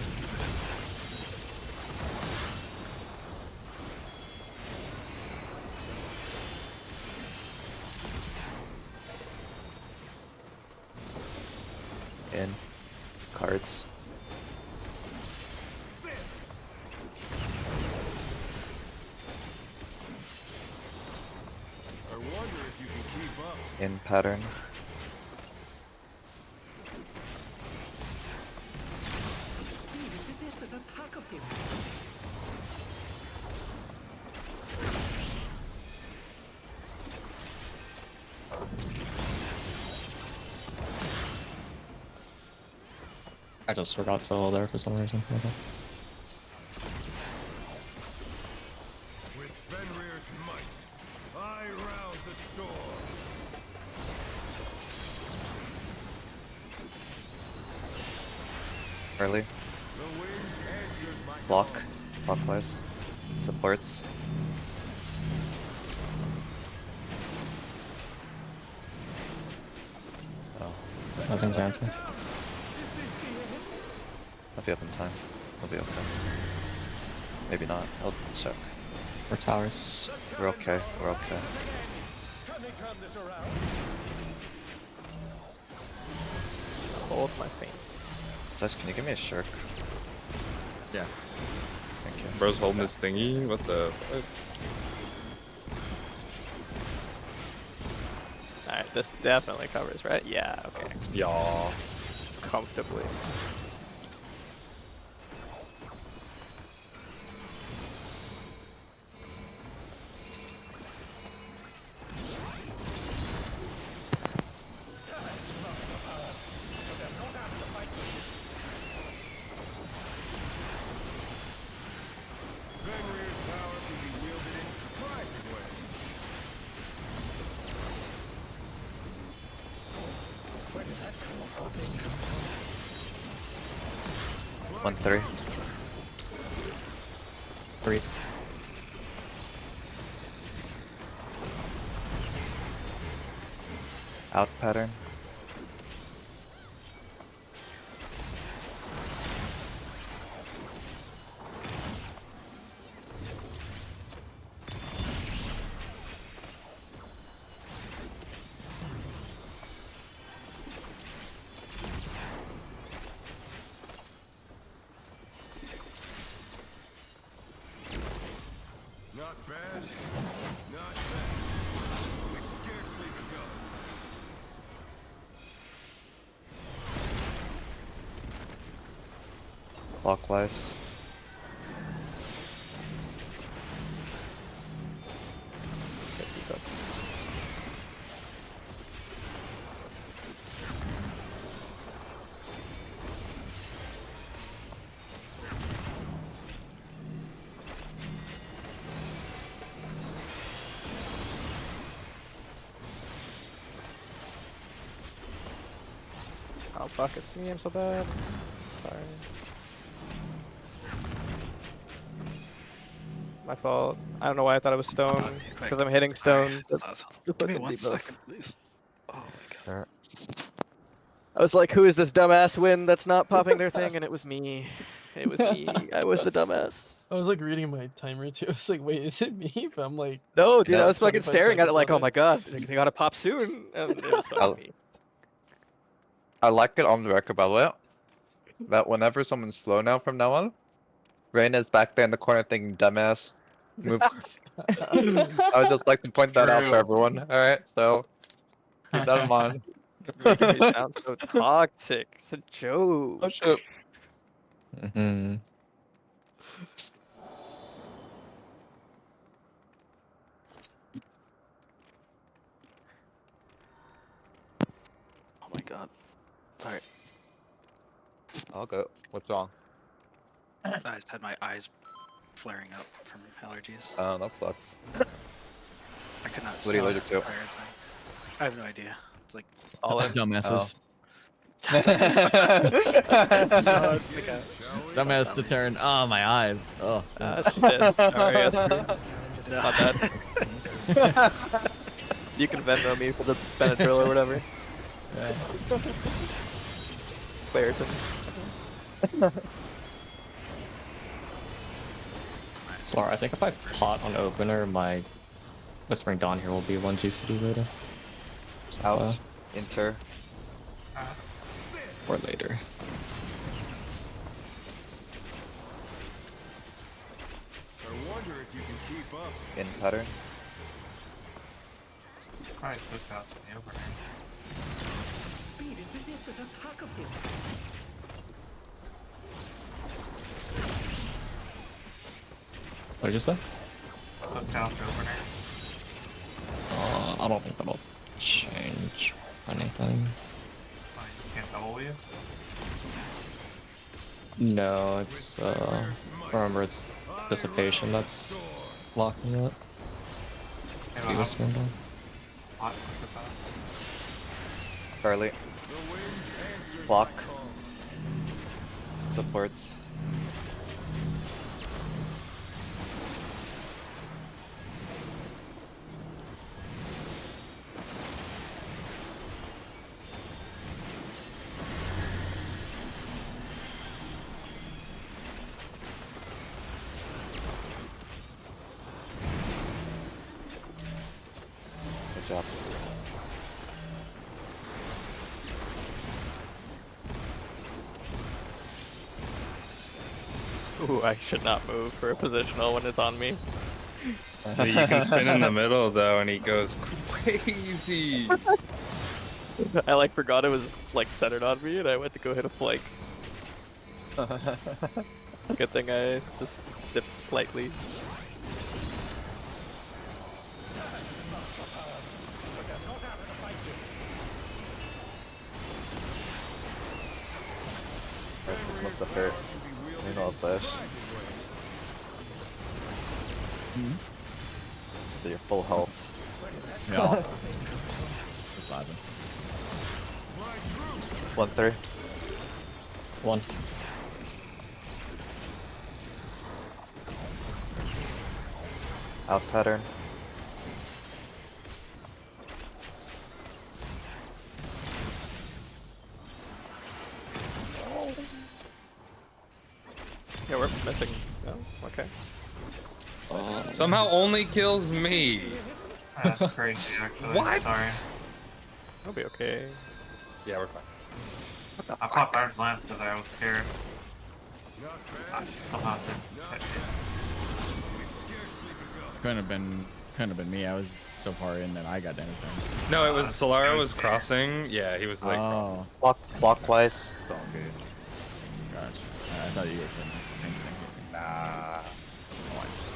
In. Cards. I wonder if you can keep up. In pattern. I just forgot to hold there for some reason. Okay. With Fenrir's might, I rouse a storm. Early. The wind answers my Block. call. Clockwise. Supports. Oh, Nothing's answer. I'll be up in time. We'll be okay. Maybe not. I'll check. Or towers. We're okay. We're okay. Can they turn this around? Hold my feet. Sesh, can you give me a shirk? Yeah. Thank you. Bro's holding his thingy. What the? Fuck? Alright, this definitely covers, right? Yeah, okay. Y'all. Comfortably. Fenrir's power can be wielded in surprising ways. 1-3. 3. Out pattern. Not bad. Not bad. We've scarcely begun. Clockwise. Oh fuck, it's me, I'm so bad. Sorry. My fault. I don't know why I thought it was stone. Because I'm hitting stone. Give me 1 second, please. Oh my god. I was like, who is this dumbass win that's not popping their thing? And it was me. It was me. I was the dumbass. I was like reading my timer too. I was like, wait, is it me? But I'm like, No, dude, I No. was fucking 25 staring at it seconds like, of oh my god, they gotta pop soon. And it was I'll- fucking me. I like it on the record, by the way, that whenever someone's slow now from now on, Reyna's back there in the corner thinking, dumbass. Move. I would just like to point that out for True. everyone. Alright, so keep that in mind. You're making me sound so toxic. It's a joke. Oh shit. Mm-hmm. Oh my god. Sorry. I'll go. What's wrong? I just had my eyes flaring up from allergies. Oh, that sucks. I could not What are see you the allergic to? entire thing. I have no idea. It's like All in. Dumbasses. No, Oh. it's like a Dumbass to turn. Oh, my eyes. Oh. Shit. Sorry, Esper. no. My bad. You can Venmo me for the Benadryl or whatever. Claritin. Sorry, I think if I pot on opener, my Whispering Dawn here will be 1 GCD later. So, Out. Inter. or later. I wonder if you can keep up. In pattern. Probably switch fast with the opener. Speed, it's as if there's a pack of him. What did you say? Switch fast opener. I don't think that'll change anything. Like, you can't double weave. No, it's remember it's dissipation that's blocking it. Yeah, Be well, this window. hot with that. Charlie. Block. Supports. Good job. Ooh, I should not move for a positional when it's on me. So you can spin in the middle though, and he goes crazy. I like forgot it was like centered on me, and I went to go hit a flank. Good thing I just dipped slightly. Nice, this must have hurt. Meanwhile, Slash. So you're full health. Yeah. Just vibing. 1-3. 1. Out pattern. Yeah, we're missing. No? Okay. Somehow only kills me. That's crazy, actually. What? Sorry. It'll be okay. Yeah, we're fine. I popped Iron's Lance because I was scared. I somehow didn't catch it. Couldn't have been me. I was so far in that I got damage done. No, it was Solara was crossing. Yeah, he was like. Oh, Clockwise. It's all good. gotcha. I thought you were saying the same thing. Nah. Nice.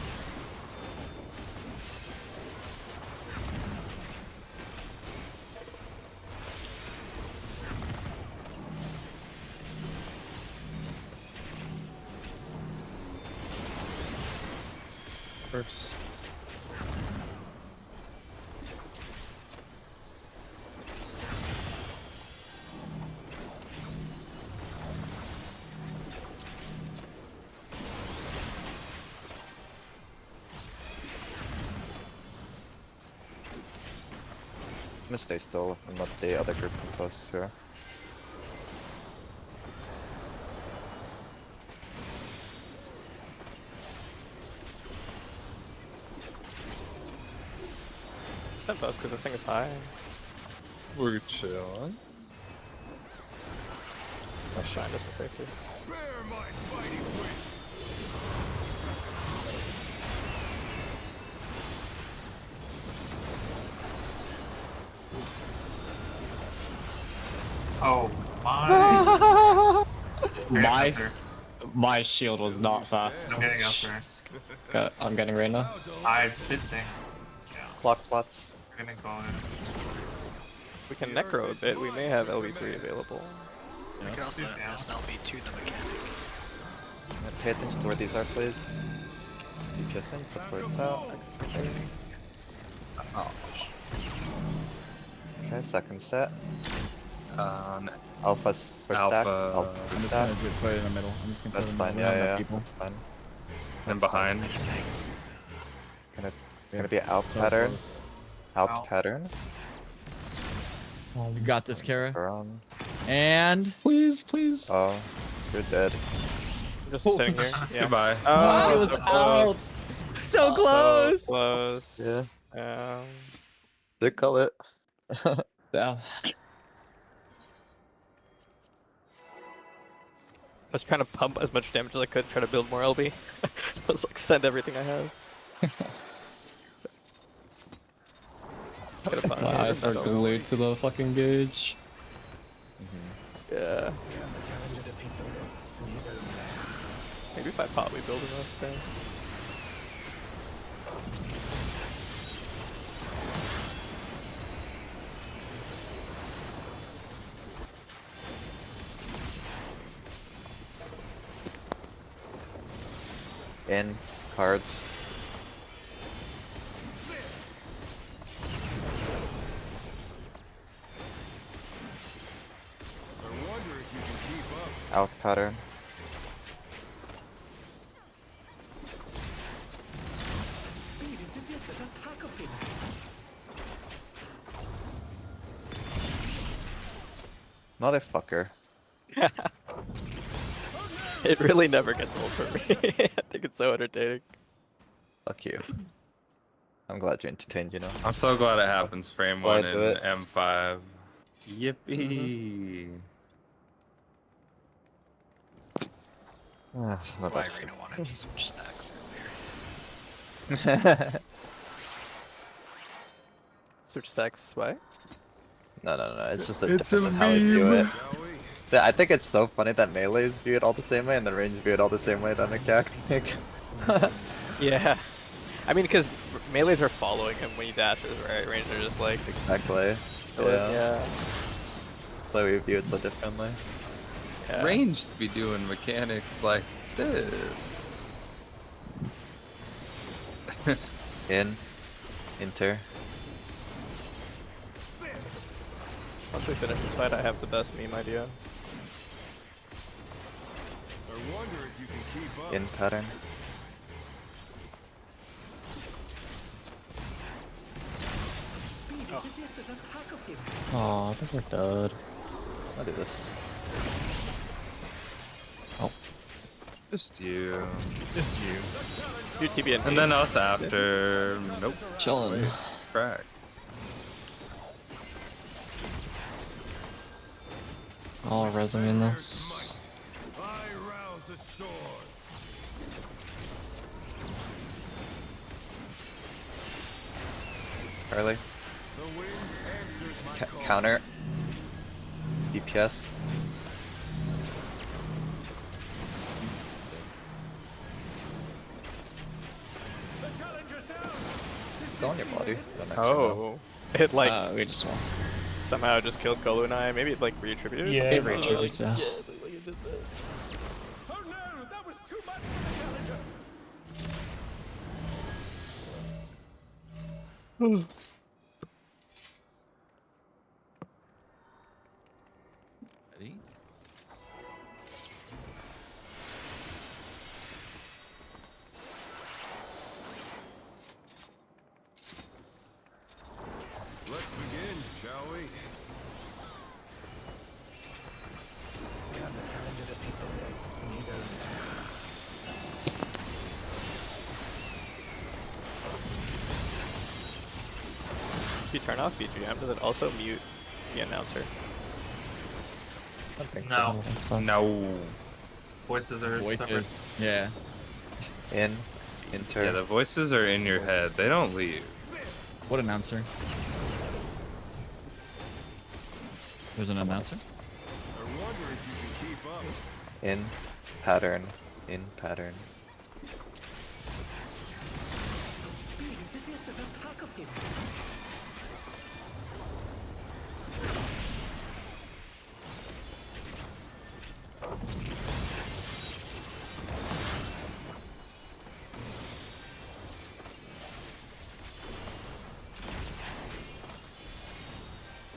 First. I'm gonna stay still and let the other group come to us here. That does because this thing is high. We're chilling. I shine this for safety. Bear my fighting wings. Oh my! My shield was not fast. I'm getting up there. I'm getting Reyna. I did think. Yeah, Clock spots. we're gonna go in. We can necro a bit. We may have LV3 available. We could also Yeah. SLV to the mechanic. Pay attention to where these are, please. DPS in, supports out. Oh, Okay, second set. No. Alpha's for stack. Alpha. Alpha I'm for just stack. gonna put it in the middle. I'm just gonna put That's it in fine, the middle. We don't yeah, have yeah, people. that's fine. And That's fine. behind. It's gonna be an out So pattern. close. Out Out. pattern. You got this, Kara. Around. And Please, please. Oh, you're dead. I'm just sitting here. Yeah. Goodbye. Oh, it was so close. so close. So close. Yeah, Um, they call it. Yeah. I was trying to pump as much damage as I could, try to build more LB. I was like, send everything I have. Get a My eyes are glued to the fucking gauge. Yeah. Maybe if I pop, we build enough there. In. Cards. I wonder if you can keep up. Out pattern. Speed into the attack of him. Motherfucker. It really never gets old for me. I think it's so entertaining. Fuck you. I'm glad you're entertained, you know. I'm so glad it happens frame Why 1 in do it? M5. Yippee. Ah, That's not why bad. Arena wanted to switch stacks Switch stacks, why? No. It's just a difference in how we do it. Shall we? Yeah, I think it's so funny that melee is viewed all the same way and the range is viewed all the same way that mechanic. Yeah. I mean, because melees are following him when he dashes, right? Rangers are just like... Exactly. Yeah. Yeah. So we view it so differently. Yeah. Ranged be doing mechanics like this. In. Inter. Once we finish this fight, I have the best meme idea. I wonder if you can keep up. In pattern. Speed into the attack of him. Oh, I think we're dead. I'll do this. Just you. Just you. Your TBN. And then us after. Nope. Chilling. Cracked. I'll resume this. I rouse the storm. Early. The wind answers my call. Counter. DPS. The challenger's down. Go on your body. Don't actually know. Oh. It like We just won. somehow just killed Golu and I. Maybe it like reattributed or Yeah, It something? reattributes, yeah. Like it did that. Oh no, that was too much for the challenger. Ready? Let's begin, shall we? Can the challenger defeat the way in his own manner? If you turn off BGM, does it also mute the announcer? I don't think No. I don't think so. No. Voices are separate. Voices. Yeah. So. In. Inter. Yeah, the voices are in your head. They don't leave. What announcer? There's an announcer? I wonder if you can keep up. In. Pattern. In pattern. Speed into the attack of him.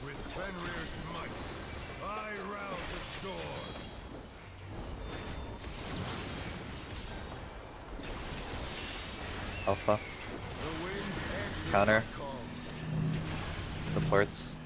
With Fenrir's might, I rouse the storm. Alpha. The wind answers Counter. my call. Supports.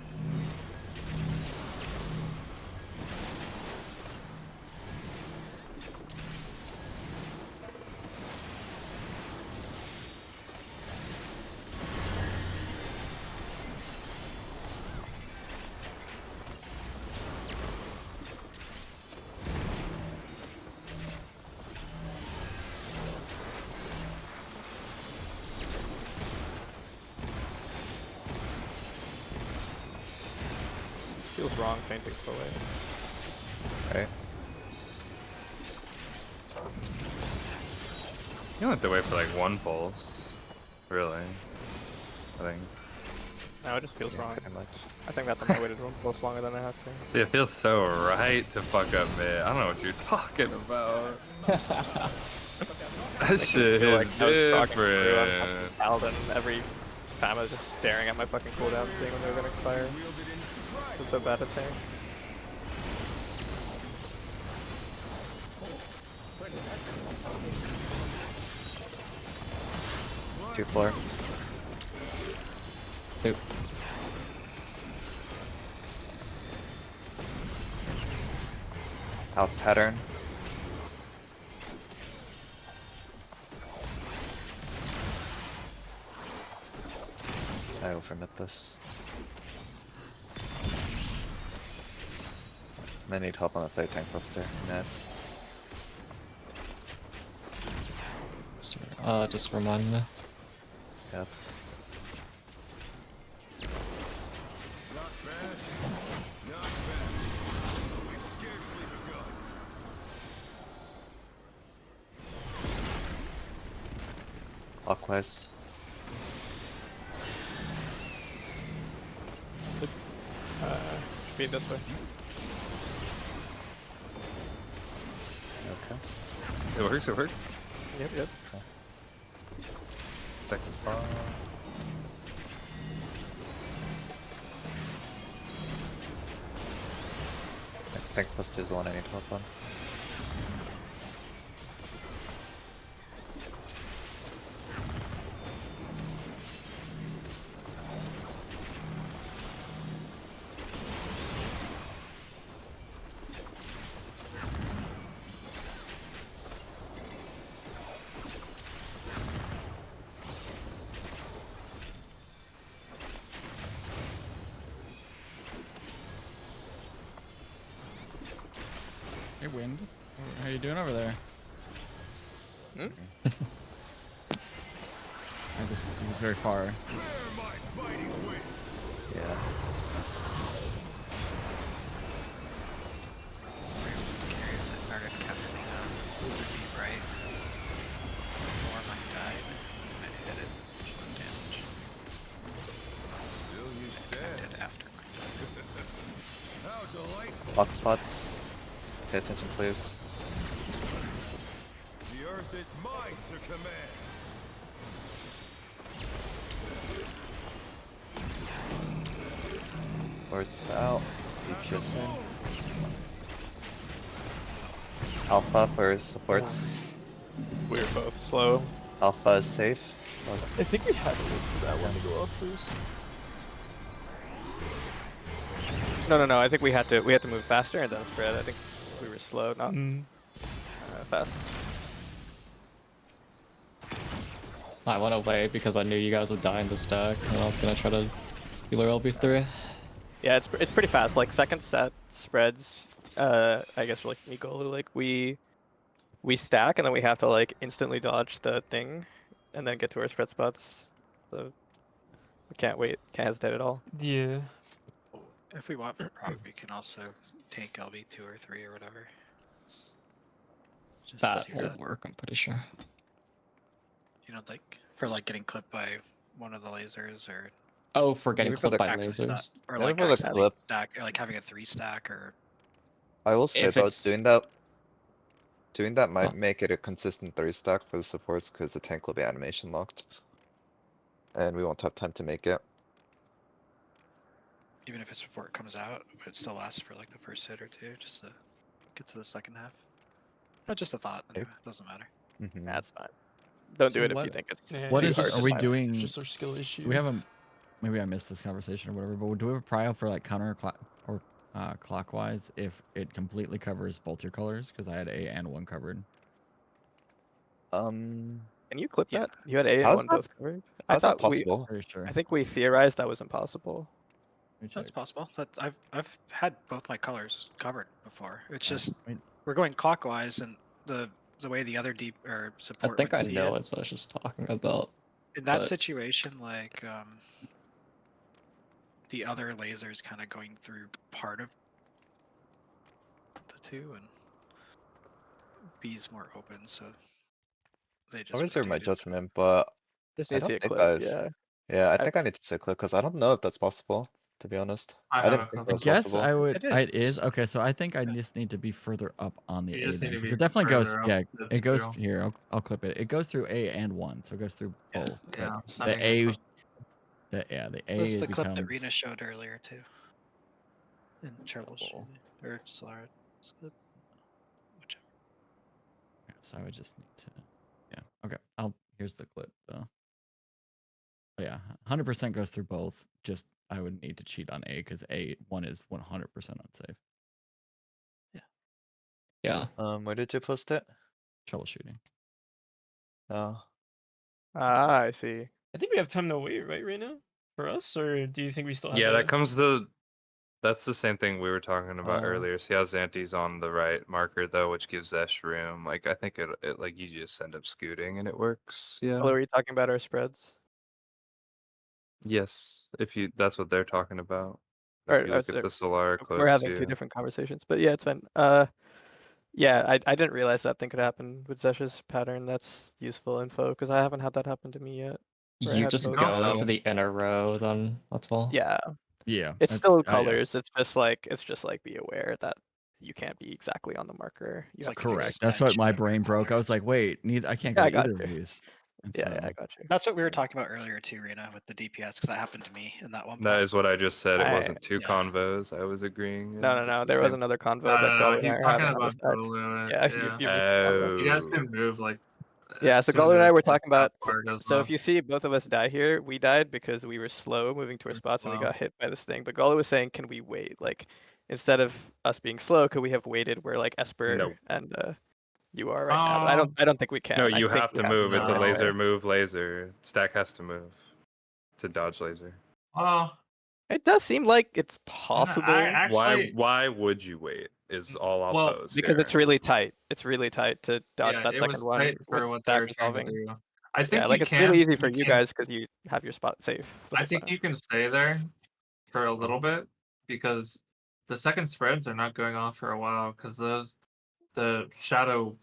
Feels wrong fainting so late. Right. You don't have to wait for like one pulse. Really. I think. No, it just feels Yeah, wrong. pretty much. I think that time I waited one close longer than I have to. Dude, it feels so right to fuck up mid. I don't know what you're talking about. That shit feel is like I was talking through on fucking different. Paladin every time I was just staring at my fucking cooldown, seeing when they were gonna expire. I'm so bad at tank. Two floor. Nope. Out pattern. I overmit this. I need help on the fight tank buster. Nets. Just remind me. Yep. Not bad. Not bad. We've scarcely begun. Clockwise. Should be this way. Okay. It works, it works. Yep. Second bar. Next tank buster is the one I need help on. Hey, Wind. How you doing over there? Hmm? This is very far. Yeah. Curious, I started casting deep right before mine died, and I hit it, no damage. Still you I stand. did after mine died. How delightful. Hot spots. Pay attention, please. The earth is mine to command. Force out. DPS in. Alpha for supports. We're both slow. Alpha is safe. I think we had to wait for that one to go up first. No. I think we had to move faster and then spread. I think we were slow, not fast. I went away because I knew you guys would die in the stack, and I was gonna try to healer LB3. Yeah, it's pretty fast. Like second set spreads. I guess for like Mikolu, like we stack and then we have to like instantly dodge the thing, and then get to our spread spots. So we can't wait. Can't hesitate at all. Yeah. If we want for proc, we can also take LB2 or 3 or whatever. Just to That see will that. work, I'm pretty sure. You don't think? For like getting clipped by one of the lasers or Oh, for getting Maybe for clipped the by actually lasers. or Maybe like for the actually clip. stack, or like having a 3 stack or I will say If though, it's- doing that might Oh. make it a consistent 3 stack for the supports because the tank will be animation locked. And we won't have time to make it. even if it's before it comes out, but it still lasts for like the first hit or two, just to get to the second half. But just a thought. Anyway, doesn't matter. Mhm. That's fine. Don't do So it if what- you think it's Yeah, What too is hard it? to Are we find. doing? It's just our skill issue. We have a. Maybe I missed this conversation or whatever, but do we have a prio for like counter or clockwise if it completely covers both your colors? Because I had A and 1 covered. Um, Can you clip Yeah. that? You had A and How's 1 that- both covered. I how's that thought we. possible? Pretty sure. I think we theorized that was impossible. Let me That's check. possible. That I've had both my colors covered before. It's Alright, just wait. we're going clockwise, and the way the other deep or I support think would I see know it. what I was just talking about. In that but- situation, like the other lasers kind of going through part of the two, and B's more open, so they just I reserve my rotated. judgment, but Just I need to see don't a think clip. I. Yeah. Yeah, I I- think I need to cycle because I don't know if that's possible. to be honest. I I have didn't a think couple. that I was guess possible. I would. It is. It is okay. So I think I just need to be further up on the You A just need then, to because be it definitely goes. further up Yeah, the it goes two. here. I'll clip it. It goes through A and 1, so it goes through Yeah. both. Yeah, But I'm the sending it. A, the This is A the clip that Rena becomes showed earlier too. In troubleshooting double. or Solar clip, whichever. Yeah, so I would just need to. Yeah. Okay. Here's the clip though. Oh, yeah, 100% goes through both. Just I would need to cheat on A because A1 is 100% unsafe. Yeah. Where did you post it? Troubleshooting. Oh, Ah, I see. I think we have time to wait, right, right now? For us? Or do you think we still have Yeah, a... that's the same thing we were talking about Oh. earlier. See how Xanti's on the right marker though, which gives Zesh room. Like I think it like you just end up scooting and it works. Yeah. Well, are we talking about our spreads? Yes. If you that's what they're talking about. Or, If you look at the Solar we're clip having two too. different conversations, but yeah, it's fine. Yeah, I didn't realize that thing could happen with Zesh's pattern. That's useful info because I haven't had that happen to me yet. Where I You had just both. go to the inner row, then that's all. Yeah, Yeah, it's that's still yeah. colors. It's just like be aware that you can't be exactly on the marker. You It's have like to an be Correct. That's what extension my of your brain broke. I was colors. like, wait, I can't Yeah, go I to got either of you. these. And Yeah, so yeah, I got you. That's what we were talking about earlier too, Rena, with the DPS, because that happened to me in that one That pot. is what I just said. It I wasn't two Yeah. convos. I was agreeing. no, And it's the there was same. another convo No, that no, Gully no. and I He's are talking having on the about side. Golu. Yeah, Yeah. you missed the convo. You guys Oh. can move like. Yeah, as so soon Gully and I as were that talking about. part goes So if off. you see both of us die here, we died because we were slow moving to our spots and we Wow. got hit by this thing. But Gully was saying, can we wait? Like, instead of us being slow, could we have waited where like Esper No. and you are right now? But I don't think we can. No, I you think have we to move. It's a the right laser way. move laser. Stack has to move to dodge laser. Well, It does seem like it's I possible actually. Why would you wait? Is all I'll Well, pose because it's here. really tight. It's really tight to dodge Yeah, that it second was one tight with for what they stack were trying to resolving. do. I Yeah, think like it's really easy for you can. guys because you have your spot safe. The I whole think time. you can stay there for a little bit because the second spreads are not going off for a while because the shadow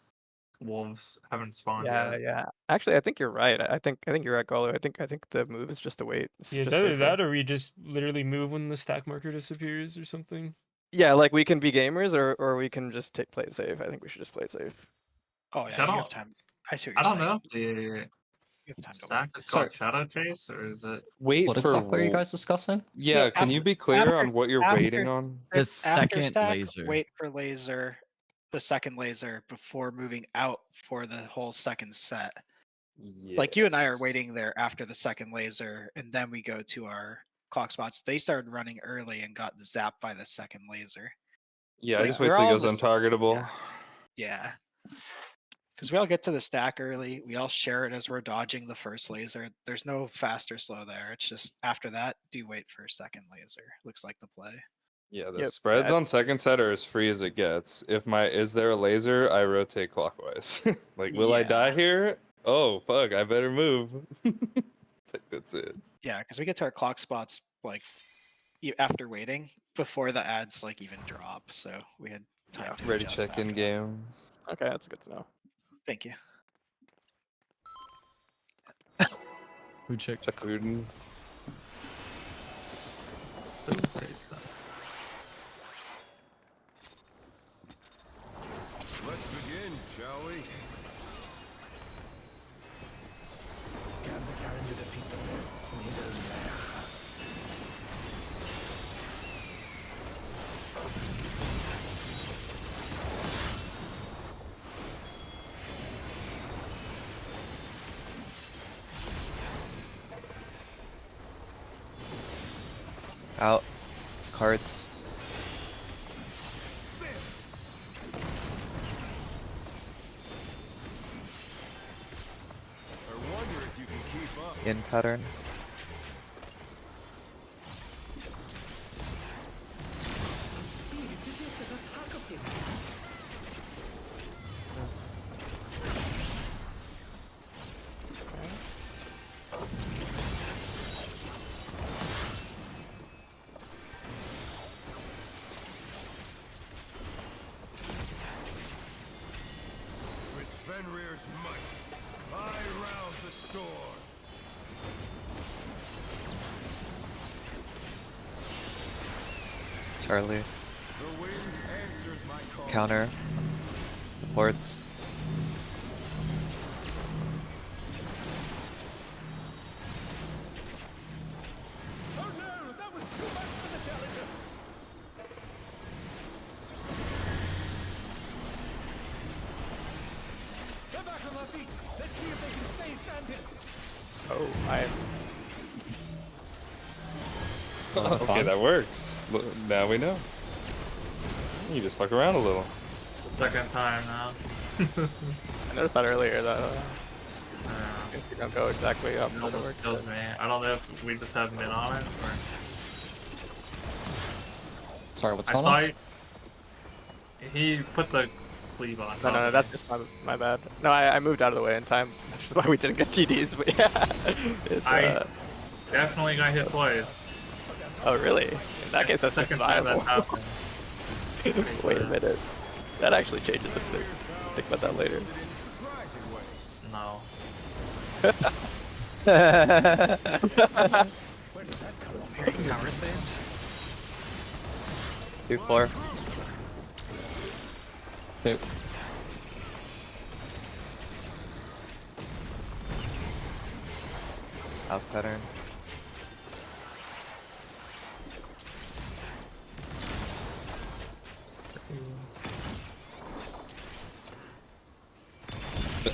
wolves haven't spawned Yeah, yet. yeah. Actually, I think you're right. I think you're right, Golo. I think the move is just to wait. It's Yeah, it's just either safer. that or we just literally move when the stack marker disappears or something. Yeah, like we can be gamers or we can just play it safe. I think we should just play it safe. Oh yeah, you have time. I see what I you're don't saying. know if the You have time to wait. stack is Sorry. called Shadow Chase or is it? Wait What for exactly are you guys discussing? Yeah, can you be clear on what you're waiting after on? the after second stack, laser. wait for laser, the second laser before moving out for the whole second set. Like you and I are waiting there after the second laser, and then we go to our clock spots. They started running early and got zapped by the second laser. Yeah, I Like, just wait we're till he all goes in this- untargetable. Yeah. Because we all get to the stack early. We all share it as we're dodging the first laser. There's no fast or slow there. It's just after that, do wait for second laser. Looks like the play. Yeah, the Yep, spreads yeah. on second set are as free as it gets. Is there a laser? I rotate clockwise. Like, will I die Yeah. here? Oh, fuck, I better move. That's it. Yeah, because we get to our clock spots like after waiting before the ads like even drop. So we had time to Ready adjust check in after that. game. Okay, that's good to know. Thank you. Food check. Check food. Let's begin, shall we? Can the challenger defeat the myth in his own lair? Out. Cards. I wonder if you can keep up. In pattern. With Fenrir's might, I rouse the storm. Charlie. The wind answers my call. Counter. Supports. Oh no, that was too much for the challenger. Get back on my feet. Let's see if they can stay standing. Oh, I. Okay, that works. Now we know. You just fuck around a little. Second time now. I noticed that earlier that if you don't go exactly up, It it almost works. kills me. I don't know if we just have min on it or. Sorry, what's I going saw on? you. He put the cleave on. No, top no, no, of that's me. just my bad. No, I moved out of the way in time. That's why we didn't get TDs, but yeah. It's, I definitely got hit twice. oh, really? In that case, that's Second time justifiable. that's happened. Wait a minute. That actually changes some things. Think about that later. No. Hearing tower saves? 2-4. Dude, Out pattern.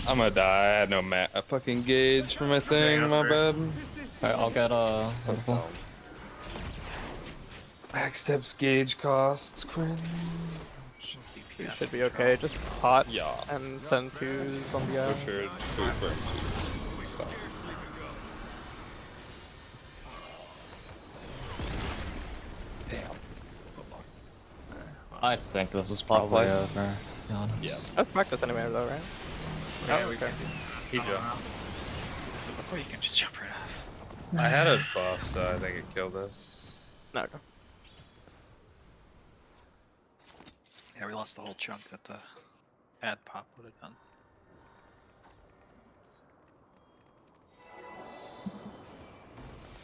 I'm gonna die. I had no a fucking gauge for my thing. My bad. alright, I'll get Wonderful. Max steps gauge costs. Cringe. You should be okay. Just pot Yeah. and send twos on the For sure. I think this is probably Clockwise. over. To be honest. Yeah. That's practice anyway, though, right? Yeah, Oh, we okay. He jumped. So before you can just jump right off. I had a buff, so I think it killed us. No, okay. Yeah, we lost the whole chunk that the ad pop would have done.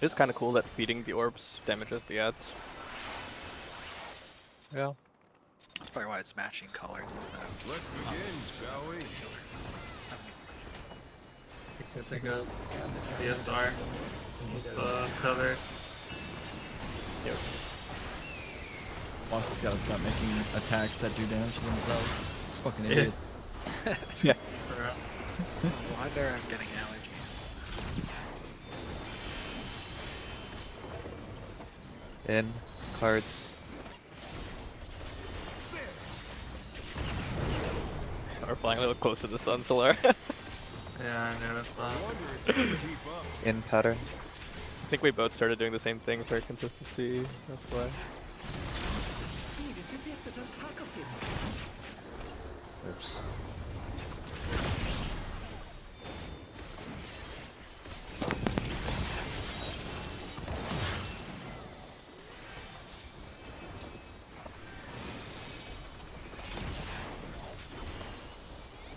It's kind of cool that feeding the orbs damages the ads. Yeah. That's probably why it's matching colors instead of. Let's begin, shall we? Just think of DSR. Covers. Yep. Boss just gotta stop making attacks that do damage to themselves. Fucking Yeah. idiot. Yeah. No wonder I'm getting allergies. In. Cards. We're flying a little close to the sun, Solar. Yeah, I noticed that. In pattern. I think we both started doing the same thing for consistency. That's why. Oops.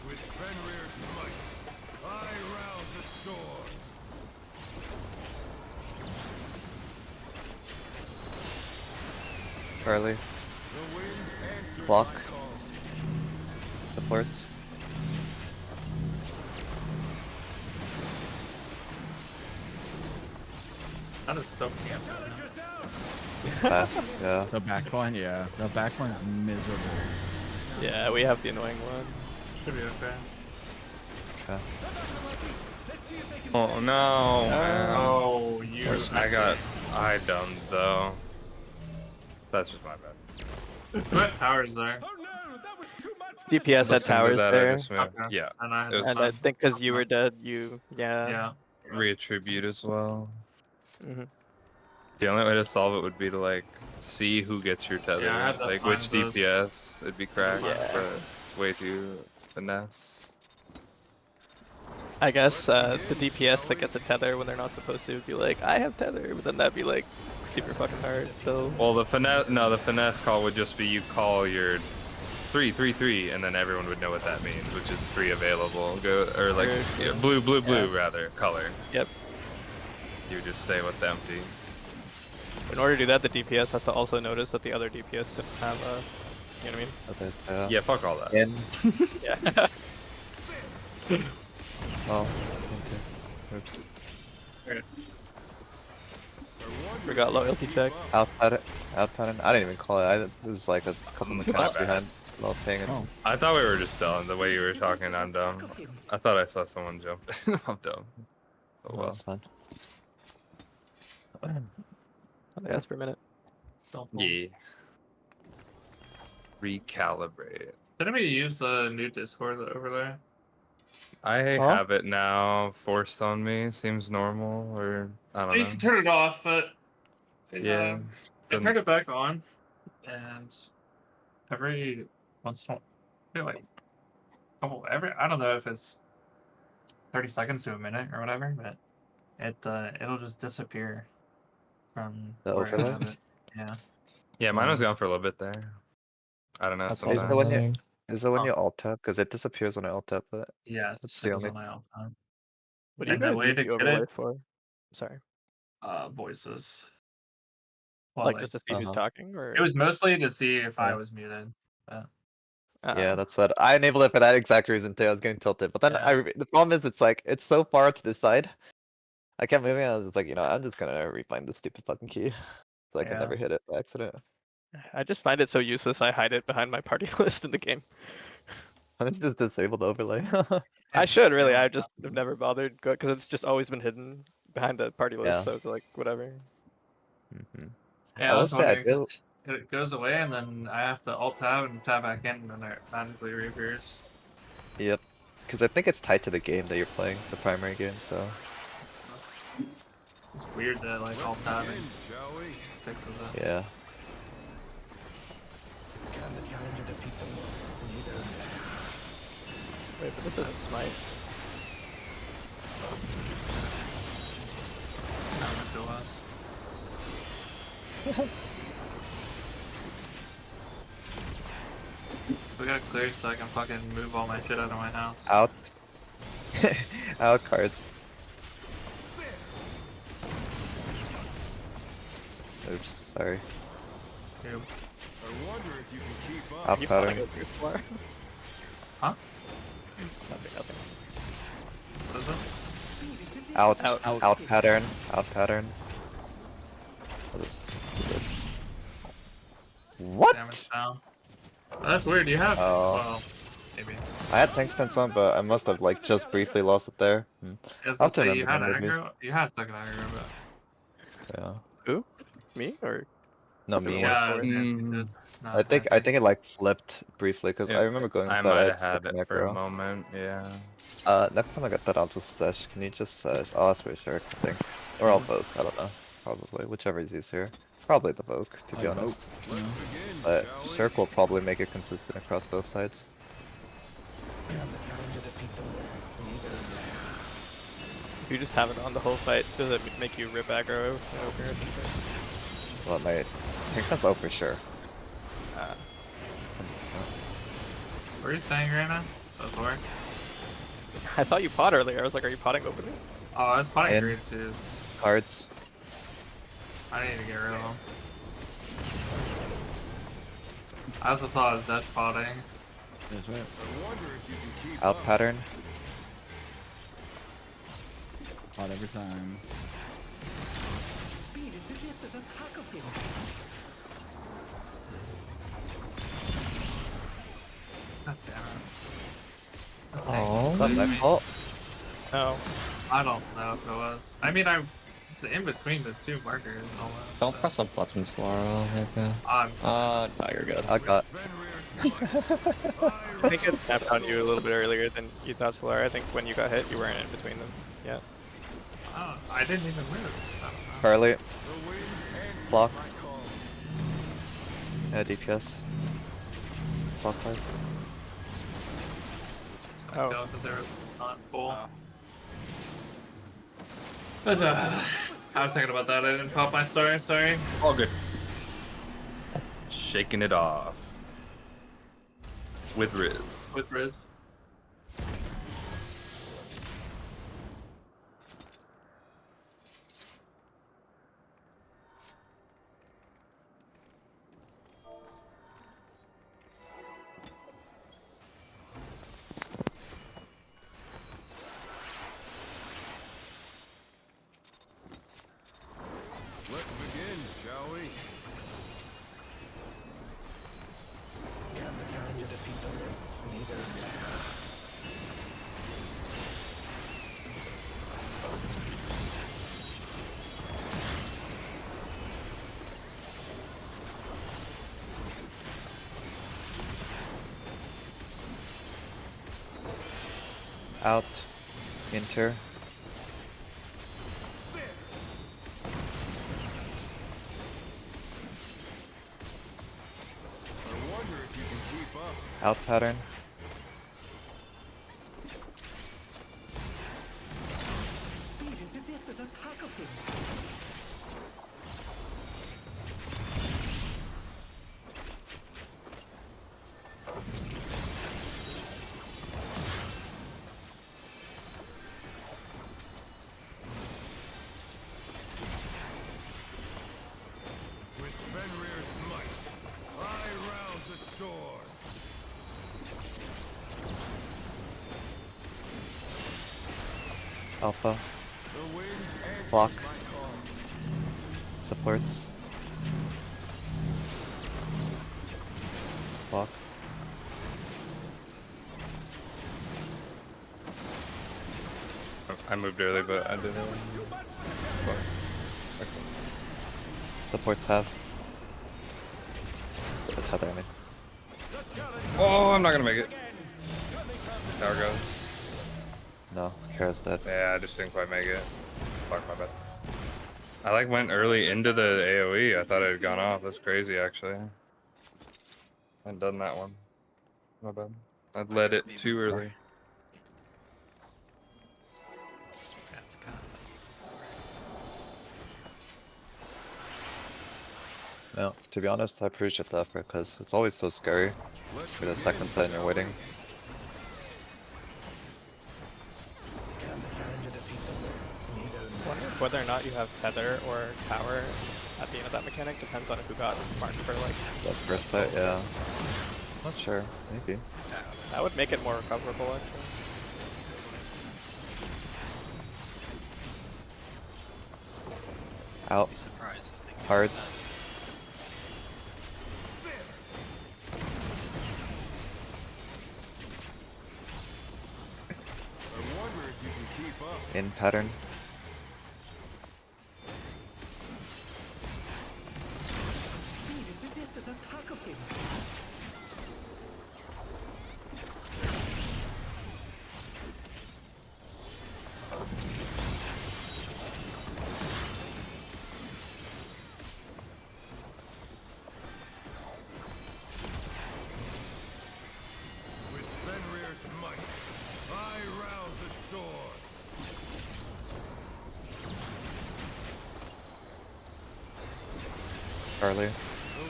With Fenrir's might, I rouse a storm. Charlie. The wind answers Block. my call. Supports. That is so cancelled. Challenger's down. It's fast. Yeah. The backline, yeah. The backline's miserable. Yeah, we have the annoying one. Should be okay. Okay. Oh no. man. Oh, you. I got done though. That's just my bad. What towers there? Oh no, that was too much. DPS had Listen to towers that, I there. just moved. Okay. Yeah. And I, It was- And I think because you were dead, you. Yeah. yeah. Reattribute as well. hmm The only way to solve it would be to like see who gets your tether, Yeah, I had to like find which those. DPS. It'd be cracked, Yeah. but it's way too finesse. I guess the DPS that gets a tether when they're not supposed to would be like, I have tether, but then that'd be like super fucking hard. So. Well, the finesse call would just be you call your 3-3-3, and then everyone would know what that means, which is 3 available. Go or like Sure, yeah, sure. blue Yeah. rather color. Yep. You would just say what's empty. In order to do that, the DPS has to also notice that the other DPS didn't have a. You know what But there's the Yeah, fuck all that. in. I mean? Yeah. Oh, into. Oops. Forgot loyalty check. Out pattern. Out pattern. I didn't even call it. This is like a couple My mechanics bad. behind. Not paying Oh, attention. I thought we were just done. The way you were talking, I'm dumb. I thought I saw someone jump. I'm dumb. Oh No, well. it's fine. I asked per minute. Yeah. Recalibrate. Did anybody use the new Discord overlay? I Huh? have it now forced on me. Seems normal, or I don't You know. can turn it off, but Yeah. I Then- turned it back on, and every once in a while, I feel like I don't know if it's 30 seconds to a minute or whatever, but it'll just disappear from The where I overlay? have it. Yeah. Yeah, mine was gone for a little bit there. I don't know. That's Is also it when you Sometimes. annoying. alt tab? Because it disappears when I alt tab, but Yeah, it that's the says only. on my all time. What do you And the guys way use to the get overlay it, for? Sorry. voices. Well, Like just to see who's Uh-huh. talking, or it was mostly to see if I Yeah. was muted. But Yeah, uh, that's what I enabled it for that exact reason too. I was getting tilted, but then yeah, the problem is it's like it's so far to the side. I kept moving. I was just like, I'm just gonna refind this stupid fucking key, so I can yeah. never hit it by accident. I just find it so useless. I hide it behind my party list in the game. I think just disable the overlay. I It's should really. disabled. I just have never bothered because it's just always been hidden behind the party list. Yeah. So it's like whatever. Hmm. Yeah, I I will was say I wondering because do. it goes away and then I have to alt tab and tab back in and then it magically reappears. Yep. Because I think it's tied to the game that you're playing, the primary game. So It's weird that like alt tabbing Shall we? fixes it. yeah. Can the challenger defeat the wolf in his own lair? Wait, but this isn't smite. Not much it was. We got clear so I can fucking move all my shit out of my house. Out. Out cards. Oops. Sorry. Yep. I wonder if you can keep up. Out You pattern. go through floor. Huh? Nothing. What is it? Out. Out. Out pattern. Out pattern. This. What? Damage down. Oh, that's weird. You have. Oh. Well, maybe. I had tank stance on, but I must have like just briefly lost it there. I was I'll gonna say turn you it had on at least. aggro. You had second aggro, but Yeah. Who? Me or? No, Or the me. one yeah, before? Sandy did. No, I think Sandy. it like flipped briefly because I Yeah, remember going I with that. might I have had had fucking it for a aggro. moment. Yeah. Next time I get that, I'll just flash. Can you just I'll ask for a Shirk, I think. Or I'll vote, I don't know. Probably, whichever is easier. Probably the Vogue, to be I'd honest. vote, you know. But Shirk will probably make it consistent across both sides. Can the challenger defeat the wolf in his own lair? If you just have it on the whole fight, does it make you rip aggro over or something? Well, my tank stance oh for sure. 100%. What are you saying right now? Before? I saw you pot earlier. I was like, are you potting openly? Oh, I was potting And- green too. Cards. I need to get rid of them. I also saw Zed potting. That's right. I wonder if you can keep Out up. pattern. Pot every time. Speed, it's as if there's a pack of him. God damn it. Oh. Is that my fault? No. I don't know if it was. I mean, it's in between the two markers almost. Don't so- press a button, Slaro. Okay. I'm No, you're good. I got. I think it snapped on you a little bit earlier than you thought, Solar. I think when you got hit, you weren't in between them. Yeah. I didn't even move. I don't know. Carly. The wind answers Block. my call. Yeah, DPS. Clockwise. It's gonna Oh. go because they were not full. Oh. But, I was thinking about that. I didn't pop my story. Sorry. All good. Shaking it off. With Riz. With Riz. shall we? Can the challenger defeat the neither? Out. Inter. I wonder if you can keep up. Out pattern. Speed is as if there's a pack of him. With Fenrir's might, I rouse the storm. Alpha. The wind answers Block. my call. Supports. Block. I moved early, but I didn't. Supports have. The tether, I mean. Oh, I'm not gonna make it. Tower goes. No, Kara's dead. Yeah, I just didn't quite make it. Fuck, my bad. I like went early into the AoE. I thought it had gone off. That's crazy, actually. I hadn't done that one. My bad. I led it too early. That's kind of No, to be honest, I appreciate the effort because it's always so scary for the second set and you're waiting. Can the challenger defeat the neither? Wonder if whether or not you have tether or tower at the end of that mechanic depends on who got marked for like. That first set, yeah. Not sure, maybe. That would make it more recoverable actually. Out. be surprised if they can use Hearts. I wonder if you can keep up. In pattern. Speed is as if there's a pack of him. With Fenrir's might, I rouse the storm. Early. The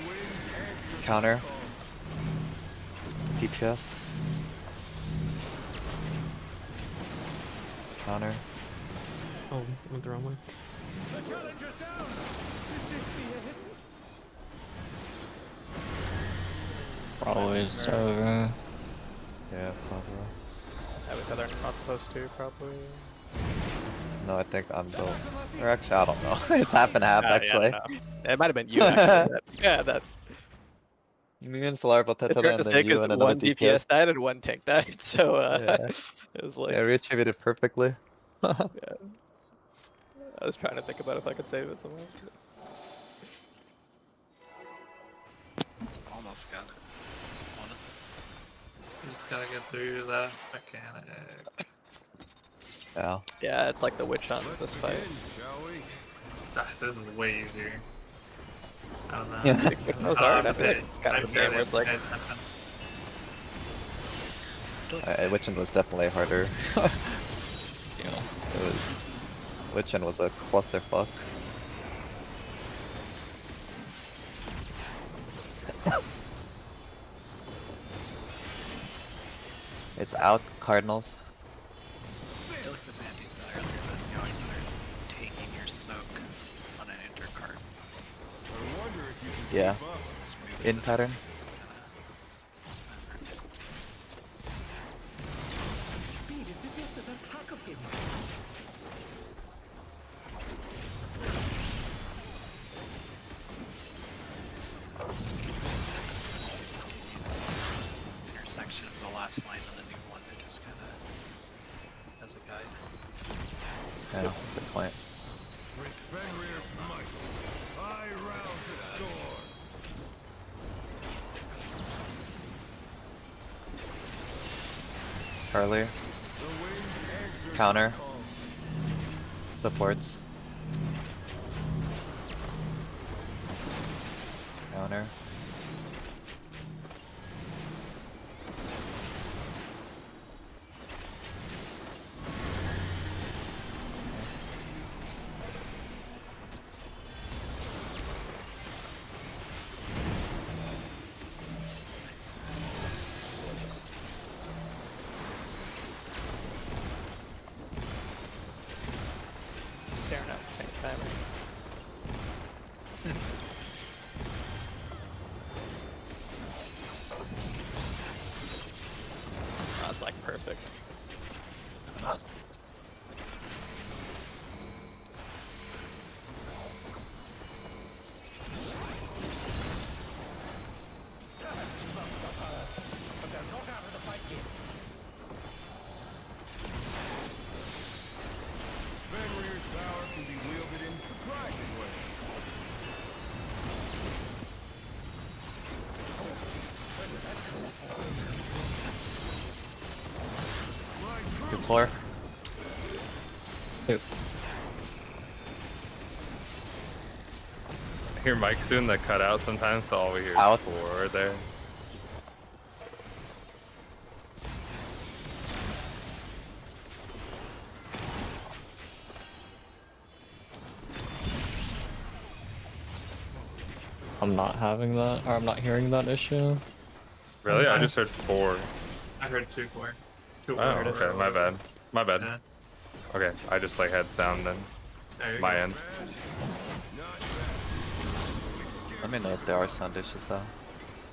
wind answers Counter. my call. DPS. Counter. Oh, went the wrong way. The challenger's down. This is the end. Probably just over. Yeah, probably. Yeah, with tether not supposed to probably. No, I think I'm the. Or actually, I don't know. It's half and half, Yeah, actually. no. It might have been you actually. Yeah, that. Me and Solar both It's tether hard to and say then you because and another one DPS died and one tank died, so Yeah. it was like Yeah, we attributed perfectly. yeah. I was trying to think about if I could save it somehow. almost got it. One of You just gotta get through that mechanic. Yeah. Yeah, it's like the witch hunt Let's this fight. begin, shall we? This is way easier. I don't know. Yeah. It was hard. I feel like it's kind of the same where it's like Witchin was definitely harder. Yeah. It was. Witchin was a clusterfuck. It's out, Cardinals. I feel like this Andy said earlier that you always start taking your soak on an intercart. I wonder if you can Yeah. keep up. Just move In to the pattern. next Speed is as if there's a pack of him. last line of the new one, it just kind of as a guide. Yeah, that's a good point. With Fenrir's might, I rouse the storm. Early. The wind answers Counter. the call. Supports. Counter. Staring at the same time. That's like perfect. But they're not out of the fight yet. Fenrir's power can be wielded in surprising ways. My Good troops floor. Yep. I hear Mike's doing the cutout sometimes, so all we hear is Out. 4 there. I'm not having that, or I'm not hearing that issue. Really? I just heard 4. I heard 2-4. 2 Oh, okay, my bad. My bad. Yeah. Okay, I just like had sound then. There you My go. end. Let me know if there are sound issues though.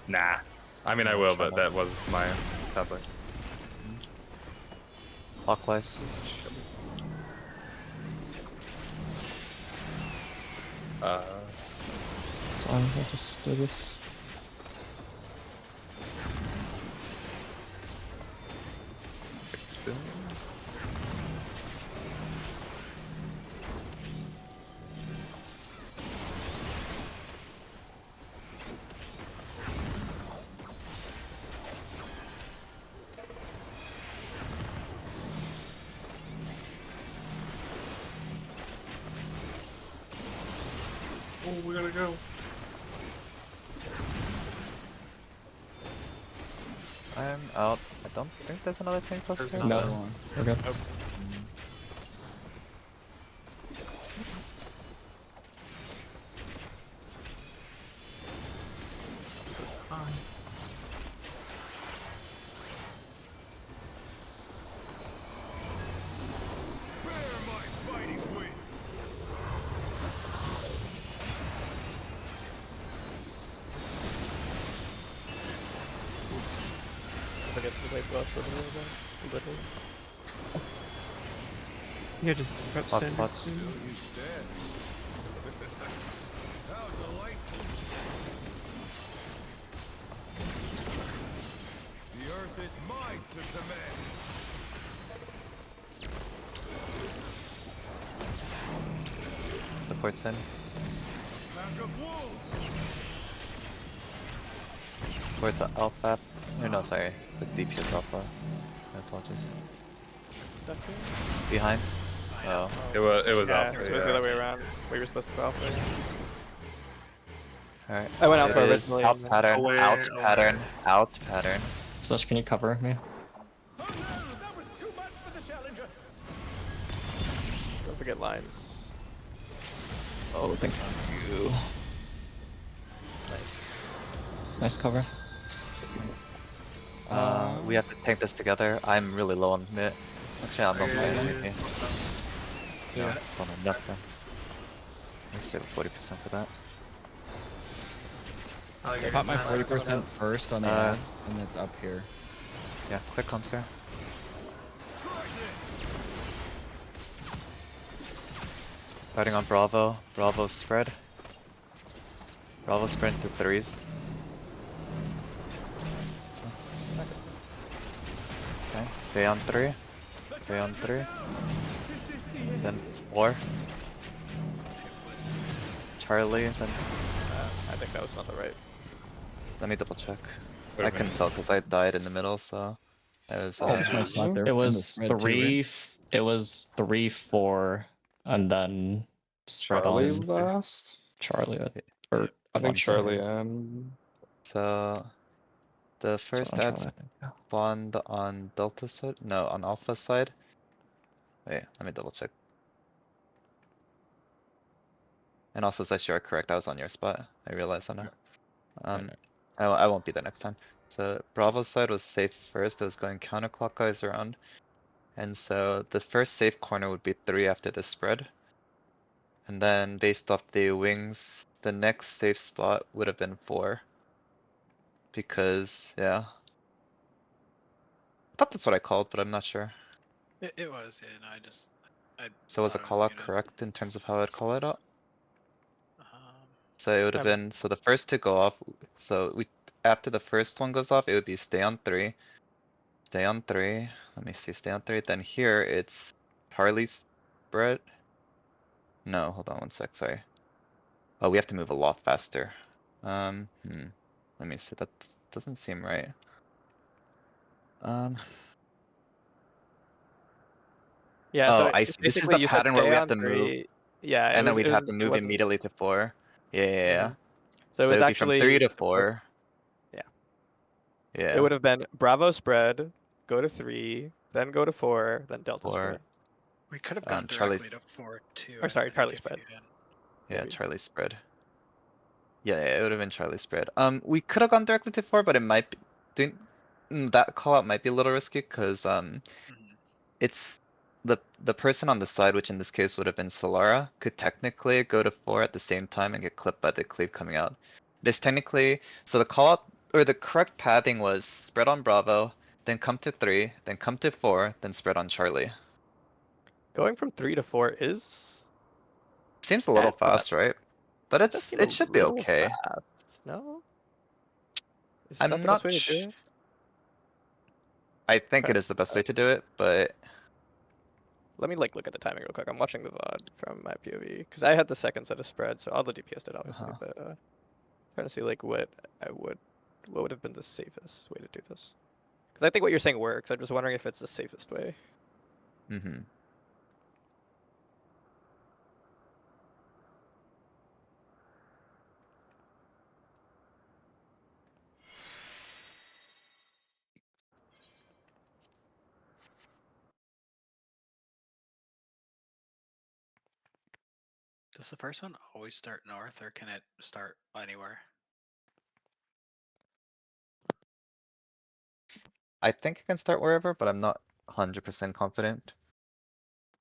Nah. I mean, I will, but that was my end. Sounds like. Clockwise. So I'll just do this. Fixed it. Oh, we gotta go. I'm out. I don't think there's another thing plus 2. No. Okay. bear my fighting wings. Forget to play buffs a little bit. Literally. Yeah, just prep Pot standards. pots. Still you stand. How delightful. The earth is mine to command. Supports in. Pack of wolves. Supports alpha. Or no, sorry. It's DPS alpha. My apologies. Stuff here? Behind. Oh. It was Yeah, alpha, it was the yeah. other way around. We were supposed to go alpha. Alright. I went alpha It is originally. out and then- pattern. Away, Out away. pattern. Out pattern. Such, can you cover me? Oh no, that was too much for the challenger. Don't forget lines. Oh, thank you. Nice. Nice cover. We have to tank this together. I'm really low on mid. Actually, I'm not playing anything. No, Yeah. it's not enough then. Let's save 40% for that. I I caught my 40% first on the ads, and it's up here. Yeah, quick comms here. Fighting on Bravo. Bravo spread. Bravo spread into 3s. Stay on 3. Stay on 3. Then 4. It was Charlie, then I think that was not the right. let me double check. I Would've couldn't been- tell because I died in the middle, so it was I just want to slot there It in the was spread too, right? it was 3-4, and then spread Charlie on last? Charlie Yeah. or I think on Charlie Charlie. and So the That's what first I'm ad trying to think. Yeah. spawned on Delta side? No, on Alpha side. Wait, let me double check. And also, Zesh, you are correct. I was on your spot. I realize that now. Right. I won't be there next time. So Bravo's side was safe first. It was going counterclockwise around. And so the first safe corner would be 3 after the spread. And then based off the wings, the next safe spot would have been 4. Because, yeah. I thought that's what I called, but I'm not sure. it was, yeah, no, I So was a thought it was call out muted. correct in terms of how I'd call it out? Um, So it would have I mean- been, so the first to go off, so after the first one goes off, it would be stay on 3. Stay on 3. Let me see, stay on 3. Then here it's Charlie spread. No, hold on one sec, sorry. Oh, we have to move a lot faster. Let me see, that doesn't seem right. Yeah, Oh, so I it's see. This is basically the you said pattern where stay we have on to move, 3. Yeah, and then we'd have to it move wasn't. immediately to 4. Yeah. So it So was it'd be from 3 actually to 4. Yeah. It Yeah, would have been Bravo spread, go to 3, then go to 4, then Delta 4. spread. we could have gone Charlie, directly to 4-2. Or sorry, Charlie if spread. you had. yeah, Maybe. Charlie spread. Yeah, it would have been Charlie spread. We could have gone directly to 4, but it might be that call out might be a little risky because Mhm. it's the person on the side, which in this case would have been Solara, could technically go to 4 at the same time and get clipped by the cleave coming out. It is technically, so the call out or the correct pathing was spread on Bravo, then come to 3, then come to 4, then spread on Charlie. Going from 3 to 4 is Seems a little that's not fast, right? But that does seem it a should be little okay. fast. No? Is that I'm the best not way to do it? I think it Okay. is the best way to do it, but Let me look at the timing real quick. I'm watching the VOD from my POV because I had the second set of spread, so all the DPS did obviously, but trying to see what would have been the safest way to do this. Because I think what you're saying works. I'm just wondering if it's the safest way. mhm. Does the first one always start north, or can it start anywhere? I think it can start wherever, but I'm not 100% confident.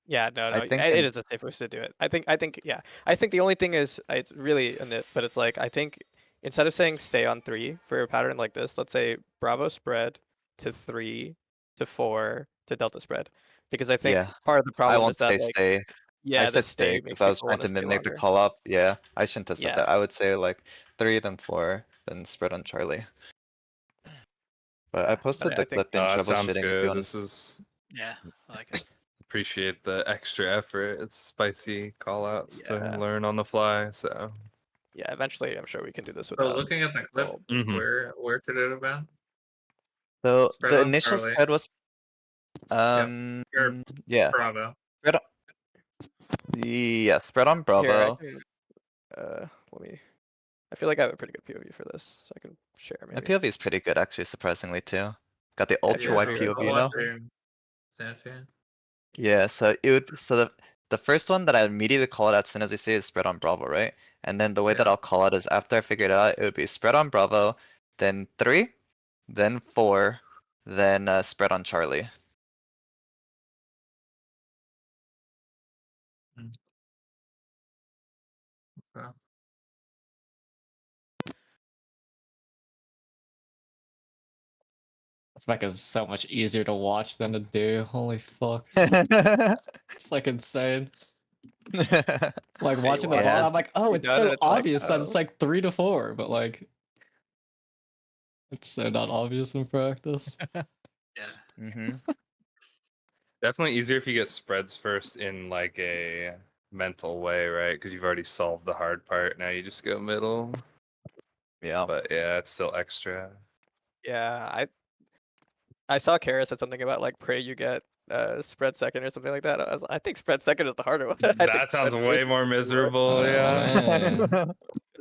Yeah, no, I think it is a safe way to do it. I think, yeah. I think the only thing is, it's really a nit, but it's like, I think instead of saying stay on 3 for a pattern like this, let's say Bravo spread to 3 to 4 to Delta spread. Because I think Yeah, part of the I problem is won't that, say like, stay. I yeah, the said stay stay because makes I was people trying want to to stay mimic the longer. call up. Yeah, I shouldn't have said Yeah. that. I would say like 3, then 4, then spread on Charlie. But I posted But the I think, clip in That sounds troubleshooting if you good. want This to. is Yeah, I like it. appreciate the extra effort. It's spicy call outs to yeah, learn on the fly, so yeah, eventually I'm sure we can do this So without. looking at the clip, gold. where should it have been? So Spread the on initial Charlie. spread was Yep. Or yeah, Bravo. spread on, yeah, spread on Here, I Bravo. can, let me, I feel like I have a pretty good POV for this, so I can share My maybe. POV is pretty good actually, surprisingly too. Got the Yeah, ultra share wide screen as POV, well, you know? actually. Yeah, so it would the first one that I immediately call it as soon as I say is spread on Bravo, right? And then the way that Yeah. I'll call it is after I figure it out, it would be spread on Bravo, then 3, then 4, then spread on Charlie. Okay. This mech is so much easier to watch than to do. Holy fuck. It's like insane. Like watching the watch VOD, Yeah. I'm like, oh, You're it's done, and so it's like, obvious that it's oh. like 3 to 4, but like it's so not obvious in practice. Yeah. Mm-hmm. Definitely easier if you get spreads first in like a mental way, right? Because you've already solved the hard part. Now you just go middle. Yeah. But yeah, it's still extra. Yeah, I saw Kara said something about like pray you get spread second or something like that. I think spread second is the harder one. I think That sounds spread way first more is the worst. miserable, yeah. Man.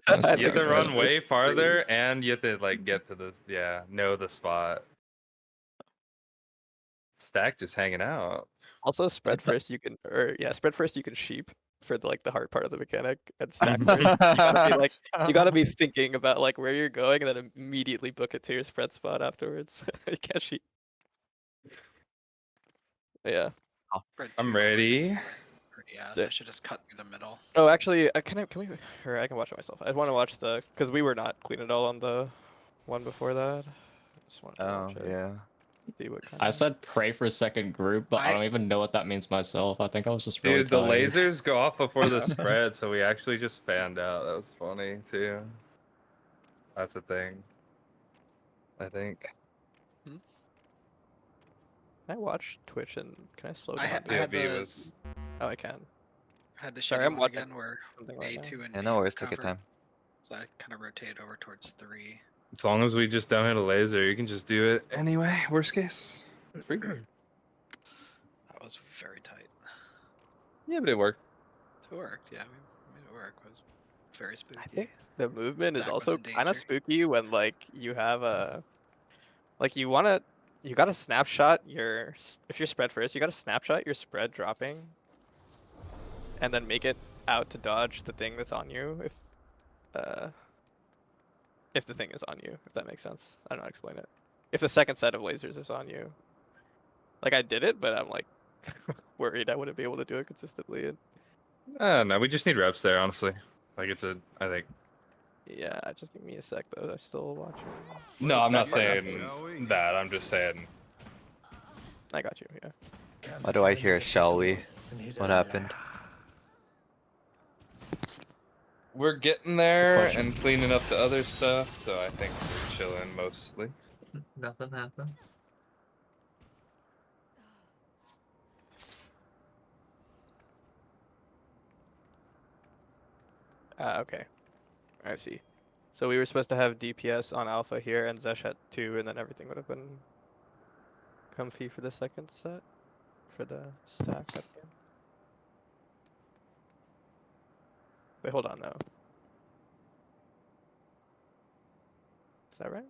That I You have think to sounds spread right. run first way is pretty. farther and you have to like get to this, know the spot. Stack just hanging out. Also, spread first you can, or yeah, spread first you can sheep for the, like the hard part of the mechanic, and stack first you gotta be like you gotta be thinking about like where you're going, and then immediately book it to your spread spot afterwards. You can't sheep. Yeah. Spread I'm 2 always ready. pretty ass. I Sick. should just cut through the middle. Oh, actually, can we, or I can watch it myself. I want to watch the, because we were not clean at all on the one before that. Just wanted to Oh watch it. yeah. See what kind I of. said pray for second group, but I I don't even know what that means myself. I think I was just really Dude, the tired. lasers go off before the Yeah. spread, so we actually just fanned out. That was funny too. That's a thing. I think. Hmm? Can I watch Twitch and can I slow I, down? ha- I had POV the was Oh, I can. Sorry, shitty I'm one watching again where something right now. A2 and Yeah, B no were worries, take your covered. time. So I kind of rotated over towards 3. as long as we just don't hit a laser, you can just do it anyway. Worst case. Free. That was very tight. Yeah, but it worked. It worked, yeah. We made it work. It was very spooky. I think the movement is Stack was also in kind of danger. spooky when like you have a like you got to snapshot your if you're spread first, you got to snapshot your spread dropping and then make it out to dodge the thing that's on you if the thing is on you, if that makes sense. I don't know how to explain it. If the second set of lasers is on you. Like I did it, but I'm like worried I wouldn't be able to do it consistently. And No, we just need reps there, honestly. Like I think. yeah, just give me a sec though. I'm still watching. No, I'm not Stack part saying afterwards. that. I'm just saying. I got you, yeah. Why do I hear shall we? What happened? We're getting there Question. and cleaning up the other stuff, so I think we're chilling mostly. Nothing happened. Okay. I see. So we were supposed to have DPS on alpha here and Zesh at 2, and then everything would have been comfy for the second set for the stack at the end. Wait, hold on though. Is that right?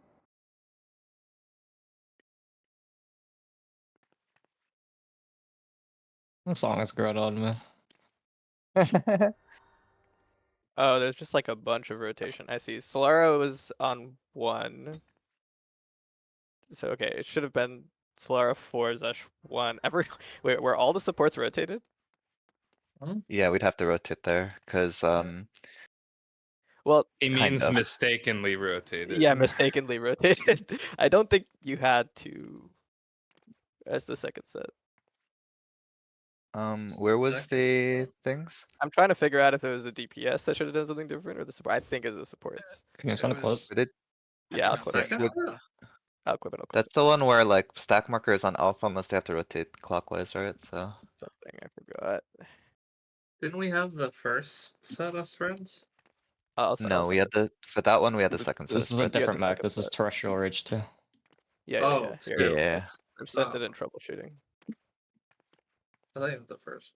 That song is great on me. Oh, there's just like a bunch of rotation. I see. Solara was on 1. So okay, it should have been Solara 4, Zesh 1. Wait, were all the supports rotated? Yeah, we'd have to rotate there, cause Well, He kind means of. mistakenly rotated. yeah, mistakenly rotated. I don't think you had to as the second set. Where was the things? I'm trying to figure out if it was the DPS that should have done something different or the support. I think it's the supports. Can you It send a clip? was. Did it? Yeah, I'll I clip don't it. know, Would- I'll clip it. I'll clip That's it. the one where like stack marker is on alpha unless they have to rotate clockwise, right? So Something I forgot. Didn't we have the first set of spreads? I'll no, we send had it. for that one we had the second set of This is a spreads. Yeah, different the mech. second This is set. Terrestrial Rage 2. Yeah, Oh, yeah, yeah. two. Yeah. I've sent Oh. it in troubleshooting. I thought it was the first.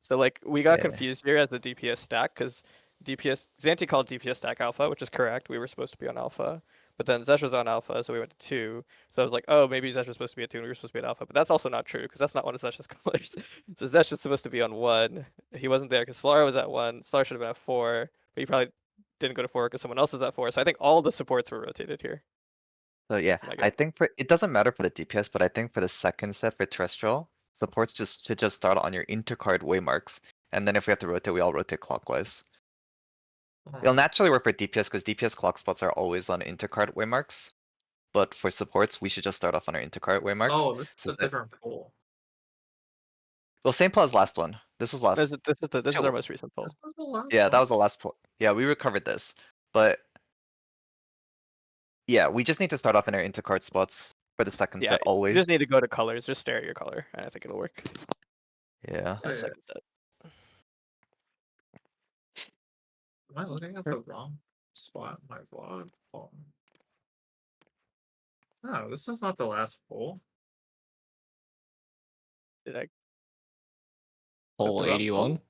So like we got Yeah. confused here as the DPS stack because DPS Xanti called DPS stack alpha, which is correct. We were supposed to be on alpha, but then Zesh was on alpha, so we went to 2. So I was like, oh, maybe Zesh was supposed to be at 2 and we were supposed to be at alpha, but that's also not true because that's not one of Zesh's colors. So Zesh was supposed to be on 1. He wasn't there because Solara was at 1. Solara should have been at 4, but he probably didn't go to 4 because someone else was at 4. So I think all the supports were rotated here. So yeah, That's my I guess. think for it doesn't matter for the DPS, but I think for the second set for terrestrial, supports should just start on your intercard waymarks. And then if we have to rotate, we all rotate clockwise. It'll naturally work for DPS because DPS clock spots are always on intercard waymarks. But for supports, we should just start off on our intercard waymarks. Oh, this is so a that- different pool. Well, same play as last one. This was last. This is our most recent poll. This was the last Yeah, that one. was the last pull. Yeah, we recovered this. But yeah, we just need to start off in our intercard spots. For the second Yeah, set, you always. just need to go to colors. Just stare at your color, and I think it'll work. Yeah. And the second set. Am I looking at the wrong spot in my vlog? Hold on. No, this is not the last poll. Did I? Hole the wrong 81.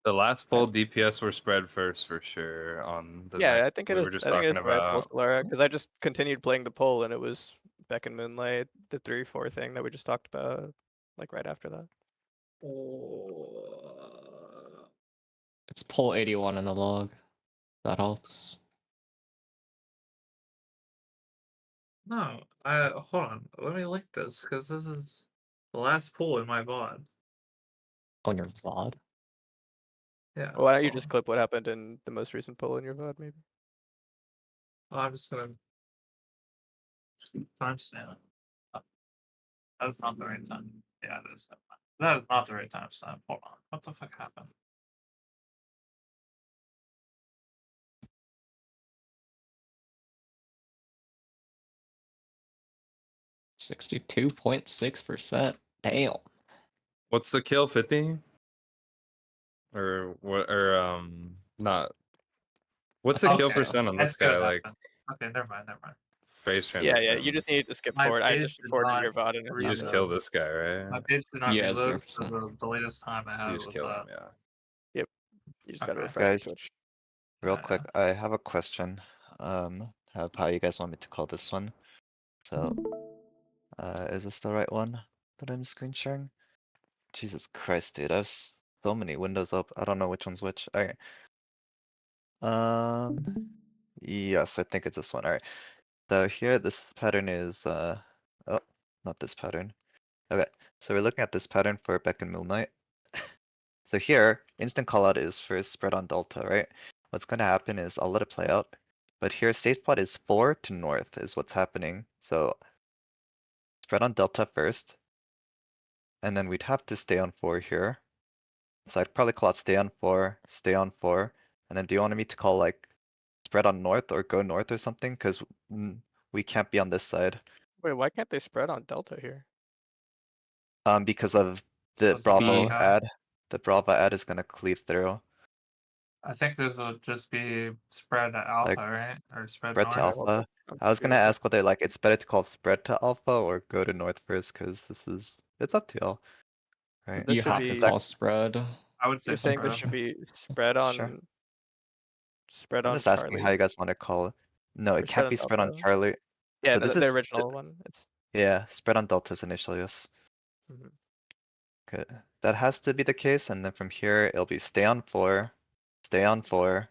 The last poll DPS were spread first for sure on the Yeah, night I think it we is. were just I think it talking is the right poll, about. Solara, because I just continued playing the poll, and it was Beck and Moonlight, the 3-4 thing that we just talked about, like right after that. It's pull 81 in the log. That helps. No, I hold on. Let me link this because this is the last poll in my VOD. On your VOD? Yeah. Well, why don't you hold just on. clip what happened in the most recent poll in your VOD, maybe? I'm just gonna timestamp. That is not the right time. Yeah, it is. That is not the right timestamp. Hold on. What the fuck happened? 62.6%. Damn. What's the kill? 50? Or what? Or not. What's the think kill so. percent on I this see what guy? Like happened. Okay, never mind. face Yeah, you transition. just need to skip My forward. I page just did forwarded not your VOD and it You just happened. reload. kill this guy, My right? page did not Yeah, reload, so 0%. the latest time I You had just was kill that. him, yeah. Yep. You just gotta Okay. refresh your Guys, Twitch. real Yeah, quick, I have a question. Of how you guys want me to call this one. So, is this the right one that I'm screen sharing? Jesus Christ, dude, I have so many windows up. I don't know which one's which. Alright. Yes, I think it's this one. Alright. So here, this pattern is, oh, not this pattern. Okay, so we're looking at this pattern for Beck and Moonlight. So here, instant callout is for spread on delta, right? What's gonna happen is I'll let it play out. But here, safe spot is 4 to north is what's happening. So spread on delta first. And then we'd have to stay on 4 here. So I'd probably call out stay on 4, stay on 4. And then do you want me to call like spread on north or go north or something? Cause we can't be on this side. Wait, why can't they spread on Delta here? Because of the Was the Bravo B. guy. ad. The Bravo ad is gonna cleave through. I think this will just be spread to alpha, Like, right? Or spread spread to north. Okay, hold alpha. up. I'm I was gonna confused. ask whether like it's better to call spread to alpha or go to north first, cause it's up to y'all. Right? This You should have to Cause be. that, call spread. I would say You're saying this spread. should be spread sure. I'm on just asking how Charlie you guys wanna call it. No, or it spread can't on be spread on Delta? Charlie. Yeah, So this the is, original one. It's. yeah, spread on deltas initially, yes. Mhm. Okay, that has to be the case, and then from here, it'll be stay on 4, stay on 4.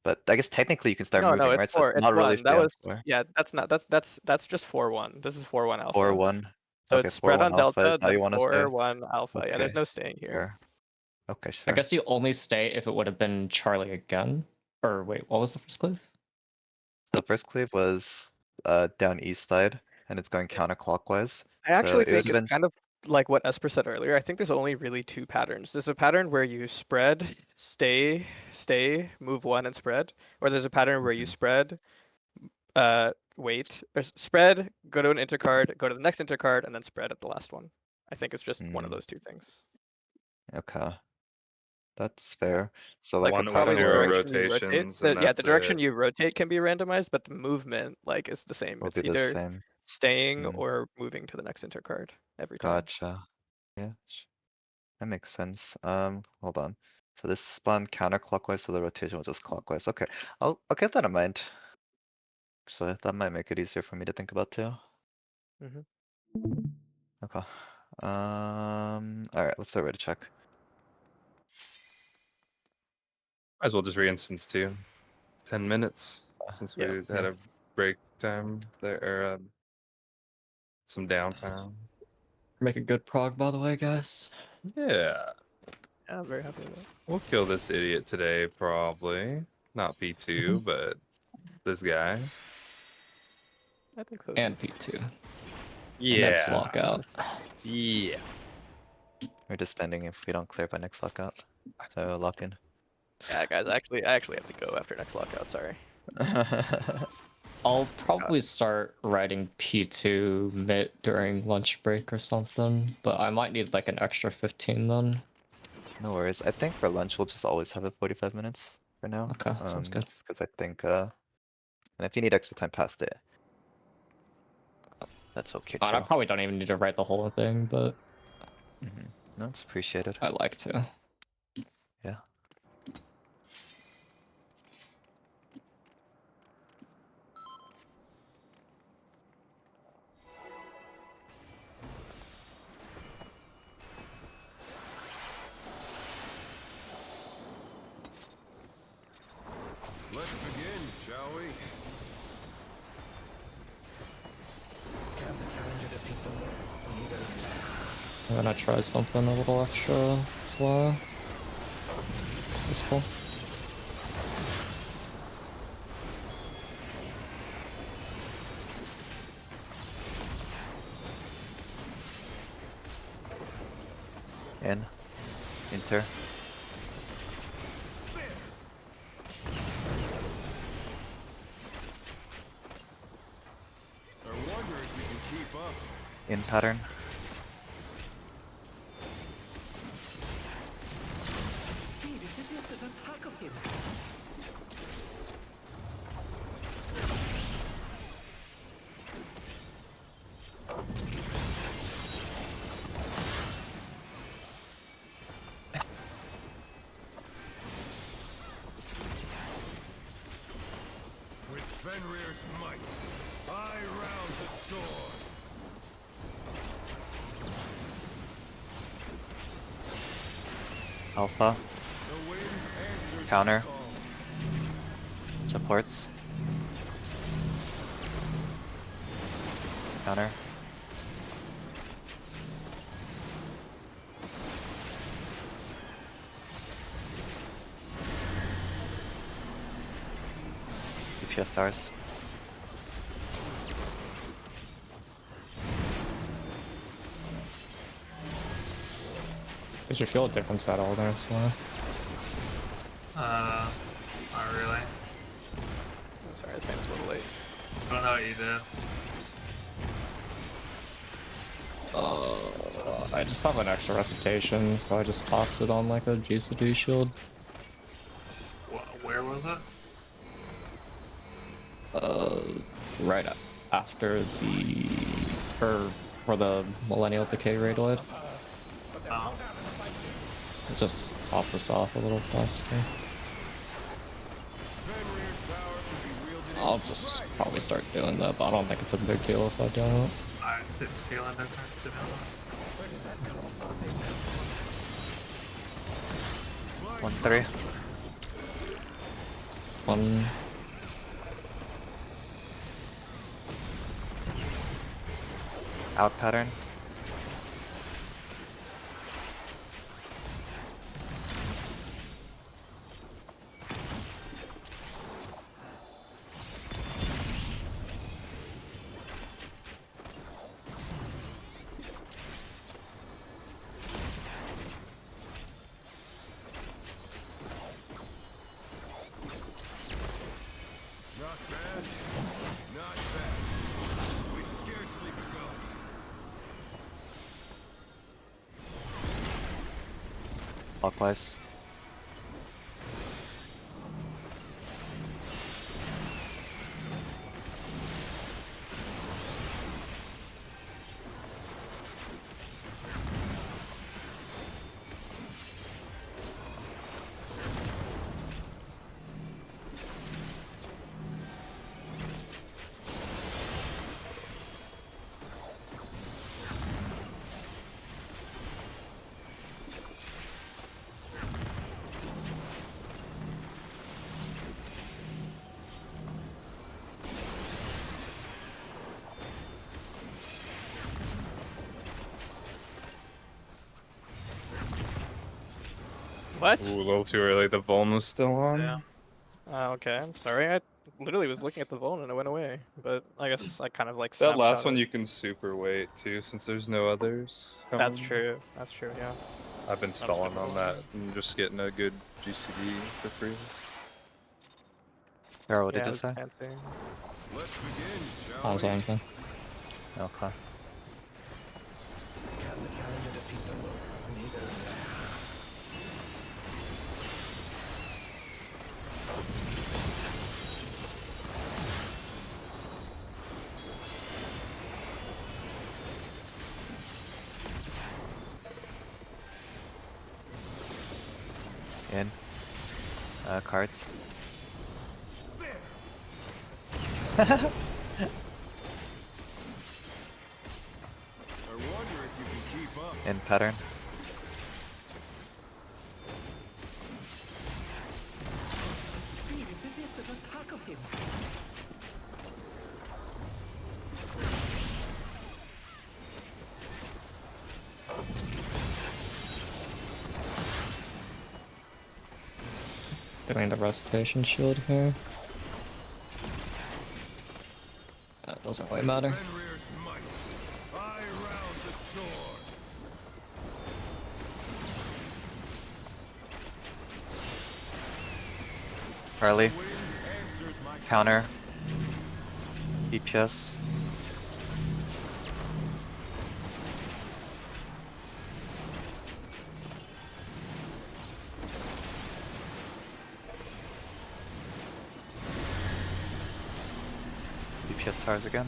But I guess technically you can start No, moving, it's right? So it's 4. It's not really 1. stay That on was 4. yeah. That's not. That's just 4-1. This is 4-1 4, alpha. 1. So Okay, it's 4, spread 1 on alpha is Delta, now then you wanna stay? 4-1 alpha. Yeah, there's Okay, no staying here. sure. Okay, I sure. guess you only stay if it would have been Charlie again. Or wait, what was the first cliff? The first cleave was down east side, and it's going counterclockwise. I So actually it would think have it's been kind of like what Esper said earlier. I think there's only really 2 patterns. There's a pattern where you spread, stay, move 1 and spread, or there's a pattern where you spread, wait, or spread, go to an intercard, go to the next intercard, and then spread at the last one. I think it's just one of those 2 things. okay. That's fair. So The like a one with Probably pattern the zero where direction you rotate. rotations, and Yeah, the that's direction it. you rotate can be randomized, but the movement like is the same. will It's be the either same. staying Mm, or moving to the next intercard every time. gotcha. Yeah, that makes sense. Hold on. So this spun counterclockwise, so the rotation was just clockwise. Okay, I'll keep that in mind. So that might make it easier for me to think about too. Mhm. Okay. Alright, let's start ready to check. Might as well just re-instance too. 10 minutes since we Yeah. had a break time there, or some downtime. Make a good prog, by the way, guys. Yeah, Yeah, I'm very happy with that. we'll kill this idiot today, probably. Not P2, but this guy. I think so. And P2. Next Yeah. lockout. Yeah. We're disbanding if we don't clear by next lockout. So lock in. Yeah, guys, I actually have to go after next lockout. Sorry. I'll probably start writing P2 mid during lunch break or something, but I might need like an extra 15 then. No worries. I think for lunch we'll just always have it 45 minutes for now. Okay, sounds good. Just because I think and if you need extra time past it, that's okay And I too. probably don't even need to write the whole thing, but No, it's appreciated. I like to. Yeah. Let's begin, shall we? Grab the challenger to peek the world. These are I'm gonna try something a little extra as well. Useful. In. Inter. I wonder if we can keep up. In pattern. speed. It's as if there's a pack of him. With Fenrir's might, I rouse the storm. Alpha. The wind answers Counter. the call. Supports. Counter. DPS stars. Did you feel a difference at all there, so Not really. I'm sorry, this man's a little late. I don't know what you did. I just have an extra recitation, so I just tossed it on like a GCD shield. Where was it? Right after for the Millennial Decay Radioid. Oh. Just top this off a little faster. Fenrir's power can be wielded in I'll just probably start doing that, but I don't think it's a big deal if I don't. I didn't feel a difference to be honest. 1-3. One. Out pattern. not bad. Not bad. We've scarcely begun. Clockwise. What? Ooh, a little too early. The Vuln was still on. Yeah. Okay, I'm sorry. I literally was looking at the phone and it went away. But I guess I kind of like That last snapshotted one it. you can super wait too, since there's no others. That's coming. true. That's true. Yeah. I've been stalling on that and just getting a good GCD for free. Carol, what did Yeah, you it's say? fancy. Let's begin, shall Pause we? anything. Okay. Can the challenger defeat the wolf in his own lair? In. Cards. I wonder if you can keep up. In pattern. Speed, it's as if there's a pack of him. Doing the recitation shield here. That doesn't quite matter. Fenrir's might. I rouse the sword. Harley. Wind answers my Counter. DPS. DPS towers again.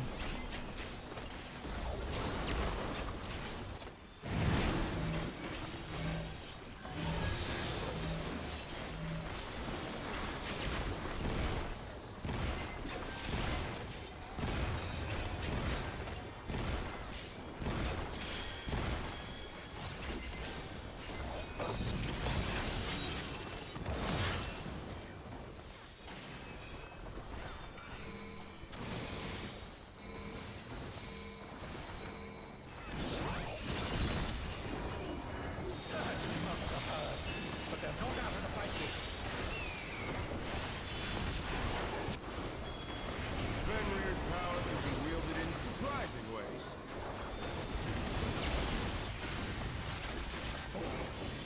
Fenrir's power can be wielded in surprising ways.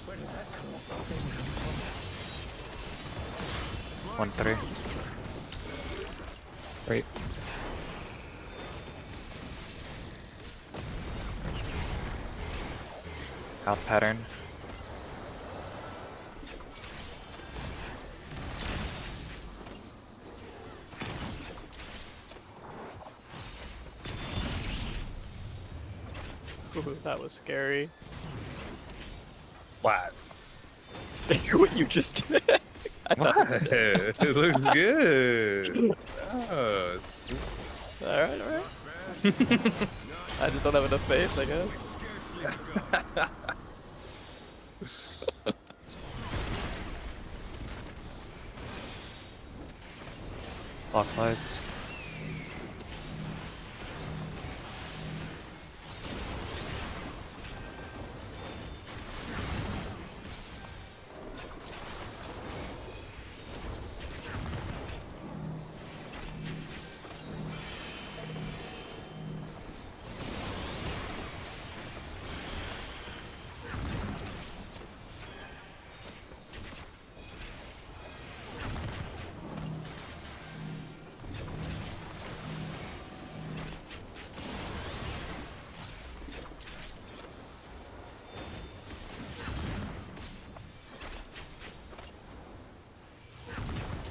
Where did that colossal thing come from? 1-3. Great. Out pattern. Ooh, that was scary. What? What you just did. I thought- What? It looks good. Oh, Alright, alright. I just don't have enough faith, I guess. Clockwise.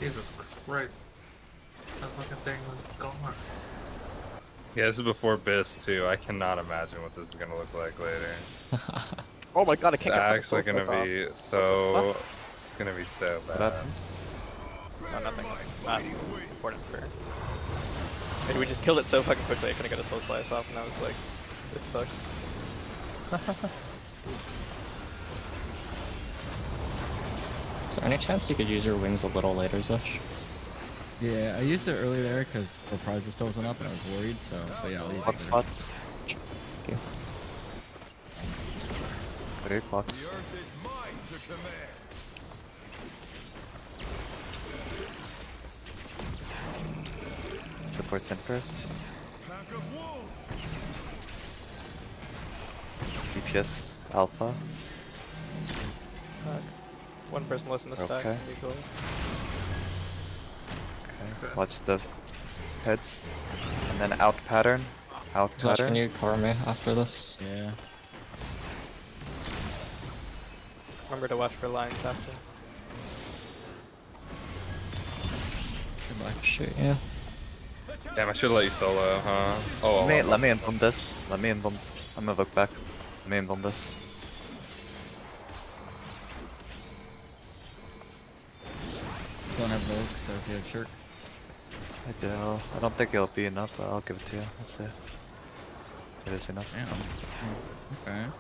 Jesus Christ. That fucking thing was gone. yeah, this is before BIS too. I cannot imagine what this is gonna look like later. Oh my god, I It's can't get the actually gonna focus off. be so. It's gonna be so What bad. happened? No, nothing. Not important for. Maybe we just killed it so fucking quickly I couldn't get a soul slice off, and I was like, this sucks. Is there any chance you could use your wings a little later, Zush? Yeah, I used it earlier there because the prize still wasn't up and I was worried. So, but yeah, I'll use it Hot later. spots. Thank you. What are your clocks? The earth is mine to command. Supports in first. Pack of wolves. DPS alpha. Fuck. One person listen to stack Okay. can be cool. Okay. Watch the heads. And then out pattern. Out Zosh, can pattern. you cover me after this? Yeah. Remember to watch for lines after. Goodbye. Shoot, yeah. Damn, I should have let you solo, huh? Oh, Let me invuln this. Let me invuln. I'm gonna look back. Let me invuln this. Don't have Vogue, so if you have Shirk. I do. I don't think it'll be enough, but I'll give it to you. Let's see. It is enough. Damn.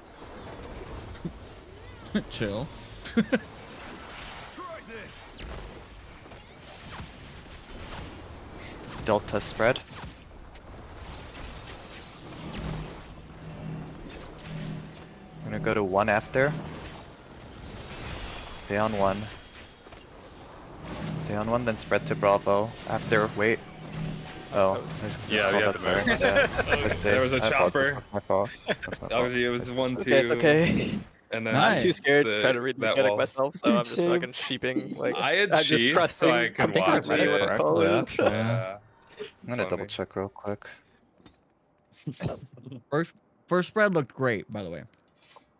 Okay. Chill. Try this. Delta spread. I'm gonna go to 1 after. Stay on 1. Stay on 1, then spread to Bravo. After, wait. Oh, Yeah, we have to move. There was a chopper. That's my fault. Obviously, it was 1-2. Okay, okay. And then I'm too scared to try to the- read the that mechanic wall. myself, so I'm just Same. fucking sheeping. Like I had I'm just sheep, so trusting. I could I'm thinking watch ready what it. the call Yeah, is. Yeah. I'm gonna double check real quick. First spread looked great, by the way.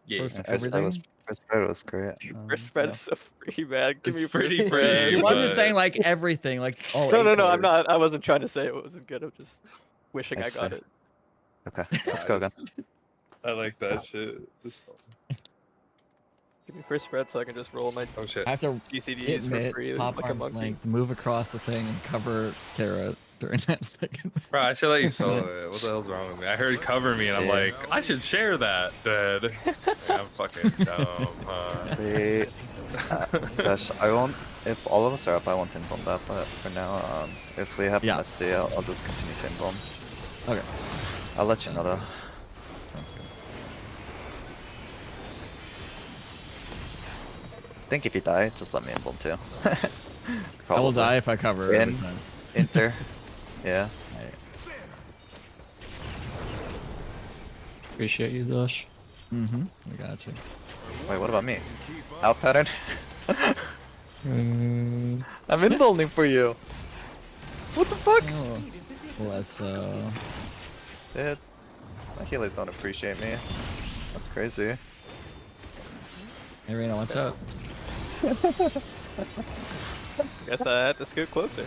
Yeah. First Yeah, everything. first spread was great. First spread Yeah. is so free, man. Give It's me first pretty spread. free, Well, I'm just but- saying, like everything, like all No, 8 no, no. I'm colors. not. I wasn't trying to say it wasn't good. I'm just wishing I got see. it. Okay, let's go again. I like that shit. It's fun. Give me first spread so I can just roll my Oh shit. I have to DCDs hit for mid, free pop like a arms monkey. length, move across the thing, and cover Kara during that second. Bro, I should let you solo it. What the hell's wrong with me? I heard cover me and I'm like, I should share that, dude. Yeah, I'm fucking dumb, huh? Wait. Gosh, I won't. If all of us are up, I won't invuln that. But for now, if we have Yeah. messy, I'll just continue to invuln. Okay. I'll let you know though. Sounds good. I think if you die, just let me invuln too. I will die if I cover every In. time. Inter. Yeah. Appreciate you, Zosh. Mm-hmm. I got you. Wait, what about me? Out pattern? Mm, I'm invulning for you. What the fuck? Oh. Let's Dude, my healers don't appreciate me. That's crazy. Hey Rena, watch out. Guess I had to scoot closer.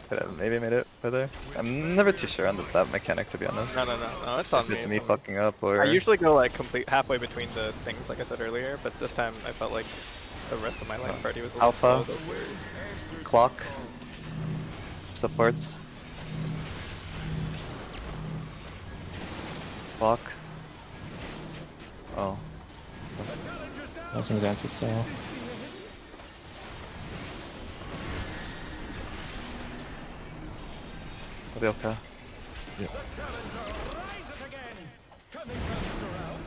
Could have maybe made it further. I'm never too sure on that mechanic, to be honest. No, it's on If me. it's me it's on me. fucking up or... I usually go like complete halfway between the things, like I said earlier, but this time I felt like the rest of my line party was a little Alpha. slow, so Clock. Supports. Clock. Oh. that's some dances, so. I'll be okay.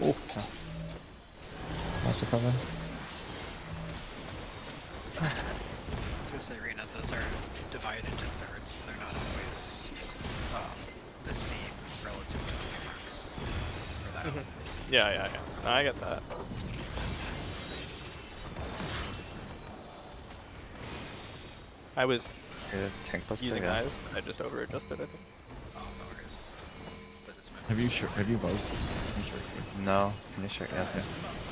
Oh. Nice recovery. I was gonna say, Rena, those are divided into thirds, so they're not always the same relative to the marks. For that. yeah. No, I get that. I was Yeah, tank plus using yeah. eyes, but I just over adjusted, I think. Oh, no worries. But this map Have is- you both? No. Can you sure? Yeah, thanks.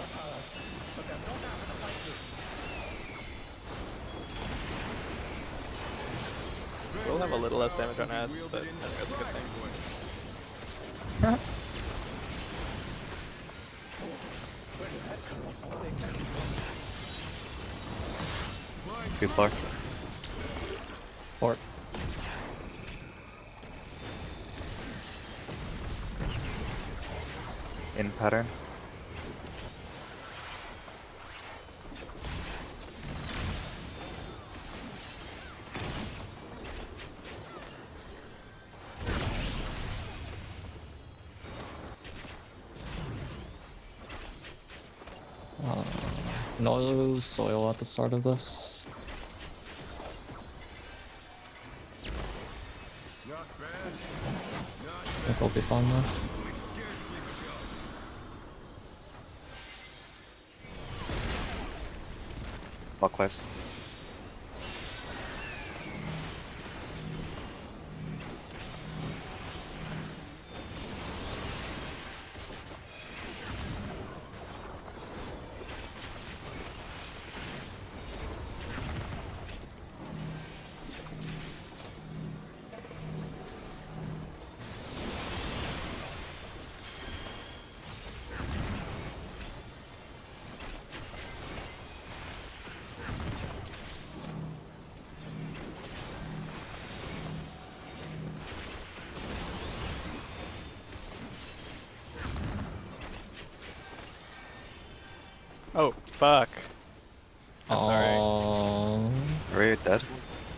We'll have a little less damage on ads, but I think that's a good thing. Good luck. Fort. In pattern. No soil at the start of this. I think we'll be fine though. Clockwise. Oh, fuck. I'm sorry. Oh. Are we dead?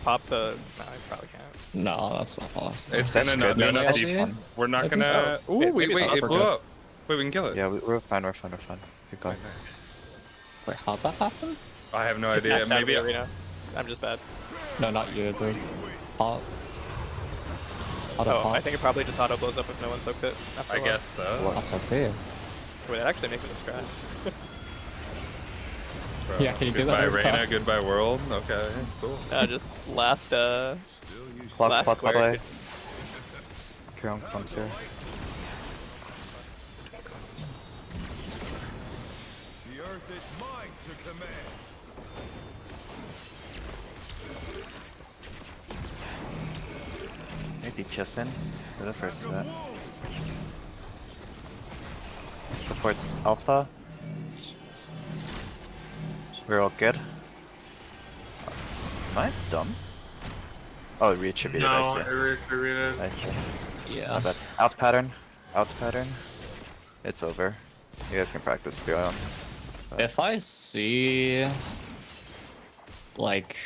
Pop the... No, I probably can't. No, that's not possible. It's That's gonna not good. do enough That's deep. fun. We're not I think- gonna. Oh, Ooh, wait, wait, maybe it's it not blew good. up. Wait, we can kill it. Yeah, we're fine, we're fine, we're fine. Keep going. Wait, how'd that happen? I have no Get idea. knocked out of Maybe the arena. I'm just bad. No, not you. The pop. Auto Oh, pop. I think it probably just auto blows up if no one soaked it. After I a while. guess so. That's okay. Wait, it actually makes it a scratch. Bro. Yeah, can you do that Goodbye, every Reina. time? Goodbye, world. Okay, cool. Just last Block last spots by the square. way. Kieran comes here. The earth is mine to command. Maybe kissing for the first set. Supports alpha. We're all good. Am I dumb? Oh, it reattributed, I see. reattributed. I see. Yeah. Not bad. Out pattern. Out pattern. It's over. You guys can practice if you want. If I see like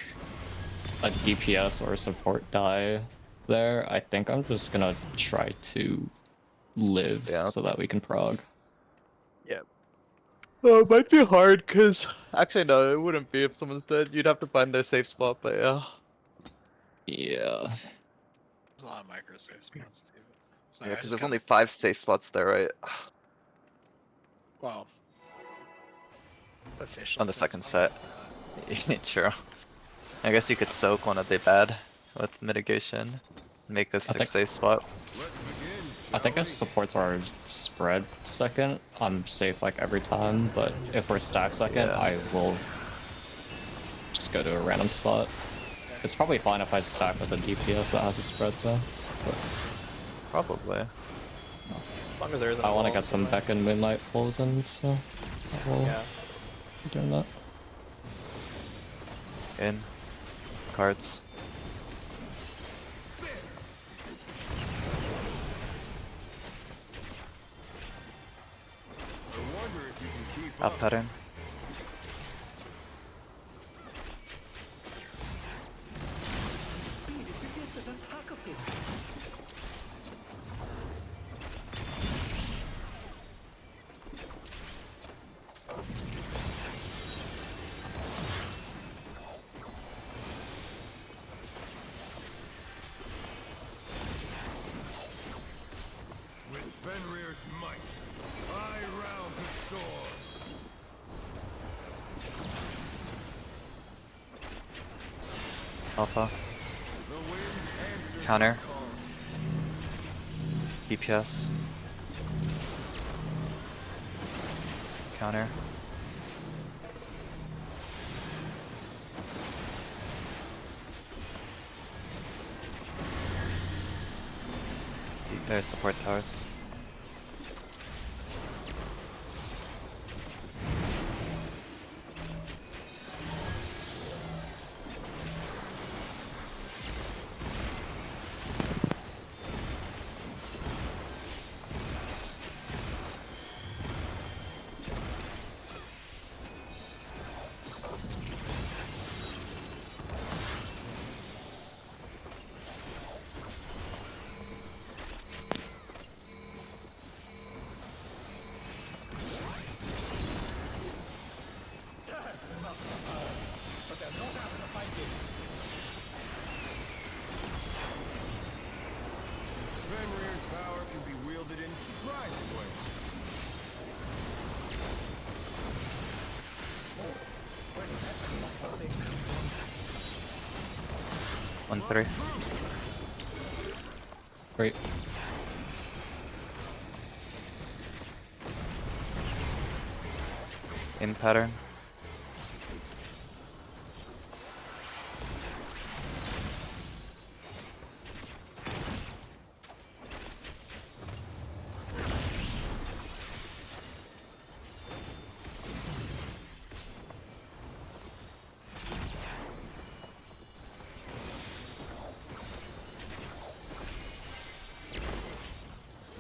a DPS or a support die there, I think I'm just gonna try to live Yeah. so that we can prog. Yep. Oh, it might be hard because actually no, it wouldn't be if someone's dead. You'd have to find their safe spot, but yeah. Yeah. There's a lot of micro safe spots too. So Yeah, I because just there's only 5 safe spots there, right? well, official On the safe second spots. set. True. I guess you could soak one of the bad with mitigation. Make a 6 safe spot. I think if supports are spread second, I'm safe like every time, but if we're stacked second, Yeah. I will just go to a random spot. It's probably fine if I stack with a DPS that has a spread though. But Probably. As long as there isn't I a want to wall, get some somewhere. Beck and Moonlight pulls in, so I will Yeah. be doing that. In. Cards. Out pattern. With Fenrir's might, I rouse a storm. Alpha. The wind answers Counter. the call. DPS. Counter. There's support towers. Fenrir's power can be wielded in surprising ways. 1-3. Great. In pattern.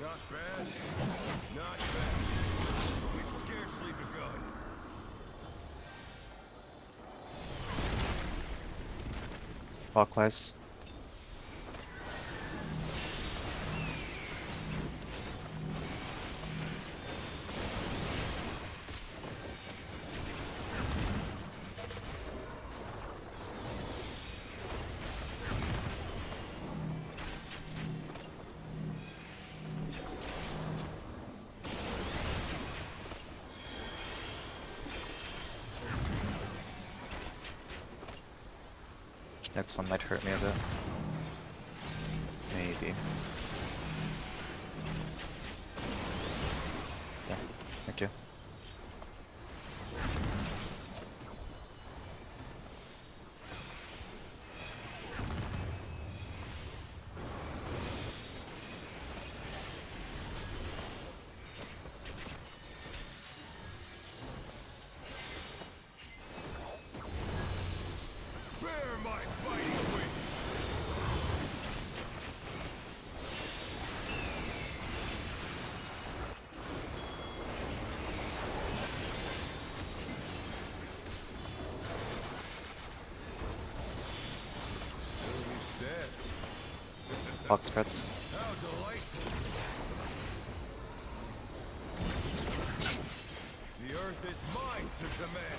Not bad. Not bad. We've scarcely begun. Clockwise. This next one might hurt me a bit. Maybe. Yeah, thank you. Bear my fighting wings. Box spreads. How delightful. The earth is mine to command.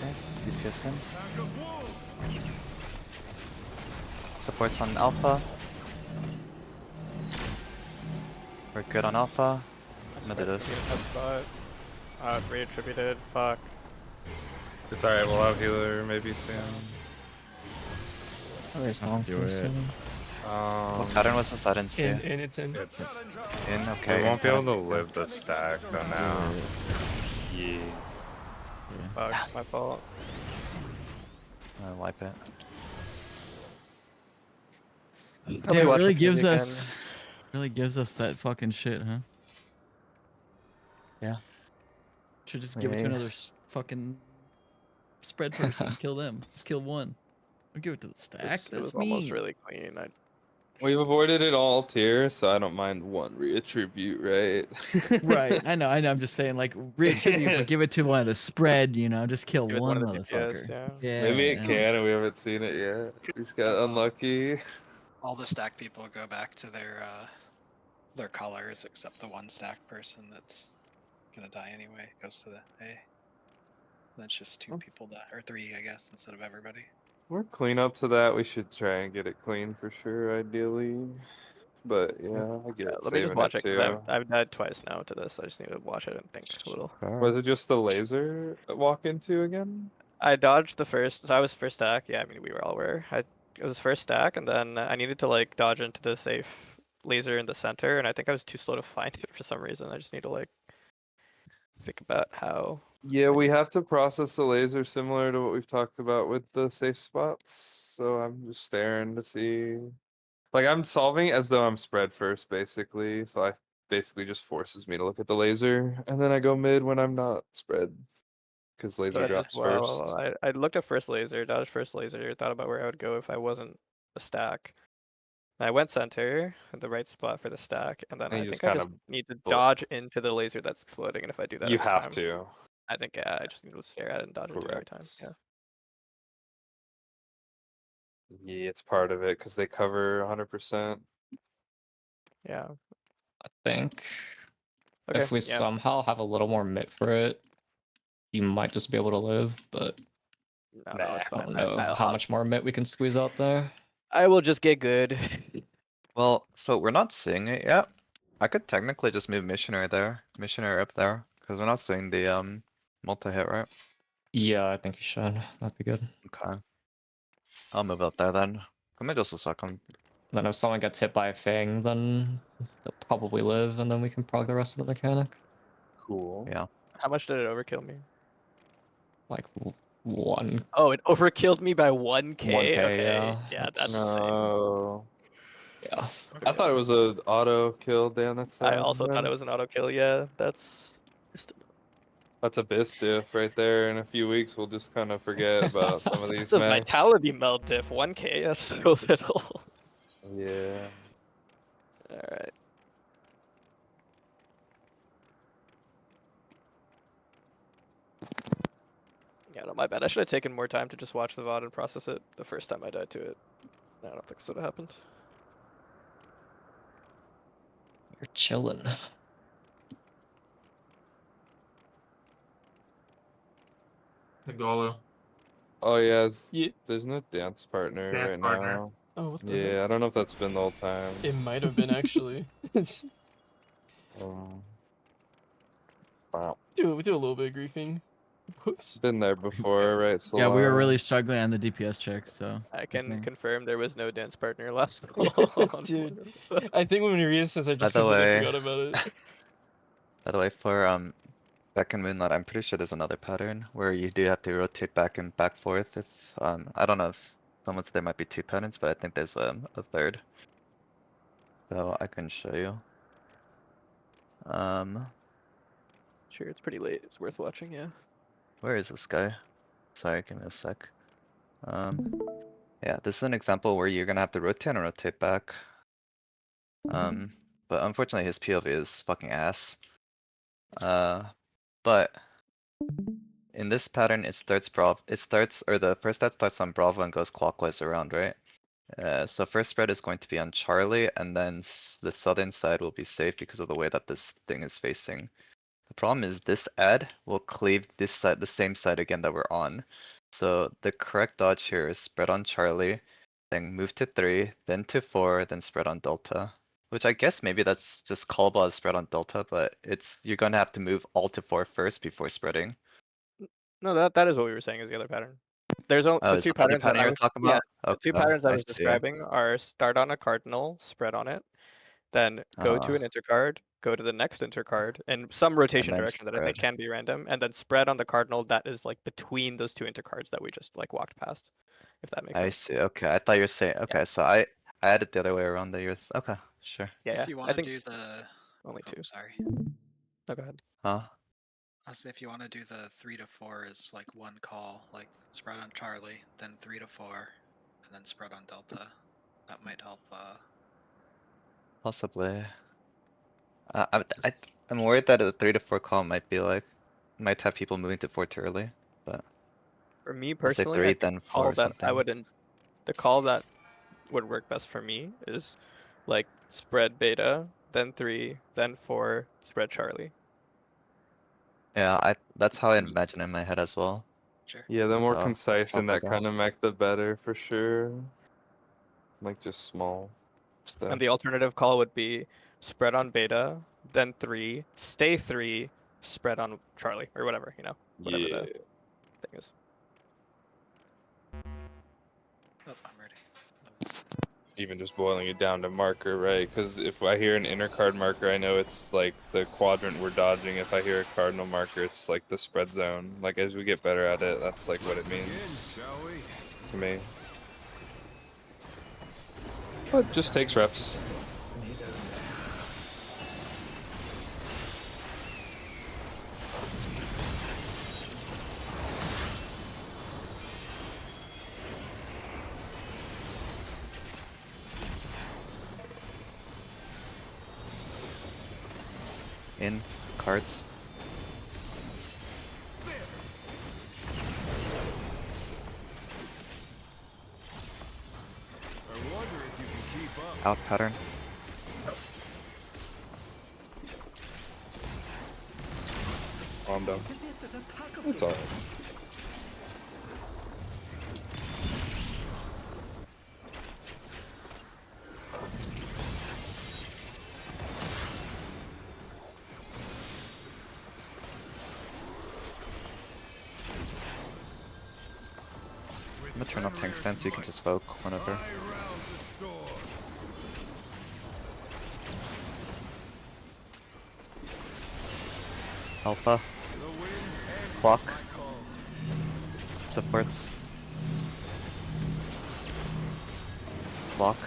Okay, DPS in. Pack of wolves. Supports on alpha. We're good on alpha. I'm gonna do this. Reattributed, fuck. It's alright, we'll have healer maybe soon. Oh, there's I'll long do first it. one. What pattern was this? I didn't see. It's in. It's In, okay. we won't be in able to pattern. live the stack though now. Yeah. Fuck, my fault. I'll wipe it. I'll Yeah, be it watching really for gives you us that fucking shit, huh? Yeah. Should just give it to Yeah. another fucking spread person. Kill them. Just kill one. Don't give it to the stack. It was That's almost mean. really clean. We've avoided it all tier, so I don't mind one reattribute, right? Right. I know. I'm just saying, like, reattribute, but give it to one of the spread, you know? Just kill Give it to one one of the DPS, motherfucker. yeah. Yeah. Maybe it yeah. can, and we haven't seen it yet. We just got unlucky. All the stack people go back to their colors, except the one stack person that's gonna die anyway goes to the A. That's just two people die, or three, I guess, instead of everybody. We're clean up to that. We should try and get it clean for sure, ideally. But yeah, I get Let me just saving watch it it, because too. I've died twice now to this. I just need to watch it and think a little. Was it just the laser walk into again? I dodged the first, so I was first stack. Yeah, I mean, we were all were. It was first stack, and then I needed to, like, dodge into the safe laser in the center, and I think I was too slow to find it for some reason. I just need to, like, think about how. Yeah, we have to process the laser similar to what we've talked about with the safe spots. So I'm just staring to see. Like I'm solving as though I'm spread first, basically. So I basically just forces me to look at the laser, and then I go mid when I'm not spread, because laser But as drops well, first. I looked at first laser, dodged first laser, thought about where I would go if I wasn't a stack. And I went center at the right spot for the stack, and then And I you just think I kind just of need to blip. dodge into the laser that's exploding, and if I do that You every have time, to. I think, yeah, I just need to stare at it and dodge into it every time. Correct. Yeah. Yeah, it's part of it because they cover 100%. Yeah. I think Okay. if we Yeah. somehow have a little more mit for it, you might just be able to live, but No, it's I fine. don't know how much more mit we can squeeze out there. I will just get good. Well, so we're not seeing it yet. I could technically just move missionary there, missionary up there, because we're not seeing the multi-hit, right? Yeah, I think you should. That'd be good. Okay. I'll move up there then. Give me just a second. Then if someone gets hit by a thing, then they'll probably live, and then we can prog the rest of the mechanic. Cool. Yeah. How much did it overkill me? Like one. Oh, it overkilled me by 1k. 1K, Okay. yeah. Yeah, That's- that's insane. No. Yeah. I thought it was a auto kill. Damn, that's sad. I also thought it was an auto kill. Yeah, that's. That's a bis diff right there. In a few weeks, we'll just kind of forget about some of these It's a mechs. vitality meld diff. 1k. That's so little. Yeah. All right. know, my bad. I should have taken more time to just watch the VOD and process it the first time I died to it. I don't think this would have happened. You're chilling. Nagolo. Oh yeah, Yeah. there's no dance partner Dance right partner. now. Oh, what the Yeah, heck? I don't know if that's been the whole time. It might have been actually. Um, wow. We do a little bit of griefing. Whoops. Been there before, right? Yeah, we were Solara? really struggling on the DPS checks, so I can think. confirm there was no dance partner last one. Dude, I think when we read this, I By just the completely way, forgot about it. by the way, for back in Moonlight, I'm pretty sure there's another pattern where you do have to rotate back and back forth. If I don't know if someone said there might be two patterns, but I think there's a third. So I can show you. Sure, it's pretty late. It's worth watching, yeah. Where is this guy? Sorry, give me a sec. Yeah, this is an example where you're gonna have to rotate and rotate back. But unfortunately his POV is fucking ass. But in this pattern it starts or the first stat starts on Bravo and goes clockwise around, right? So first spread is going to be on Charlie, and then the southern side will be safe because of the way that this thing is facing. The problem is this ad will cleave this side, the same side again that we're on. So the correct dodge here is spread on Charlie, then move to 3, then to 4, then spread on Delta. Which I guess maybe that's just callable as spread on Delta, but you're gonna have to move all to 4 first before spreading. No, that is what we were saying is the other pattern. There's Oh, the is two that the other patterns that pattern I you're was talking yeah, about? the two Okay, patterns I I was see. describing are start on a cardinal, spread on it, then go to an intercard, go to the next intercard, and some And rotation then direction that I think spread. can be random, and then spread on the cardinal that is like between those two intercards that we just like walked past. If that makes I sense. see, okay, I thought you were saying, Yeah. okay, so I had it the other way around that okay, sure. Yeah, If yeah. you I want to think do the, only oh two. sorry, No, go ahead. Huh? I say if you want to do the 3 to 4 is like one call, like spread on Charlie, then 3 to 4, and then spread on Delta. That might help. Possibly. Just I'm worried that a 3 to 4 call might have people moving to 4 too early, but For me we'll say personally, 3, I think then the 4 call or that I something. wouldn't the call that would work best for me is like spread beta, then 3, then 4, spread Charlie. Yeah, that's how I imagine in my head as well. sure. Yeah, the more So, concise I'll in play that kind of mech, the better for sure. Like just small stuff. And the alternative call would be spread on beta, then 3, stay 3, spread on Charlie, or whatever, whatever Yeah. the thing is. Oh, I'm ready. Even just boiling it down to marker, right? Because if I hear an inner card marker, I know it's like the quadrant we're dodging. If I hear a cardinal marker, it's like the spread zone. Like as we get better at it, that's like what it means to me. But it just takes reps. In cards. I wonder if you can keep up. Out pattern. Calm down. It's alright. I'm gonna turn off tank stand so you can just poke whenever. Alpha. Clock. Supports. Block.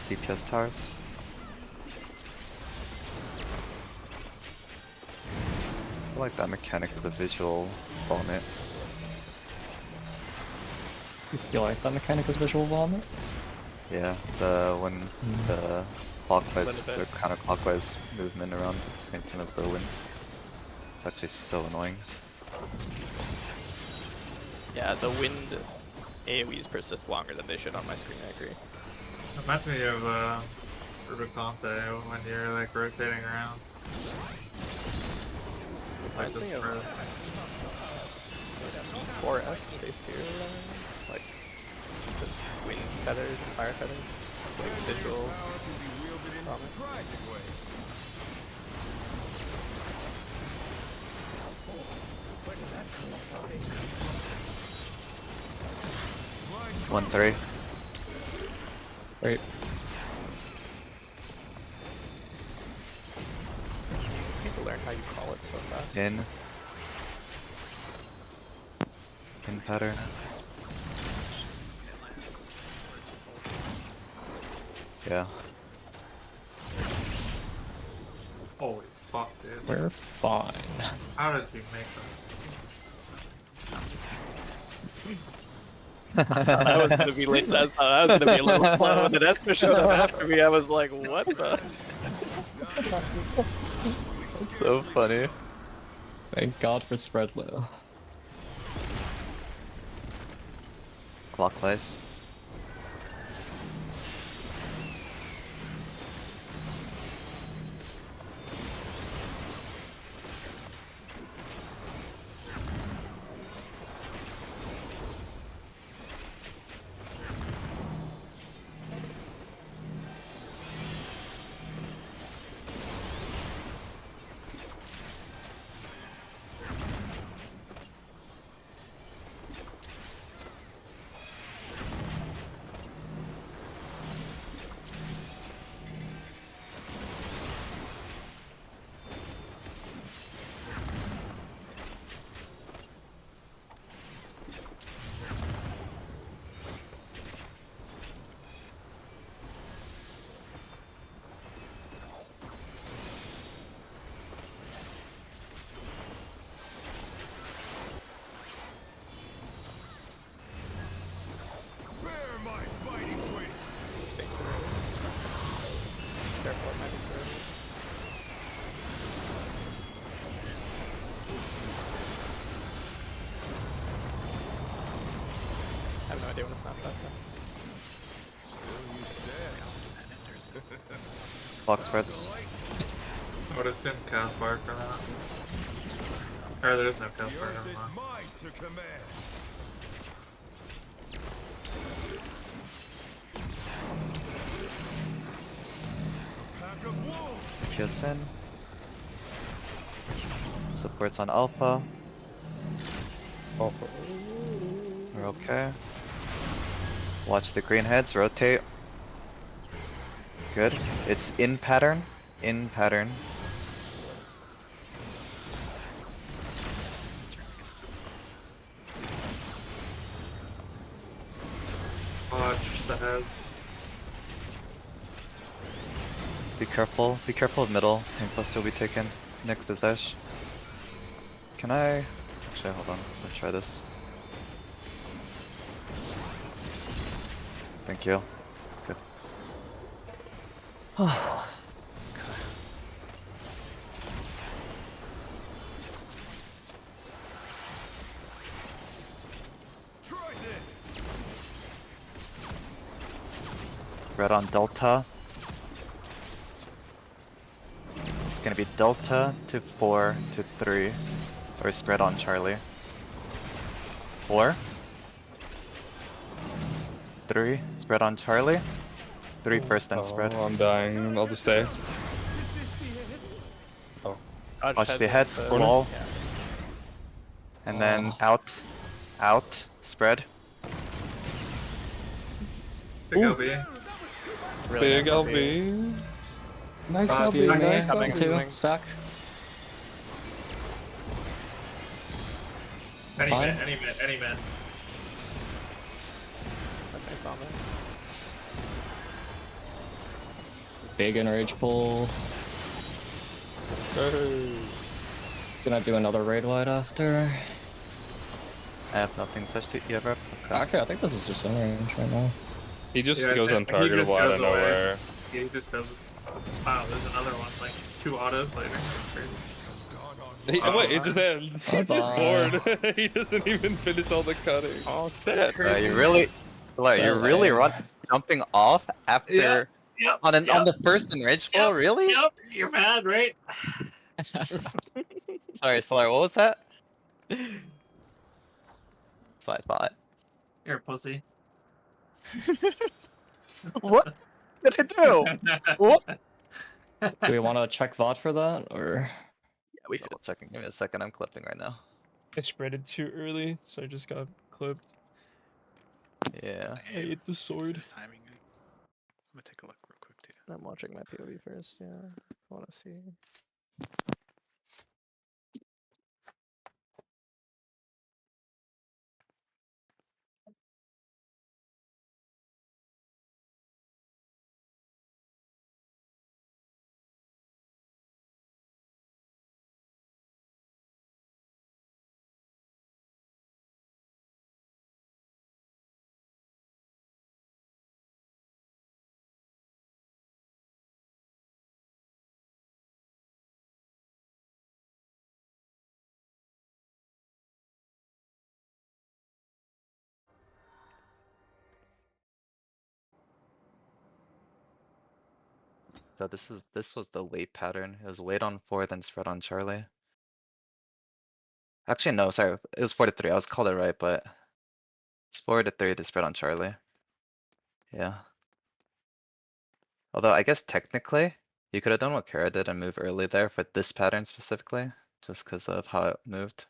DPS towers. I feel like that mechanic is a visual vomit. You like that mechanic as visual vomit? Yeah, when the clockwise or counterclockwise movement around the same time as the winds. It's actually so annoying. Yeah, the wind AoEs persist longer than they should on my screen, I agree. Reminds me of Rubicante when you're like rotating around. Like Reminds this me of for 4S phase 2 or whatever. Like just wind feathers and fire feathers. Like visual promise. 1-3. Right. People learn how you call it so fast. In pattern. Yeah. holy fuck, dude. We're fine. How did you make I was gonna be late. I was gonna be a little slow. When the Esper showed up after me, I was like, what the? That's so funny. Thank God for spread low. Clockwise. Careful, it might be through. I have no idea when it's not that. Clock spreads. I would assume cast bar for that. Or there's no cast bar, never mind. Kiss in. Supports on alpha. Oh. We're okay. Watch the green heads rotate. Good. It's in pattern. In pattern. Watch the heads. Be careful. Be careful of middle. Tank plus will be taken. Next is Ash. Can I? Actually, hold on. Let's try this. Thank you. Good. Red on Delta. It's gonna be Delta to 4 to 3. Or spread on Charlie. 4. 3. Spread on Charlie. 3 first and spread. Oh, I'm dying. I'll just stay. Oh. Watch the heads, wall. Yeah. And then out. Out. Spread. Big LB. Really Big nice LB. Nice LB, LB, nice LB. too. Stack. Any Fine. man, any man, any man. That's nice on there. Big enrage pull. Gonna do another raid wide after. I have nothing such to yet rep. Okay. Okay, I think this is just in range right now. He just Yeah, goes he untargetable just out goes of away. nowhere. Yeah, he just goes. Wow, there's another one, like 2 autos later. That's crazy. Wait, it just ends. He's just Bye-bye. bored. He doesn't even finish all the cutting. Oh shit! You really, like, So you're really lame. jumping off Yeah. after Yep. on Yep. the first enrageful, Yep. really? Yep. You're mad, right? Sorry, what was that? That's what I thought. You're a pussy. What did I do? What? Do we want to check VOD for that, or? Yeah, we should. Double checking. Give me a second. I'm clipping right now. I spreaded too early, so I just got clipped. Yeah. I ate the Is sword. the timing good? I'm gonna take a look real quick too. I'm watching my POV first. Yeah, I want to see. So this was the wait pattern. It was wait on 4, then spread on Charlie. Actually, no, sorry. It was 4 to 3. I was called it right, but it's 4 to 3 to spread on Charlie. Yeah. Although I guess technically you could have done what Kara did and move early there for this pattern specifically, just because of how it moved.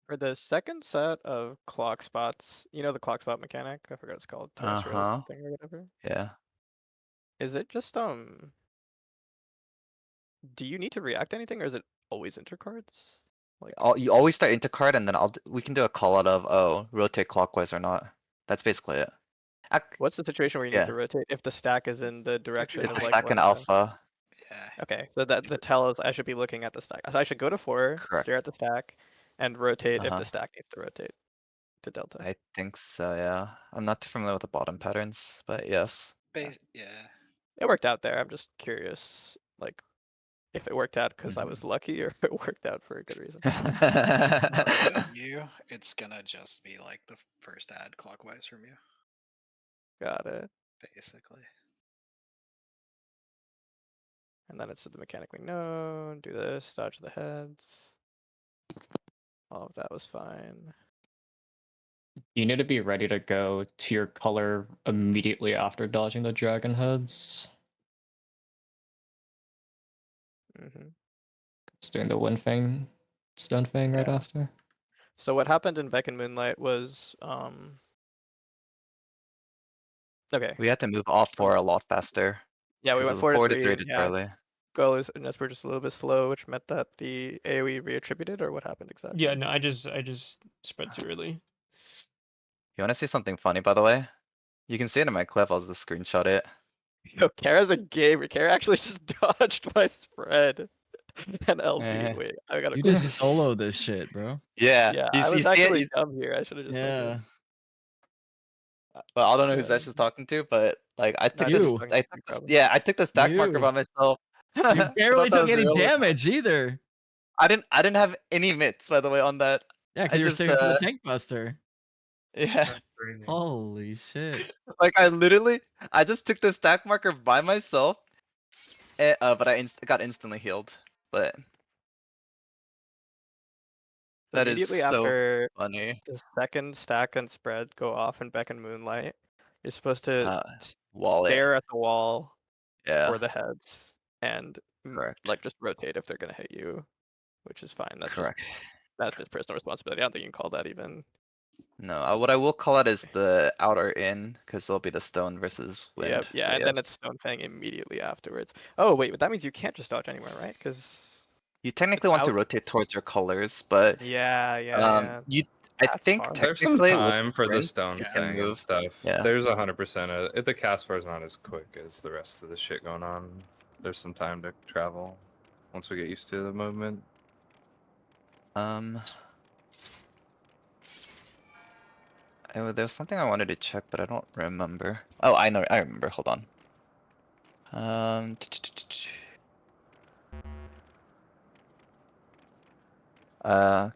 For the second set of clock spots, you know the clock spot mechanic? I forgot what it's called. Terrestrial something or whatever. Yeah. Is it just do you need to react to anything, or is it always intercards? Like, You always start into card, and then we can do a call out of rotate clockwise or not. That's basically it. what's the situation where you need Yeah. to rotate if the stack is in the direction It's of the like stack where in the alpha. Yeah. Okay, so that the tell is I should be looking at the stack. So I should go to 4, Correct. stare at the stack, and rotate if Uh-huh. the stack needs to rotate to delta. I think so, yeah. I'm not too familiar with the bottom patterns, but yes. Yeah. It worked out there. I'm just curious, like, if it worked out because I Mm-hmm. was lucky, or if it worked out for a good reason. It's you. It's gonna just be like the first ad clockwise from you, Got it. basically. And then it's the mechanic wing known. Do this, dodge the heads. All of that was fine. You need to be ready to go to your color immediately after dodging the dragon heads. Mm-hmm. It's doing the wind fang, stun fang right Yeah. after. So what happened in Beck and Moonlight was okay. We had to move off 4 a lot faster. Yeah, we Because went of the 4 to 4 to 3. 3 to Yeah. Charlie. Goals and were just a little bit slow, which meant that the AoE reattributed, or what happened exactly? Yeah, no, I just spread too early. You wanna see something funny, by the way? You can see it in my clip, I'll just screenshot it. Yo, Kara's a gamer. Kara actually just dodged my spread and LB. Wait, I gotta. You just solo this shit, bro. Yeah. Yeah, You I was see it? actually dumb here. I should have just Yeah. Well, I don't know who Yeah. Zesh is talking to, but like I took Not this, just You. talking I to took this, probably. yeah, I took the stack marker You. by myself. You I barely thought that took was any real. damage either. I didn't have any mitts, by the way, on that. Yeah, I because you were just saving for the tank buster. yeah, That's crazy. Holy shit. like I just took the stack marker by myself, but I got instantly healed. But So that is immediately so after funny. the second stack and spread go off in Beck and Moonlight, you're supposed to Wallet. stare at the wall Yeah, for the heads and correct. like just rotate if they're gonna hit you, which is fine. Correct. That's just personal responsibility. I don't think you can call that even. No, what I will call it is the outer in, because it'll be the stone versus Yeah, wind. yeah, but and then yes. it's Stone Fang immediately afterwards. Oh wait, but that means you can't just dodge anywhere, right? Because You technically it's want to out. rotate towards your colors, but Yeah. I That's think hard. There's some technically with time for the sprint stone you can thing and move. stuff. Yeah. There's 100%. The cast bar's not as quick as the rest of the shit going on. There's some time to travel once we get used to the movement. There's something I wanted to check, but I don't remember. Oh, I know. I remember. Hold on.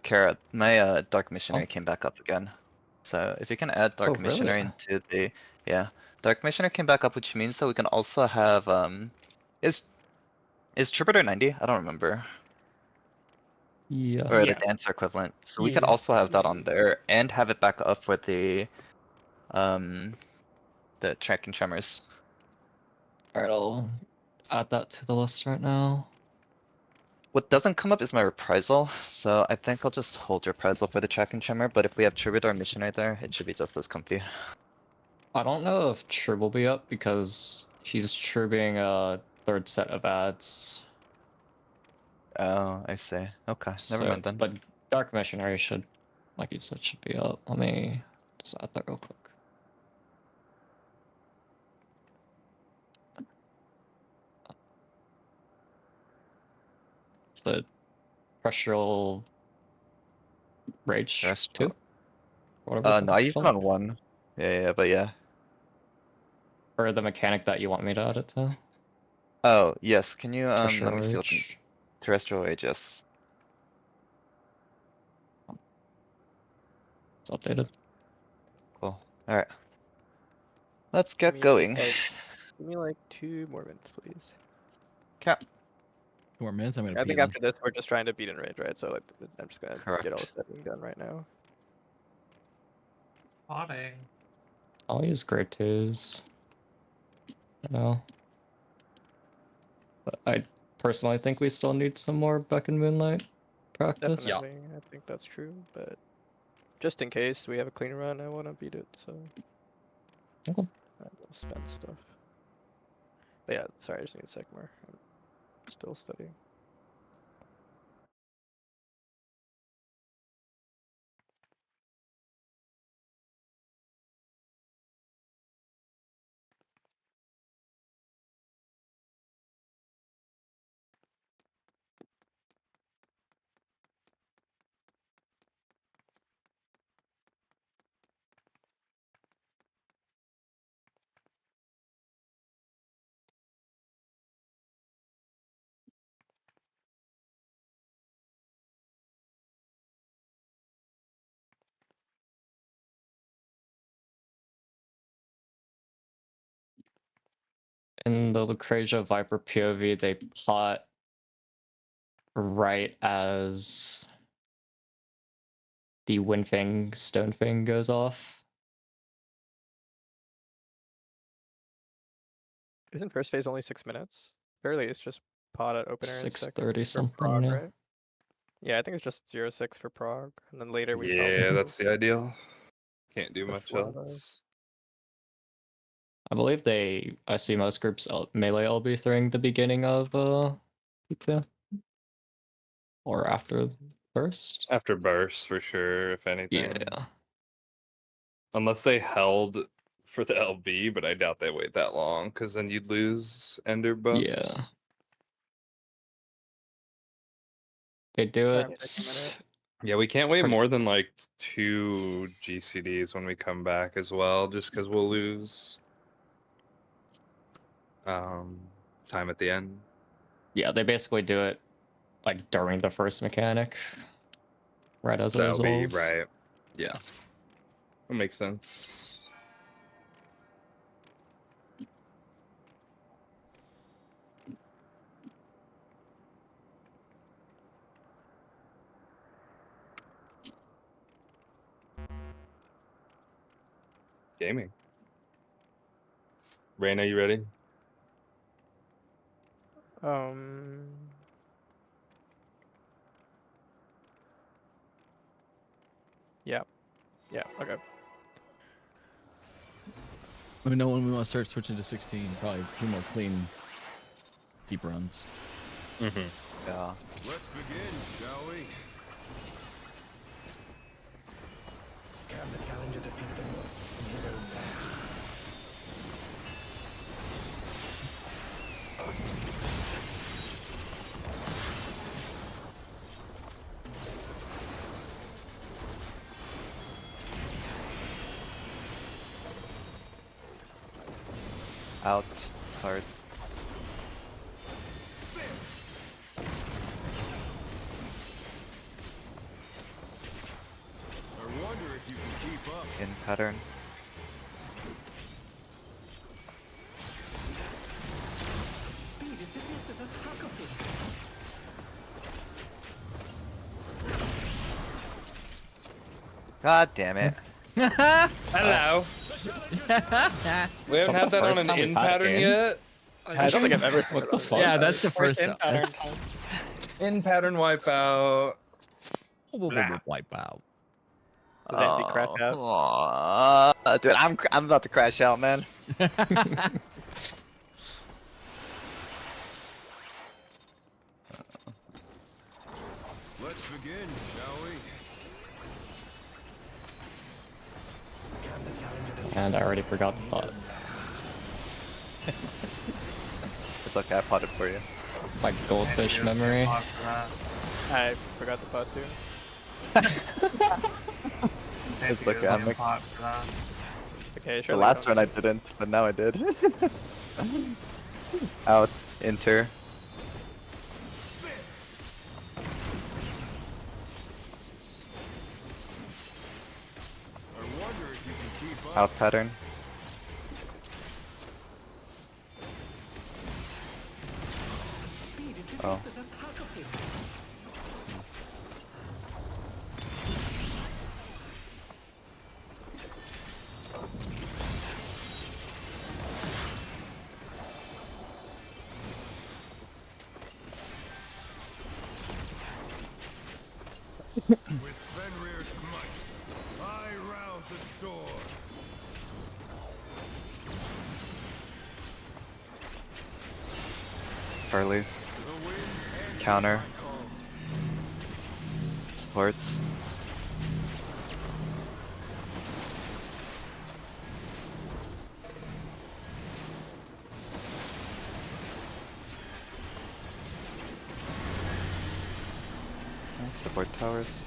Kara, my Dark Missionary came back up again. So if you can add Dark Oh, really? Missionary into the Dark Missionary came back up, which means that we can also have is Troubadour 90? I don't remember. Yeah. Or the Yeah. Dancer equivalent. So we could Yeah. also have that on there and have it back up with um the Tracking Tremors. Alright, I'll add that to the list right now. What doesn't come up is my Reprisal, so I think I'll just hold Reprisal for the Tracking Tremor, but if we have Troubadour Missionary there, it should be just as comfy. I don't know if Trib will be up because he's tribbing a third set of ads. Oh, I see. Okay, never So, mind then. but Dark Missionary should, like you said, should be up. Let me just add that real quick. So, Terrestrial Rage Terrestrial. 2? Whatever No, I it's used it called. on 1. Yeah, but yeah. Or the mechanic that you want me to add it to? Oh, yes, can you, Terrestrial let me see what the Rage. Terrestrial Rage is. It's updated. Cool. Alright. Let's Give get me going. give me like 2 more minutes, please. Cap. 4 minutes. I'm gonna I pee think then. after this we're just trying to beat in range, right? So like, I'm just gonna get all the Correct. setting done right now. Potting. I'll use grade 2s. No. But I personally think we still need some more Beck and Moonlight practice. Definitely, I think that's true. But just in case we have a clean run, I want to beat it. So Okay. I will spend stuff. But yeah, sorry, I just need a sec more. I'm still studying. In the Lucretia Viper POV, they plot right as the Windfang Stonefang goes off. Isn't first phase only 6 minutes? Apparently, it's just pot at opener and second 6:30 for something, Prague, yeah. right? Yeah, I think it's just 0-6 for Prague, and then later we probably Yeah, go that's the ideal. Can't do for much 4-5. else. I believe I see most groups melee LB throwing the beginning of P2. Or after first. After burst for sure, if anything. Yeah. Unless they held for the LB, but I doubt they wait that long, because then you'd lose ender buffs. Yeah. They do Alright, it. take a minute. Yeah, we can't wait Pretty- more than like 2 GCDs when we come back as well, just because we'll lose time at the end. Yeah, they basically do it like during the first mechanic. Right as it That'll be resolves. right. Yeah. That makes sense. Gaming. Raina, you ready? Yeah. Yeah, okay. Let me know when we want to start switching to 16. Probably a few more clean, deep runs. Mm-hmm. Yeah. Let's begin, shall we? Can the challenger defeat the North in his own land? Out. Cards. I wonder if you can keep up. In pattern. Speed, it's as if there's a cacophony. God damn it. Hello. We haven't had that on an in pattern yet. I don't think I've ever seen What it the on fuck? Yeah, that's the First first in pattern time. In pattern wipeout. Wipe out. Does Andy crash out? Aw, dude, I'm about to crash out, man. Let's begin, shall we? And I already forgot the pot. It's okay, I potted for you. My goldfish memory. I forgot the pot too. It's okay, I'm Okay, The sure. last one I didn't, but now I did. Out. Enter. I wonder if you can keep up. Out pattern. Speed, it's as Oh. if there's a cacophony. With Fenrir's might, I rouse a storm. Farley. The wind answers Counter. my call. Supports. Support towers.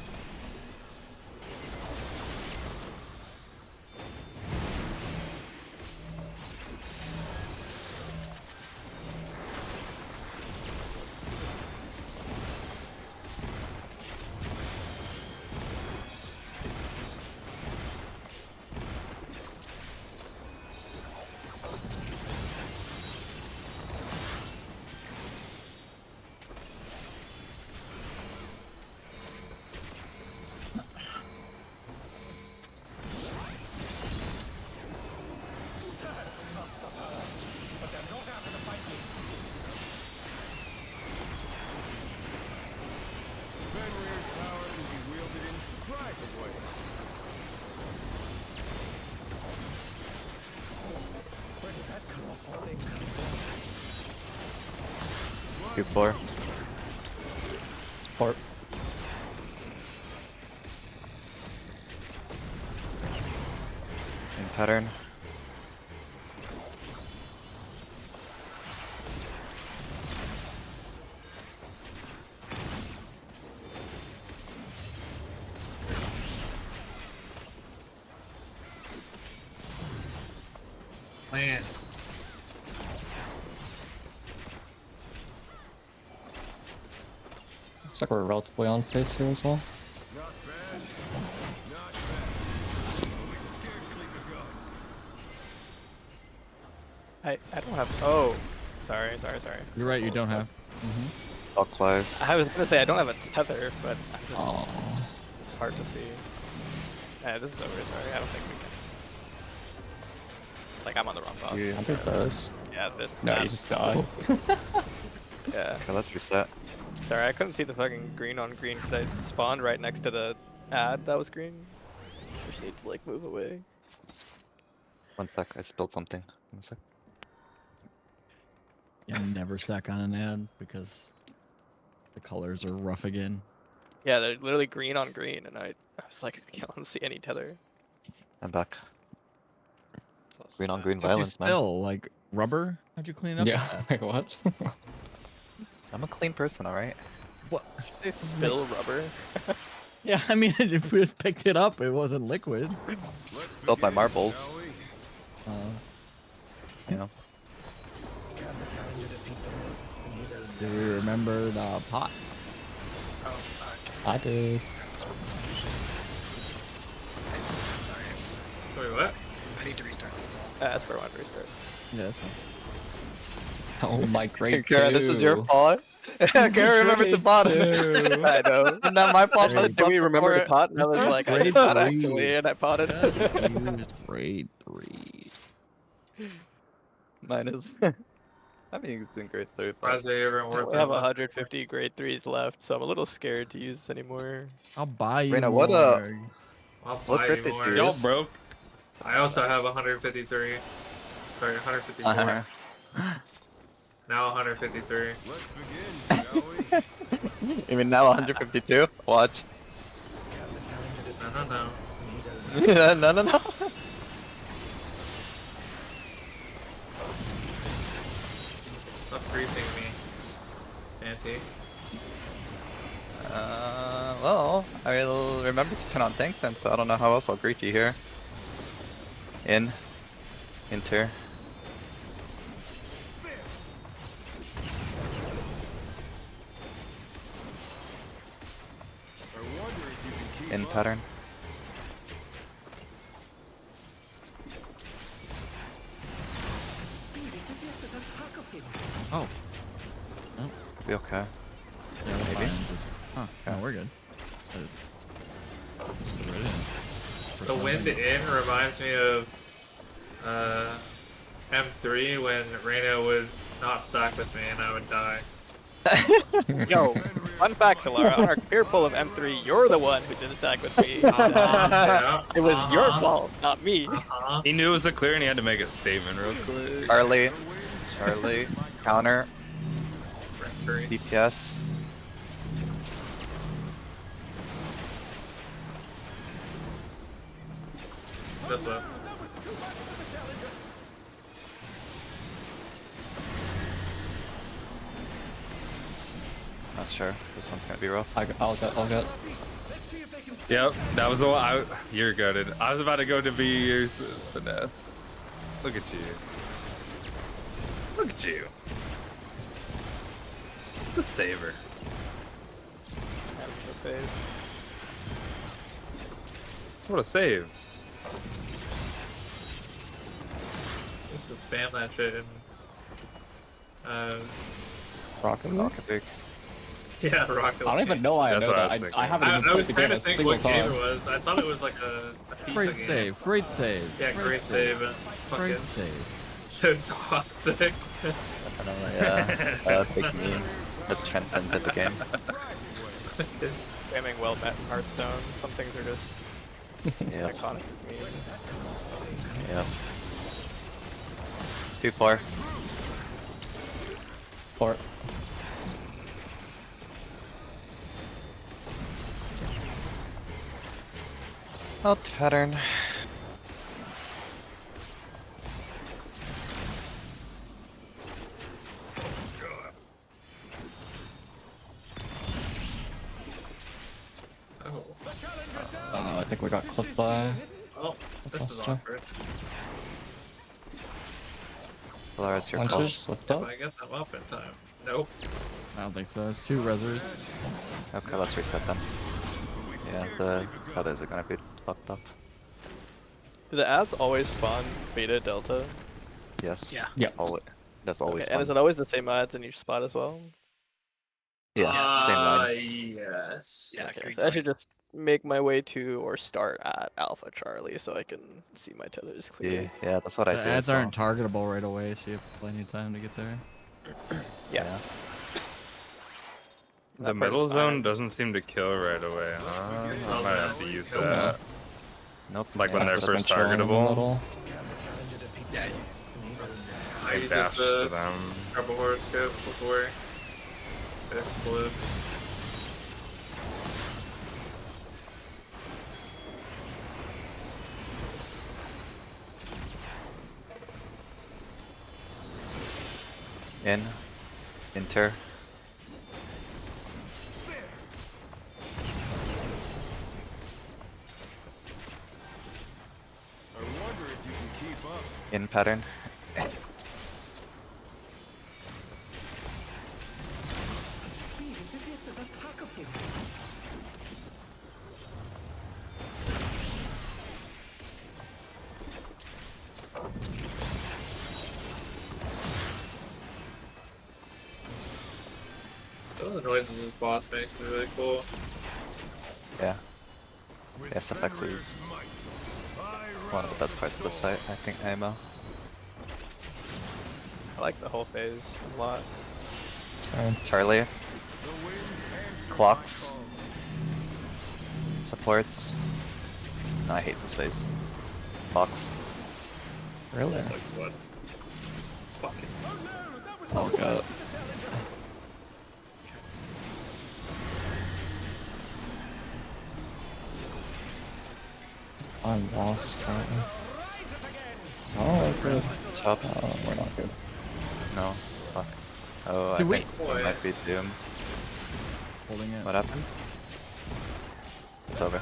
Fenrir's power can be wielded in surprising ways. Where did that colossal thing come from? Q4. Support. In pattern. Man. Looks like we're relatively on pace here as well. Not bad. Not bad. We've scarcely begun. I don't have. Oh, sorry. You're right, you don't have. Clockwise. I was gonna say I don't have a tether, but I'm just, Oh. it's hard to see. Yeah, this is over. Sorry, I don't think we can. Like I'm on the wrong boss. Yeah. Hunter does. Yeah, this. No, that- you just died. Yeah. Okay, let's reset. Sorry, I couldn't see the fucking green on green because I spawned right next to the ad that was green. Just need to like move away. 1 sec, I spilled something. 1 sec. Yeah, never stack on an ad because the colors are rough again. Yeah, they're literally green on green, and I was like, I can't see any tether. I'm back. It's also Green on bad. green What'd you violence, man. spill? Like rubber? How'd you clean up? Yeah, like what? I'm a clean person, alright? What? They spill rubber. Yeah, I mean, if we just picked it up, it wasn't liquid. Let's Built by begin, marbles. shall we? Uh, You know. Do we remember the pot? Oh, fuck. I do. Wait, what? I need to restart the ball. Esper wanted to restart. Yeah, that's fine. Oh my great Kara, this is your two. fault. Kara remembered the Grade bottom. two. I know. Not my fault. Grade Do we remember the it. pot? And I was like, I did Grade not three. actually, and I potted. Here's grade 3. Mine is. I mean, it's in grade 3. Why is it even I worth only that have much? 150 grade 3s left, so I'm a little scared to use this anymore. I'll buy you Reyna, more. what I'll what buy grade you these more. do you Y'all use? broke. I also have 153. Sorry, 154. Now 153. Let's begin, shall we? You mean now 152? Watch. No. Yeah, no. Stop creeping me, Auntie. Well, I'll remember to turn on tank then, so I don't know how else I'll greet you here. Inter. I wonder if you can keep In up. pattern. Oh. Be okay. Yeah, we're Maybe. fine. Just, huh. Okay. No, we're good. Just throw it in. The wind in reminds me of M3 when Reyna would not stack with me and I would die. Yo, fun fact, Solara, on our beer pull of M3, you're the one who didn't stack with me. Yeah, It was your fault, not me. He knew it was a clear and he had to make a statement real quick. Charlie. Counter. Rent-free. DPS. This way. Not sure. This one's gonna be rough. I'll get. Yep, that was the one. You're gutted. I was about to go to be your finesse. Look at you. Look at you. The saver. What a save. Just to spam that shit and Rocket League? Rocket League. yeah, Rocket I don't even know why I That's know what I that. was thinking. I haven't even I played was the trying game to a think single what game time. it was. I thought it was like a FIFA Great game. save. Great save. Yeah, great save. And Great fucking save. so toxic. I don't know, yeah. Big meme. That's transcended the game. Spamming well met in Hearthstone. Some things are just Yeah. iconic memes. Yeah. 2-4. Or Out pattern. Oh, I think we got clipped by. oh, this is Faster. awkward. Valara's your call. Launchers slipped If up. I get them up in time. Nope. I don't think so. It's 2 rezzers. Okay, let's reset them. Yeah, the others are gonna be fucked up. Do the ads always spawn beta delta? Yes. Yeah. Yeah. That's always Okay, and is fun. it always the same ads in each spot as well? Yeah, same line. Yes. Yeah, Okay, green's so I should always- just make my way to or start at Alpha Charlie so I can see my tethers Yeah, clearly. yeah, that's what I The do. ads as well. aren't targetable right away, so you have plenty of time to get there. Yeah. The That middle part's zone fine. doesn't seem to kill right away, huh? I might have to use Nope. that. Nope. Like when yeah. they're Just been first chilling in the targetable. middle. Yeah, I I used dash to the them. couple horoscope before it explodes. Inter. I wonder if you can keep up. In pattern. noises this boss makes is really cool. Yeah. The SFX is one of the best parts of this fight, I think, AMO. I like the whole phase a lot. Charlie. Clocks. Supports. No, I hate this phase. Clocks. Really? Like what? Fucking. Oh god. I'm lost currently. Oh, good. Chop. We're not good. No. Fuck. Oh, I Did we- think we might be doomed. Holding it. What happened? It's over.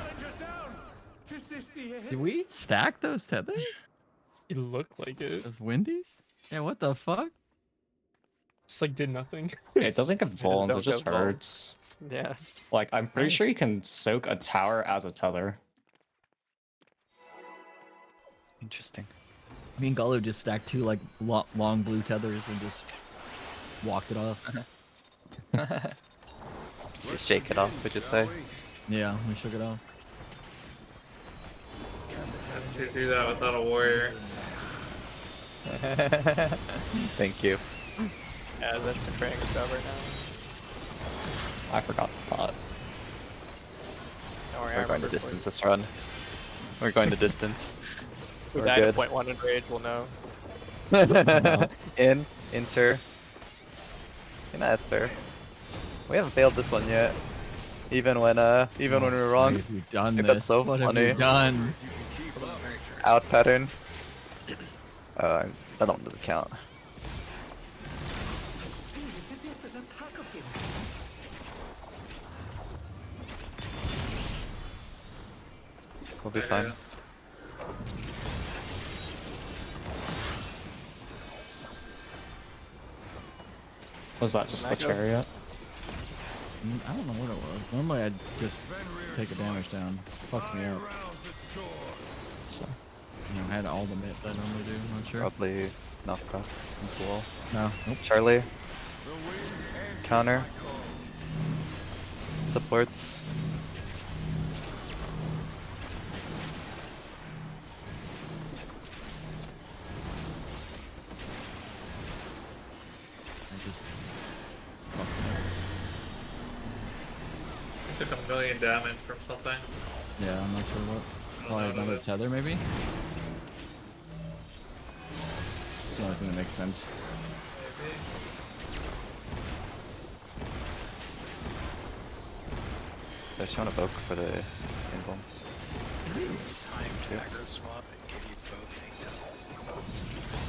Did we stack those tethers? It looked like it. Those windies? Yeah, what the fuck? Just like did nothing. It doesn't get Yeah, bones, don't it just get bones. hurts. Yeah. Like, I'm pretty Nice. sure you can soak a tower as a tether. Interesting. Me and Gullo just stacked two like long blue tethers and just walked it off. You shake it off, would you say? Yeah, we shook it off. To do that without a warrior. Thank you. Yeah, that's betraying his job right now. I forgot the thought. Don't worry, I We're going to remember for distance this run. We're going to distance. you. We're Who died at good. point 1 in rage will know. Enter. You're not fair. We haven't failed this one yet. Even when we were wrong. What have you done Like, this? that's so What have funny. you done? Out pattern. That one doesn't count. We'll be fine. Was that just the Can I go? chariot? I don't know what it was. Normally I'd just take a damage down. Fucks me up. So, You know, I had all the mid that I normally do. I'm not sure. Probably knockoff into wall. No. Nope. Charlie. Counter. Supports. I just Took 1,000,000 damage from something. yeah, I'm not sure what. Probably another tether maybe? It's the only thing that makes sense. Maybe. So I just want to evoke for the emblem. Timed aggro swap and give you both takedowns.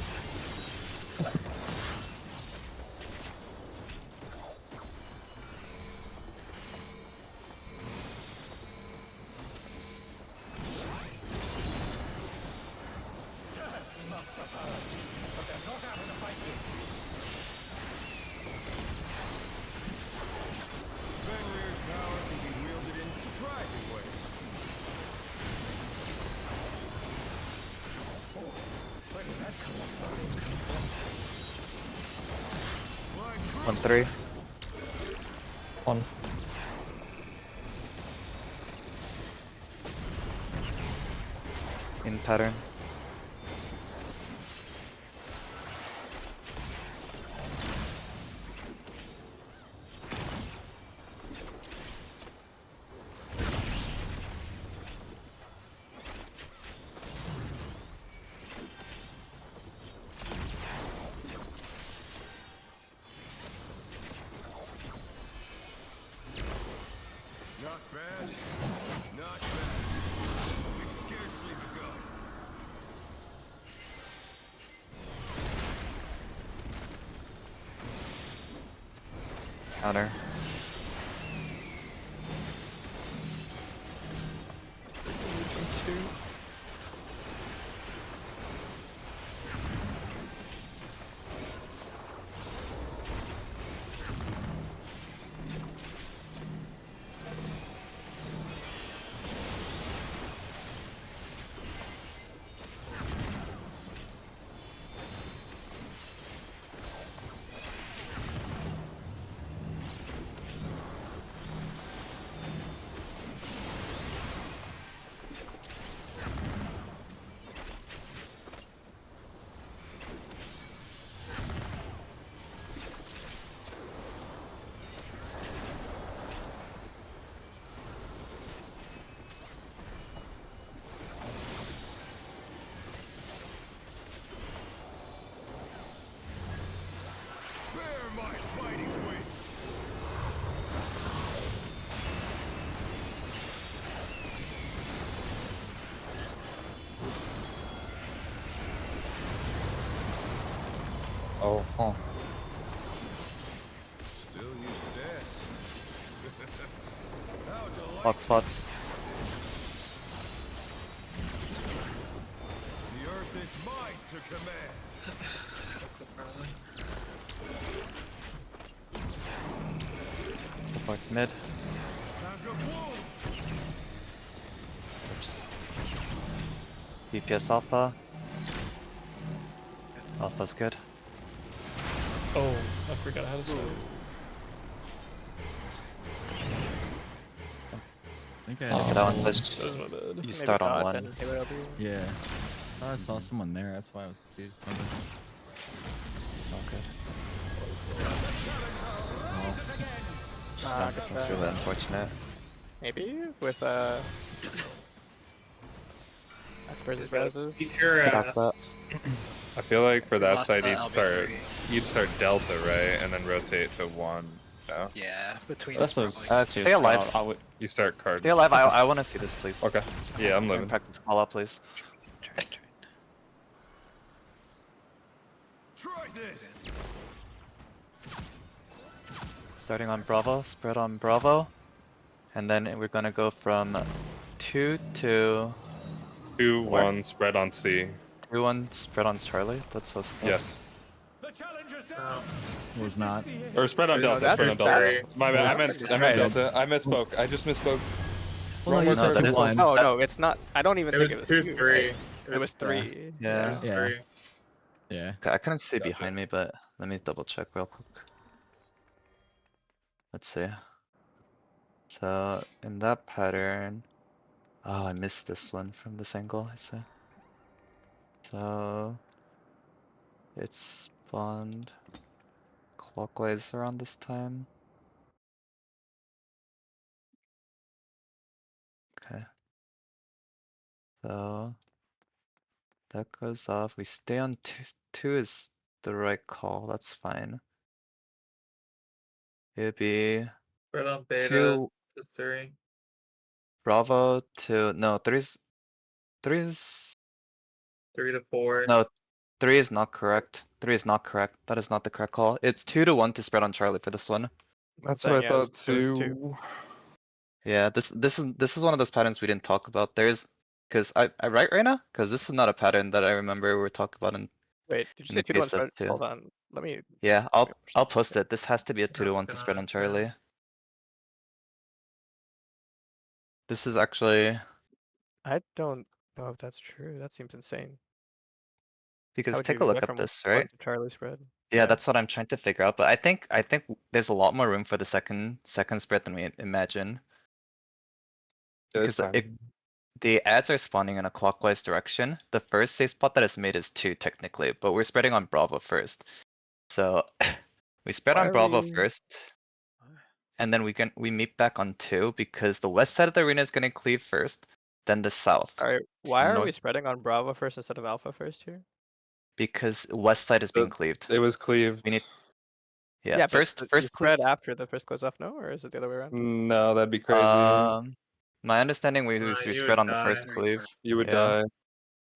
Fenrir's power can be wielded in surprising ways. Where did that come from? 1-3. one. In pattern. Not bad. Not bad. We've scarcely begun. Counter. Oh, huh. Still you stats. How delightful. Block spots. The earth is mine to command. That's surprising. Towards mid. Time to blow. Oops. DPS alpha. Alpha's good. Oh, I forgot how to say it. I think I Okay, had that one Um, pushed. That was my bad. You Maybe start on dodge one. and Halo LB. Yeah. I thought I saw someone there. That's why I was confused. It's all good. Ah, That's good really try. unfortunate. Maybe with Asper's browsers. Eat your Attack ass. that. I feel like for We that lost side the you'd LB3. start Delta, right? And then rotate to 1. No? Yeah, between this us is probably. too stay alive. strong. I would. You start card. Stay alive. I want to see this, please. Okay. Yeah, I'm And living. practice call out, please. Train. Try this. Starting on Bravo, spread on Bravo. And then we're gonna go from 2 to 2-1 spread on C. 2-1 spread on Charlie. That's so stuff. Yes. The challenger's down. It was not. Or spread on There's- Delta. Spread there's on Delta. three. My bad. I I don't meant think I it's meant right. Delta. I misspoke. I just misspoke. Well, Wrong no, you word No, said that is 2-1. that- Oh no, it's not. I don't even It think was it was 2 two. 3. Right? It was Yeah. three. Yeah. It was Yeah. 3. Yeah. Okay, I couldn't see Gotcha. behind me, but let me double check real quick. Let's see. So in that pattern, oh, I missed this one from this angle. I see. So it's spawned clockwise around this time. Okay. So that goes off. We stay on two. Two is the right call. That's fine. It'd be Spread on beta two to 3. Bravo to no three's 3 to 4. no 3 is not correct. 3 is not correct. That is not the correct call. It's 2 to 1 to spread on Charlie for this one. That's Then, what I yeah, thought so it's two. too. Yeah, this is one of those patterns we didn't talk about. There's because I right right now? Because this is not a pattern that I remember we were talking about Wait, did you in say the 2 to 1 case of spread? 2. Hold on. Let me. Yeah, let me I'll post it. This has to be a 2 to I'm 1 to looking spread on on it now. Charlie. This is actually I don't know if that's true. That seems insane. How because would take you a look get at from this, 1 right? to Charlie spread? Yeah, that's what I'm trying to figure out. But I think there's a lot more room for the second spread than we imagine. There's Because the ads are spawning in a clockwise direction. The first safe spot that is made is 2 technically, but we're spreading on Bravo first. So we spread Why on are Bravo we? first, and then we meet back on 2 because the west side of the arena is gonna cleave first, then the south. Alright, So why are we north spreading on Bravo first instead of Alpha first here? because west side is being But cleaved. it was cleaved. We need yeah, Yeah, but first you cleave. spread after the first close off, no? Or is it the other way around? No, that'd be crazy. My understanding we You spread would on the die. first cleave. You would Yeah.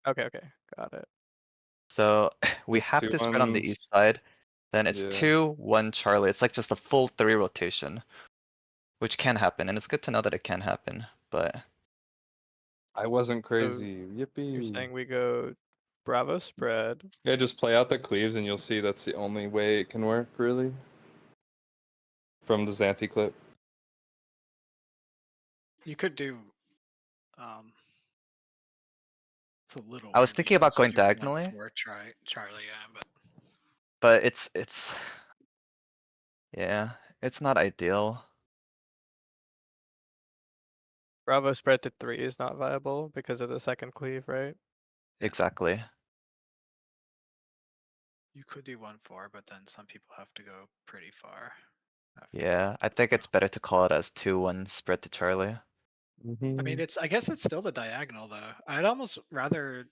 die. Okay, got it. So we With have two to spread on the ones. east side. Then it's Yeah. 2-1 Charlie. It's like just a full 3 rotation. Which can happen, and it's good to know that it can happen, but I wasn't So crazy. you're Yippee. saying we go Bravo spread. Yeah, just play out the cleaves and you'll see that's the only way it can work, really. From the Xanthi clip. You could do. It's a little. I was weird, thinking could about also going do diagonally. 1-4 Charlie, yeah, But it's yeah, it's not ideal. Bravo spread to 3 is not viable because of the second cleave, right? Yeah. Exactly. you could do 1-4, but then some people have to go pretty far. Yeah, I think it's better to call it as 2-1 spread to Charlie. I mean, I guess it's still the diagonal though. I'd almost rather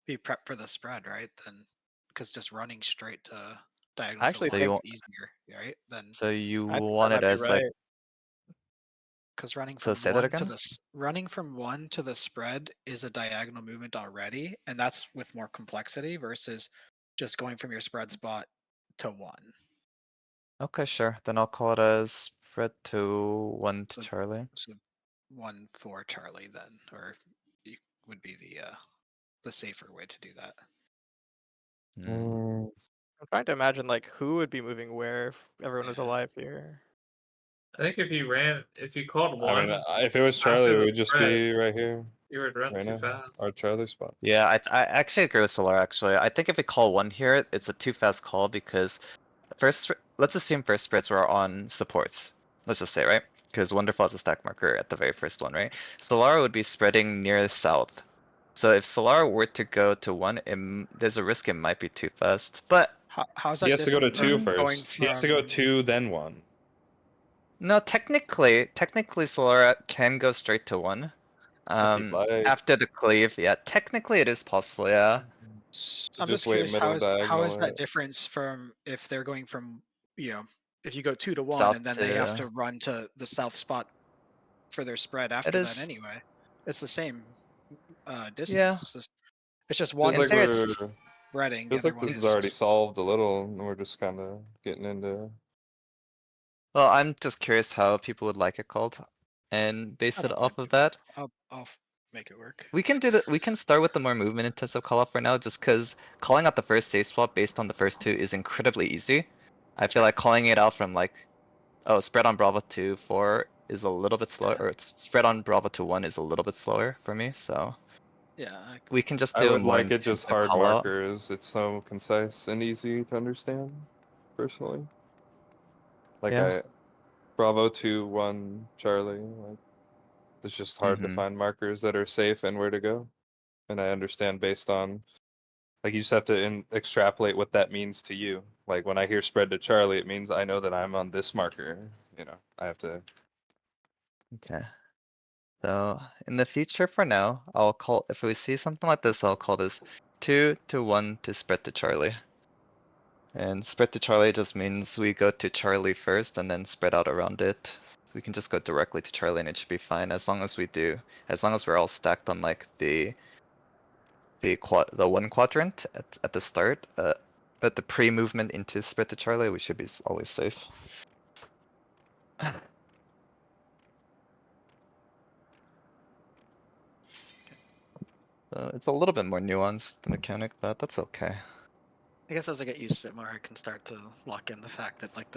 be prepped for the spread, right? Than because just running straight to diagonal I to actually So one you is think easier, right? Than so you I think that want it might be as like right. because running so from say that one to again? running from one to the spread is a diagonal movement already, and that's with more complexity versus just going from your spread spot to 1. Okay, sure. Then I'll call it as spread to 1 to So- Charlie. So 1 for Charlie then, or would be the safer way to do that. Hmm. I'm trying to imagine like who would be moving where if everyone was alive here. I think if you called I mean, one if it was Charlie, after it the would just spread, be right here, you would run right too now. fast. Our Charlie spot. Yeah, I actually agree with Solar actually. I think if we call 1 here, it's a too fast call because let's assume first spreads were on supports. Let's just say, right? Because Wonderfall is a stack marker at the very first one, right? Solara would be spreading near the south. So if Solara were to go to 1, there's a risk it might be too fast. But How's He that has to go to different 2 from going first. He has to go from 2, then 1. no, technically Solara can go straight to 1. If you'd like. After the cleave, yeah, technically it is possible, yeah. So I'm just just wait curious, middle how diagonal, is that right? difference from if they're going from, if you go 2 to 1 South and then they have to to run to the south spot for their spread it after that is, anyway? It's the same yeah. distance. It's just Feels one In is like theory, we're spreading, the feels other like one this is is already solved a little, and we're just kind of getting into. well, I'm just curious how people would like it called, and I base it don't off mind of doing it. that. I'll make it work. We can we can start with the more movement intensive call off for now, just because calling out the first safe spot based on the first 2 is incredibly easy. I feel Sure. like calling it out from like, oh, spread on Bravo to 4 is a little bit slower, Yeah. or it's spread on Bravo to 1 is a little bit slower for me, so Yeah. we can just I do a would more like it just intensive hard call out. markers. It's so concise and easy to understand, personally. Like Yeah. Bravo 2, 1, Charlie. Like, it's just hard to Mm-hmm. find markers that are safe and where to go. And I understand based on, like, you just have to extrapolate what that means to you. Like, when I hear spread to Charlie, it means I know that I'm on this marker. You know, I have to. Okay. So in the future for now, I'll call, if we see something like this, I'll call this 2 to 1 to spread to Charlie. And spread to Charlie just means we go to Charlie first and then spread out around it. We can just go directly to Charlie and it should be fine as long as as long as we're all stacked on like the 1 quadrant at the start. But the pre-movement into spread to Charlie, we should be always safe. So it's a little bit more nuanced, the mechanic, but that's okay. I guess as I get used to it more, I can start to lock in the fact that like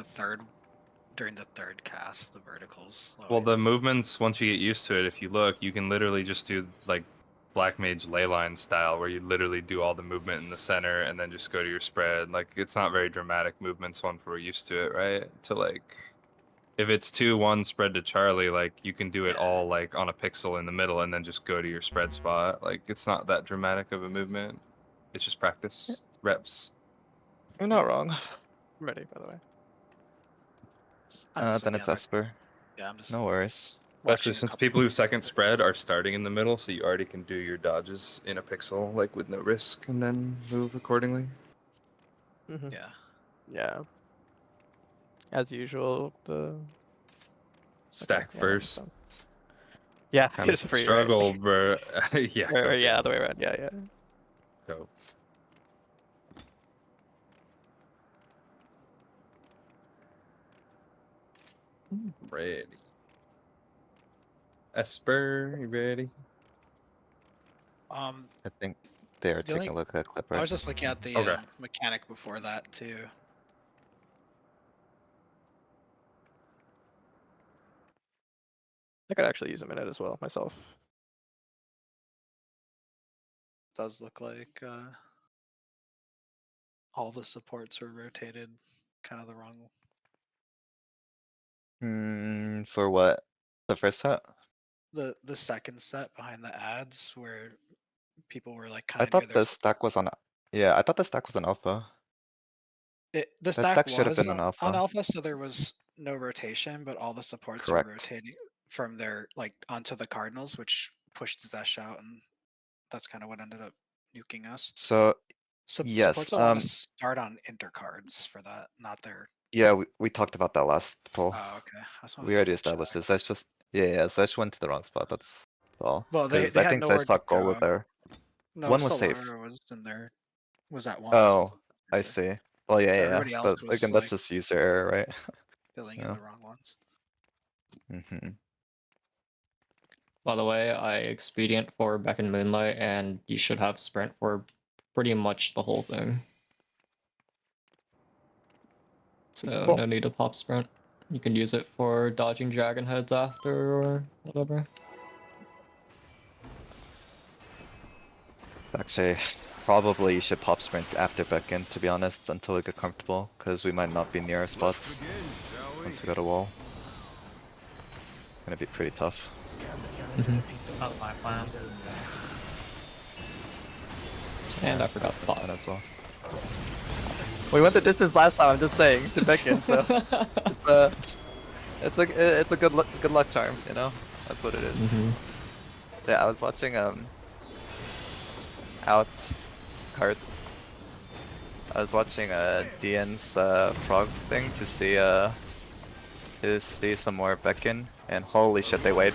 during the third cast, the verticals. Well, the Always, movements, once you get used to it, if you look, you can literally just do like Black Mage Leyline style, where you literally do all the movement in the center and then just go to your spread. Like, it's not very dramatic movements once we're used to it, right? To like, if it's 2-1 spread to Charlie, like, you can do it all like on a pixel in the middle and then just go to your spread spot. Like, it's not that dramatic of a movement. It's just practice, reps. You're not wrong. I'm ready, by the way. Then it's Esper. Yeah, I'm just No worries. Especially watching a since couple people who things. second spread are starting in the middle, so you already can do your dodges in a pixel, like with no risk, and then move accordingly. Yeah. Yeah. As usual, the Stack yeah, that makes first. sense. Yeah, Kind of it's a free, struggle, right? bro. Yeah, Or, go yeah, the way around. Yeah, yeah. go. Ready. Esper, you ready? I think they are The only taking a look at that clip, I right? was just looking at the Okay. mechanic before that too. I could actually use a minute as well myself. Does look like all the supports were rotated kind of the wrong. For what? The first set? The second set behind the ads where people were like I kind of near thought their the stack was on. Yeah, I thought the stack was on alpha. the That stack stack should have was been on on alpha. alpha, so there was no rotation, but all the supports were Correct. rotating from their like onto the Cardinals, which pushed Zesh out, and that's kind of what ended up nuking us. So Supports yes, will want to start on intercards for that, not their. yeah, we talked about that last poll. Oh, okay. I just want We to already double check. established this. That's just yeah, Zesh went to the wrong spot. That's all. Well, they Because I had think nowhere Zesh to thought goal was go. there. No, One was safe. Solara was in there. Was at one. Oh, I see. Well, yeah, So yeah, everybody else but was, again, that's like, just user error, right? filling in Yeah. the wrong ones. Mm-hmm. By the way, I expedient for Beck and Moonlight, and you should have sprint for pretty much the whole thing. So Cool. no need to pop sprint. You can use it for dodging dragon heads after or whatever. Actually, probably you should pop sprint after Beckon, to be honest, until we get comfortable, because we might not be near our spots Begin, shall we? once we got a wall. Gonna be pretty tough. That's my plan. And I forgot That's the my pop. plan as well. We went the distance last time. I'm just saying to Beckon, so it's a good luck charm, you know. That's what it is. Yeah, I was watching out cards. I was watching DN's frog thing to see some more Beckon, and holy shit, they wait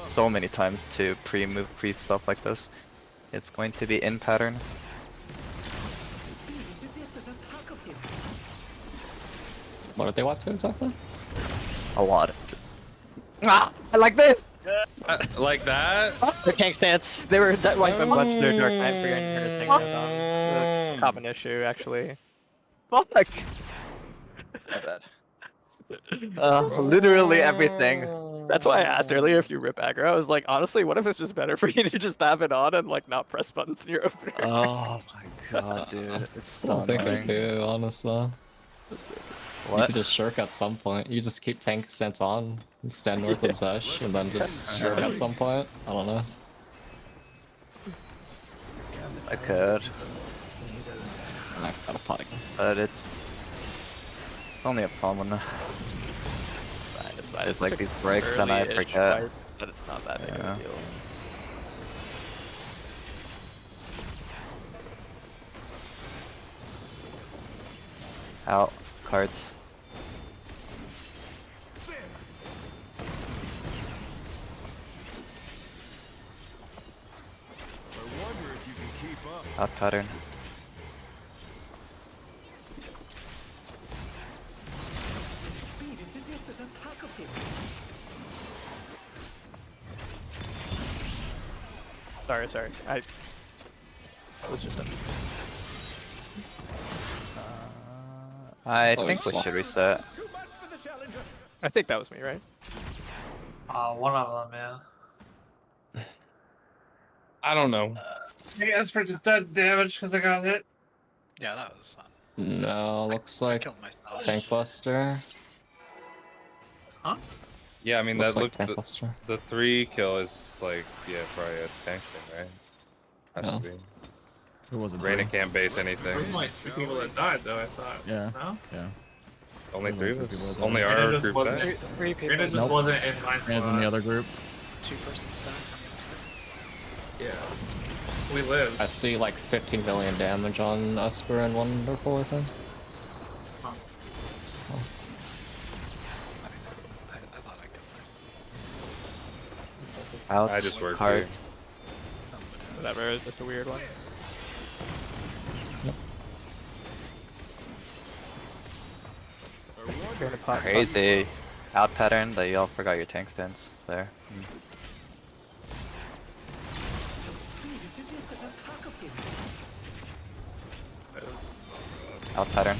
so many times to pre-move stuff like this. It's going to be in pattern. What did they watch to exactly? A lot. Ah, I like this. Like that? Their tank stance. They were that like a bunch of their Dark Knight for getting her tank stance on. A common issue, actually. Fuck. My bad. Literally everything. That's why I asked earlier if you rip aggro. I was like, honestly, what if it's just better for you to just have it on and like not press buttons in your opener? Oh my god, dude, it's I so don't think I annoying. do, honestly. You What? could just shirk at some point. You just keep tank stance on, stand north of Zesh, and then just shirk at some point. I don't know. I could, I got a pot again. but it's only a pawn one. It's like these breaks and I Early-ish forget. fight, but it's not that big of Yeah. a deal. Out cards. I wonder if you can keep up. Out pattern. Sorry. I was just I Oh, think we swap. should reset. I think that was me, right? One of them, yeah. I don't know. Hey, Esper just did damage because I got hit. Yeah, that was. No, looks I like killed myself. tank buster. Yeah, I mean Looks that like looked tank buster. the 3 kill is like probably a tank thing, right? Has Yeah. to be. Who was it? Reyna can't bait anything. There's like 2 people that died though, I thought. Yeah. No? Yeah. Only There's 3 only of three us. people Only that Reyna our just group wasn't- died. Three people. Reyna just Nope. wasn't in my Reyna's in squad. the other group. 2-person stack. Yeah. We live. I see like 15 million damage on Esper and Wonderful, I think. Huh. So, I thought I killed myself. Out I just worked cards. Whatever, it's just a weird one. Crazy. Out pattern that you all forgot your tank stance there. Out pattern.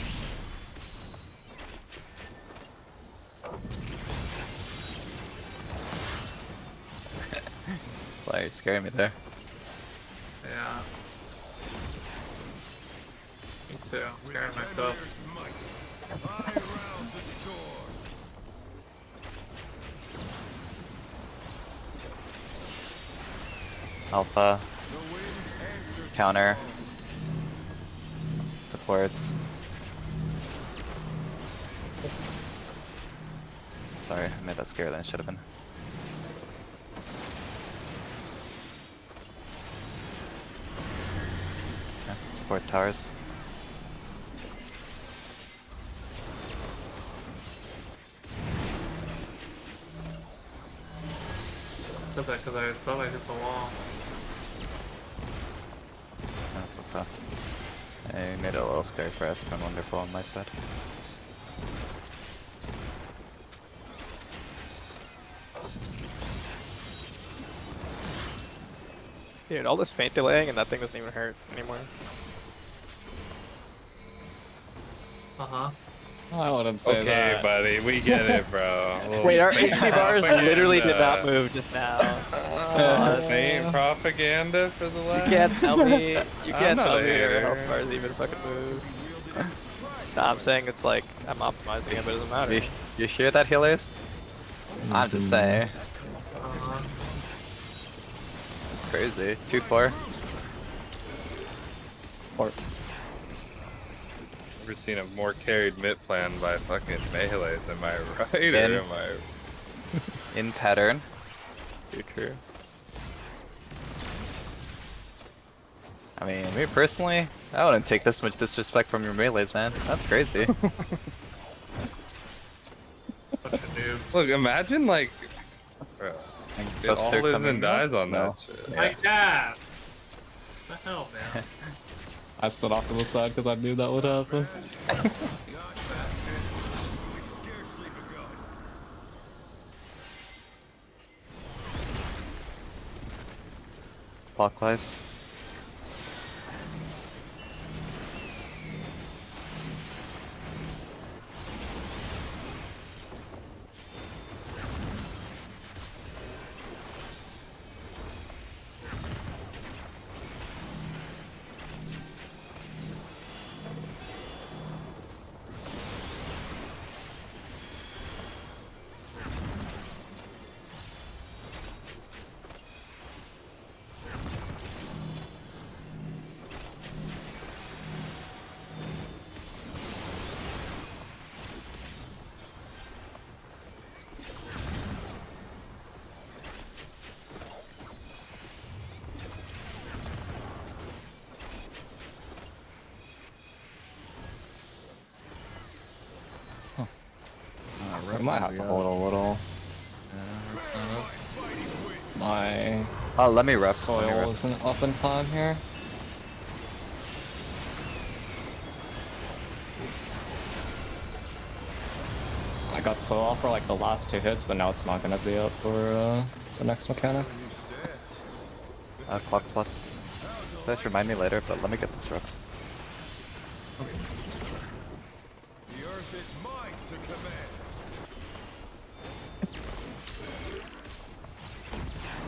Why you scaring me there? Yeah. Me too. I'm scaring myself. Alpha. Counter. Supports. Sorry, I made that scarier than it should have been. Yeah, support towers. I said that because I thought I hit the wall. That's okay. I made it a little scary for Espen, wonderful on my side. Dude, all this feint delaying and that thing doesn't even hurt anymore. Uh-huh. I wouldn't say Okay, that. buddy, we get it, bro. Wait, our Faint HP bars literally did not propaganda. move just now. Faint propaganda for the You last. can't tell me. You I'm can't not tell a me your health hater. bars even fucking move. Nah, I'm saying it's like I'm optimizing it, but it doesn't matter. You hear that, healers? I'm just saying. Uh-huh. It's crazy. 2-4. Never seen a more carried mid plan by fucking melees. Am I right or In. am I? In pattern. Too true. I mean, me personally, I wouldn't take this much disrespect from your melees, man. That's crazy. Bunch of noobs. Look, imagine like, bro, it all Buster lives coming and dies up? on No. that shit. Yeah. My cat! What the hell, man? I stood off to the side because I knew that would happen. Not fast enough. We've scarcely begun. Clockwise. We might have to hold a little. My Oh, let me rep. soil isn't up in time here. I got soil off for like the last 2 hits, but now it's not gonna be up for the next mechanic. Clock. That remind me later, but let me get this rep. The earth is mine to command.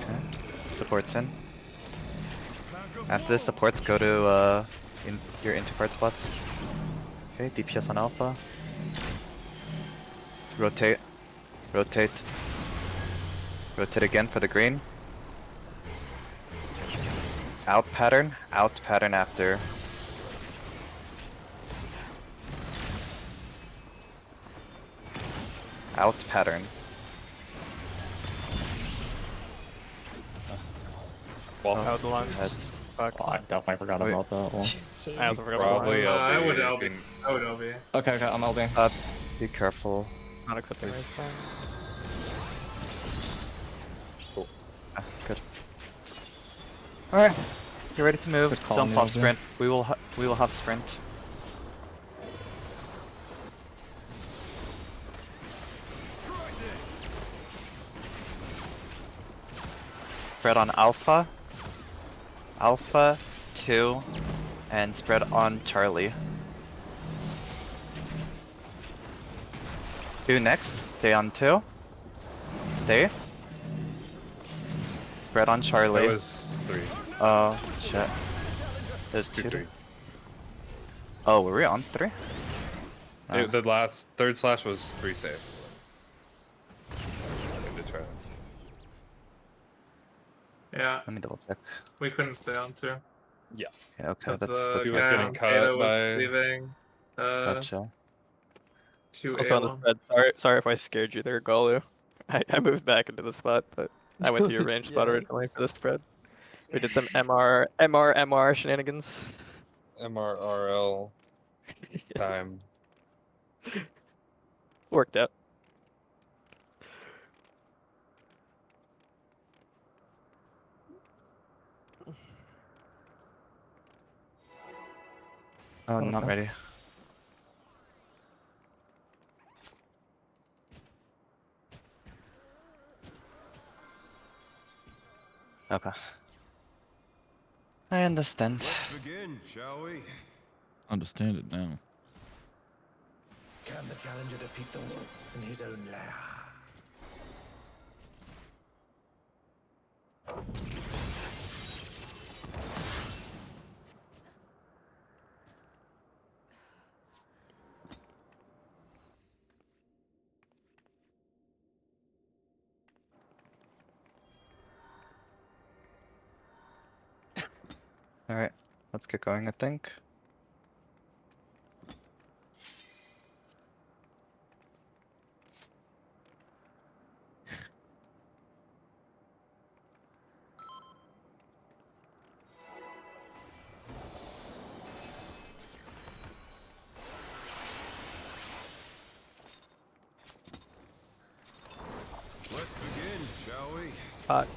Okay. Supports in. After this, supports go to in your interpart spots. Okay, DPS on alpha. Rotate. Rotate. Rotate again for the green. Out pattern after. Out pattern. Well, Out the lines. That's Fuck. Oh, I definitely forgot Wait. about that one. I also forgot probably about I would LB. LB. I would LB. Okay, I'm LB. up. Be careful. that. Not accepting raise time. Ah, good. Alright. Get ready to move. Good call, Don't pop Nielsen. sprint. We will have sprint. Spread on alpha. Alpha, 2, and spread on Charlie. 2 next. Stay on 2. Stay. Spread on Charlie. That was 3. Oh, shit. There's 2. 3. Oh, were we on 3? The last third slash was 3 safe. Into Charlie. Yeah, Let me double check. we couldn't stay on 2. Yeah, okay, Because that's He was guy getting on cut Ada was by- leaving. gotcha. To Also on the A1. spread. Sorry if I scared you there, Golu. I moved back into the spot, but I went to your range spot Yeah. originally for the spread. We did some MR shenanigans. MRRL time. Worked out. Oh, not no. ready. Okay. I understand. Let's begin, shall we? Understand it now. Can the challenger defeat the wolf in his own lair? Alright, let's get going, I think. Let's begin, shall we? Hot.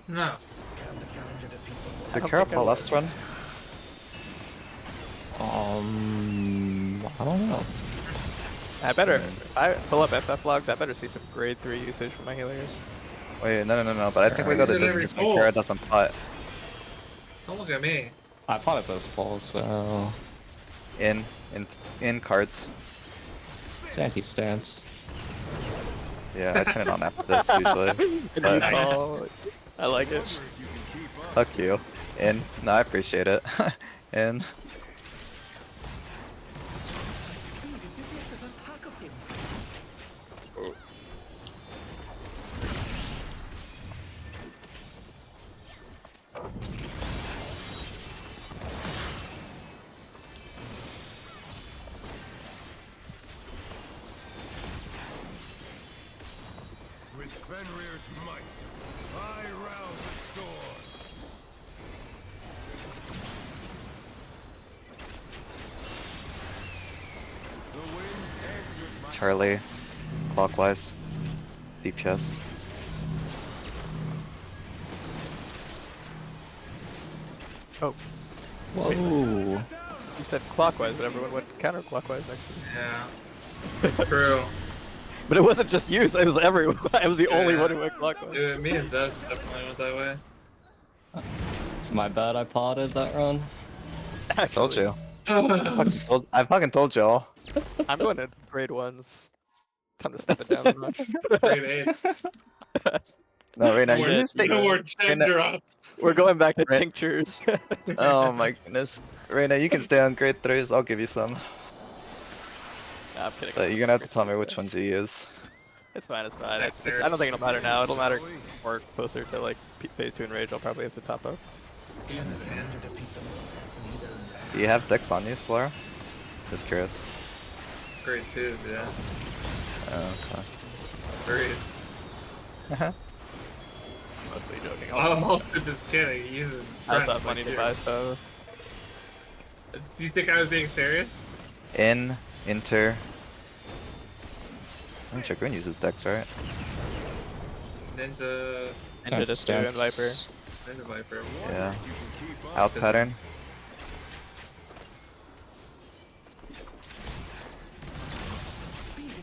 No. Can the challenger defeat the wolf? I Did don't Kara think I pull would. last run? I don't know. I better, if I pull up FF logs, I better see some grade 3 usage from my healers. Wait, no, but I think we go Use the it every distance when pull. Kara doesn't putt. Don't look at me. I thought it this pull, so In, in cards. it's anti-stance. Yeah, I turn it on after this usually. But Oh, I like it. fuck you. In. No, I appreciate it. In. With Fenrir's might, I rouse the sword. The wind answers my Charlie. Clockwise. DPS. Oh, Whoa. you said clockwise, but everyone went counterclockwise next to me. Yeah. True. But it wasn't just you, so it was everyone. I was the only Yeah. one who went clockwise. Dude, me and Zev definitely went that way. It's my bad I potted that run. Told you. I fucking told y'all. I'm going to grade 1s. Time to step it down a notch. Grade 8. No, Reina, Shit, you stay. No more Reina- 10 drops. We're going back to Right. tinctures. Oh my goodness. Reina, you can stay on grade 3s, I'll give you some. Nah, I'm kidding. But you're gonna have to tell me which ones you use. It's fine, it's fine. I don't think it'll matter now. It'll matter more closer to like phase 2 Enrage. I'll probably have to top up. Can the challenger defeat the wolf in his own lair? Do you have Dex on you, Slora? Just curious. Grade 2, yeah. Oh, Grade. okay. Mostly joking. I'm also just kidding. He uses I'll strength have money like to you. buy stuff. Do you think I was being serious? In, inter. I think Dragoon uses Dex, right? Ninja. Ninja just do and Viper. Ninja Viper. Yeah. Out pattern.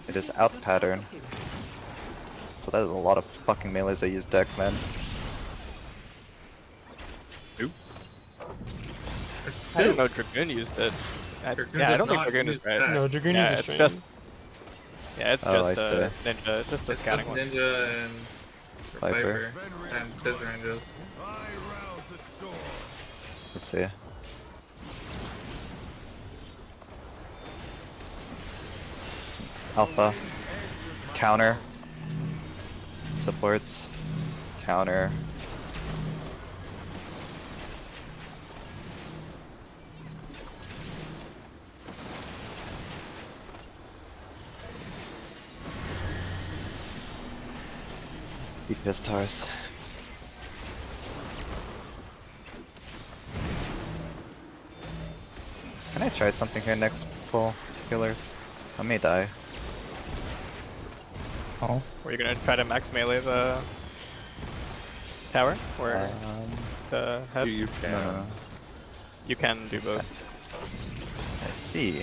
It is out pattern. So that is a lot of fucking melees that use Dex, man. I didn't know Dragoon used it. Dragoon Yeah, I does don't think not Dragoon is use red. that. No, Dragoon Yeah, uses it's train. just. Yeah, it's Oh, just I Ninja. It's just the It's scouting just ones. Ninja and Viper. Viper and Scissor Angels. I rouse the storm. Let's see. Alpha. Counter. Supports. Counter. DPS towers. Can I try something here next pull, healers? I may die. Oh. Were you gonna try to max melee the tower or Um, the head? You can. no. You can do both. I see.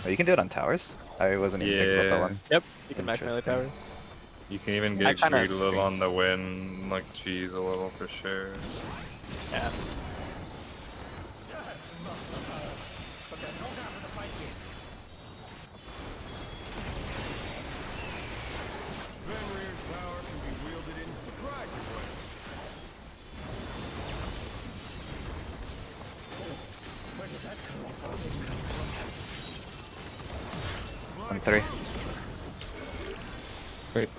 Oh, you can do it on towers? I wasn't even thinking about that Yeah. one. Yep, you can max melee Interesting. towers. You can even I get kinda greed a little agree. on the win, like cheese a little for sure. Yeah. Fenrir's power can be wielded in surprising ways. Where did that colossal thing come from? On 3. Great.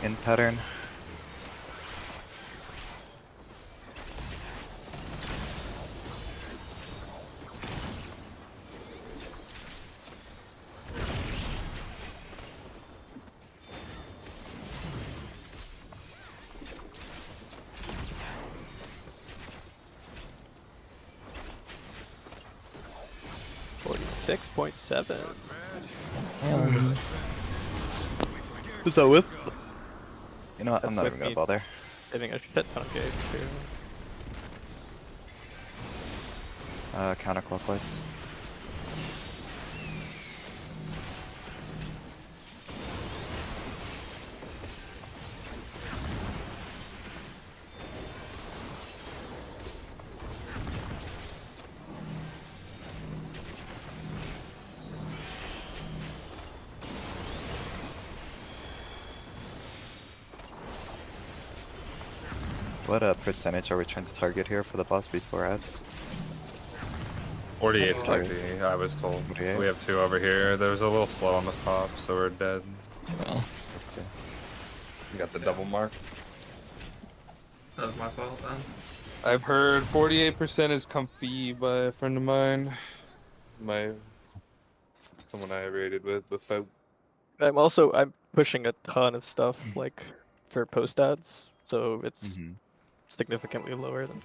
In pattern. $46.7. Is that with? You know what? I'm That's not with even gonna me. bother. Getting a shit ton of gauge too. Counterclockwise. What percentage are we trying to target here for the boss before ads? 48 That's lucky, I was told. 48. We have 2 over here. There was a little slow on the pop, so we're dead. Well, Let's go. You got the double mark. That was my fault then. I've heard 48% is comfy by a friend of mine. Someone I rated with before. I'm pushing a ton of stuff like for post ads, so it's Mm-hmm. significantly lower than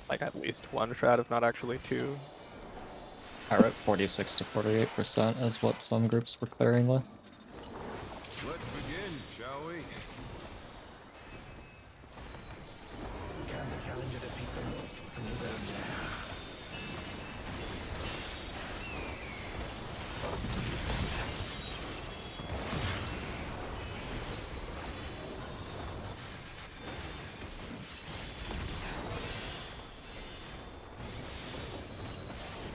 like at least one shroud, if not actually two. I wrote 46 to 48% is what some groups were clearing with. Let's begin, shall we? Can the challenger defeat them?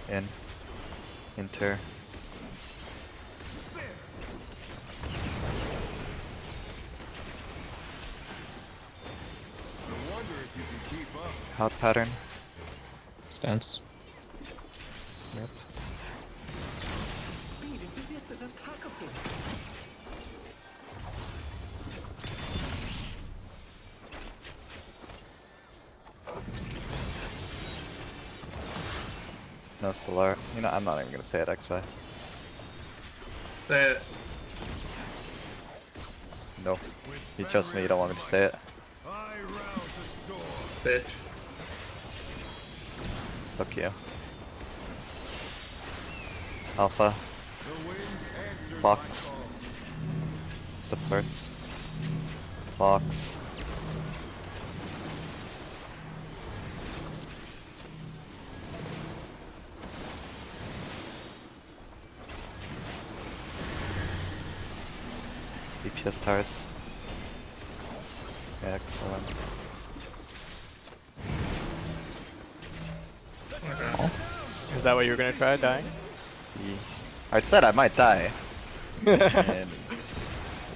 In. Inter. I wonder if you can keep up. Hot pattern. Stance. Yep. Speed, it's as if there's a pack of them. No Solar. You know, I'm not even gonna say it actually. Say it. No. You trust me, you don't want me to say it. I rouse a storm. Bitch. Fuck you. Alpha. The wind answers Box. my call. Supports. Box. DPS towers. Excellent. Is that what you were gonna try, dying? I said I might die. And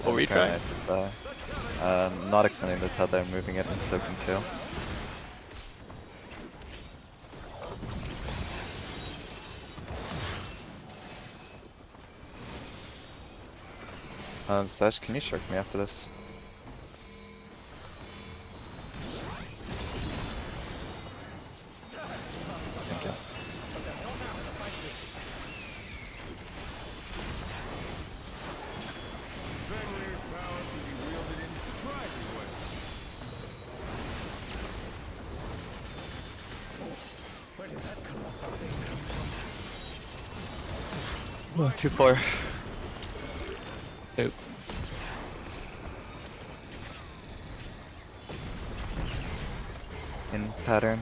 What were you trying? Not extending the tether, moving it into token 2. Sash, can you shark me after this? Thank you. Fenrir's power can be wielded in surprising ways. Where did that colossal thing come from? 2-4. Oop. In pattern.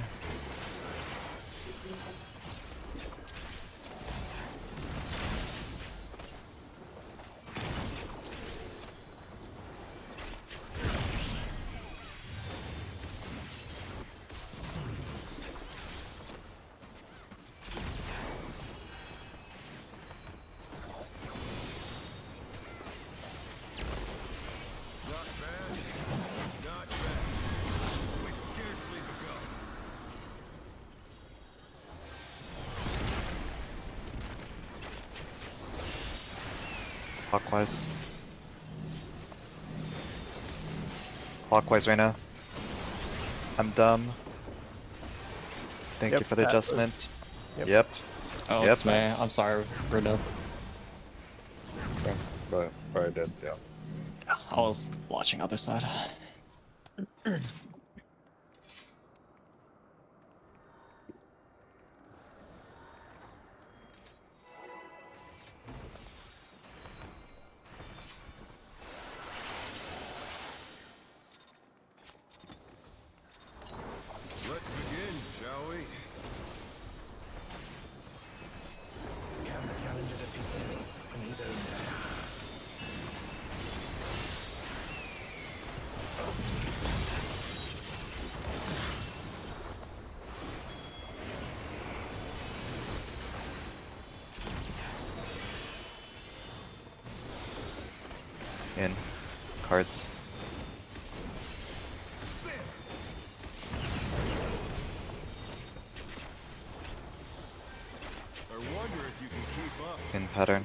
Not bad. Not bad. With scarcely begun. Clockwise. Clockwise right now. I'm dumb. Thank Yep, you for the that was- adjustment. Yep. Yep. Oh, Yep. it's me. I'm sorry, Bruno. Okay. But I did, yeah. I was watching other side. Let's begin, shall we? Can the challenger defeat the wraith in his own land? In. Cards. I wonder if you can keep up. In pattern.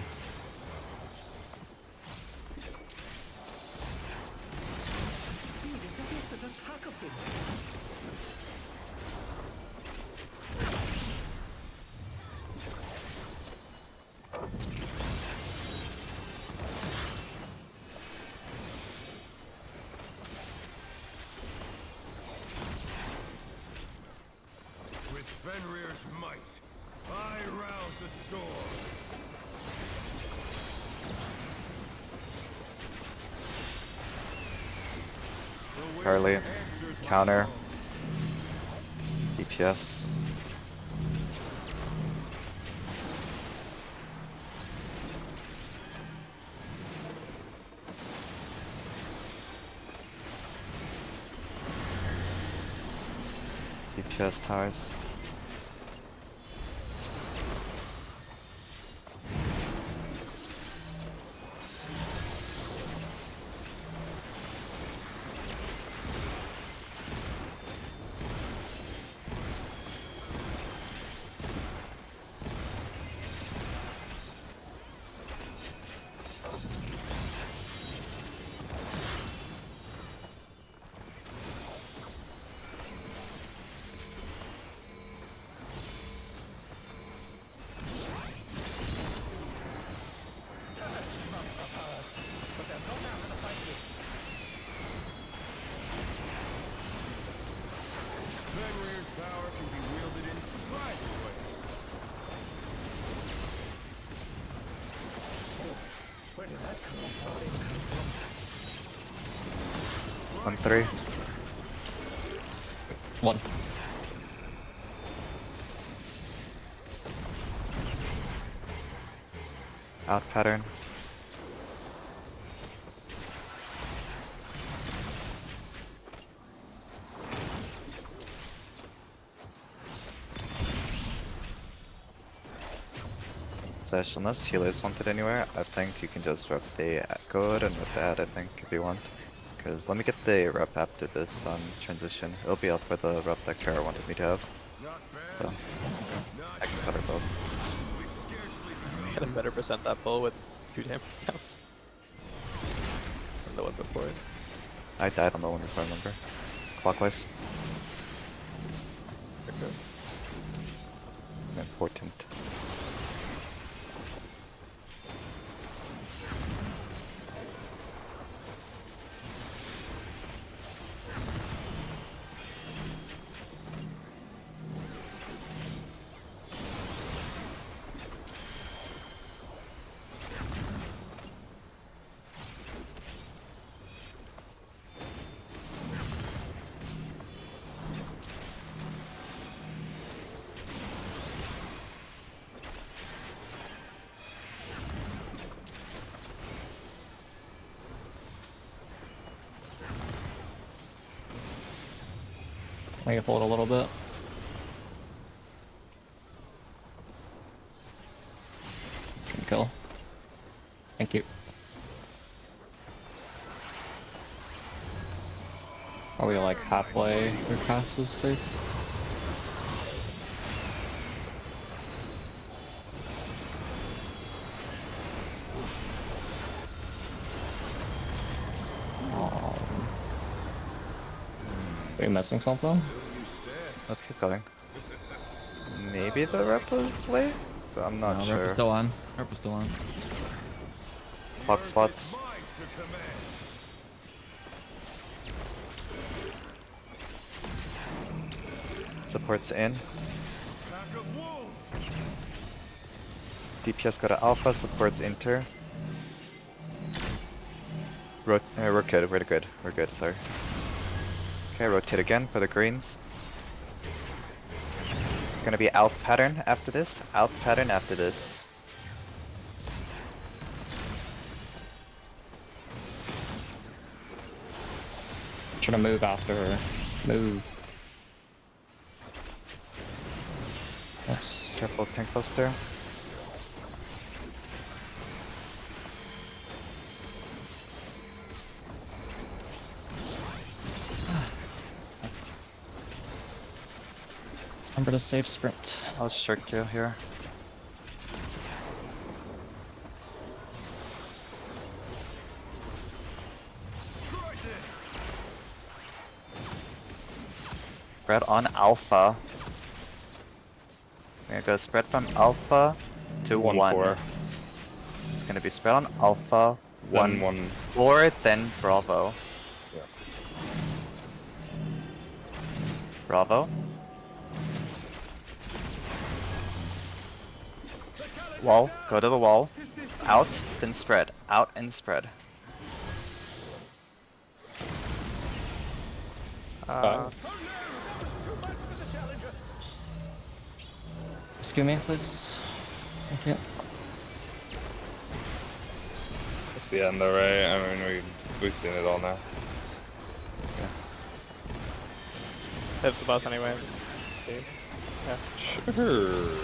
It's as if there's a pack of them. With Fenrir's might, I rouse the storm. The Charlie. wind answers my Counter. call. DPS. DPS towers. Fenrir's power can be wielded in surprising ways. Where did that come from? 1-3. 1. Out pattern. Sesh, unless healers want it anywhere, I think you can just rep the code and rep the ad, I think, if you want. Because let me get the rep after this transition. It'll be up for the rep that Kara wanted me to have. Not So, bad. Not I can bad. cover both. We've scarcely Get a better percent that pull with 2 damage counts. From the one before it. I died on the one if I remember. Clockwise. Okay. Important. Make it fold a little bit. Good kill. Thank you. Are we like halfway across this safe? Are you missing something? Let's keep going. Maybe the rep was late, but I'm not No, sure. rep is still on. Rep is still on. Clock spots. Supports in. DPS go to alpha, supports inter. We're good, we're good, we're good, sorry. Okay, rotate again for the greens. It's gonna be out pattern after this, out pattern after this. Trying to move after. Move. Yes. Careful, tank buster. Remember to save sprint. I'll shirk you here. Spread on alpha. We're gonna go spread from alpha to 1. It's gonna be spread on alpha, 1, 4, then Bravo. Yeah. Bravo. Wall, go to the wall. Out, then spread. Out and spread. Excuse me, please. Thank you. It's the end though, right? I mean, we've seen it all now. Hit the boss anyway. See? Yeah. Sure.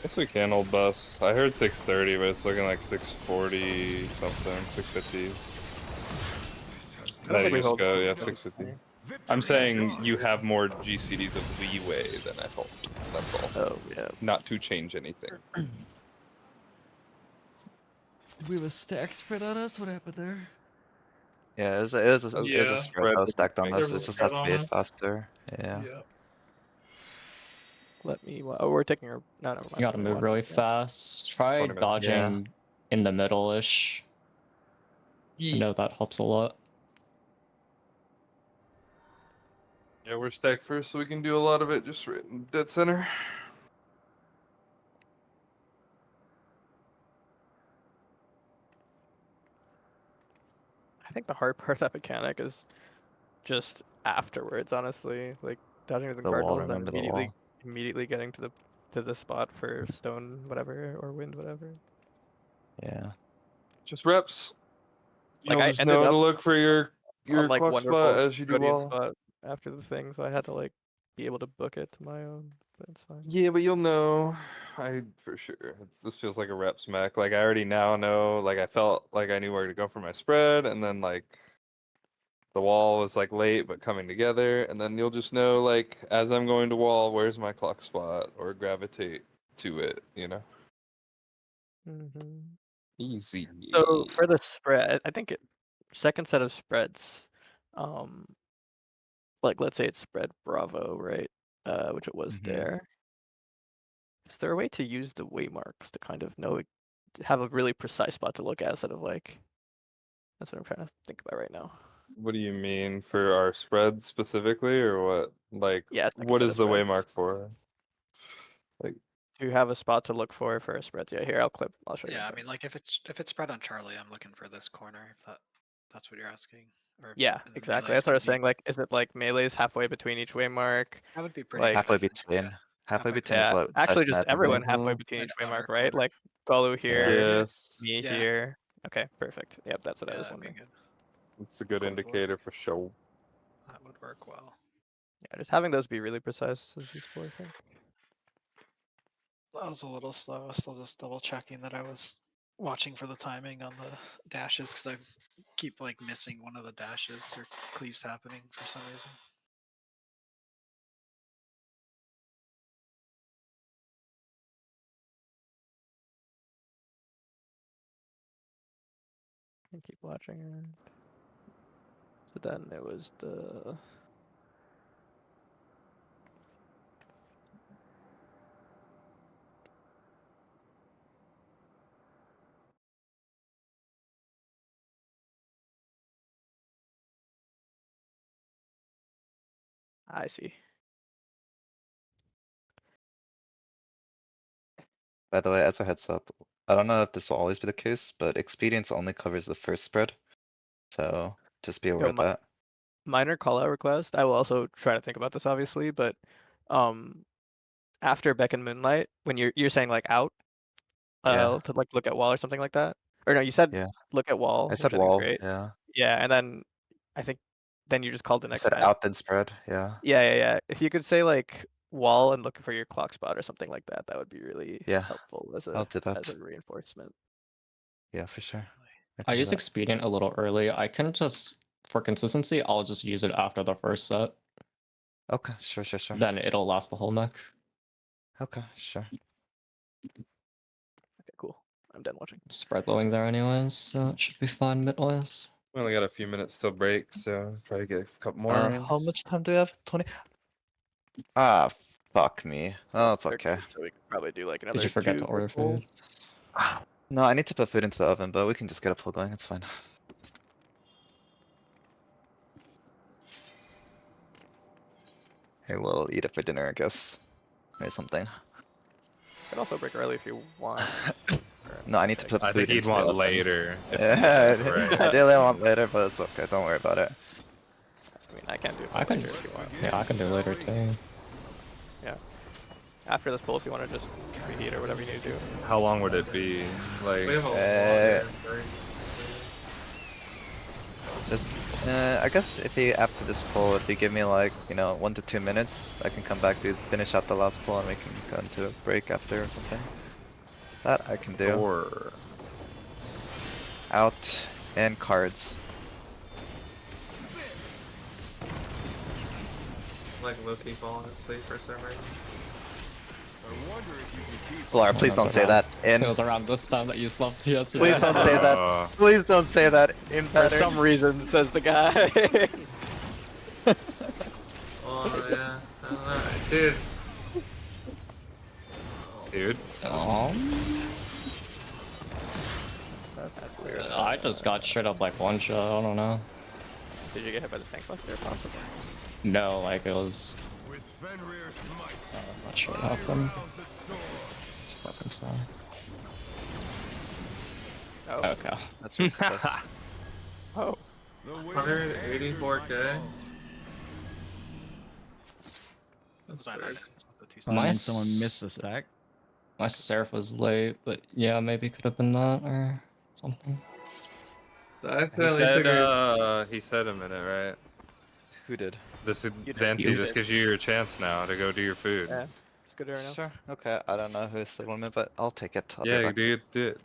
Guess we can hold bus. I heard 630, but it's looking like 640 something, 650s. No, you just go, yeah, 650. I'm saying you have more GCDs of leeway than I thought. That's all. Oh, yeah. Not to change anything. Did we have a stack spread on us? What happened there? Yeah, it was a spread that was stacked on us. It just has to be faster. Yeah. Let me. Oh, we're taking her. No, never mind. You gotta move really fast. Try 20 minutes. dodging in the middle-ish. I know that helps a lot. Yeah, we're stacked first, so we can do a lot of it just right in dead center. I think the hard part of that mechanic is just afterwards, honestly. Like dodging to the The wall, cardinals, then remember the wall. immediately getting to the spot for stone whatever or wind whatever. Yeah. Just reps. Like, You'll I just ended know up to look for your on like clock wonderful spot as you do custodian well. spot after the thing, so I had to like be able to book it to my own, but it's fine. Yeah, but you'll know. For sure. This feels like a reps mech. Like I already now know. Like I felt like I knew where to go for my spread, and then like the wall was like late but coming together, and then you'll just know like as I'm going to wall, where's my clock spot, or gravitate to it. You know. Mm-hmm. Easy. So for the spread, I think second set of spreads, like let's say it's spread Bravo, right? Which it was there. Is there a way to use the waymarks to kind of know, have a really precise spot to look at instead of like? That's what I'm trying to think about right now. What do you mean for our spread specifically, or what? Like, Yeah, second what set is of the spreads. waymark for? Like, Do you have a spot to look for a spreads? Yeah, here I'll show you. Yeah, I mean, like if it's spread on Charlie, I'm looking for this corner. If that's what you're asking. Or Yeah, and the exactly. melees That's what I could was be- saying. Like, is it like melee's halfway between each waymark? That would be pretty. Like, Halfway I think, between. yeah. Halfway Halfway between is yeah, what actually starts just mattering. everyone halfway Mhm. between And each other waymark, right? corner. Like Galu here, Yes. me Yeah. here. Okay, perfect. Yep, that's what I Yeah, was that'd be wondering. good. It's a good Cool. indicator for sure. That would work well. Yeah, just having those be really precise is useful, I think. I was a little slow. I was still just double checking that I was watching for the timing on the dashes because I keep like missing one of the dashes or cleaves happening for some reason. And keep watching around. So then it was the I see. By the way, as a heads up, I don't know if this will always be the case, but experience only covers the first spread. So just be aware Yo, of that. minor call out request. I will also try to think about this obviously, but after Beck and Moonlight, when you're saying like out, Yeah, to like look at wall or something like that. Or no, you said yeah. look at I wall, said which I think is wall, great. yeah. Yeah, and then I think then you just called the I next said event. out then spread, yeah. Yeah. If you could say like wall and look for your clock spot or something like that, that would be really Yeah, helpful I'll do as that. a reinforcement. Yeah, for sure. I I can do use that. expedient a little early. I can just, for consistency, I'll just use it after the first set. Okay, sure. Then it'll last the whole neck. Okay, sure. Okay, cool. I'm done watching. Spread lowing there anyways, so it should be fine mid-wise. We only got a few minutes till break, so probably get a couple more in. How much time do we have? 20? Ah, fuck me. Oh, it's okay. So we could probably do like Did another you forget to 2 order pulls. food? No, I need to put food into the oven, but we can just get a pull going, it's fine. Hey, we'll eat it for dinner, I guess. Or something. Could also break early if you want. No, I need to put I food think he'd into the want oven. later. Yeah, right. ideally I want later, but it's okay, don't worry about it. I mean, I can do it I can, later if you want. yeah, I can do later too. Yeah. After this pull, if you want to just reheat or whatever you need to do. How long would it be? Like, We have a longer break. Just, I guess if he, after this pull, if he give me like, 1 to 2 minutes, I can come back to finish out the last pull and we can go into a break after or something. That I can do. or Out and cards. Like Loki falling asleep for some reason. I wonder if you can keep Solar, please don't say that. In. It was around this time that you slept yesterday. Please don't say that. Please don't say that. In For pattern. some reason, says the guy. Oh yeah, I don't know, dude. dude. That's weird. I just got straight up like one shot, I don't know. Did you get hit by the tank buster possibly? No, like it was, with Fenrir's might. I'm not sure what happened. Rouse the storm. Suppressing so. Oh. Okay. That's ridiculous. Oh. The wind 184k. Was that weird. the two I mean, Nice. someone missed the stack. My Seraph was late, but yeah, maybe could have been that or something. So I accidentally figured. He said a minute, right? Who did? This is You did. Xanthi. You This did. gives you your chance now to go do your food. Yeah. It's good right now. Sure. Okay, I don't know who said 1 minute, but I'll take it. I'll be Yeah, back. dude, do it.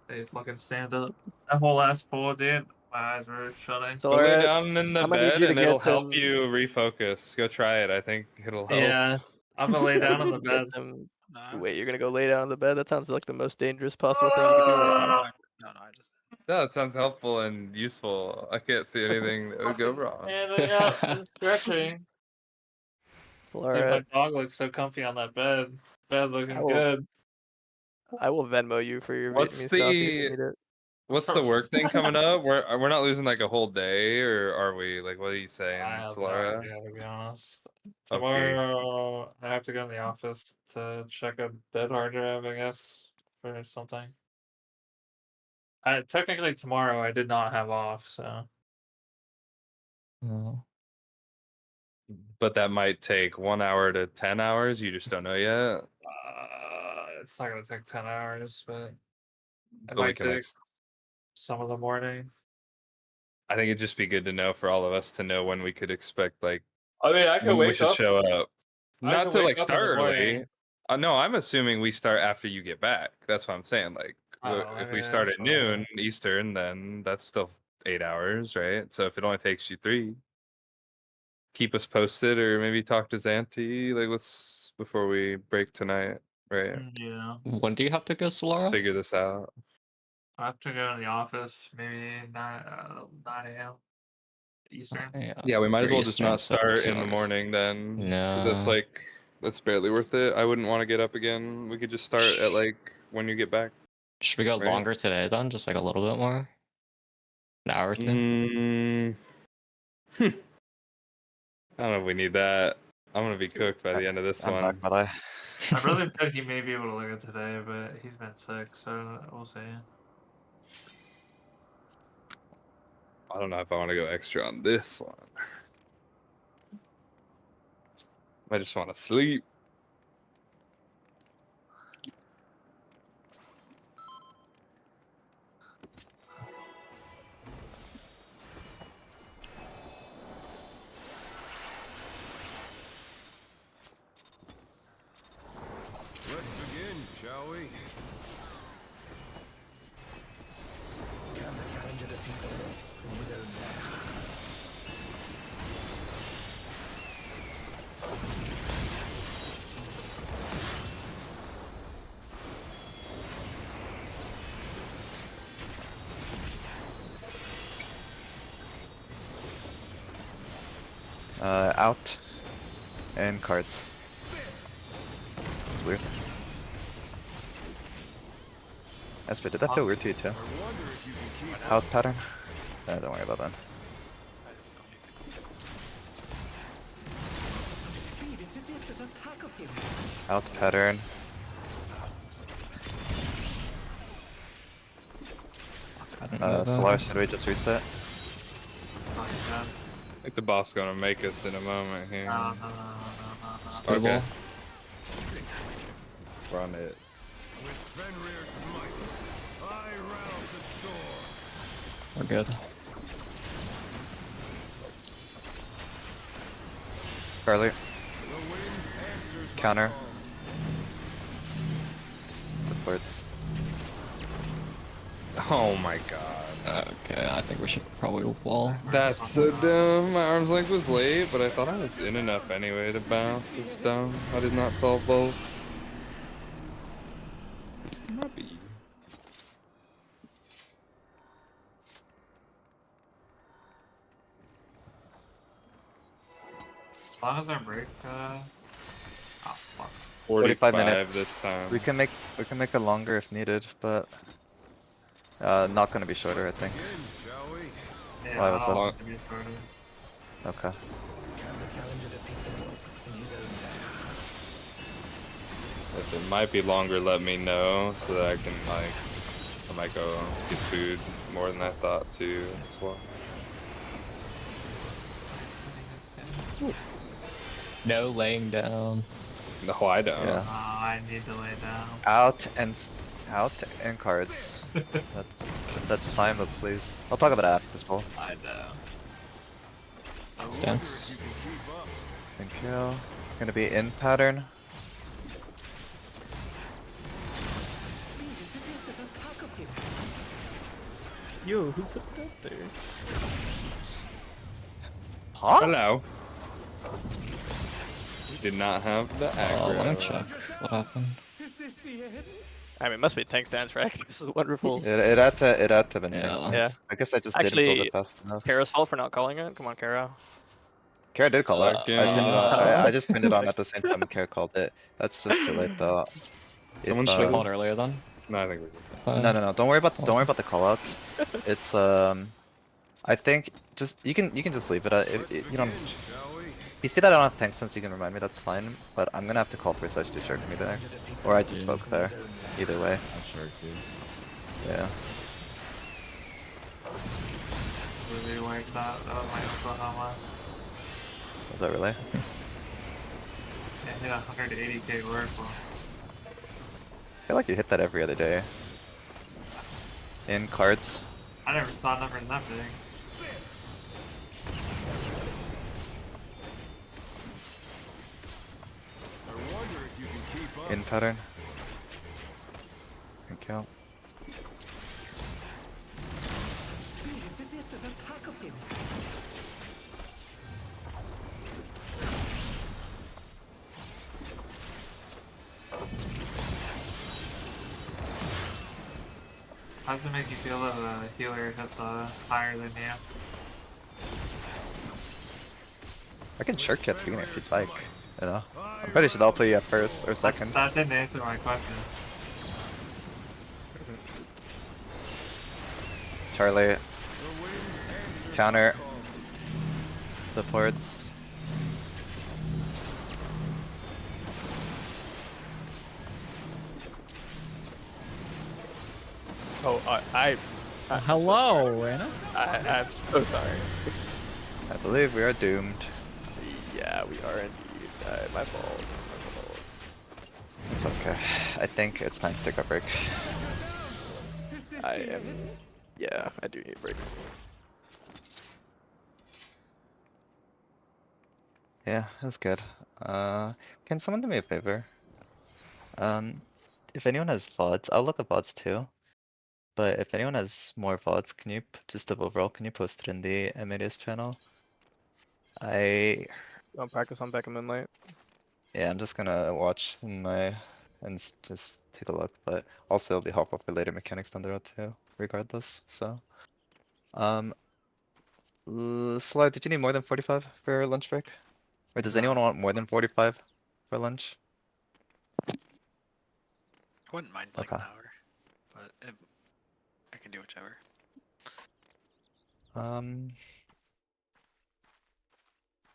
Hey, fucking stand up. That whole last pull, dude. My eyes were shutting. So Go lay alright, down in the I'm gonna need bed you to and it'll get help some. you refocus. Go try it. I think it'll help. Yeah, I'm gonna lay down on the Get bed. some. No, I was Wait, you're just- gonna go lay down on the bed? That sounds like the most dangerous possible thing you could do right now. No, I just. No, it sounds helpful and useful. I can't see anything that would go Fucking wrong. standing up and stretching. So Dude, my alright, dog looks so comfy on that bed. Bed looking good. I will Venmo you for your What's Vietnamese coffee if you the need it. what's the work thing coming up? We're not losing like a whole day, or are we? Like, what are you saying, I have no Solara? idea, to be honest. Okay. Tomorrow, I have to go in the office to check a dead hard drive, I guess, for something. Technically, tomorrow I did not have off, so. Oh. But that might take 1 hour to 10 hours. You just don't know yet. It's not gonna take 10 hours, but it But we might can like, take some of the morning. I think it'd just be good to know for all of us to know when we could expect like I mean, I can when we wake should up. show up. I Not can to wake like up in start the early. morning. No, I'm assuming we start after you get back. That's what I'm saying. Like, Oh, I if mean, we start that's at noon Eastern, then that's still 8 hours, right? So if it only takes you 3, keep us posted, or maybe talk to Xanti. Like, let's before we break tonight, right? Yeah. When do you have to go, Let's Solara? figure this out. I have to go to the office maybe 9 a.m. Eastern. Yeah, we might as Or well just Eastern, not so start 2 in the hours. morning then, because No. that's barely worth it. I wouldn't want to get up again. We could just start at like when you get back. Should we go Right. longer today then? Just like a little bit more? An hour or 2? I don't know if we need that. I'm gonna be cooked by the end of this I'm one. back, by the way. My brother said he may be able to look at today, but he's been sick, so we'll see. I don't know if I want to go extra on this one. I just want to sleep. Let's begin, shall we? Can the challenger defeat the wolf in his own lair? Out. And cards. It's weird. Esper, did that feel weird to you too? Out pattern? Don't worry about that. Speed, it's as if there's a pack of him. Out pattern. Solar, should we just reset? I think the boss gonna make us in a moment here. No. Okay. We're on it. With Fenrir's might, I rouse the storm. We're good. Carly. The wind answers my Counter. call. Reports. Oh my god. Okay, I think we should probably wall. That's so dumb. My arm's length was late, but I thought I was in enough anyway to bounce. It's dumb. I did not solve both. Might be. As long as I break, oh fuck. 45 minutes. this time. We can make it longer if needed, but not gonna be shorter, I think. Shall we? Yeah, Why was I don't that? want it to be shorter. Okay. Can the challenger defeat the wolf in his own lair? If it might be longer, let me know so that I can like, I might go get food more than I thought too as well. No laying down. No, I don't. Yeah. I need to lay down. Out and cards. that's fine, but please. I'll talk about it after this poll. I know. Stance. Thank you. Gonna be in pattern. Speed, it's as if there's a pack of him. Yo, who put that there? Huh? Hello. We did not have the Oh, let me aggro. check. What happened? Is this the end? I mean, it must be tank stance, right? This is wonderful. It had to been Yeah. tank stance. Yeah. I guess I just didn't build Actually, it fast enough. Kara's fault for not calling it. Come on, Kara. Kara did call it. Fuck I turned it on. yeah. I just turned it on at the same time Kara called it. That's just too late though. Someone Should we Uh, call it earlier then? No, I think we did. No. Don't worry about the call out. It's I think just you can just leave it. You don't. If you see that I don't have tank sense, you can remind me. That's fine. But I'm gonna have to call for such to shark me there, or I just spoke there. Either way. I'll shark you. Yeah. Really like that. That was my Oklahoma. Was that really? Yeah, hit 180k oracle. feel like you hit that every other day. In cards. I never saw numbers that big. I wonder if you can keep up. In pattern. Thank you. It's as if there's a pack of him. How does it make you feel that a healer hits higher than you? I can shirk you at the beginning if you'd like. You know? I'm pretty sure they'll play you at first or second. That didn't answer my question. Charlie. Counter. Supports. Oh, Hello, Rana. I'm so sorry. I believe we are doomed. Yeah, we are indeed. My fault. It's okay. I think it's time to take a break. I am. Yeah, I do need a break. Yeah, that's good. Can someone do me a favor? If anyone has VODs, I'll look at VODs too. But if anyone has more VODs, can you just overall, can you post it in the m8s channel? Don't practice on Beckham Moonlight. Yeah, I'm just gonna watch in my and just take a look, but also it'll be helpful for later mechanics down the road too, regardless. So, Slide, did you need more than 45 for lunch break? Or does anyone want more than 45 for lunch? I wouldn't mind like Okay. an hour, but I can do whichever.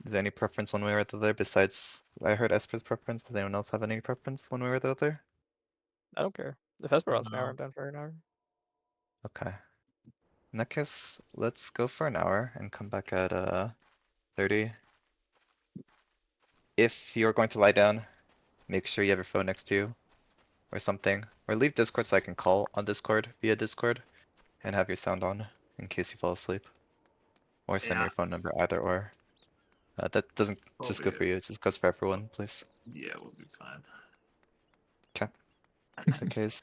Is there any preference one way or the other besides, I heard Esper's preference, does anyone else have any preference one way or the other? I don't care. If Esper wants an hour, No. I'm down for an hour. Okay. In that case, let's go for an hour and come back at 30. If you're going to lie down, make sure you have your phone next to you or something. Or leave Discord so I can call on Discord via Discord and have your sound on in case you fall asleep. Or send me Yeah, your phone number, either or. That doesn't we'll just be. go for you, it just goes for everyone, please. Yeah, we'll be fine. Okay. In that case,